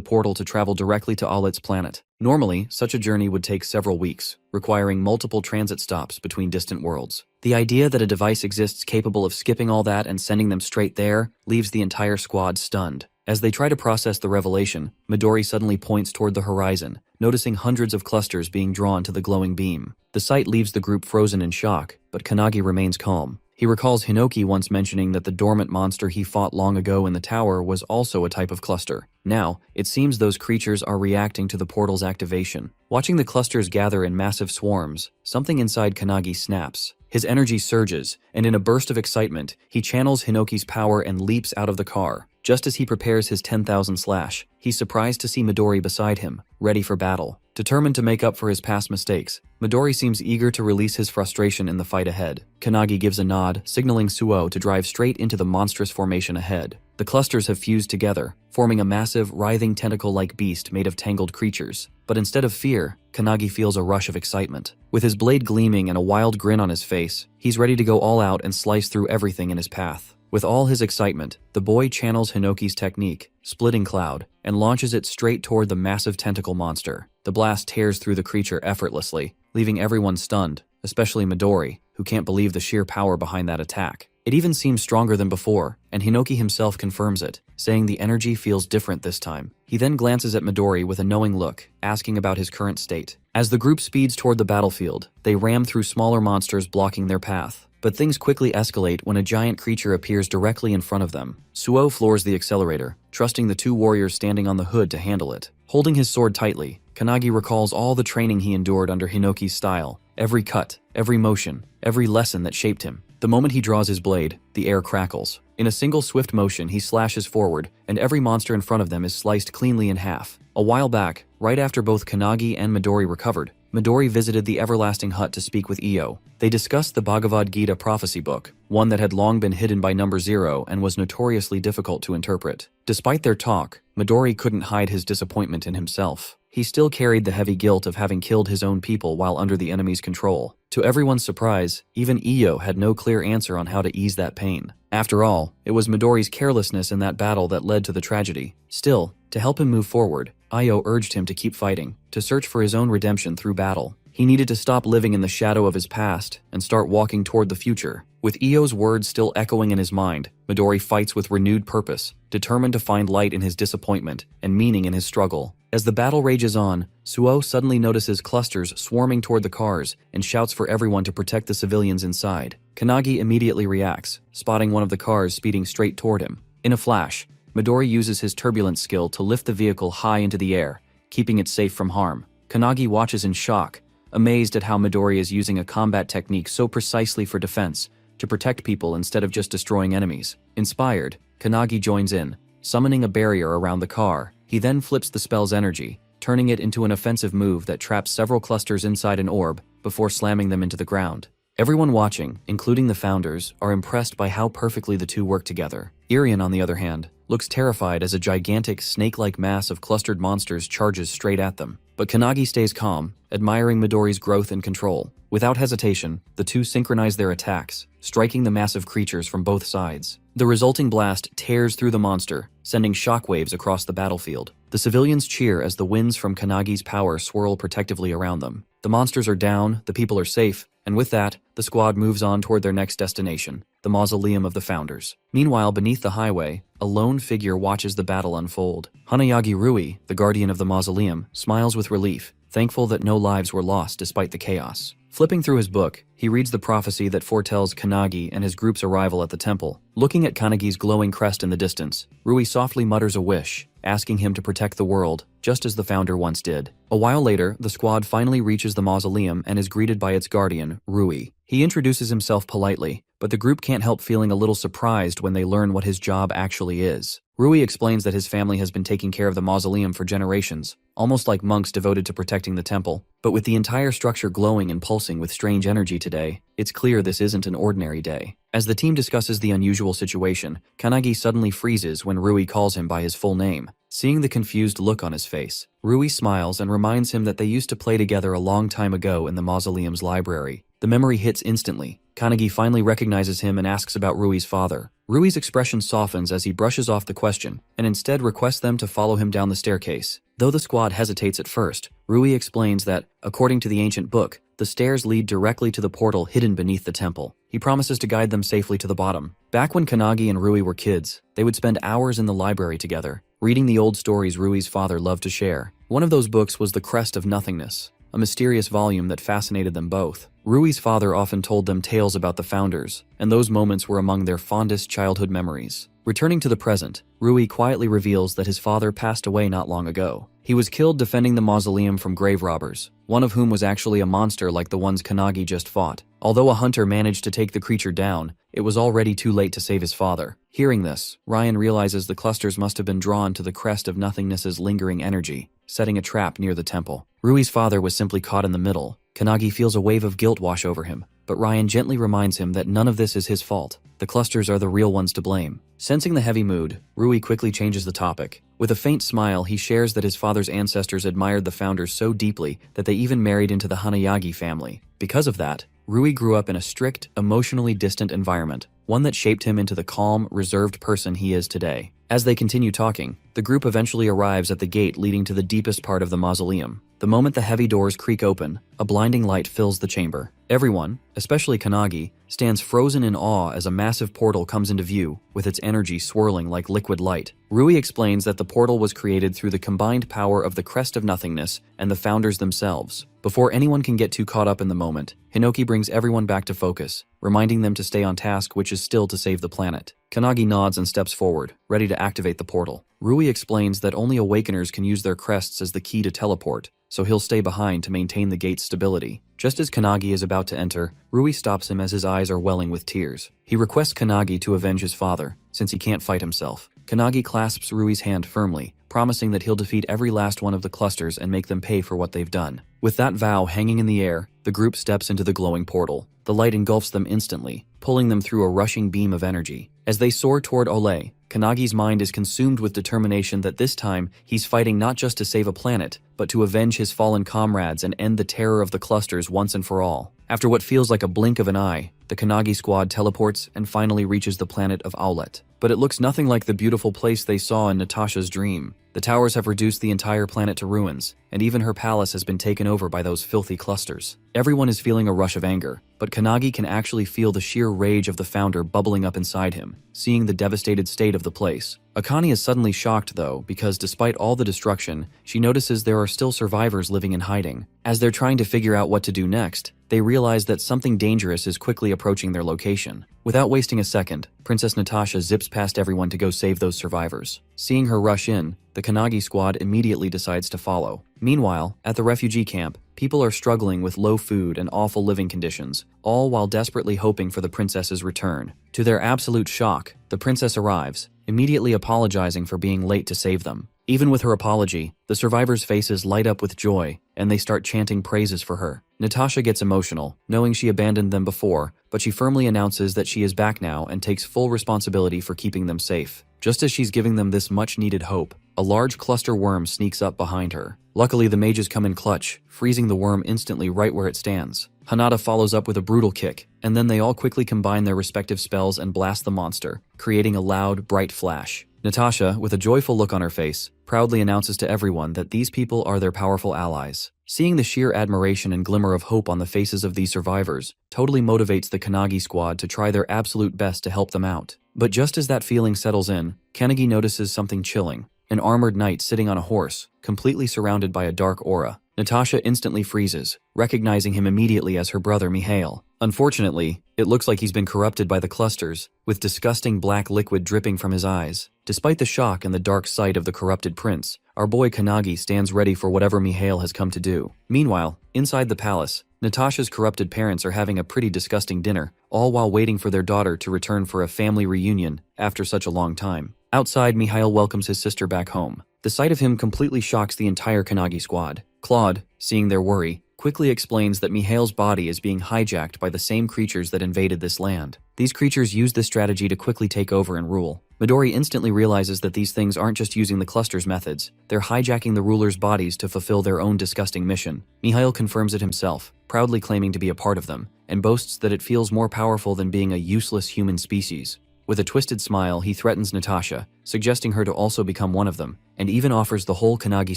portal to travel directly to Owlet's planet. Normally, such a journey would take several weeks, requiring multiple transit stops between distant worlds. The idea that a device exists capable of skipping all that and sending them straight there leaves the entire squad stunned. As they try to process the revelation, Midori suddenly points toward the horizon, noticing hundreds of clusters being drawn to the glowing beam. The sight leaves the group frozen in shock, but Kanagi remains calm. He recalls Hinoki once mentioning that the dormant monster he fought long ago in the tower was also a type of cluster. Now, it seems those creatures are reacting to the portal's activation. Watching the clusters gather in massive swarms, something inside Kanagi snaps. His energy surges, and in a burst of excitement, he channels Hinoki's power and leaps out of the car. Just as he prepares his 10,000 slash, he's surprised to see Midori beside him, ready for battle. Determined to make up for his past mistakes, Midori seems eager to release his frustration in the fight ahead. Kanagi gives a nod, signaling Suo to drive straight into the monstrous formation ahead. The clusters have fused together, forming a massive, writhing tentacle-like beast made of tangled creatures. But instead of fear, Kanagi feels a rush of excitement. With his blade gleaming and a wild grin on his face, he's ready to go all out and slice through everything in his path. With all his excitement, the boy channels Hinoki's technique, Splitting Cloud, and launches it straight toward the massive tentacle monster. The blast tears through the creature effortlessly, leaving everyone stunned, especially Midori, who can't believe the sheer power behind that attack. It even seems stronger than before, and Hinoki himself confirms it, saying the energy feels different this time. He then glances at Midori with a knowing look, asking about his current state. As the group speeds toward the battlefield, they ram through smaller monsters blocking their path. But things quickly escalate when a giant creature appears directly in front of them. Suo floors the accelerator, trusting the two warriors standing on the hood to handle it. Holding his sword tightly, Kanagi recalls all the training he endured under Hinoki's style, every cut, every motion, every lesson that shaped him. The moment he draws his blade, the air crackles. In a single swift motion, he slashes forward, and every monster in front of them is sliced cleanly in half. A while back, right after both Kanagi and Midori recovered, Midori visited the Everlasting Hut to speak with Io. They discussed the Bhagavad Gita prophecy book, one that had long been hidden by number 0 and was notoriously difficult to interpret. Despite their talk, Midori couldn't hide his disappointment in himself. He still carried the heavy guilt of having killed his own people while under the enemy's control. To everyone's surprise, even Io had no clear answer on how to ease that pain. After all, it was Midori's carelessness in that battle that led to the tragedy. Still, to help him move forward, Io urged him to keep fighting, to search for his own redemption through battle. He needed to stop living in the shadow of his past and start walking toward the future. With Io's words still echoing in his mind, Midori fights with renewed purpose, determined to find light in his disappointment and meaning in his struggle. As the battle rages on, Suo suddenly notices clusters swarming toward the cars and shouts for everyone to protect the civilians inside. Kanagi immediately reacts, spotting one of the cars speeding straight toward him. In a flash, Midori uses his turbulence skill to lift the vehicle high into the air, keeping it safe from harm. Kanagi watches in shock, amazed at how Midori is using a combat technique so precisely for defense, to protect people instead of just destroying enemies. Inspired, Kanagi joins in, summoning a barrier around the car. He then flips the spell's energy, turning it into an offensive move that traps several clusters inside an orb before slamming them into the ground. Everyone watching, including the founders, are impressed by how perfectly the two work together. Irian, on the other hand, looks terrified as a gigantic snake-like mass of clustered monsters charges straight at them. But Kanagi stays calm, admiring Midori's growth and control. Without hesitation, the two synchronize their attacks, striking the massive creatures from both sides. The resulting blast tears through the monster, sending shockwaves across the battlefield. The civilians cheer as the winds from Kanagi's power swirl protectively around them. The monsters are down, the people are safe, and with that, the squad moves on toward their next destination, the mausoleum of the founders. Meanwhile, beneath the highway, a lone figure watches the battle unfold. Hanayagi Rui, the guardian of the mausoleum, smiles with relief, thankful that no lives were lost despite the chaos. Flipping through his book, he reads the prophecy that foretells Kanagi and his group's arrival at the temple. Looking at Kanagi's glowing crest in the distance, Rui softly mutters a wish, asking him to protect the world, just as the founder once did. A while later, the squad finally reaches the mausoleum and is greeted by its guardian, Rui. He introduces himself politely, but the group can't help feeling a little surprised when they learn what his job actually is. Rui explains that his family has been taking care of the mausoleum for generations, almost like monks devoted to protecting the temple. But with the entire structure glowing and pulsing with strange energy today, it's clear this isn't an ordinary day. As the team discusses the unusual situation, Kanagi suddenly freezes when Rui calls him by his full name. Seeing the confused look on his face, Rui smiles and reminds him that they used to play together a long time ago in the mausoleum's library. The memory hits instantly. Kanagi finally recognizes him and asks about Rui's father. Rui's expression softens as he brushes off the question, and instead requests them to follow him down the staircase. Though the squad hesitates at first, Rui explains that, according to the ancient book, the stairs lead directly to the portal hidden beneath the temple. He promises to guide them safely to the bottom. Back when Kanagi and Rui were kids, they would spend hours in the library together, reading the old stories Rui's father loved to share. One of those books was The Crest of Nothingness, a mysterious volume that fascinated them both. Rui's father often told them tales about the founders, and those moments were among their fondest childhood memories. Returning to the present, Rui quietly reveals that his father passed away not long ago. He was killed defending the mausoleum from grave robbers, one of whom was actually a monster like the ones Kanagi just fought. Although a hunter managed to take the creature down, it was already too late to save his father. Hearing this, Ryan realizes the clusters must have been drawn to the Crest of Nothingness's lingering energy, setting a trap near the temple. Rui's father was simply caught in the middle. Kanagi feels a wave of guilt wash over him, but Ryan gently reminds him that none of this is his fault. The clusters are the real ones to blame. Sensing the heavy mood, Rui quickly changes the topic. With a faint smile, he shares that his father's ancestors admired the founders so deeply that they even married into the Hanayagi family. Because of that, Rui grew up in a strict, emotionally distant environment, one that shaped him into the calm, reserved person he is today. As they continue talking, the group eventually arrives at the gate leading to the deepest part of the mausoleum. The moment the heavy doors creak open, a blinding light fills the chamber. Everyone, especially Kanagi, stands frozen in awe as a massive portal comes into view, with its energy swirling like liquid light. Rui explains that the portal was created through the combined power of the Crest of Nothingness and the founders themselves. Before anyone can get too caught up in the moment, Hinoki brings everyone back to focus, reminding them to stay on task, which is still to save the planet. Kanagi nods and steps forward, ready to activate the portal. Rui explains that only awakeners can use their crests as the key to teleport, so he'll stay behind to maintain the gate's stability. Just as Kanagi is about to enter, Rui stops him as his eyes are welling with tears. He requests Kanagi to avenge his father, since he can't fight himself. Kanagi clasps Rui's hand firmly, promising that he'll defeat every last one of the clusters and make them pay for what they've done. With that vow hanging in the air, the group steps into the glowing portal. The light engulfs them instantly, pulling them through a rushing beam of energy. As they soar toward Ole, Kanagi's mind is consumed with determination that this time he's fighting not just to save a planet, but to avenge his fallen comrades and end the terror of the clusters once and for all. After what feels like a blink of an eye, the Kanagi squad teleports and finally reaches the planet of Owlet. But it looks nothing like the beautiful place they saw in Natasha's dream. The towers have reduced the entire planet to ruins, and even her palace has been taken over by those filthy clusters. Everyone is feeling a rush of anger, but Kanagi can actually feel the sheer rage of the founder bubbling up inside him, seeing the devastated state of the place. Akane is suddenly shocked though, because despite all the destruction, she notices there are still survivors living in hiding. As they're trying to figure out what to do next, they realize that something dangerous is quickly approaching their location. Without wasting a second, Princess Natasha zips past everyone to go save those survivors. Seeing her rush in, the Kanagi squad immediately decides to follow. Meanwhile, at the refugee camp, people are struggling with low food and awful living conditions, all while desperately hoping for the princess's return. To their absolute shock, the princess arrives, immediately apologizing for being late to save them. Even with her apology, the survivors' faces light up with joy, and they start chanting praises for her. Natasha gets emotional, knowing she abandoned them before, but she firmly announces that she is back now and takes full responsibility for keeping them safe. Just as she's giving them this much-needed hope, a large cluster worm sneaks up behind her. Luckily, the mages come in clutch, freezing the worm instantly right where it stands. Hanada follows up with a brutal kick, and then they all quickly combine their respective spells and blast the monster, creating a loud, bright flash. Natasha, with a joyful look on her face, proudly announces to everyone that these people are their powerful allies. Seeing the sheer admiration and glimmer of hope on the faces of these survivors totally motivates the Kanagi squad to try their absolute best to help them out. But just as that feeling settles in, Kanagi notices something chilling. An armored knight sitting on a horse, completely surrounded by a dark aura. Natasha instantly freezes, recognizing him immediately as her brother Mihail. Unfortunately, it looks like he's been corrupted by the clusters, with disgusting black liquid dripping from his eyes. Despite the shock and the dark sight of the corrupted prince, our boy Kanagi stands ready for whatever Mihail has come to do. Meanwhile, inside the palace, Natasha's corrupted parents are having a pretty disgusting dinner, all while waiting for their daughter to return for a family reunion after such a long time. Outside, Mihail welcomes his sister back home. The sight of him completely shocks the entire Kanagi squad. Claude, seeing their worry, quickly explains that Mihail's body is being hijacked by the same creatures that invaded this land. These creatures use this strategy to quickly take over and rule. Midori instantly realizes that these things aren't just using the cluster's methods, they're hijacking the rulers' bodies to fulfill their own disgusting mission. Mihail confirms it himself, proudly claiming to be a part of them, and boasts that it feels more powerful than being a useless human species. With a twisted smile, he threatens Natasha, suggesting her to also become one of them, and even offers the whole Kanagi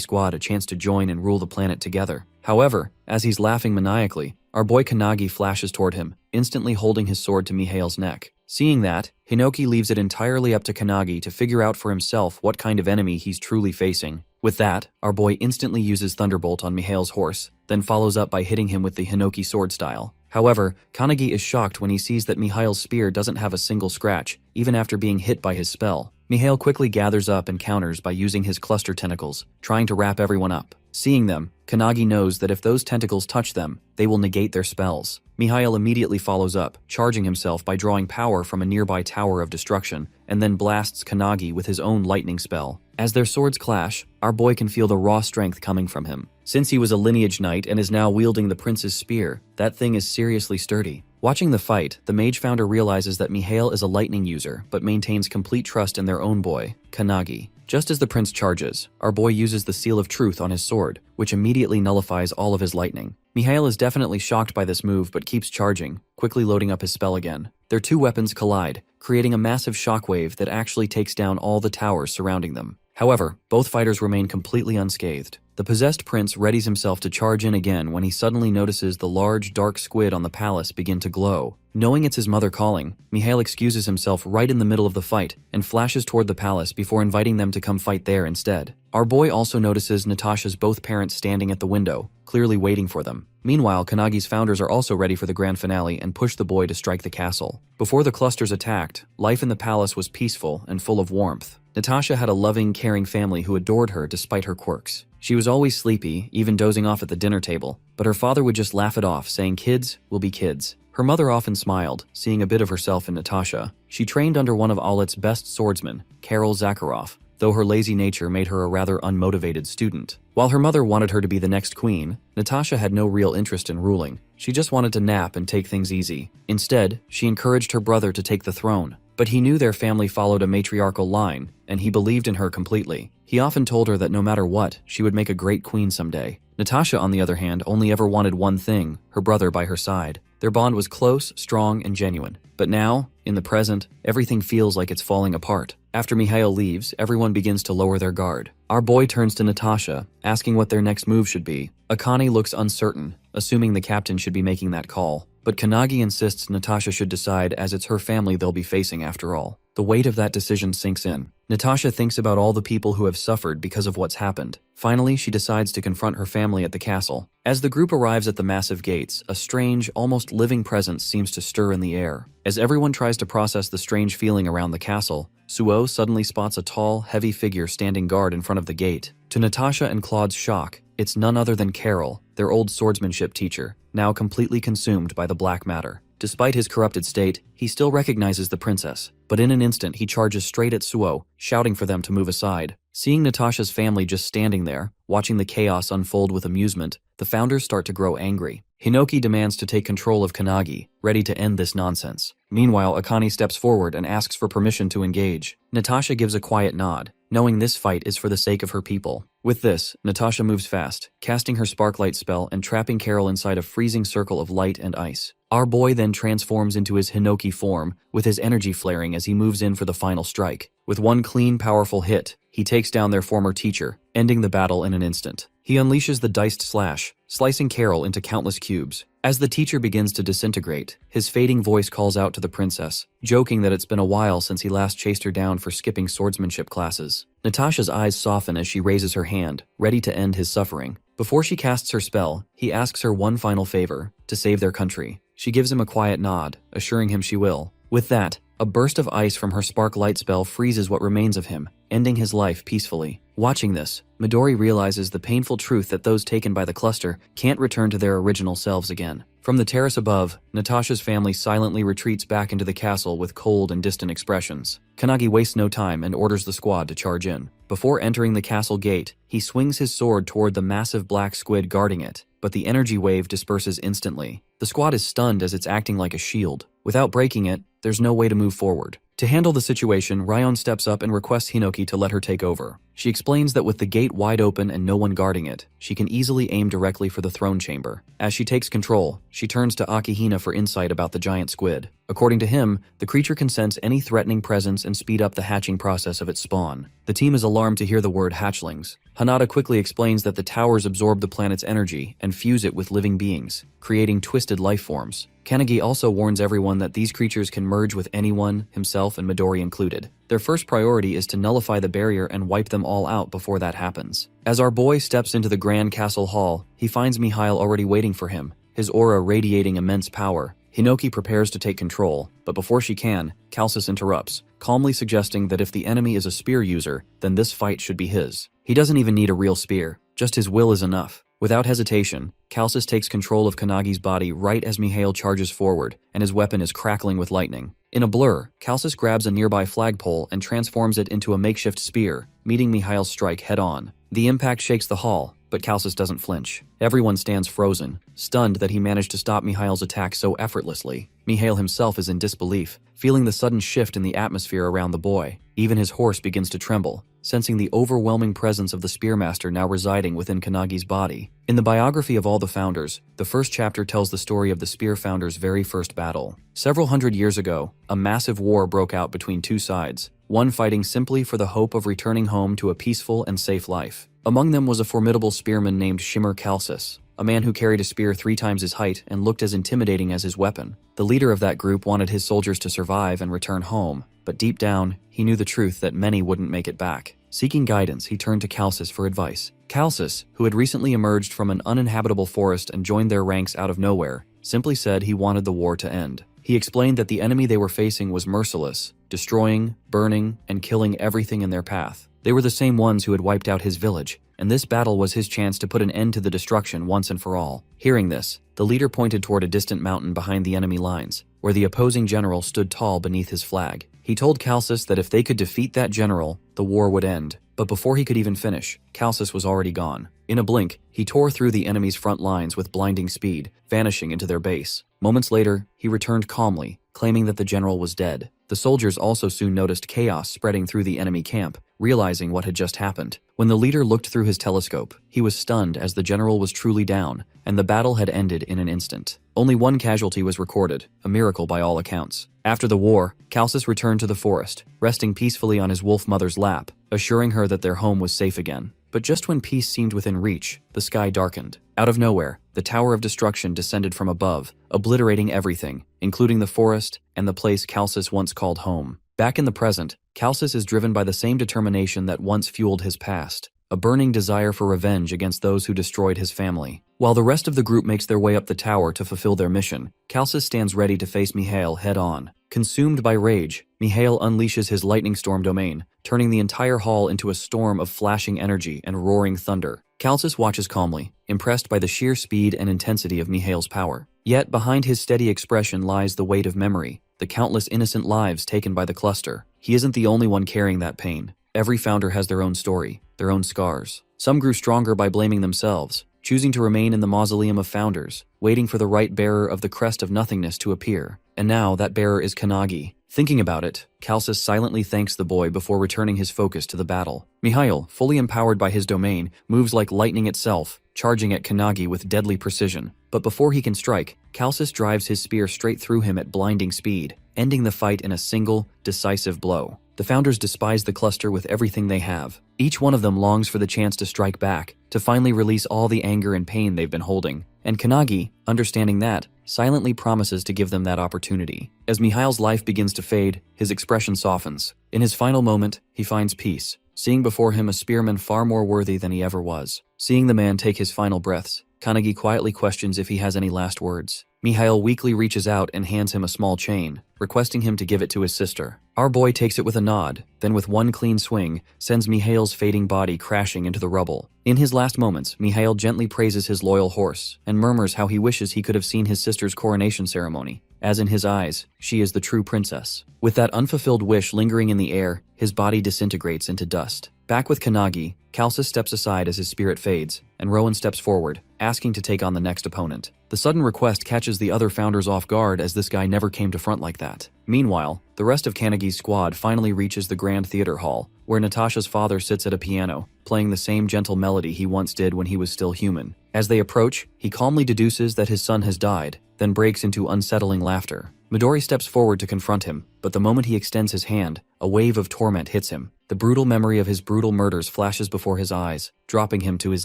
squad a chance to join and rule the planet together. However, as he's laughing maniacally, our boy Kanagi flashes toward him, instantly holding his sword to Mihail's neck. Seeing that, Hinoki leaves it entirely up to Kanagi to figure out for himself what kind of enemy he's truly facing. With that, our boy instantly uses Thunderbolt on Mihail's horse, then follows up by hitting him with the Hinoki sword style. However, Kanagi is shocked when he sees that Mihail's spear doesn't have a single scratch, even after being hit by his spell. Mihail quickly gathers up and counters by using his cluster tentacles, trying to wrap everyone up. Seeing them, Kanagi knows that if those tentacles touch them, they will negate their spells. Mihail immediately follows up, charging himself by drawing power from a nearby tower of destruction, and then blasts Kanagi with his own lightning spell. As their swords clash, our boy can feel the raw strength coming from him. Since he was a lineage knight and is now wielding the prince's spear, that thing is seriously sturdy. Watching the fight, the mage founder realizes that Mihail is a lightning user, but maintains complete trust in their own boy, Kanagi. Just as the prince charges, our boy uses the Seal of Truth on his sword, which immediately nullifies all of his lightning. Mihail is definitely shocked by this move but keeps charging, quickly loading up his spell again. Their two weapons collide, creating a massive shockwave that actually takes down all the towers surrounding them. However, both fighters remain completely unscathed. The possessed prince readies himself to charge in again when he suddenly notices the large, dark squid on the palace begin to glow. Knowing it's his mother calling, Mihail excuses himself right in the middle of the fight and flashes toward the palace before inviting them to come fight there instead. Our boy also notices Natasha's both parents standing at the window, clearly waiting for them. Meanwhile, Kanagi's founders are also ready for the grand finale and push the boy to strike the castle. Before the clusters attacked, life in the palace was peaceful and full of warmth. Natasha had a loving, caring family who adored her despite her quirks. She was always sleepy, even dozing off at the dinner table, but her father would just laugh it off, saying kids will be kids. Her mother often smiled, seeing a bit of herself in Natasha. She trained under one of Aulet's best swordsmen, Karol Zakharov, though her lazy nature made her a rather unmotivated student. While her mother wanted her to be the next queen, Natasha had no real interest in ruling. She just wanted to nap and take things easy. Instead, she encouraged her brother to take the throne. But he knew their family followed a matriarchal line, and he believed in her completely. He often told her that no matter what, she would make a great queen someday. Natasha, on the other hand, only ever wanted one thing: her brother by her side. Their bond was close, strong, and genuine. But now, in the present, everything feels like it's falling apart. After Mihail leaves, everyone begins to lower their guard. Our boy turns to Natasha, asking what their next move should be. Akane looks uncertain, assuming the captain should be making that call. But Kannagi insists Natasha should decide, as it's her family they'll be facing after all. The weight of that decision sinks in. Natasha thinks about all the people who have suffered because of what's happened. Finally, she decides to confront her family at the castle. As the group arrives at the massive gates, a strange, almost living presence seems to stir in the air. As everyone tries to process the strange feeling around the castle, Suo suddenly spots a tall, heavy figure standing guard in front of the gate. To Natasha and Claude's shock, it's none other than Carol, their old swordsmanship teacher, now completely consumed by the black matter. Despite his corrupted state, he still recognizes the princess, but in an instant he charges straight at Suo, shouting for them to move aside. Seeing Natasha's family just standing there, watching the chaos unfold with amusement, the founders start to grow angry. Hinoki demands to take control of Kannagi, ready to end this nonsense. Meanwhile, Akane steps forward and asks for permission to engage. Natasha gives a quiet nod, knowing this fight is for the sake of her people. With this, Natasha moves fast, casting her Sparklight spell and trapping Carol inside a freezing circle of light and ice. Our boy then transforms into his Hinoki form, with his energy flaring as he moves in for the final strike. With one clean, powerful hit, he takes down their former teacher, ending the battle in an instant. He unleashes the diced slash, slicing Carol into countless cubes. As the teacher begins to disintegrate, his fading voice calls out to the princess, joking that it's been a while since he last chased her down for skipping swordsmanship classes. Natasha's eyes soften as she raises her hand, ready to end his suffering. Before she casts her spell, he asks her one final favor: to save their country. She gives him a quiet nod, assuring him she will. With that, a burst of ice from her spark light spell freezes what remains of him, ending his life peacefully. Watching this, Midori realizes the painful truth that those taken by the cluster can't return to their original selves again. From the terrace above, Natasha's family silently retreats back into the castle with cold and distant expressions. Kannagi wastes no time and orders the squad to charge in. Before entering the castle gate, he swings his sword toward the massive black squid guarding it, but the energy wave disperses instantly. The squad is stunned as it's acting like a shield. Without breaking it, there's no way to move forward. To handle the situation, Ryon steps up and requests Hinoki to let her take over. She explains that with the gate wide open and no one guarding it, she can easily aim directly for the throne chamber. As she takes control, she turns to Akihina for insight about the giant squid. According to him, the creature can sense any threatening presence and speed up the hatching process of its spawn. The team is alarmed to hear the word hatchlings. Hanada quickly explains that the towers absorb the planet's energy and fuse it with living beings, creating twisted life forms. Kannagi also warns everyone that these creatures can merge with anyone, himself and Midori included. Their first priority is to nullify the barrier and wipe them all out before that happens. As our boy steps into the grand castle hall, he finds Mihail already waiting for him, his aura radiating immense power. Hinoki prepares to take control, but before she can, Calcis interrupts, calmly suggesting that if the enemy is a spear user, then this fight should be his. He doesn't even need a real spear, just his will is enough. Without hesitation, Calcis takes control of Kannagi's body right as Mihail charges forward, and his weapon is crackling with lightning. In a blur, Calcis grabs a nearby flagpole and transforms it into a makeshift spear, meeting Mihail's strike head-on. The impact shakes the hall, but Calcis doesn't flinch. Everyone stands frozen, stunned that he managed to stop Mihail's attack so effortlessly. Mihail himself is in disbelief, feeling the sudden shift in the atmosphere around the boy. Even his horse begins to tremble, sensing the overwhelming presence of the Spearmaster now residing within Kannagi's body. In the biography of all the founders, the first chapter tells the story of the Spear Founders' very first battle. Several hundred years ago, a massive war broke out between two sides, one fighting simply for the hope of returning home to a peaceful and safe life. Among them was a formidable spearman named Shimmer Calcis, a man who carried a spear 3 times his height and looked as intimidating as his weapon. The leader of that group wanted his soldiers to survive and return home, but deep down, he knew the truth that many wouldn't make it back. Seeking guidance, he turned to Calcis for advice. Calcis, who had recently emerged from an uninhabitable forest and joined their ranks out of nowhere, simply said he wanted the war to end. He explained that the enemy they were facing was merciless, destroying, burning, and killing everything in their path. They were the same ones who had wiped out his village, and this battle was his chance to put an end to the destruction once and for all. Hearing this, the leader pointed toward a distant mountain behind the enemy lines, where the opposing general stood tall beneath his flag. He told Calcis that if they could defeat that general, the war would end. But before he could even finish, Calcis was already gone. In a blink, he tore through the enemy's front lines with blinding speed, vanishing into their base. Moments later, he returned calmly, claiming that the general was dead. The soldiers also soon noticed chaos spreading through the enemy camp, realizing what had just happened. When the leader looked through his telescope, he was stunned as the general was truly down, and the battle had ended in an instant. Only one casualty was recorded, a miracle by all accounts. After the war, Calcis returned to the forest, resting peacefully on his wolf mother's lap, assuring her that their home was safe again. But just when peace seemed within reach, the sky darkened. Out of nowhere, the Tower of Destruction descended from above, obliterating everything, including the forest and the place Calcis once called home. Back in the present, Calcis is driven by the same determination that once fueled his past, a burning desire for revenge against those who destroyed his family. While the rest of the group makes their way up the tower to fulfill their mission, Calcis stands ready to face Mihail head-on. Consumed by rage, Mihail unleashes his lightning storm domain, turning the entire hall into a storm of flashing energy and roaring thunder. Calcis watches calmly, impressed by the sheer speed and intensity of Mihail's power. Yet behind his steady expression lies the weight of memory, the countless innocent lives taken by the cluster. He isn't the only one carrying that pain. Every founder has their own story, their own scars. Some grew stronger by blaming themselves, choosing to remain in the mausoleum of founders, waiting for the right bearer of the crest of nothingness to appear. And now that bearer is Kannagi. Thinking about it, Calcis silently thanks the boy before returning his focus to the battle. Mihail, fully empowered by his domain, moves like lightning itself, charging at Kannagi with deadly precision. But before he can strike, Calcis drives his spear straight through him at blinding speed, ending the fight in a single, decisive blow. The founders despise the cluster with everything they have. Each one of them longs for the chance to strike back, to finally release all the anger and pain they've been holding. And Kannagi, understanding that, silently promises to give them that opportunity. As Mihail's life begins to fade, his expression softens. In his final moment, he finds peace, seeing before him a spearman far more worthy than he ever was. Seeing the man take his final breaths, Kannagi quietly questions if he has any last words. Mihail weakly reaches out and hands him a small chain, requesting him to give it to his sister. Our boy takes it with a nod, then with one clean swing, sends Mihail's fading body crashing into the rubble. In his last moments, Mihail gently praises his loyal horse, and murmurs how he wishes he could have seen his sister's coronation ceremony, as in his eyes, she is the true princess. With that unfulfilled wish lingering in the air, his body disintegrates into dust. Back with Kannagi, Calcis steps aside as his spirit fades, and Rowan steps forward, asking to take on the next opponent. The sudden request catches the other founders off guard as this guy never came to front like that. Meanwhile, the rest of Kannagi's squad finally reaches the Grand Theater Hall, where Natasha's father sits at a piano, playing the same gentle melody he once did when he was still human. As they approach, he calmly deduces that his son has died, then breaks into unsettling laughter. Midori steps forward to confront him, but the moment he extends his hand, a wave of torment hits him. The brutal memory of his brutal murders flashes before his eyes, dropping him to his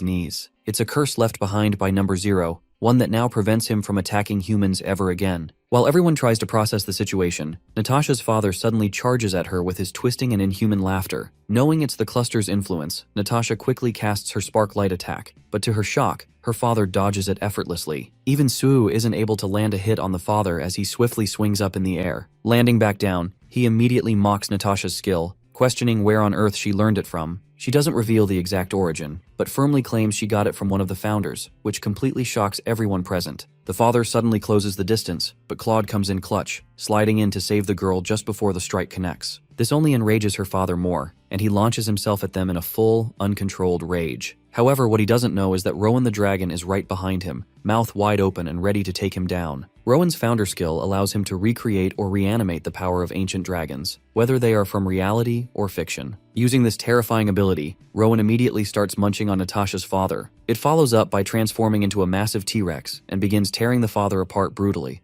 knees. It's a curse left behind by Number Zero, one that now prevents him from attacking humans ever again. While everyone tries to process the situation, Natasha's father suddenly charges at her with his twisting and inhuman laughter. Knowing it's the cluster's influence, Natasha quickly casts her spark light attack, but to her shock, her father dodges it effortlessly. Even Sue isn't able to land a hit on the father as he swiftly swings up in the air. Landing back down, he immediately mocks Natasha's skill, questioning where on earth she learned it from. She doesn't reveal the exact origin, but firmly claims she got it from one of the founders, which completely shocks everyone present. The father suddenly closes the distance, but Claude comes in clutch, sliding in to save the girl just before the strike connects. This only enrages her father more, and he launches himself at them in a full, uncontrolled rage. However, what he doesn't know is that Rowan the dragon is right behind him, mouth wide open and ready to take him down. Rowan's founder skill allows him to recreate or reanimate the power of ancient dragons, whether they are from reality or fiction. Using this terrifying ability, Rowan immediately starts munching on Natasha's father. It follows up by transforming into a massive T-Rex and begins tearing the father apart brutally.